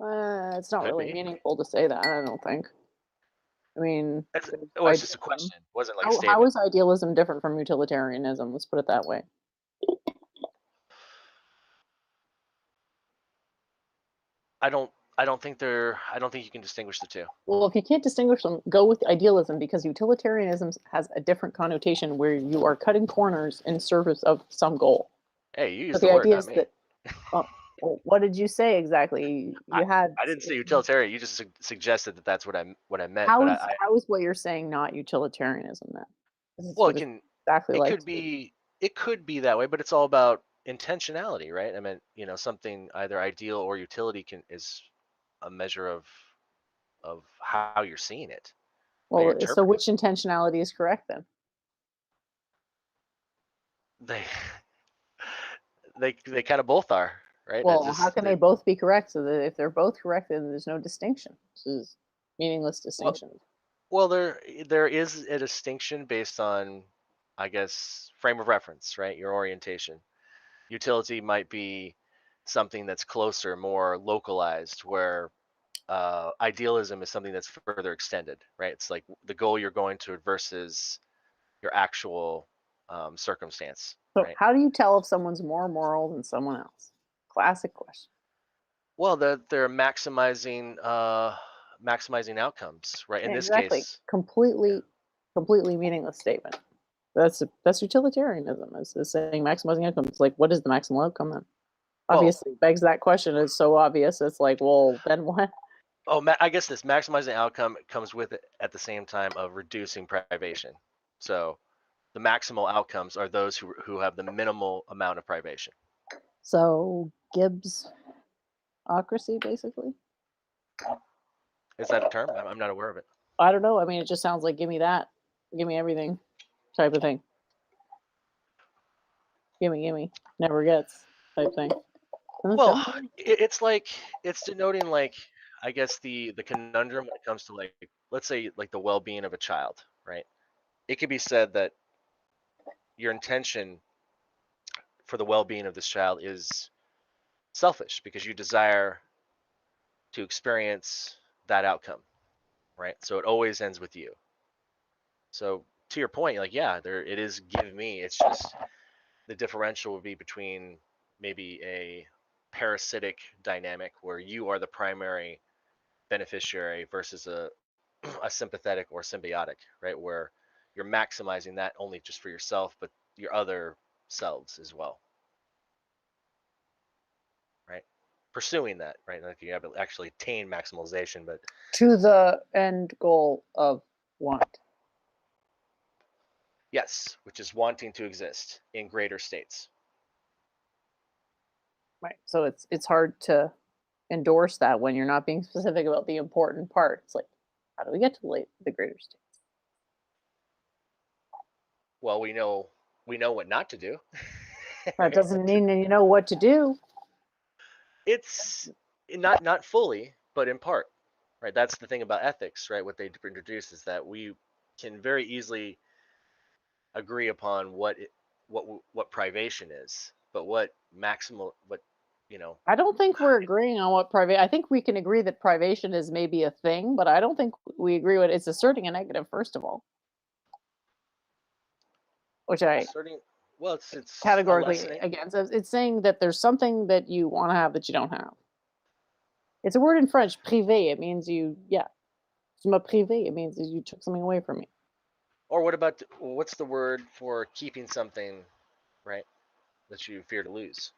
It's not
Could
really
be.
meaningful to say that, I don't think. I mean,
It's,
there's
well, it's just a
idealism.
question. It wasn't like a
How
statement.
is idealism different from utilitarianism? Let's put it that way.
I don't think you can distinguish the two.
Well, if you can't distinguish them, go with idealism, because utilitarianism has a different connotation where you are cutting corners in service of some goal.
Hey, you
But
used
the
the word,
idea
not
is
me.
that, well, what did you say exactly? You had.
I didn't say utilitarian. You just suggested that that's what I meant.
How
But
is how is what you're saying not utilitarianism then? This is
well,
what
it
it's
can.
exactly
It
like.
could be that way, but it's all about intentionality, right? I mean, something either ideal or utility is a measure of how you're seeing it, how you're
Well, so
interpreting
which intentionality is correct then?
it. They kind of both are, right?
Well, how can they both be correct? So that if they're both correct, then there's no distinction. This is meaningless distinction.
Well, there is a distinction based on, I guess, frame of reference, right? Your orientation. Utility might be something that's closer, more localized, where idealism is something that's further extended, right? It's like the goal you're going to versus your actual circumstance,
So
right?
how do you tell if someone's more moral than someone else? Classic question.
Well, they're maximizing outcomes, right? In this
Exactly.
case,
Completely meaningless statement. That's utilitarianism. Is saying maximizing outcomes. Like, what is the maximal outcome then?
well,
Obviously, begs that question. It's so obvious. It's like, well, then what?
I guess this maximizing outcome comes with it at the same time of reducing privation. So the maximal outcomes are those who have the minimal amount of privation.
So Gibbs-ocracy, basically.
Is that a term? I'm not aware of it.
I don't know. I mean, it just sounds like give me that, give me everything, type of thing. Give me, never gets type thing.
Well, it's denoting, like, I guess the conundrum when it comes to, like, let's say, like, the well-being of a child, right? It could be said that your intention for the well-being of this child is selfish because you desire to experience that outcome, right? So it always ends with you. So to your point, like, yeah, it is give me. It's just the differential would be between maybe a parasitic dynamic where you are the primary beneficiary versus a sympathetic or symbiotic, right? Where you're maximizing that only just for yourself, but your other selves as well, right? Pursuing that, right? Like you haven't actually attained maximalization, but
To the end goal of want.
yes, which is wanting to exist in greater states.
Right. So it's hard to endorse that when you're not being specific about the important part. It's like, how do we get to the greater states?
Well, we know what not to do.
That doesn't mean that you know what to do.
It's not fully, but in part, right? That's the thing about ethics, right? What they introduce is that we can very easily agree upon what privation is, but what maximal,
I don't think we're agreeing on what private. I think we can agree that privation is maybe a thing, but I don't think we agree with it's asserting a negative, first of all. Which I
well, it's
categorically against. It's saying that there's something that you want to have that you don't have. It's a word in French, privé. It means tu m'as privé. It means you took something away from me.
Or what's the word for keeping something, right, that you fear to lose?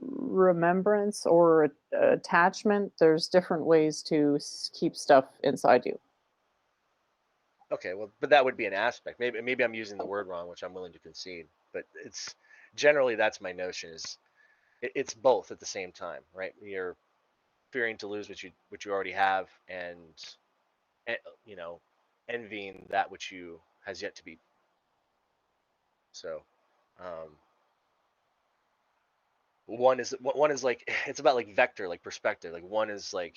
Remembrance or attachment. There's different ways to keep stuff inside you.
Okay, well, but that would be an aspect. Maybe I'm using the word wrong, which I'm willing to concede. But it's generally, that's my notion, is it's both at the same time, right? You're fearing to lose what you already have, and envying that which you has yet to be. So, one is like, it's about like vector, like perspective. Like one is like,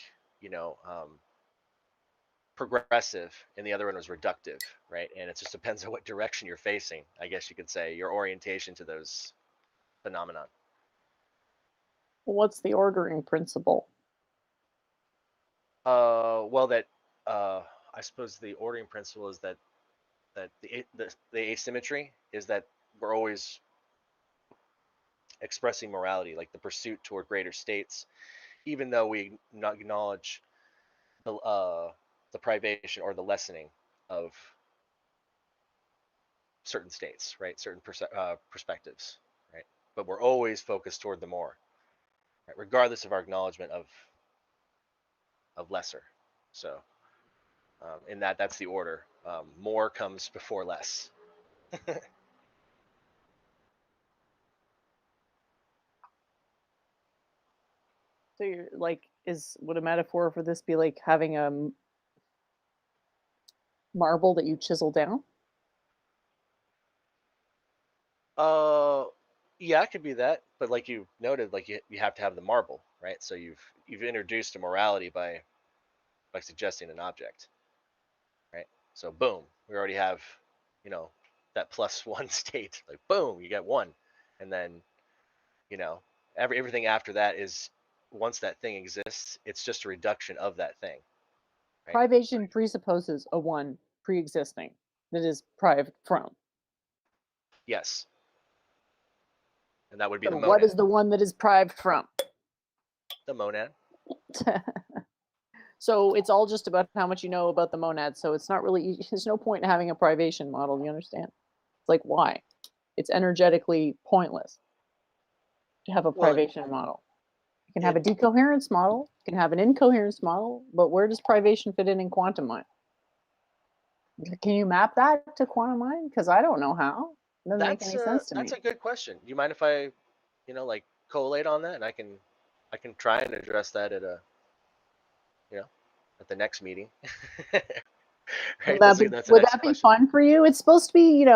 progressive, and the other one was reductive, right? And it just depends on what direction you're facing, I guess you could say, your orientation to those phenomenon.
What's the ordering principle?
Well, that I suppose the ordering principle is that the asymmetry is that we're always expressing morality, like the pursuit toward greater states, even though we not acknowledge the privation or the lessening of certain states, right? Certain perspectives, right? But we're always focused toward the more, right? Regardless of our acknowledgement of lesser. So, in that's the order. More comes before less.
So you're like, would a metaphor for this be like having a marble that you chisel down?
Uh, yeah, it could be that, but like you noted, like you have to have the marble, right? So you've introduced a morality by suggesting an object, right? So boom, we already have, you know, that plus one state. Like boom, you get one, and then you know everything after that is once that thing exists, it's just a reduction of that thing, right?
Privation presupposes a one pre-existing that is private from.
Yes, and that would be
So
the
what
monad.
is the one that is prived from?
The monad.
So it's all just about how much you know about the monad. So it's not really, there's no point in having a privation model. You understand? It's like, why? It's energetically pointless to have a
Well,
privation model. You can have a decoherence model, you can have an incoherence model, but where does privation fit in quantum mind? Can you map that to quantum mind? Because I don't know how. It doesn't make any sense to me.
that's a good question. Do you mind if I, like collate on that, and I can try and address that at at the next meeting. Right? That's an
Would
excellent
that be
question.
fun for you? It's supposed to be,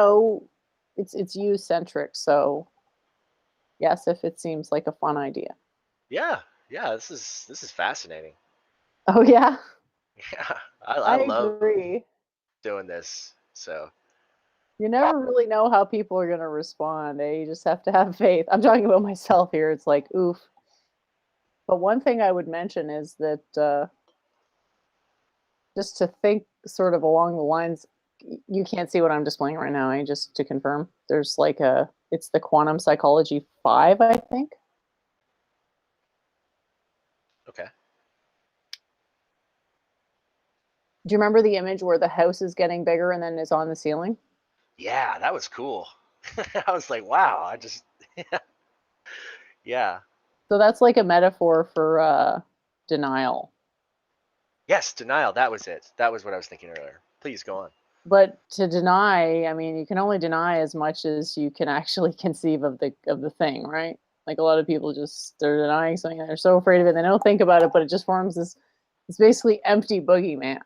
it's you centric. So yes, if it seems like a fun idea.
Yeah, yeah. This is fascinating.
Oh yeah,
Yeah,
I
love
agree.
doing this. So
You never really know how people are going to respond. You just have to have faith. I'm talking about myself here. It's like, oof. But one thing I would mention is that just to think sort of along the lines, you can't see what I'm displaying right now. Just to confirm, there's like it's the quantum psychology 5, I think.
okay.
Do you remember the image where the house is getting bigger and then is on the ceiling?
Yeah, that was cool. I was like, wow. Yeah.
So that's like a metaphor for denial.
Yes, denial. That was it. That was what I was thinking earlier. Please go on.
But to deny, I mean, you can only deny as much as you can actually conceive of the thing, right? Like a lot of people they're denying something and they're so afraid of it, they don't think about it, but it just forms this, it's basically empty boogeyman.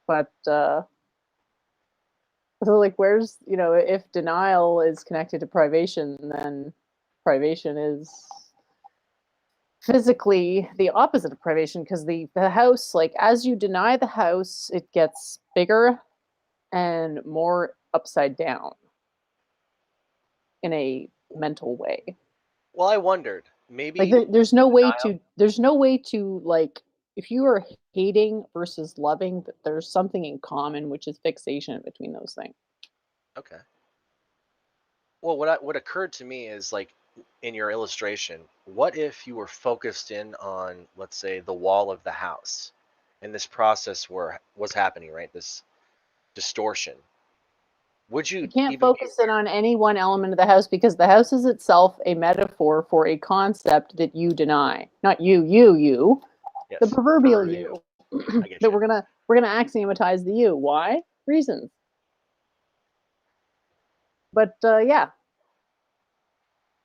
But so like where's, if denial is connected to privation, then privation is physically the opposite of privation, because the house, like as you deny the house, it gets bigger and more upside down in a mental way.
Well, I wondered maybe
Like there's no way to like, if you are hating versus loving, that there's something in common, which is fixation between those things.
Okay. Well, what occurred to me is like in your illustration, what if you were focused in on, let's say, the wall of the house, and this process was happening, right? This distortion. Would you
You can't
even be
focus it on any one element of the house, because the house is itself a metaphor for a concept that you deny. Not you,
yes,
the proverbial
you.
you.
I get
That
you.
we're gonna axiomatize the you. Why? Reasons. But yeah.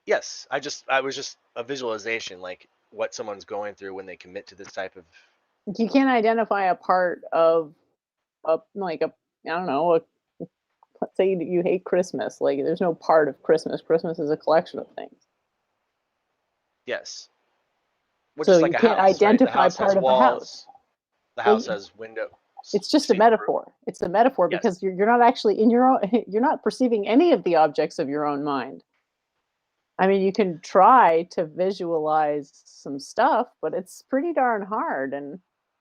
Yes, I was just a visualization, like what someone's going through when they commit to this type of.
You can't identify a part of like I don't know, let's say you hate Christmas. Like there's no part of Christmas. Christmas is a collection of things.
Yes. Well,
So
just like
you
a
can't
house, right? The
identify
house has
part of the house.
walls. The
Well,
house has windows.
it's just a
See-through.
metaphor. It's a metaphor
Yes.
because you're not actually in your own, you're not perceiving any of the objects of your own mind. I mean, you can try to visualize some stuff, but it's pretty darn hard and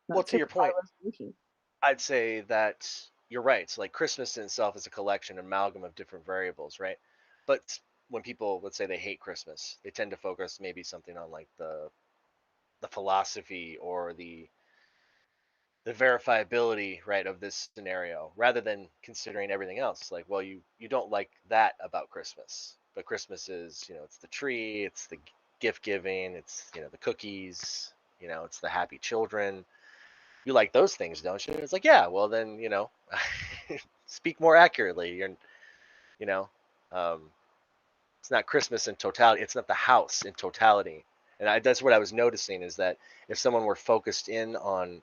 Well,
not
to your
super high
point,
resolution.
I'd say that you're right. So like Christmas in itself is a collection, amalgam of different variables, right? But when people, let's say they hate Christmas, they tend to focus maybe something on like the philosophy or the verifiability, right, of this scenario, rather than considering everything else. Like, well, you don't like that about Christmas, but Christmas is, it's the tree, it's the gift giving, it's, the cookies, it's the happy children. You like those things, don't you? It's like, yeah, well then, speak more accurately. You know, um, it's not Christmas in totality. It's not the house in totality. And that's what I was noticing, is that if someone were focused in on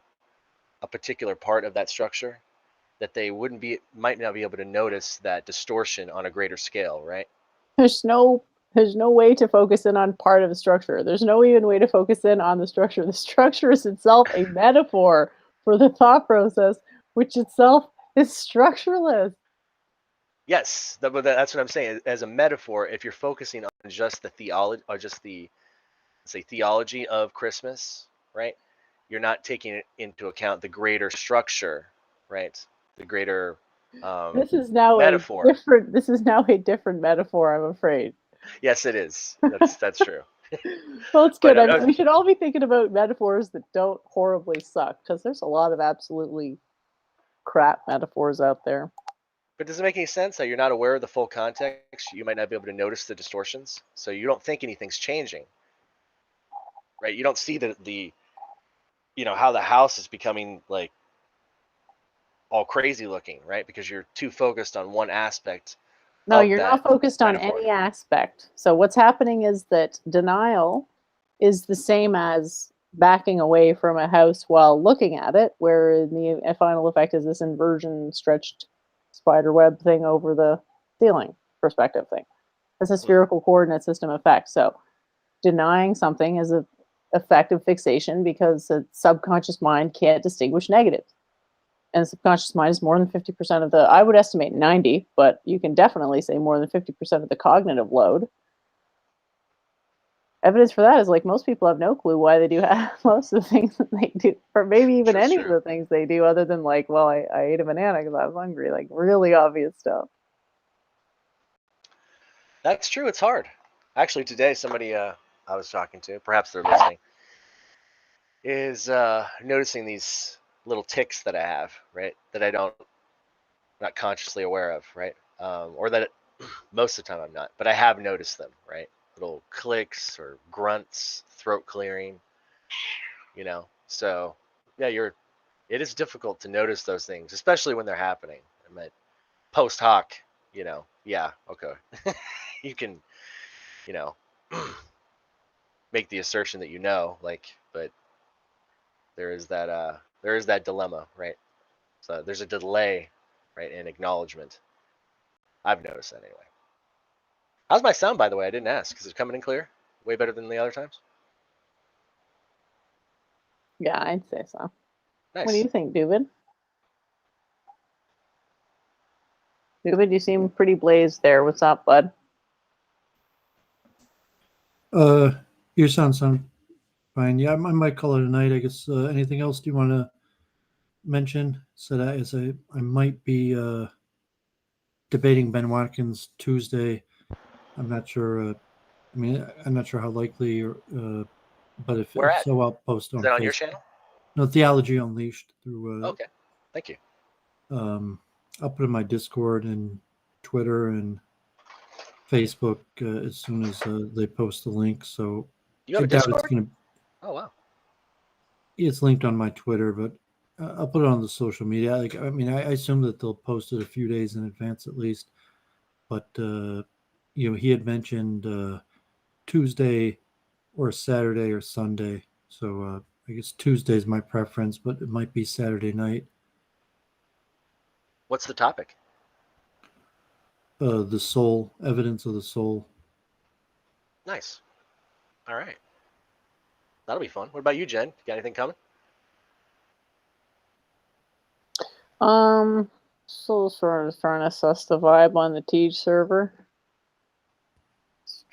a particular part of that structure, that they might not be able to notice that distortion on a greater scale, right?
There's no way to focus in on part of the structure. There's no even way to focus in on the structure. The structure is itself a metaphor for the thought process, which itself is structureless.
Yes, but that's what I'm saying. As a metaphor, if you're focusing on just the theology, or just the, say, theology of Christmas, right? You're not taking into account the greater structure, right? The greater
This is now
metaphor.
This is now a different metaphor, I'm afraid.
Yes, it is. That's true.
Well, it's good.
But
I mean, we should all be thinking about metaphors that don't horribly suck, because there's a lot of absolutely crap metaphors out there.
But does it make any sense that you're not aware of the full context? You might not be able to notice the distortions, so you don't think anything's changing, right? You don't see the how the house is becoming like all crazy looking, right? Because you're too focused on one aspect.
No, you're not focused on
metaphor.
any aspect. So what's happening is that denial is the same as backing away from a house while looking at it, where the final effect is this inversion stretched spider web thing over the ceiling perspective thing. It's a spherical coordinate system effect. So denying something is an effective fixation because the subconscious mind can't distinguish negatives. And the subconscious mind is more than 50% of the, I would estimate 90, but you can definitely say more than 50% of the cognitive load. Evidence for that is like most people have no clue why they do most of the things that they do, or maybe even any of the things they do, other than like, well, I ate a banana because I was hungry, like really obvious stuff.
That's true. It's hard. Actually, today somebody I was talking to, perhaps they're listening, is noticing these little tics that I have, right? That not consciously aware of, right? Or that most of the time I'm not, but I have noticed them, right? Little clicks or grunts, throat clearing, So yeah, it is difficult to notice those things, especially when they're happening. I mean, post hoc, yeah, okay. You can, make the assertion that but there is that dilemma, right? So there's a delay, right, in acknowledgement. I've noticed that anyway. How's my sound, by the way? I didn't ask. Is it coming in clear? Way better than the other times?
Yeah, I'd say so.
Nice.
What do you think, Doovid? Doovid, you seem pretty blazed there. What's up, bud?
Your sound fine. Yeah, I might call it a night. I guess. Anything else do you want to mention? So that I might be debating Ben Watkins Tuesday. I'm not sure. I'm not sure how likely, but if so, I'll post on.
Is that on
Facebook.
your channel?
No, Theology Unleashed through.
Okay, thank you.
I'll put in my Discord and Twitter and Facebook as soon as they post the link. So
you have a Discord?
It's
oh wow.
It's linked on my Twitter, but I'll put it on the social media. I assume that they'll post it a few days in advance at least. But he had mentioned Tuesday or Saturday or Sunday. So I guess Tuesday is my preference, but it might be Saturday night.
What's the topic?
The soul, evidence of the soul.
Nice. All right. That'll be fun. What about you, Jen? Got anything coming?
So sort of trying to suss the vibe on the Teach server.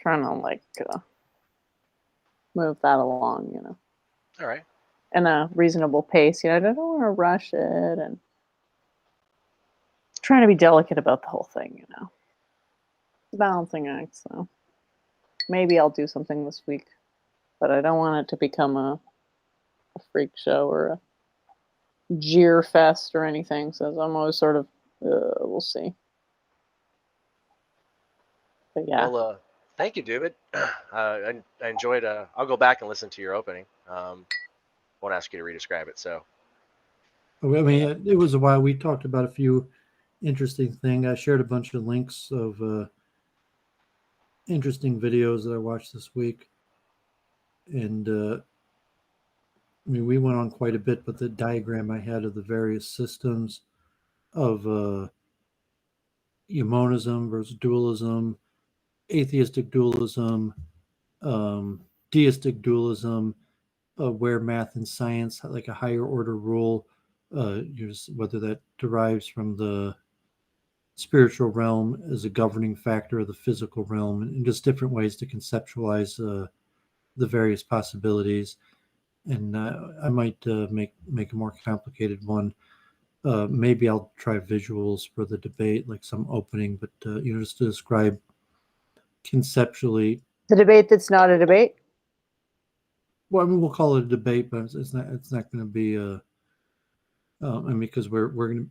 trying to like move that along,
All right.
in a reasonable pace. I don't want to rush it, and trying to be delicate about the whole thing. It's a balancing act. So maybe I'll do something this week, but I don't want it to become a freak show or a jeer fest or anything. So I'm always sort of, we'll see. But yeah.
Well, thank you, David. I enjoyed. I'll go back and listen to your opening. Won't ask you to re-describe it. So.
I mean, it was a while. We talked about a few interesting things. I shared a bunch of links of interesting videos that I watched this week, and I mean, we went on quite a bit. But the diagram I had of the various systems of monism versus dualism, atheistic dualism, deistic dualism, where math and science, like a higher order rule, whether that derives from the spiritual realm as a governing factor of the physical realm, and just different ways to conceptualize the various possibilities. And I might make a more complicated one. Maybe I'll try visuals for the debate, like some opening, but just to describe conceptually.
The debate that's not a debate?
Well, I mean, we'll call it a debate, but it's not going to be a. I mean, because we're going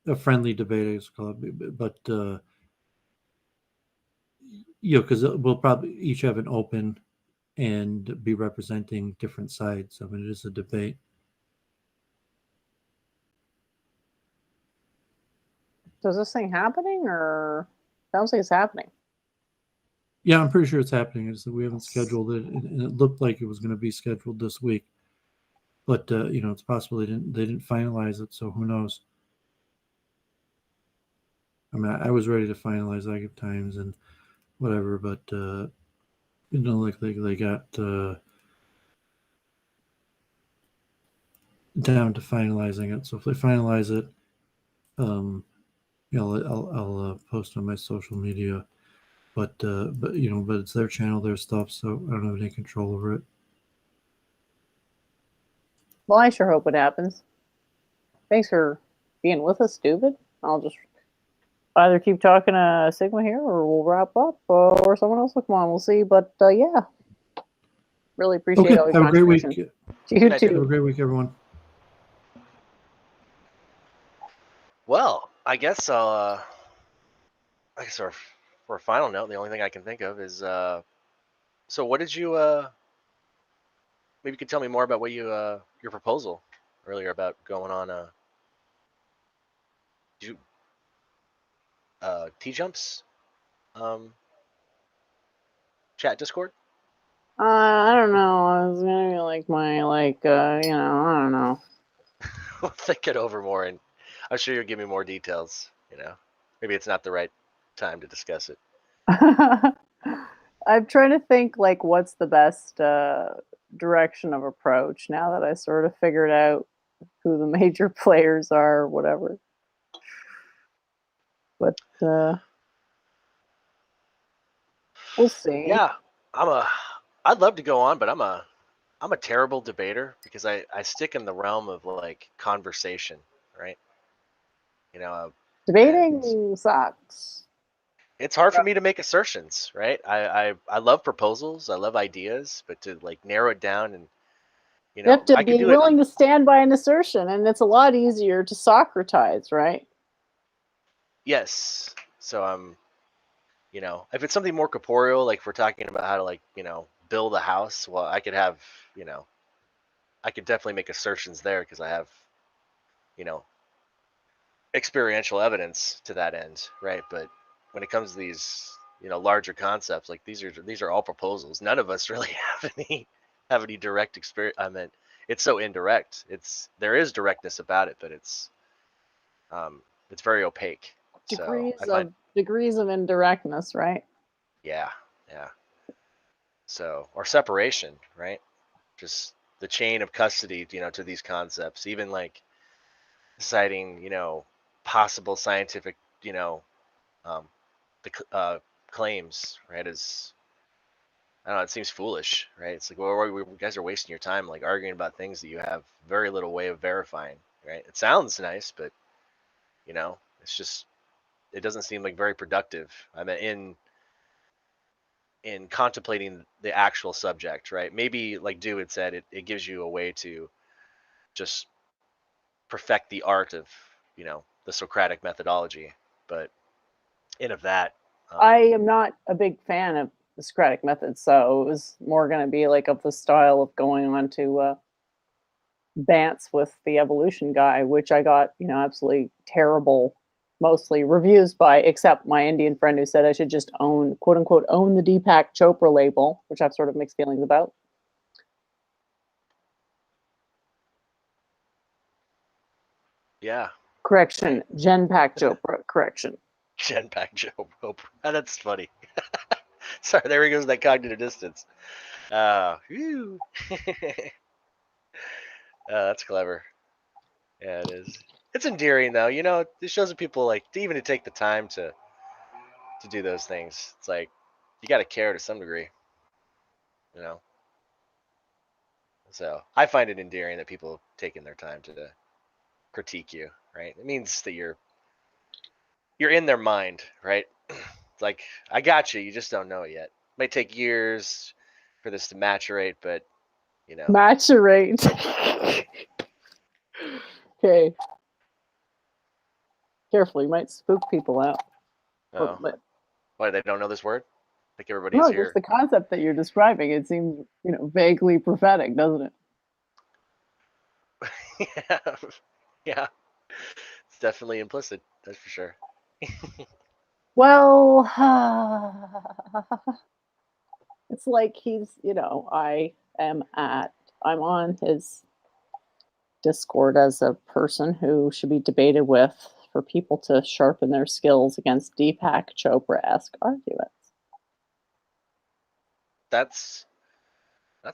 to a friendly debate, I guess call it, but because we'll probably each have an open and be representing different sides. I mean, it is a debate.
So is this thing happening, or sounds like it's happening?
Yeah, I'm pretty sure it's happening. It's that we haven't scheduled it, and it looked like it was going to be scheduled this week, but it's possible they didn't finalize it. So who knows? I mean, I was ready to finalize. I give times and whatever, but like they got down to finalizing it. So if they finalize it, I'll post on my social media. But it's their channel, their stuff, so I don't have any control over it.
Well, I sure hope it happens. Thanks for being with us, Doovid. I'll just either keep talking to Sigma here, or we'll wrap up, or someone else will come on. We'll see. But yeah, really appreciate all your
have a great week.
You
too. Have a great week, everyone.
Well, I guess for a final note, the only thing I can think of is so what did you maybe you could tell me more about what you your proposal earlier about going on T-Jumps chat Discord?
I don't know. I was gonna be like my I don't know.
We'll think it over more, and I'm sure you'll give me more details. Maybe it's not the right time to discuss it.
I'm trying to think like what's the best direction of approach now that I sort of figured out who the major players are, or whatever. But we'll see.
Yeah, I'd love to go on, but I'm a terrible debater because I stick in the realm of like conversation, right?
Debating sucks.
It's hard for me to make assertions, right? I love proposals, I love ideas, but to like narrow it down and
you have to be willing to stand by an assertion, and it's a lot easier to Socratize, right?
Yes. So if it's something more corporeal, like if we're talking about how to build a house, well, I could have, I could definitely make assertions there because I have, experiential evidence to that end, right? But when it comes to these, larger concepts, like these are all proposals. None of us really have any direct experience. I mean, it's so indirect. There is directness about it, but it's very opaque.
Degrees of indirectness, right?
Yeah. So, or separation, right? Just the chain of custody, to these concepts, even like citing, possible scientific, the claims, right, is, I don't know, it seems foolish, right? It's like, well, you guys are wasting your time like arguing about things that you have very little way of verifying, right? It sounds nice, but it's just, it doesn't seem like very productive. I mean, in contemplating the actual subject, right? Maybe like Doowovid said, it gives you a way to just perfect the art of, the Socratic methodology. But in of that,
I am not a big fan of the Socratic method, so it was more going to be like of the style of going on to Bants with the evolution guy, which I got, absolutely terrible, mostly reviews by, except my Indian friend who said I should just own, quote unquote, own the Deepak Chopra label, which I've sort of mixed feelings about.
yeah,
Correction, Genpak Chopra, correction.
Genpak Joe. That's funny. Sorry, there he goes, that cognitive distance. Whew. That's clever. Yeah, it is. It's endearing though. It shows that people like to even to take the time to do those things. It's like you got to care to some degree. So I find it endearing that people taking their time to critique you. Right? It means that you're in their mind. Right? It's like, I got you. You just don't know it yet. It might take years for this to maturate, but
Maturate. Okay. Careful, you might spook people out.
Oh,
But
why, they don't know this word? Like everybody's
no,
here.
just the concept that you're describing, it seems, vaguely prophetic, doesn't it?
Yeah, yeah, it's definitely implicit. That's for sure.
Well, it's like I'm on his Discord as a person who should be debated with for people to sharpen their skills against Deepak Chopra-esque arguments.
That's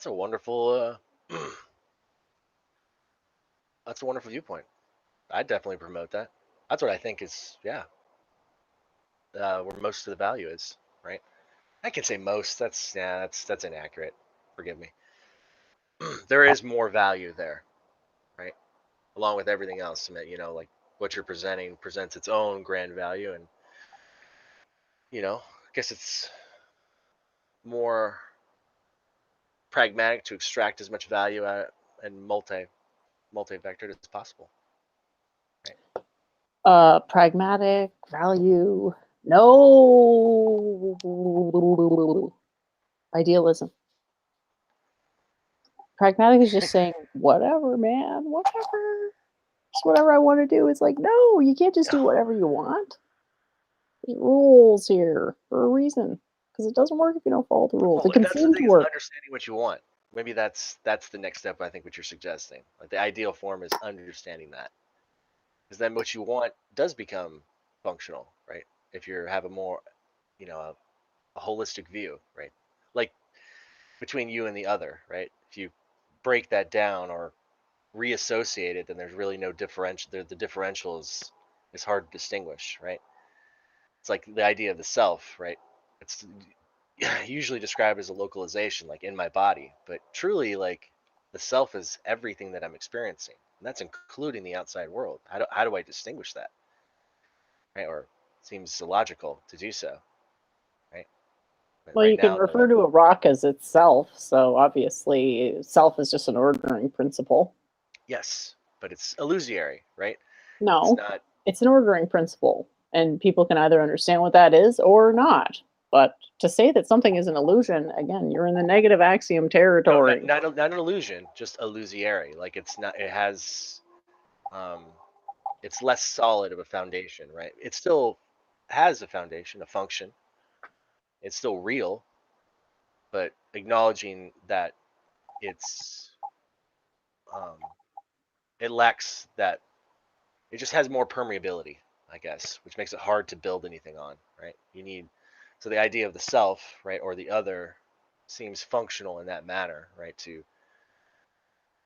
a wonderful that's a wonderful viewpoint. I definitely promote that. That's what I think is, yeah, where most of the value is, right? I can say most. That's inaccurate. Forgive me. There is more value there, right? Along with everything else, like what you're presenting presents its own grand value, and I guess it's more pragmatic to extract as much value out and multi-vectored as possible. Right?
Pragmatic value, no idealism. Pragmatic is just saying whatever, man, whatever. Just whatever I want to do. It's like, no, you can't just do whatever you want. There's rules here for a reason, because it doesn't work if you don't follow the rules.
Well,
It can
that's the
seem
thing,
to
is
work.
understanding what you want. Maybe that's the next step. I think what you're suggesting, like the ideal form, is understanding that, because then what you want does become functional, right? If you have a more, a holistic view, right? Like between you and the other, right? If you break that down or reassociate it, then there's really no differential. The differential is hard to distinguish, right? It's like the idea of the self, right? It's usually described as a localization, like in my body, but truly, like, the self is everything that I'm experiencing, and that's including the outside world. How do I distinguish that, right? Or it seems illogical to do so, right? But
Well,
right
you can
now,
refer to a rock as itself, so obviously self is just an ordering principle.
yes, but it's illusory, right? It's
No,
not.
it's an ordering principle, and people can either understand what that is or not. But to say that something is an illusion, again, you're in the negative axiom
No,
territory.
not an illusion, just illusory. Like, it's not. It has. Um, it's less solid of a foundation, right? It still has a foundation, a function. It's still real, but acknowledging that it's um, it lacks that. It just has more permeability, I guess, which makes it hard to build anything on, right? So the idea of the self, right, or the other, seems functional in that manner, right,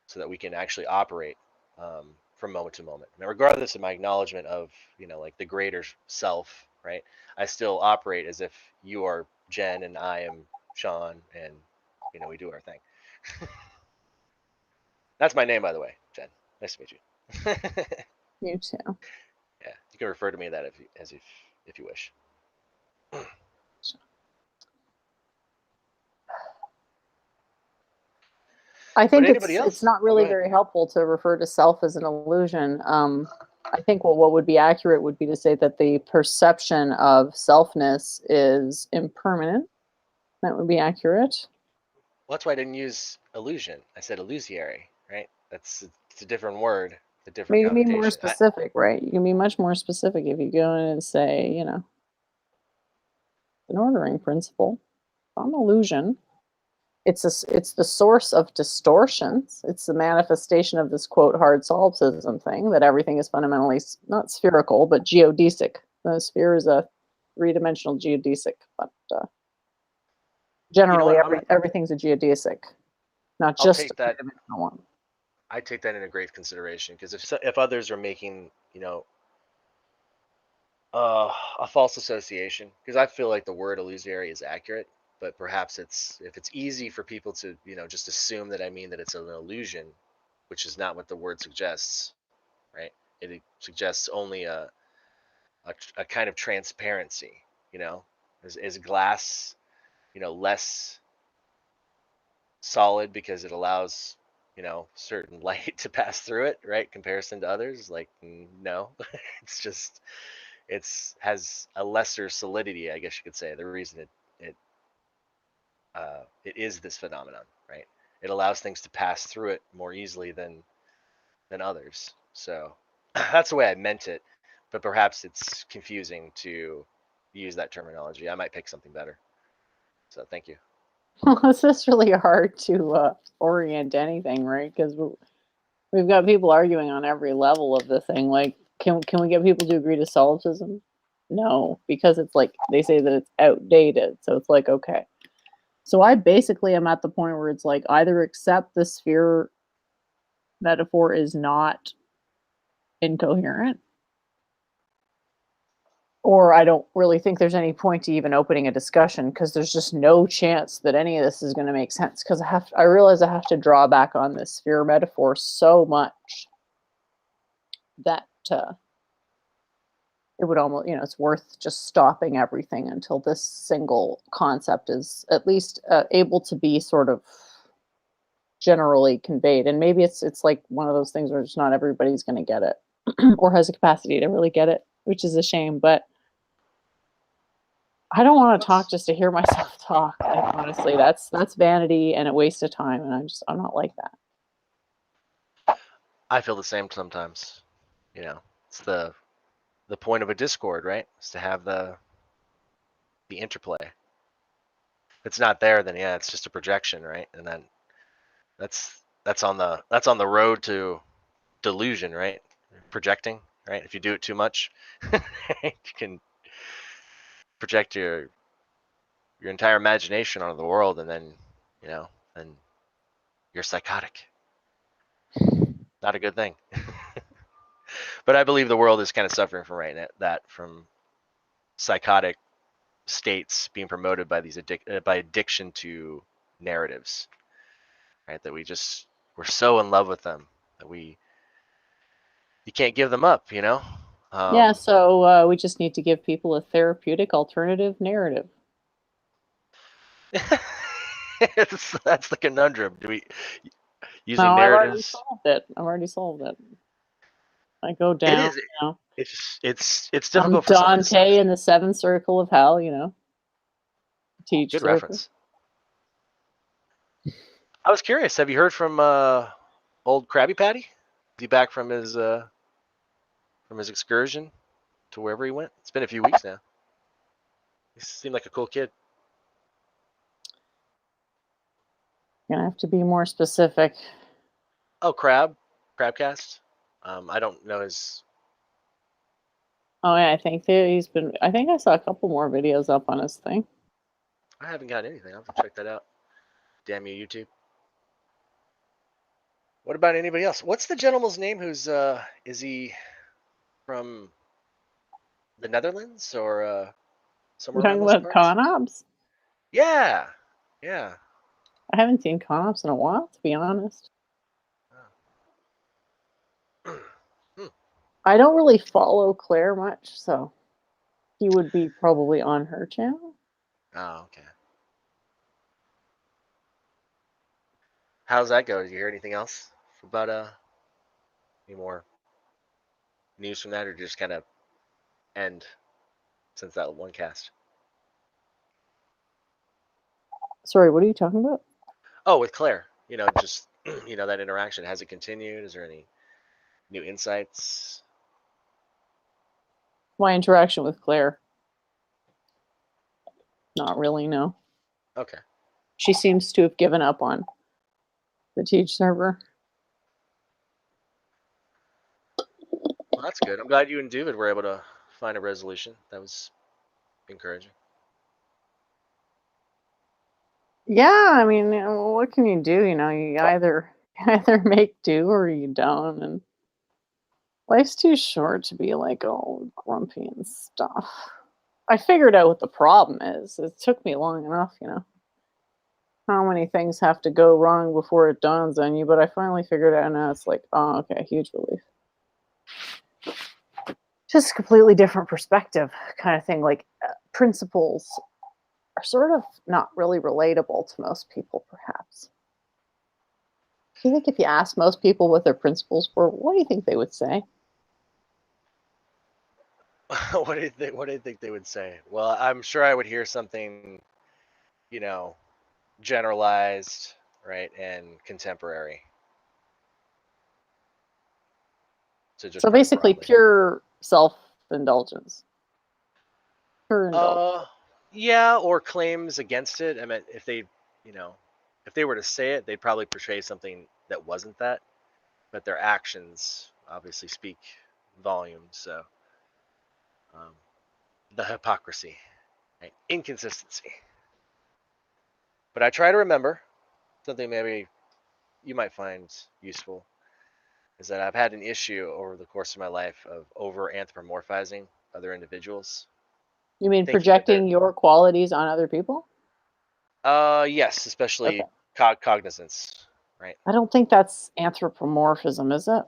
so that we can actually operate from moment to moment. Now, regardless of my acknowledgement of, like the greater self, right? I still operate as if you are Jen and I am Sean, and we do our thing. That's my name, by the way, Jen. Nice to meet you.
You too.
Yeah, you can refer to me that if you wish.
I think
anybody
it's
else?
not
Oh, go
really
ahead.
very helpful to refer to self as an illusion. I think what would be accurate would be to say that the perception of selfness is impermanent. That would be accurate.
Well, that's why I didn't use illusion. I said illusory, right? It's a different word, a different
But you can be more
connotation.
specific, right? You can be much more specific if you go in and say, an ordering principle, some illusion. It's the source of distortions. It's the manifestation of this quote hard solipsism thing that everything is fundamentally not spherical but geodesic. The sphere is a three-dimensional geodesic, but generally
what?
everything's a geodesic, not
I'll
just a
take that.
three-dimensional one.
I take that into great consideration because if others are making a false association, because I feel like the word illusory is accurate, but perhaps if it's easy for people to just assume that I mean that it's an illusion, which is not what the word suggests, right? It suggests only a kind of transparency. Is glass less solid because it allows certain light to pass through it, right? Comparison to others, like no, it's just has a lesser solidity, I guess you could say. The reason it is this phenomenon, right? It allows things to pass through it more easily than others. So that's the way I meant it, but perhaps it's confusing to use that terminology. I might pick something better. So thank you.
Well, it's just really hard to orient anything, right? Because we've got people arguing on every level of the thing. Like, can we get people to agree to solipsism? No, because it's like they say that it's outdated. So it's like, okay. So I basically am at the point where it's like either accept the sphere metaphor is not incoherent, or I don't really think there's any point to even opening a discussion because there's just no chance that any of this is going to make sense. Because I realize I have to draw back on this sphere metaphor so much that it would almost, it's worth just stopping everything until this single concept is at least able to be sort of generally conveyed. And maybe it's like one of those things where just not everybody's going to get it or has a capacity to really get it, which is a shame. But I don't want to talk just to hear myself talk. Like, honestly, that's vanity and a waste of time. And I'm not like that.
I feel the same sometimes. It's the point of a Discord, right? Is to have the interplay. If it's not there, then yeah, it's just a projection, right? And then that's on the road to delusion, right? Projecting, right? If you do it too much, you can project your entire imagination onto the world, and then then you're psychotic. Not a good thing. But I believe the world is kind of suffering from from psychotic states being promoted by these by addiction to narratives, right? That we're so in love with them that you can't give them up,
Yeah, so we just need to give people a therapeutic alternative narrative.
That's the conundrum. Do we using
No,
narratives?
I've already solved it. I go down.
It is. It's
I'm
difficult for someone to see.
Dante in the seventh circle of hell. Teach
Good
therapy.
reference. I was curious. Have you heard from old Krabby Patty? Is he back from his excursion to wherever he went? It's been a few weeks now. He seemed like a cool kid.
You're gonna have to be more specific.
Oh, Crabcast. I don't know his.
Oh yeah, I think he's been. I think I saw a couple more videos up on his thing.
I haven't got anything. I'll have to check that out. Damn you, YouTube. What about anybody else? What's the gentleman's name? Who's is he from the Netherlands or
You're
somewhere
talking
around those
about
parts.
con-ops?
Yeah, yeah.
I haven't seen con-ops in a while, to be honest.
Hmm.
I don't really follow Claire much, so he would be probably on her channel.
Oh, okay. How's that go? Did you hear anything else about any more news from that, or just kind of end since that one cast?
Sorry, what are you talking about?
Oh, with Claire, just that interaction, has it continued? Is there any new insights?
My interaction with Claire. Not really, no.
Okay.
She seems to have given up on the Teach server.
Well, that's good. I'm glad you and Doovid were able to find a resolution. That was encouraging.
Yeah, I mean, what can you do? You either make do or you don't, and life's too short to be like all grumpy and stuff. I figured out what the problem is. It took me long enough, how many things have to go wrong before it dawns on you, but I finally figured it out, and now it's like, oh, okay, huge relief. Just a completely different perspective kind of thing. Like, principles are sort of not really relatable to most people, perhaps. Do you think if you asked most people what their principles were, what do you think they would say?
What do you think? What do you think they would say? Well, I'm sure I would hear something, generalized, right, and contemporary. To just
So
put it
basically,
broadly.
pure self-indulgence. Pure indulgence.
Yeah, or claims against it. I mean, if they were to say it, they'd probably portray something that wasn't that, but their actions obviously speak volumes. So, the hypocrisy, right? Inconsistency. But I try to remember something maybe you might find useful is that I've had an issue over the course of my life of over anthropomorphizing other individuals.
You mean
Thinking that they're
projecting your qualities on other people?
yes, especially
Okay.
cognizance, right?
I don't think that's anthropomorphism, is it?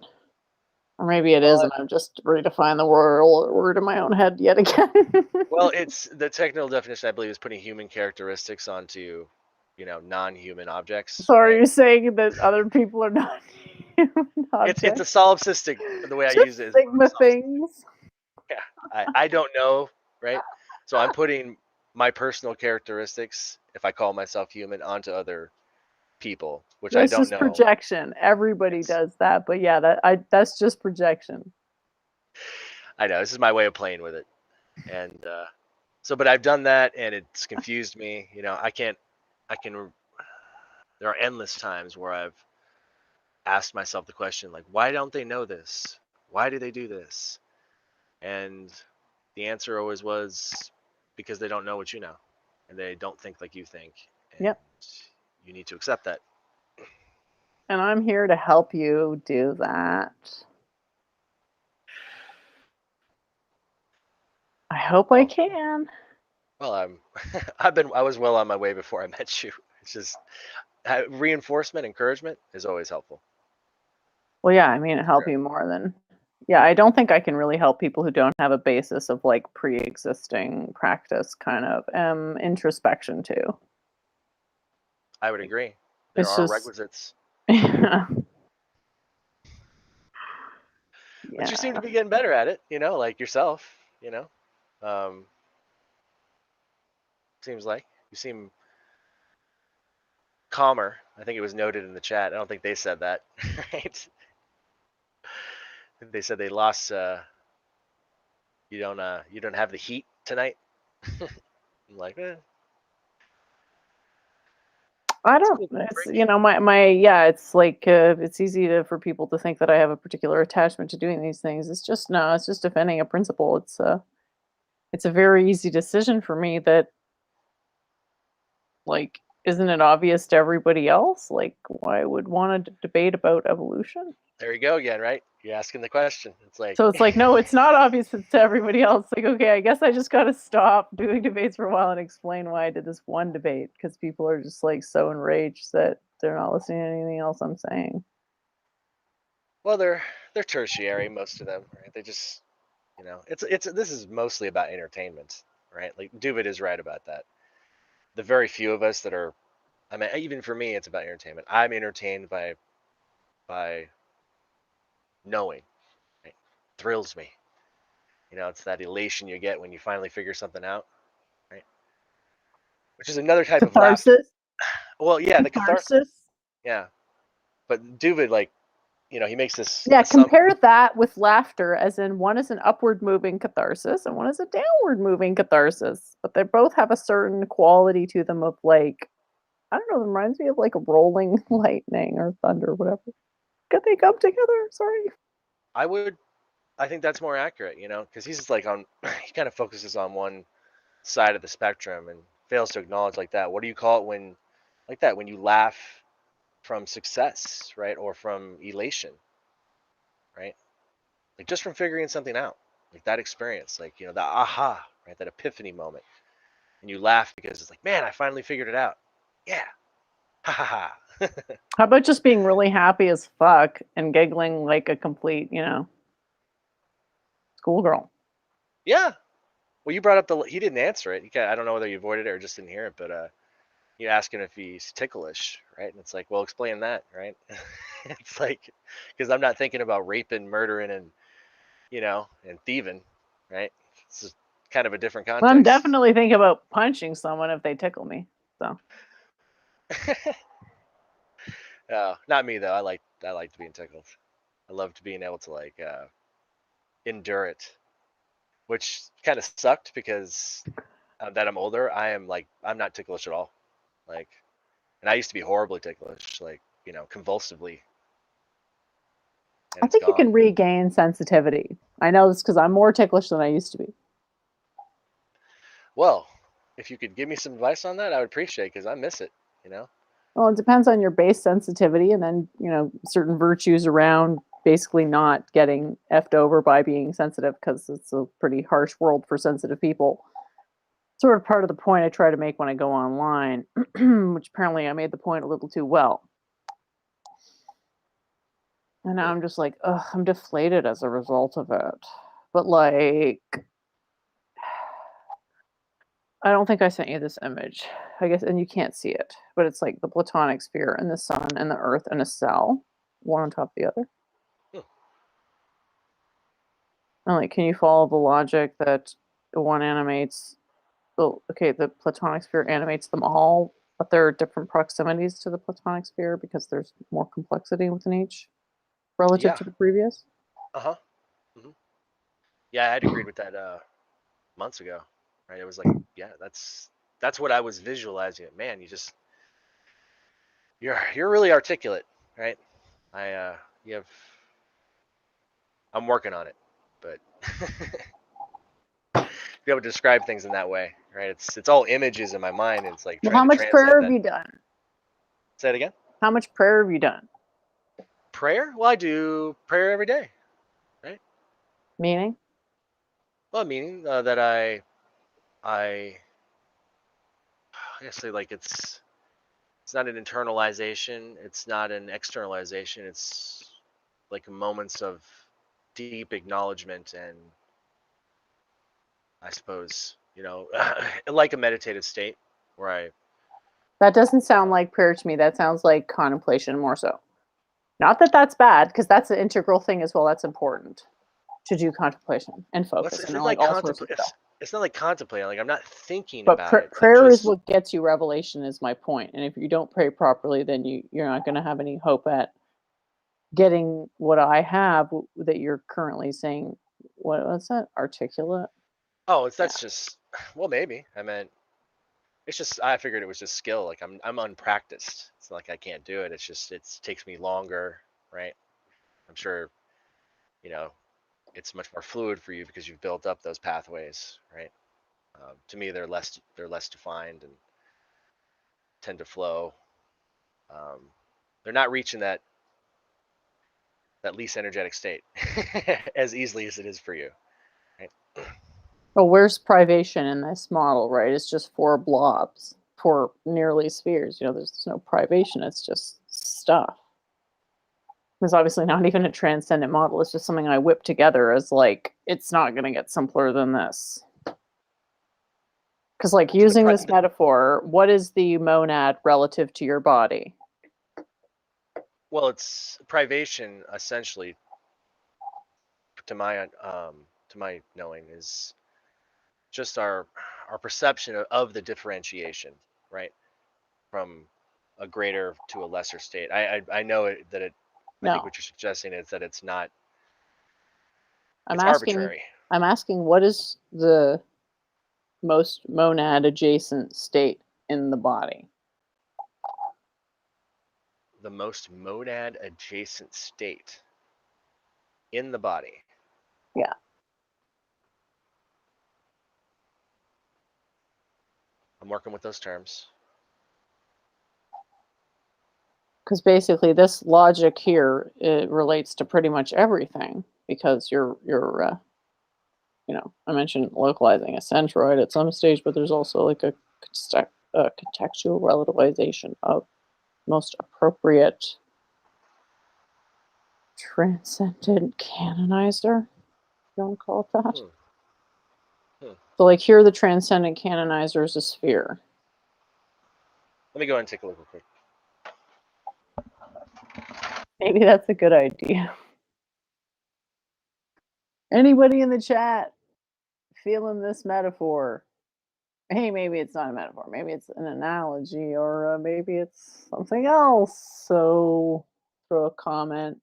Or maybe it is,
Well,
and I'm just redefining the word in my own head yet again.
well, it's the technical definition, I believe, is putting human characteristics onto, non-human objects,
So are
right?
you saying that other people are not human
It's a
objects?
solipsistic. The way I use
Just
it is
Sigma
solipsistic.
things.
Yeah, I don't know, right? So I'm putting my personal characteristics, if I call myself human, onto other people, which I
That's
don't
just
know.
projection. Everybody
Yes.
does that, but yeah, that's just projection.
I know this is my way of playing with it, and but I've done that, and it's confused me. I can. There are endless times where I've asked myself the question, like, why don't they know this? Why do they do this? And the answer always was because they don't know what you know, and they don't think like you think, and
Yep.
you need to accept that.
And I'm here to help you do that. I hope I can.
Well, I was well on my way before I met you. It's just reinforcement, encouragement is always helpful.
Well, yeah, I mean, help
Sure.
you more than. Yeah, I don't think I can really help people who don't have a basis of like pre-existing practice kind of introspection too.
I would agree. There
It's
are
just
requisites,
yeah.
but you seem to
Yeah.
be getting better at it. Like yourself. Um, seems like you seem calmer. I think it was noted in the chat. I don't think they said that, right? I think they said they lost. You don't have the heat tonight. I'm like,
I
it's
don't.
cool.
It's
Break.
my yeah. It's like it's easy for people to think that I have a particular attachment to doing these things. It's just no. It's just defending a principle. It's a very easy decision for me that like isn't it obvious to everybody else? Like why would want to debate about evolution?
There you go again, right? You're asking the question. It's like,
So it's like, no, it's not obvious to everybody else. Like, okay, I guess I just got to stop doing debates for a while and explain why I did this one debate, because people are just like so enraged that they're not listening to anything else I'm saying.
well, they're tertiary, most of them, right? They just, it's this is mostly about entertainment, right? Like Doovid is right about that. The very few of us that are, I mean, even for me, it's about entertainment. I'm entertained by knowing, right? Thrills me. It's that elation you get when you finally figure something out, right? Which is another type of laughter.
Catharsis.
Well, yeah, the catharsis.
Catharsis.
Yeah, but Doovid, like, he makes this
Yeah,
assumption.
compare that with laughter, as in one is an upward moving catharsis and one is a downward moving catharsis. But they both have a certain quality to them of like, I don't know, it reminds me of like a rolling lightning or thunder or whatever. Could they come together? Sorry.
I think that's more accurate, because he's just like he kind of focuses on one side of the spectrum and fails to acknowledge like that. What do you call it when you laugh from success, right? Or from elation, right? Like just from figuring something out, like that experience, like, the aha, right? That epiphany moment. And you laugh because it's like, man, I finally figured it out. Yeah. Ha ha ha.
How about just being really happy as fuck and giggling like a complete, schoolgirl?
Yeah. Well, you brought up he didn't answer it. I don't know whether you avoided it or just didn't hear it, but you ask him if he's ticklish, right? And it's like, well, explain that, right? It's like, because I'm not thinking about raping, murdering, and and thieving, right? It's just kind of a different context.
Well, I'm definitely thinking about punching someone if they tickle me. So.
Not me though. I like being tickled. I loved being able to endure it, which kind of sucked because that I'm older. I'm not ticklish at all. Like, and I used to be horribly ticklish, like, convulsively. And
I think you can regain sensitivity. I know this because I'm more ticklish than I used to be.
Well, if you could give me some advice on that, I would appreciate it because I miss it,
Well, it depends on your base sensitivity and then, certain virtues around basically not getting effed over by being sensitive, because it's a pretty harsh world for sensitive people. Sort of part of the point I try to make when I go online, which apparently I made the point a little too well. And now I'm just like, ugh, I'm deflated as a result of it. But like, I don't think I sent you this image, I guess, and you can't see it, but it's like the platonic sphere and the sun and the earth and a cell, one on top of the other. And like, can you follow the logic that one animates? Well, okay, the platonic sphere animates them all, but there are different proximities to the platonic sphere because there's more complexity within each relative to the previous.
Uh-huh. Mm-hmm. Yeah, I'd agreed with that months ago, right? It was like, yeah, that's what I was visualizing. It, man, you're really articulate, right? I'm working on it, but be able to describe things in that way, right? It's all images in my mind. And it's like,
well, how much prayer have you done?
Say it again.
How much prayer have you done?
Prayer? Well, I do prayer every day, right?
Meaning?
Well, meaning that I guess like it's not an internalization. It's not an externalization. It's like moments of deep acknowledgement and, I suppose, like a meditative state where
That doesn't sound like prayer to me. That sounds like contemplation more so. Not that that's bad, because that's an integral thing as well. That's important to do contemplation and focus.
It's
and
not
like all sorts of stuff.
It's not like contemplating. Like, I'm not thinking
but
about it.
Prayer is what gets you revelation, is my point. And if you don't pray properly, then you're not going to have any hope at getting what I have that you're currently saying. What's that? Articulate?
Oh, that's just, well, maybe. I meant, it's just, I figured it was just skill. Like, I'm unpracticed. It's not like I can't do it. It's just, it takes me longer, right? I'm sure, it's much more fluid for you because you've built up those pathways, right? To me, they're less defined and tend to flow. They're not reaching that that least energetic state as easily as it is for you. Right?
Well, where's privation in this model, right? It's just 4 blobs, 4 nearly spheres. There's no privation. It's just stuff. It's obviously not even a transcendent model. It's just something I whip together as like, it's not going to get simpler than this. Because like using this metaphor, what is the monad relative to your body?
Well, it's privation essentially, to my knowing, is just our perception of the differentiation, right, from a greater to a lesser state. I know that it. I think
No.
what you're suggesting is that it's not.
I'm
It's arbitrary.
I'm asking what is the most monad adjacent state in the body?
The most monad adjacent state in the body.
Yeah.
I'm working with those terms.
Because basically this logic here, it relates to pretty much everything, because you're I mentioned localizing a centroid at some stage, but there's also like a contextual relativization of most appropriate transcendent canonizer, if you want to call it that. So like here the transcendent canonizer is a sphere.
Let me go ahead and take a look real quick.
Maybe that's a good idea. Anybody in the chat feeling this metaphor? Hey, maybe it's not a metaphor. Maybe it's an analogy, or maybe it's something else. So throw a comment.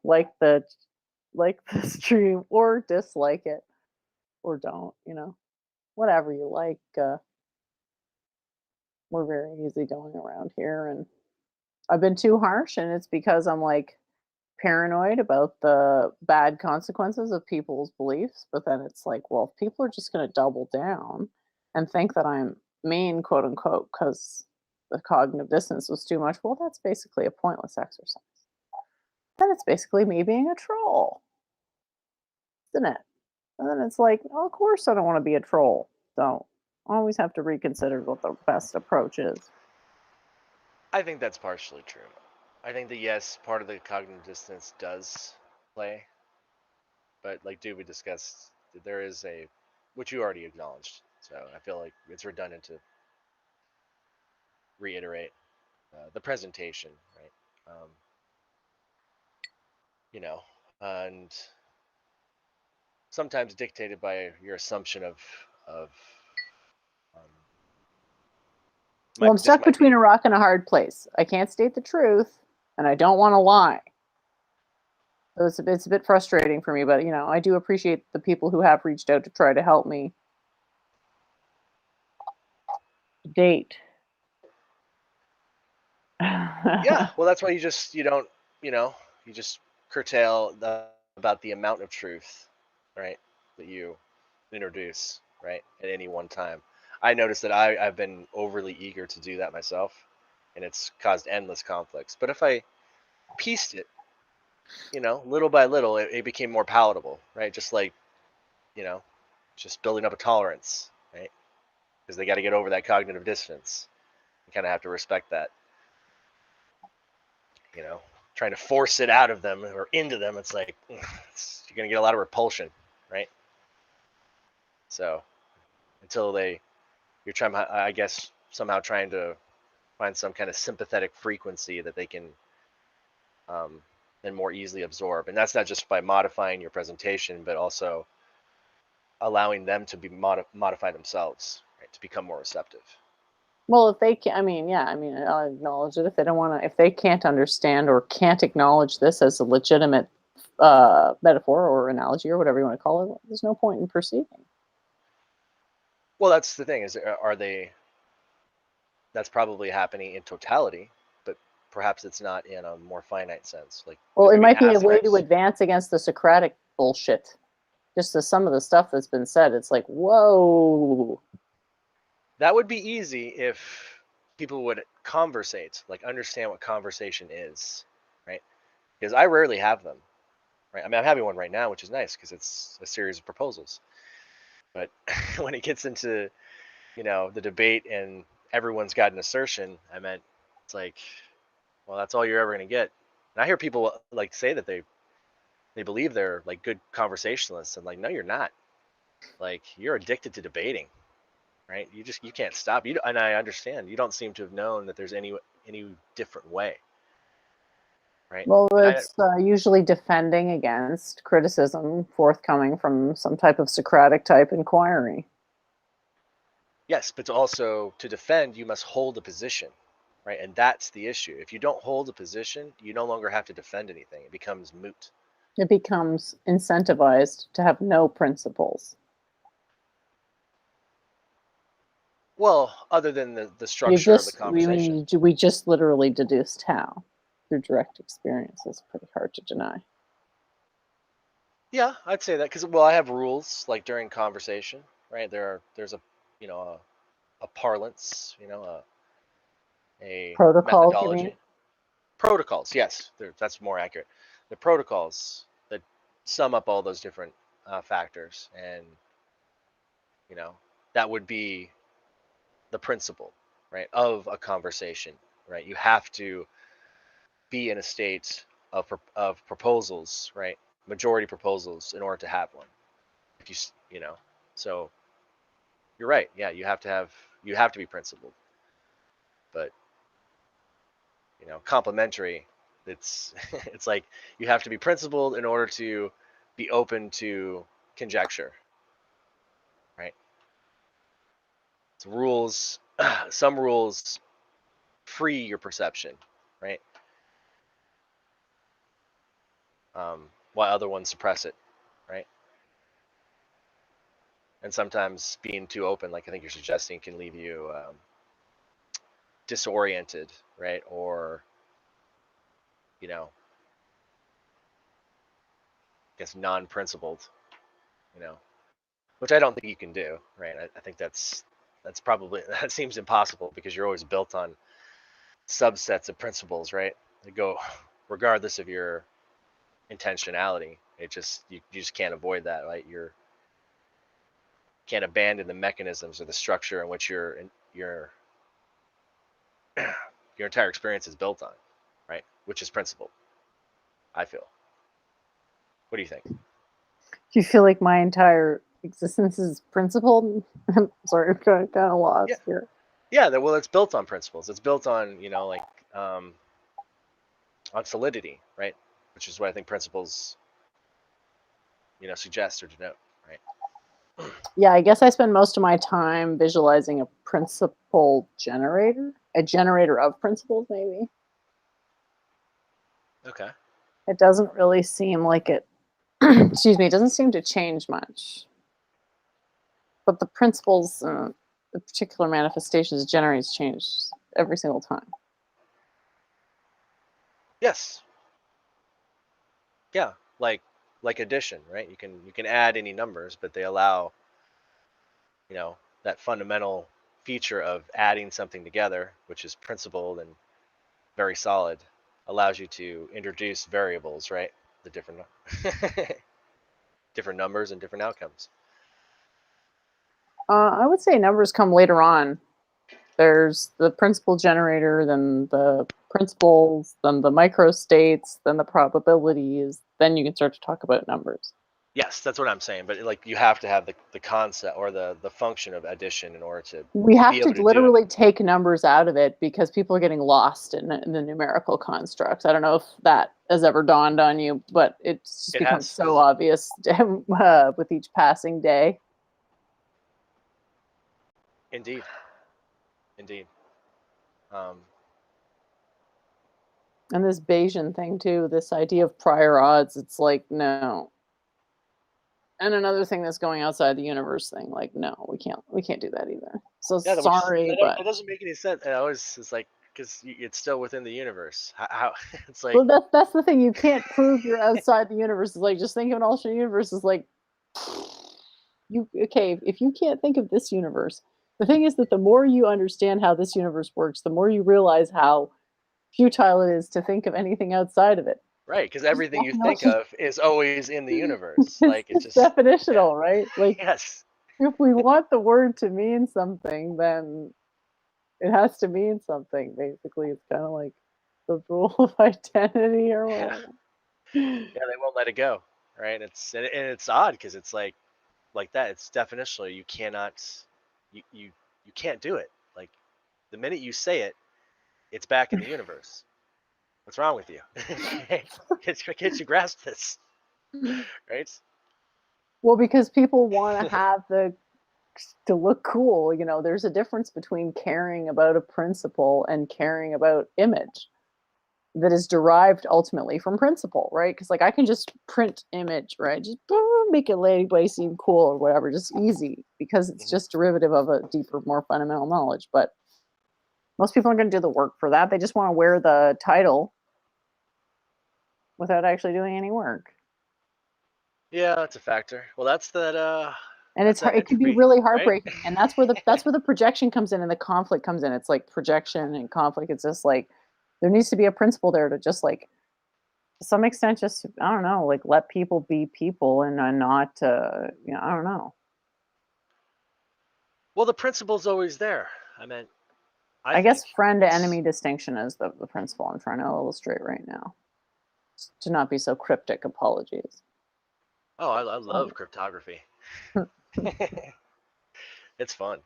Like the stream, or dislike it, or don't. Whatever you like. We're very easygoing around here, and I've been too harsh, and it's because I'm like paranoid about the bad consequences of people's beliefs. But then it's like, well, if people are just going to double down and think that I'm mean, quote unquote, because the cognitive dissonance was too much, well, that's basically a pointless exercise. Then it's basically me being a troll, isn't it? And then it's like, oh, of course I don't want to be a troll. So always have to reconsider what the best approach is.
I think that's partially true. I think that yes, part of the cognitive dissonance does play, but like we discussed, there is which you already acknowledged. So I feel like it's redundant to reiterate the presentation, right? And sometimes dictated by your assumption of.
Well, I'm stuck between a rock and a hard place. I can't state the truth, and I don't want to lie. So it's a bit frustrating for me, but I do appreciate the people who have reached out to try to help me. Date.
Yeah, well, that's why you just curtail about the amount of truth, right, that you introduce, right, at any one time. I noticed that I've been overly eager to do that myself, and it's caused endless conflicts. But if I pieced it, little by little, it became more palatable, right? Just like, just building up a tolerance, right? Because they got to get over that cognitive dissonance. You kind of have to respect that. Trying to force it out of them or into them, it's like you're going to get a lot of repulsion, right? So until you're trying, I guess, somehow trying to find some kind of sympathetic frequency that they can then more easily absorb. And that's not just by modifying your presentation, but also allowing them to be modify themselves, right, to become more receptive.
Well, if they can, I'll acknowledge it. If they don't want to, if they can't understand or can't acknowledge this as a legitimate metaphor or analogy or whatever you want to call it, there's no point in proceeding.
Well, that's the thing, is that's probably happening in totality, but perhaps it's not in a more finite sense.
Well, it might be a way to advance against the Socratic bullshit. Just some of the stuff that's been said, it's like, whoa.
That would be easy if people would conversate, like understand what conversation is, right? because I rarely have them. Right? I mean, I'm having one right now, which is nice because it's a series of proposals. But when it gets into, the debate and everyone's got an assertion, it's like, well, that's all you're ever going to get. And I hear people like say that they believe they're like good conversationalists, and like, no, you're not. Like, you're addicted to debating, right? You can't stop. And I understand. You don't seem to have known that there's any different way, right?
Well,
And
it's usually defending against criticism forthcoming from some type of Socratic type inquiry.
yes, but also to defend, you must hold a position, right? And that's the issue. If you don't hold a position, you no longer have to defend anything. It becomes moot.
It becomes incentivized to have no principles.
Well, other than the structure of the conversation.
We just literally deduced how through direct experience. Is pretty hard to deny.
Yeah, I'd say that because, well, I have rules like during conversation, right? There's a a parlance, a
Protocols, you
methodology.
mean?
Protocols, yes, that's more accurate. The protocols that sum up all those different factors, and that would be the principle, right, of a conversation, right? You have to be in a state of proposals, right? Majority proposals in order to have one. If so you're right. Yeah, you have to be principled, but complementary. It's it's like you have to be principled in order to be open to conjecture, right? It's rules. Some rules free your perception, right? While other ones suppress it, right? And sometimes being too open, like I think you're suggesting, can leave you disoriented, right? Or I guess non-principled, which I don't think you can do, right? I think that's probably that seems impossible because you're always built on subsets of principles, right? They go regardless of your intentionality. It just you just can't avoid that, right? You can't abandon the mechanisms or the structure in which your entire experience is built on, right? Which is principle, I feel. What do you think?
Do you feel like my entire existence is principled? I'm sorry, I'm kind of lost here.
Yeah, well, it's built on principles. It's built on, on solidity, right? Which is what I think principles, suggest or denote, right?
Yeah, I guess I spend most of my time visualizing a principle generator, a generator of principles, maybe.
Okay.
It doesn't really seem like it, excuse me, it doesn't seem to change much. But the principles, the particular manifestations it generates change every single time.
Yes. Yeah, like addition, right? You can add any numbers, but they allow, that fundamental feature of adding something together, which is principled and very solid, allows you to introduce variables, right? The different different numbers and different outcomes.
I would say numbers come later on. There's the principal generator, then the principles, then the microstates, then the probabilities. Then you can start to talk about numbers.
Yes, that's what I'm saying. But like you have to have the concept or the function of addition in order to
We have
be
to
able to
literally
do it.
take numbers out of it because people are getting lost in the numerical constructs. I don't know if that has ever dawned on you, but it's just
It
become
has.
so obvious with each passing day.
Indeed. Indeed.
And this Bayesian thing too, this idea of prior odds, it's like, no. And another thing that's going outside the universe thing, like, no, we can't do that either. So
Yeah,
sorry, but
that doesn't make any sense. And I always it's like because it's still within the universe. How it's like
well, that's the thing. You can't prove you're outside the universe. It's like just think of an alternate universe. Is like if you can't think of this universe, the thing is that the more you understand how this universe works, the more you realize how futile it is to think of anything outside of it.
Right, because everything you think
definition-
of is always in the universe. Like it's
it's
just
definitional, right? Like
yes.
if we want the word to mean something, then it has to mean something. Basically, it's kind of like the rule of identity or whatever.
Yeah, they won't let it go. Right? And it's odd because it's like that. It's definitional. You cannot, you can't do it. Like the minute you say it, it's back in the universe. What's wrong with you? Can't you grasp this? Right?
Well, because people want to have to look cool. There's a difference between caring about a principle and caring about image that is derived ultimately from principle, right? Because like I can just print image, right? Just make it let anybody seem cool or whatever, just easy because it's just derivative of a deeper, more fundamental knowledge. But most people aren't going to do the work for that. They just want to wear the title without actually doing any work.
Yeah, that's a factor. Well, that's that.
And
That's that
it can be
entropy,
really
right?
heartbreaking. And that's where the projection comes in and the conflict comes in. It's like projection and conflict. It's just like there needs to be a principle there to just like to some extent just I don't know, like let people be people and not I don't know.
Well, the principle's always there. I
guess
think
friend to
it's-
enemy distinction is the principle I'm trying to illustrate right now. To not be so cryptic, apologies.
Oh, I love cryptography. It's fun.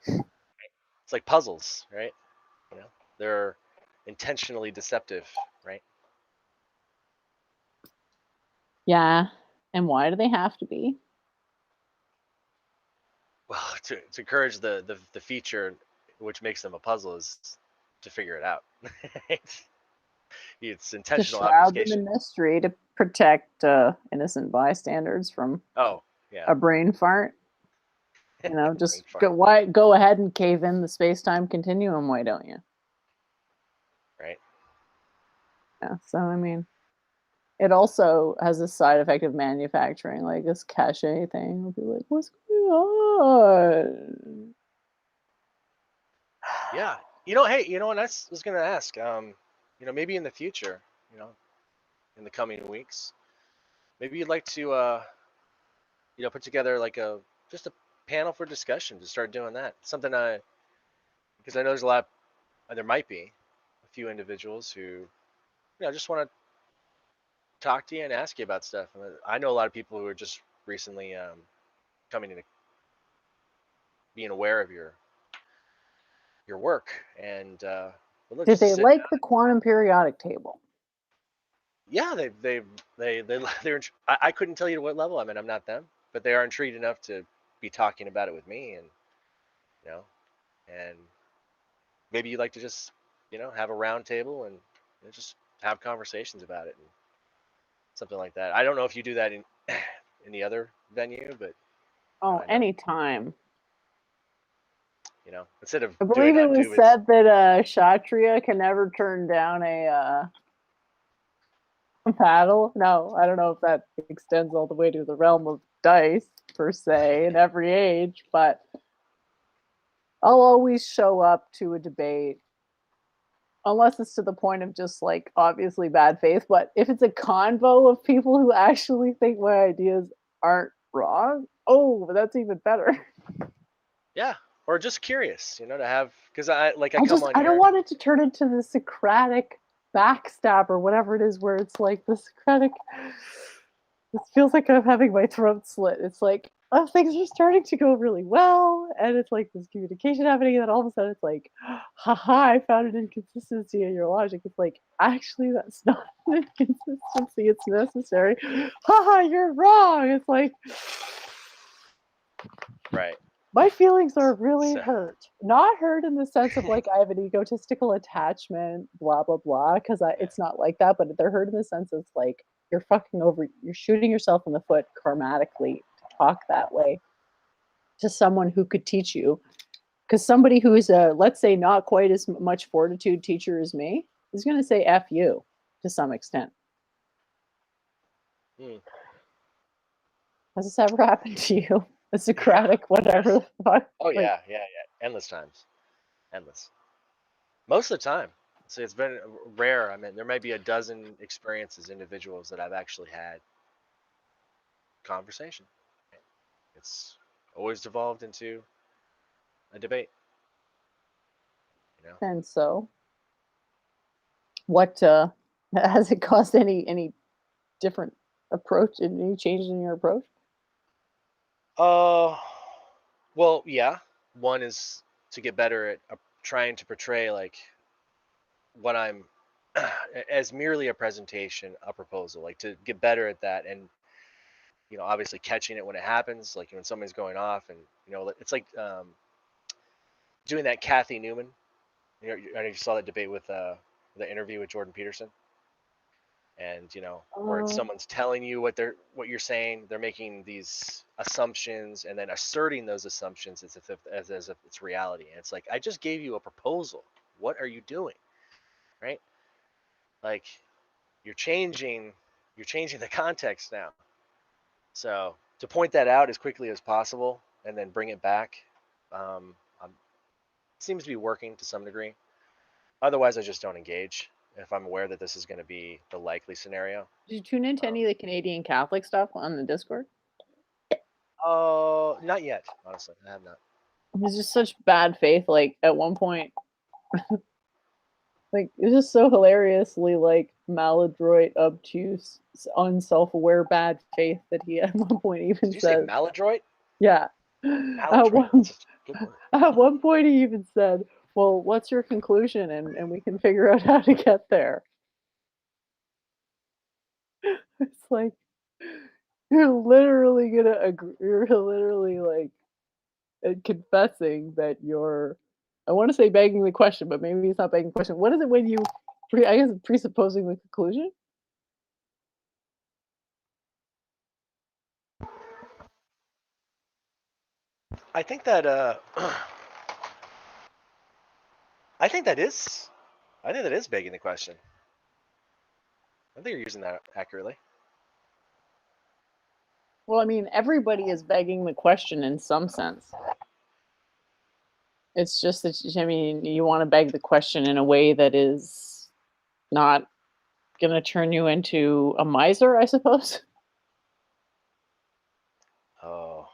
It's like puzzles, right? They're intentionally deceptive, right?
Yeah. And why do they have to be?
Well, to encourage the feature which makes them a puzzle is to figure it out. It's
To
intentional
shroud them
obfuscation.
in mystery to protect innocent bystanders from
Oh, yeah.
a brain fart. Just
Brain fart.
go ahead and cave in the space-time continuum, why don't you?
Right.
Yeah, so I mean, it also has a side effect of manufacturing, like this cache thing. Will be like, what's going on?
Yeah. Hey, what I was gonna ask, maybe in the future, in the coming weeks, maybe you'd like to, put together like just a panel for discussion to start doing that. Something because I know there might be a few individuals who, just want to talk to you and ask you about stuff. I know a lot of people who are just recently coming into being aware of your work and would love
Did
just to
they
sit
like
down.
the quantum periodic table?
Yeah, they're. I couldn't tell you to what level I'm in. I'm not them, but they are intrigued enough to be talking about it with me, and and maybe you'd like to just have a round table and just have conversations about it and something like that. I don't know if you do that in any other venue, but
Oh,
I know,
anytime.
instead of
I
doing
believe
it
it
on
was
Doooovid.
said that Kshatriya can never turn down a paddle. No, I don't know if that extends all the way to the realm of dice per se in every age, but I'll always show up to a debate unless it's to the point of just like obviously bad faith. But if it's a convo of people who actually think my ideas aren't wrong, oh, that's even better.
Yeah, or just curious, to have because I come on
I
here.
don't want it to turn into the Socratic backstab or whatever it is, where it's like the Socratic. It feels like I'm having my throat slit. It's like, oh, things are starting to go really well, and it's like this communication happening, and then all of a sudden it's like, haha, I found an inconsistency in your logic. It's like, actually, that's not an inconsistency. It's necessary. Haha, you're wrong. It's like,
Right.
my feelings are really
So-
hurt. Not hurt in the sense of like I have an egotistical attachment, blah blah blah, because it's not like that. But they're hurt in the sense of like you're shooting yourself in the foot karmatically to talk that way to someone who could teach you. Because somebody who is let's say, not quite as much fortitude teacher as me is going to say "f you" to some extent.
Hmm.
Has this ever happened to you? A Socratic, whatever the fuck.
Oh
Like,
yeah. Endless times. Endless. Most of the time. So it's been rare. I mean, there might be a dozen experiences, individuals that I've actually had conversation. It's always devolved into a debate. You know,
And so, what has it caused any different approach? Any changes in your approach?
well, yeah. One is to get better at trying to portray like what I'm as merely a presentation, a proposal, like to get better at that, and obviously catching it when it happens, like when something's going off, and it's like doing that Kathy Newman. I know you saw that debate with the interview with Jordan Peterson, and where it's someone's telling you what you're saying, they're making these assumptions and then asserting those assumptions as if it's reality, and it's like, I just gave you a proposal. What are you doing, right? Like you're changing the context now. So to point that out as quickly as possible and then bring it back, seems to be working to some degree. Otherwise, I just don't engage if I'm aware that this is going to be the likely scenario.
Did you tune into any of the Canadian Catholic stuff on the Discord?
Not yet, honestly. I have not.
It's just such bad faith. Like at one point, like it was just so hilariously like maladroit, obtuse, unself-aware bad faith that he at one point even
Did you say
said,
maladroit?
yeah.
Maladroit. That's a good word.
At one point, he even said, "Well, what's your conclusion?" And we can figure out how to get there. It's like you're literally gonna agree. You're literally like confessing that you're. I want to say begging the question, but maybe it's not begging the question. What is it when you? I guess presupposing the conclusion.
I think that I think that is begging the question. I think you're using that accurately.
Well, I mean, everybody is begging the question in some sense. It's just that, I mean, you want to beg the question in a way that is not going to turn you into a miser, I suppose.
Oh.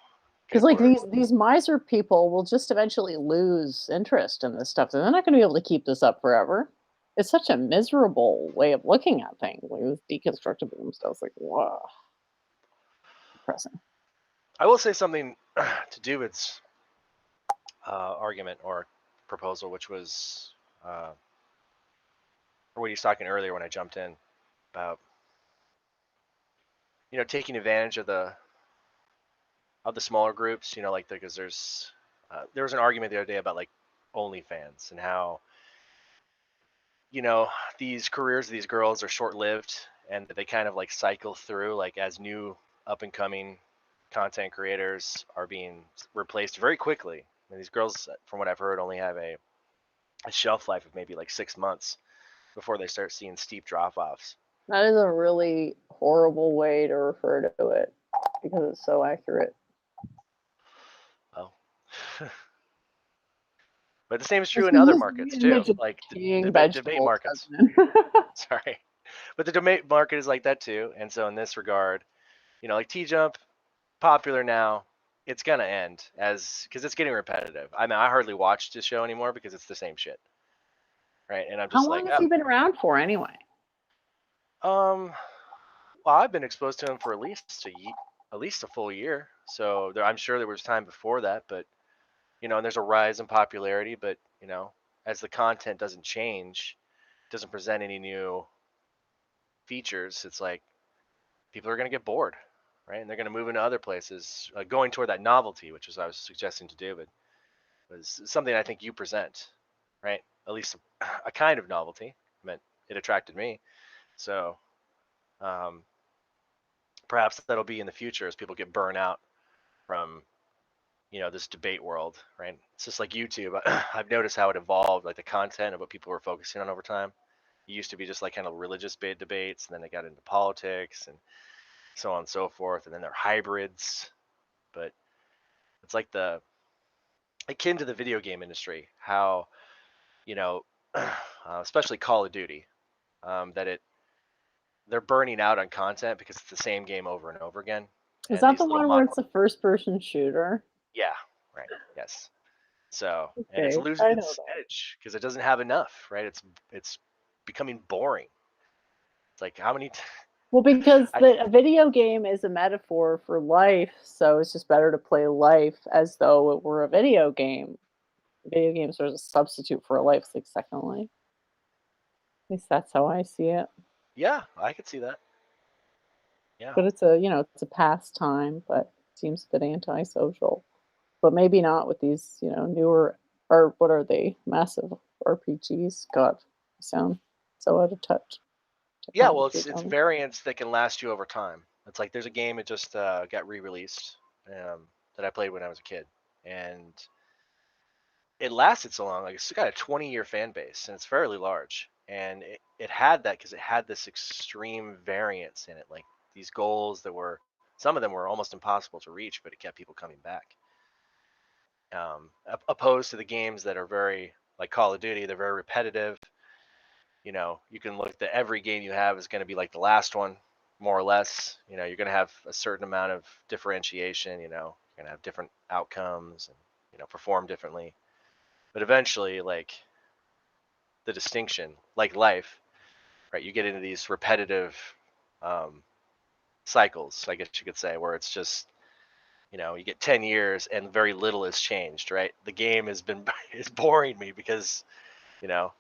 Because like these miser people will just eventually lose interest in this stuff. And they're not going to be able to keep this up forever. It's such a miserable way of looking at things. Like this deconstructivism stuff. It's like, wow. Depressing.
I will say something to Doovid's argument or proposal, which was or what he was talking earlier when I jumped in about taking advantage of the smaller groups, like because there was an argument the other day about like OnlyFans and how these careers of these girls are short-lived and that they kind of like cycle through, like as new up and coming content creators are being replaced very quickly. And these girls, from what I've heard, only have a shelf life of maybe like 6 months before they start seeing steep drop-offs.
That is a really horrible way to refer to it because it's so accurate.
Oh. But the same is true in other markets too, like the debate markets. Sorry. But the debate market is like that too. And so in this regard, like T-Jump, popular now, it's going to end because it's getting repetitive. I mean, I hardly watch this show anymore because it's the same shit. Right? And I'm just
How long has he been around for anyway?
Well, I've been exposed to him for at least a full year. So I'm sure there was time before that, but and there's a rise in popularity, but as the content doesn't change, doesn't present any new features, it's like people are going to get bored, right? And they're going to move into other places, going toward that novelty, which is what I was suggesting to David, was something I think you present, right? At least a kind of novelty. I mean, it attracted me. So perhaps that'll be in the future as people get burnt out from this debate world, right? It's just like YouTube. I've noticed how it evolved, like the content of what people were focusing on over time. It used to be just like kind of religious debates, and then they got into politics and so on and so forth, and then they're hybrids. But it's like akin to the video game industry, how especially Call of Duty, that they're burning out on content because it's the same game over and over again.
Is
And
that
these
the
little
one where it's a first-person shooter?
Yeah, right. Yes. So, and it's
Okay,
losing
I know
its
that.
edge because it doesn't have enough, right? It's becoming boring. It's like how many?
Well, because
I,
a video game is a metaphor for life, so it's just better to play life as though it were a video game. Video games are a substitute for a life, like Second Life. At least that's how I see it.
yeah, I could see that. Yeah.
But it's a pastime, but it seems a bit antisocial. But maybe not with these, newer, or what are they? Massive RPGs. God, I sound so out of touch.
Yeah, well,
Technology,
it's variants that can last you over time. It's like there's a game that just got re-released that I played when I was a kid, and it lasted so long. Like it's got a 20-year fan base, and it's fairly large. And it had that because it had this extreme variance in it, like these goals that were some of them were almost impossible to reach, but it kept people coming back. Opposed to the games that are very like Call of Duty, they're very repetitive. You can look at every game you have is going to be like the last one, more or less. You're going to have a certain amount of differentiation. You're going to have different outcomes and perform differently. But eventually, like the distinction, like life, right? You get into these repetitive cycles, I guess you could say, where it's just you get 10 years and very little has changed, right? The game has been is boring me because you know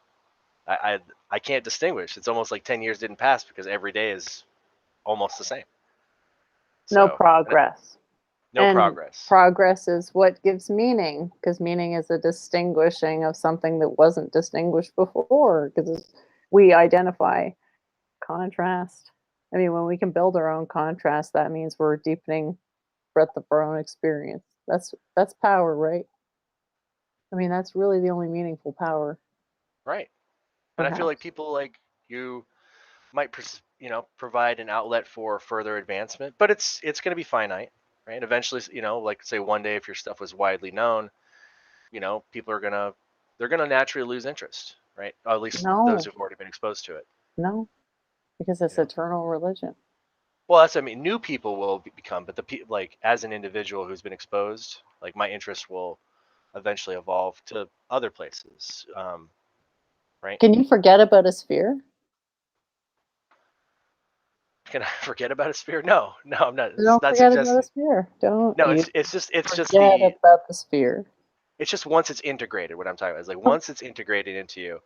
I can't distinguish. It's almost like 10 years didn't pass because every day is almost the same.
no
So
progress.
no
And
progress.
progress is what gives meaning, because meaning is a distinguishing of something that wasn't distinguished before, because we identify contrast. I mean, when we can build our own contrast, that means we're deepening breadth of our own experience. That's power, right? I mean, that's really the only meaningful power.
Right. And I feel like
Perhaps.
people like you might provide an outlet for further advancement, but it's going to be finite, right? Eventually, like say one day if your stuff was widely known, people they're gonna naturally lose interest, right? Or at least those
No,
who've already been exposed to it.
no, because it's eternal religion.
Well, I mean, new people will become, but like as an individual who's been exposed, like my interest will eventually evolve to other places, right?
Can you forget about a sphere?
Can I forget about a sphere? No, I'm not. It's
Don't
not
forget about a
suggesting.
sphere. Don't
No,
you
it's just
forget about the sphere.
it's just once it's integrated. What I'm talking about is like once it's integrated into you,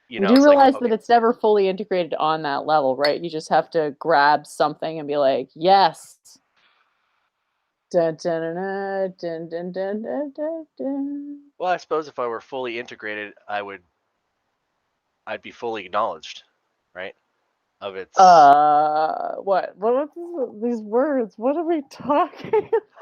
You do
it's like
realize that
okay,
it's never fully integrated on that level, right? You just have to grab something and be like, yes. Dun, dun, dun, dun, dun, dun, dun, dun, dun.
well, I suppose if I were fully integrated, I'd be fully acknowledged, right? Of its.
What? What are these words? What are we talking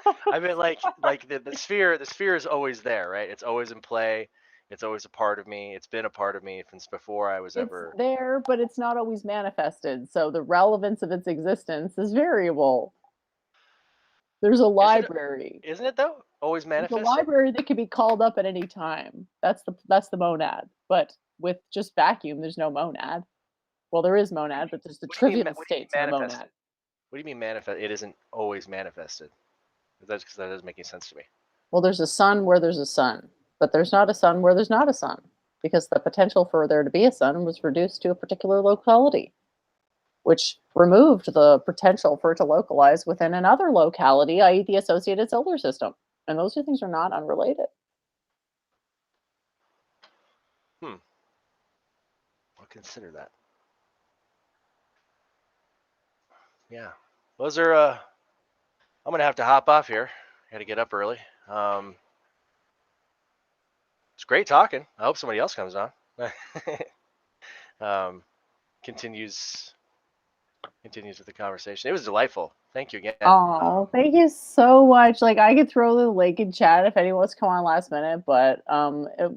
about?
I mean, like the sphere. The sphere is always there, right? It's always in play. It's always a part of me. It's been a part of me since before I was
It's
ever.
there, but it's not always manifested. So the relevance of its existence is variable. There's a library.
Isn't it though? Always
There's a
manifested.
library that can be called up at any time. That's the monad. But with just vacuum, there's no monad. Well, there is monad, but there's the trivial states of the monad.
What do you mean manifest? It isn't always manifested. That's because that doesn't make any sense to me.
Well, there's a sun where there's a sun, but there's not a sun where there's not a sun, because the potential for there to be a sun was reduced to a particular locality, which removed the potential for it to localize within another locality, i.e. the associated solar system. And those two things are not unrelated.
I'll consider that. Yeah. Those are I'm gonna have to hop off here. Got to get up early. It's great talking. I hope somebody else comes on. Continues with the conversation. It was delightful. Thank you again.
Oh, thank you so much. Like, I could throw the link in chat if anyone wants to come on last minute, but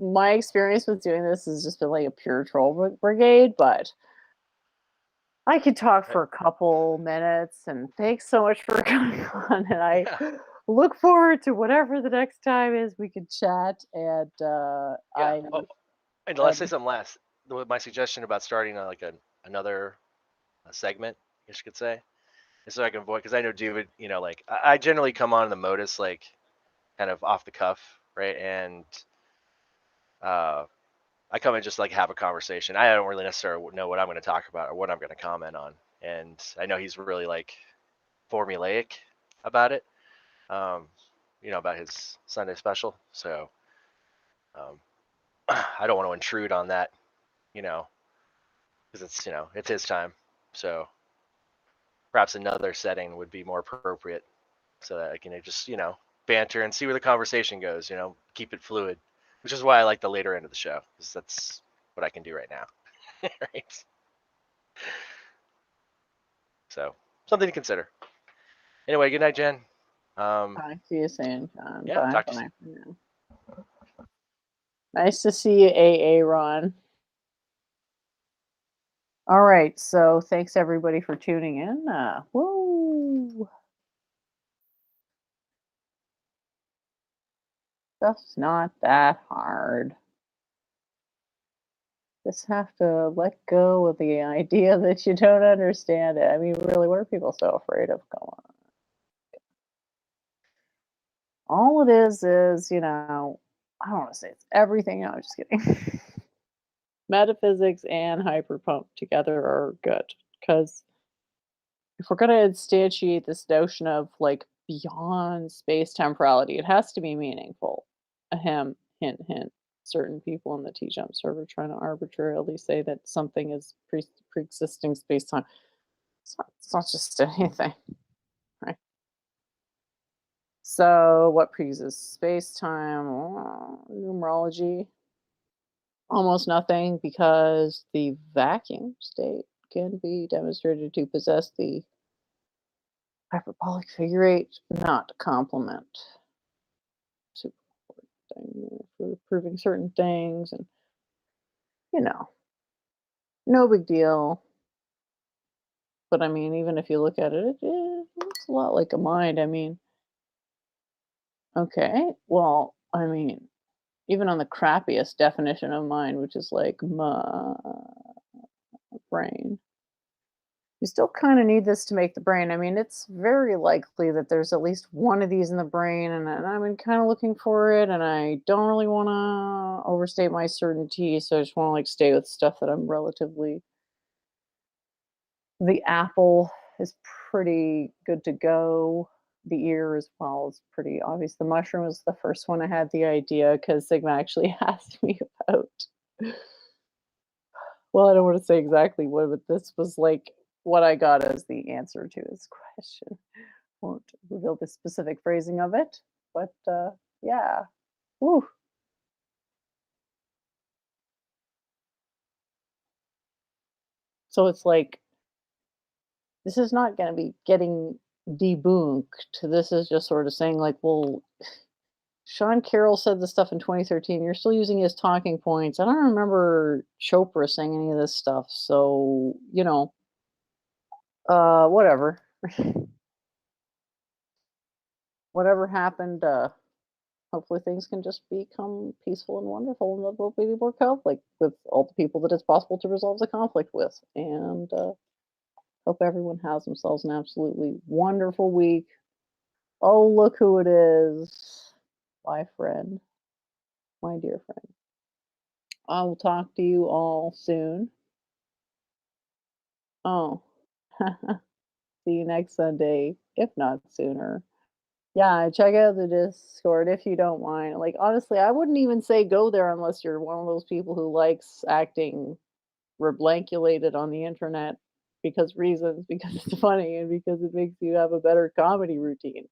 my experience with doing this has just been like a pure troll brigade, but I could talk for a couple minutes, and thanks so much for coming on, and I look forward to whatever the next time is we can chat, and
And let's say something last. My suggestion about starting another segment, I guess you could say, is so I can avoid, because I know Doovid, like I generally come on the modus like kind of off the cuff, right? And I come and just like have a conversation. I don't really necessarily know what I'm going to talk about or what I'm going to comment on. And I know he's really like formulaic about it, about his Sunday special. So I don't want to intrude on that, because it's his time. So perhaps another setting would be more appropriate, so that I can just, banter and see where the conversation goes, keep it fluid, which is why I like the later end of the show, because that's what I can do right now. Right. So something to consider. Anyway, good night, Jen.
Talk to you soon, John.
Yeah,
Bye
talk to you
for now. Nice to see you, AA Ron. All right, so thanks everybody for tuning in. Woo! Stuff's not that hard. Just have to let go of the idea that you don't understand it. I mean, really, what are people so afraid of? Come on. All it is, I don't want to say it's everything. No, I'm just kidding. Metaphysics and hyperpump together are good, because if we're going to instantiate this notion of like beyond space temporality, it has to be meaningful. Ahem, hint, hint. Certain people in the T-Jump server trying to arbitrarily say that something is pre-existing space-time. It's not just anything, right? So what pre-exists space-time? Numerology. Almost nothing, because the vacuum state can be demonstrated to possess the hyperbolic figure eight, not complement. Super important thing for proving certain things, and no big deal. But I mean, even if you look at it, it looks a lot like a mind. I mean, okay, well, I mean, even on the crappiest definition of mind, which is like my brain, you still kind of need this to make the brain. I mean, it's very likely that there's at least one of these in the brain, and I've been kind of looking for it, and I don't really want to overstate my certainty, so I just want to like stay with stuff that I'm relatively. The apple is pretty good to go. The ear as well is pretty obvious. The mushroom was the first one I had the idea, because Sigma actually asked me about. Well, I don't want to say exactly what, but this was like what I got as the answer to his question. Won't reveal the specific phrasing of it, but yeah. Woo. So it's like, this is not going to be getting debunked. This is just sort of saying like, well, Sean Carroll said this stuff in 2013. You're still using his talking points. I don't remember Chopra saying any of this stuff. So, whatever. Whatever happened, hopefully things can just become peaceful and wonderful, and there will be more conflict with all the people that it's possible to resolve the conflict with. And hope everyone has themselves an absolutely wonderful week. Oh, look who it is. My friend. My dear friend. I will talk to you all soon. Oh. See you next Sunday, if not sooner. Yeah, check out the Discord if you don't mind. Like, honestly, I wouldn't even say go there unless you're one of those people who likes acting reblanculated on the internet because it's funny, and because it makes you have a better comedy routine.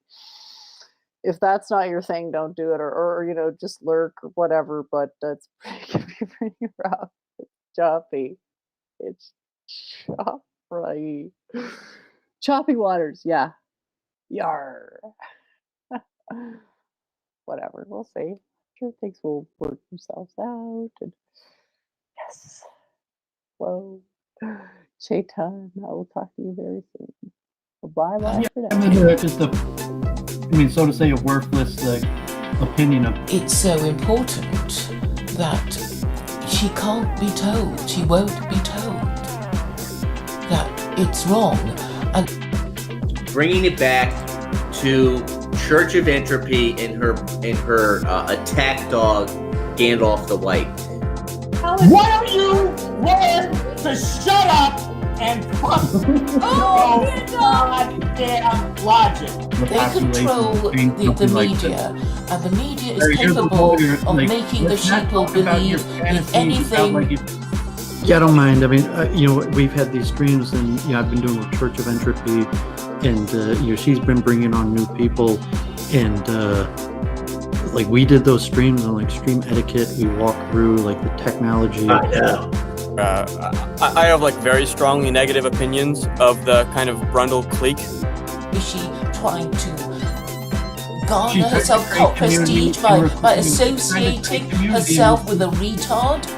If that's not your thing, don't do it, or just lurk or whatever. But that's pretty rough. It's choppy. It's choppy. Choppy waters. Yeah. Yar. Whatever. We'll see. Sure, things will work themselves out. And yes. Whoa. Chaitan, I will talk to you very soon. Bye bye for now.
Just so to say, a worthless opinion of.
It's so important that she can't be told, she won't be told that it's wrong. And
bringing it back to Church of Entropy and her attack dog Gandalf the White.
Why don't you learn to shut up and fuck goddamn logic?
they control the media, and the media is capable of making the sheeple believe in anything.
Yeah, I don't mind. I mean, we've had these streams, and I've been doing with Church of Entropy, and she's been bringing on new people, and like we did those streams on like stream etiquette. We walk through like the technology.
I have like very strongly negative opinions of the kind of Brundle clique.
Is she trying to garner herself cult prestige by associating herself with a retard?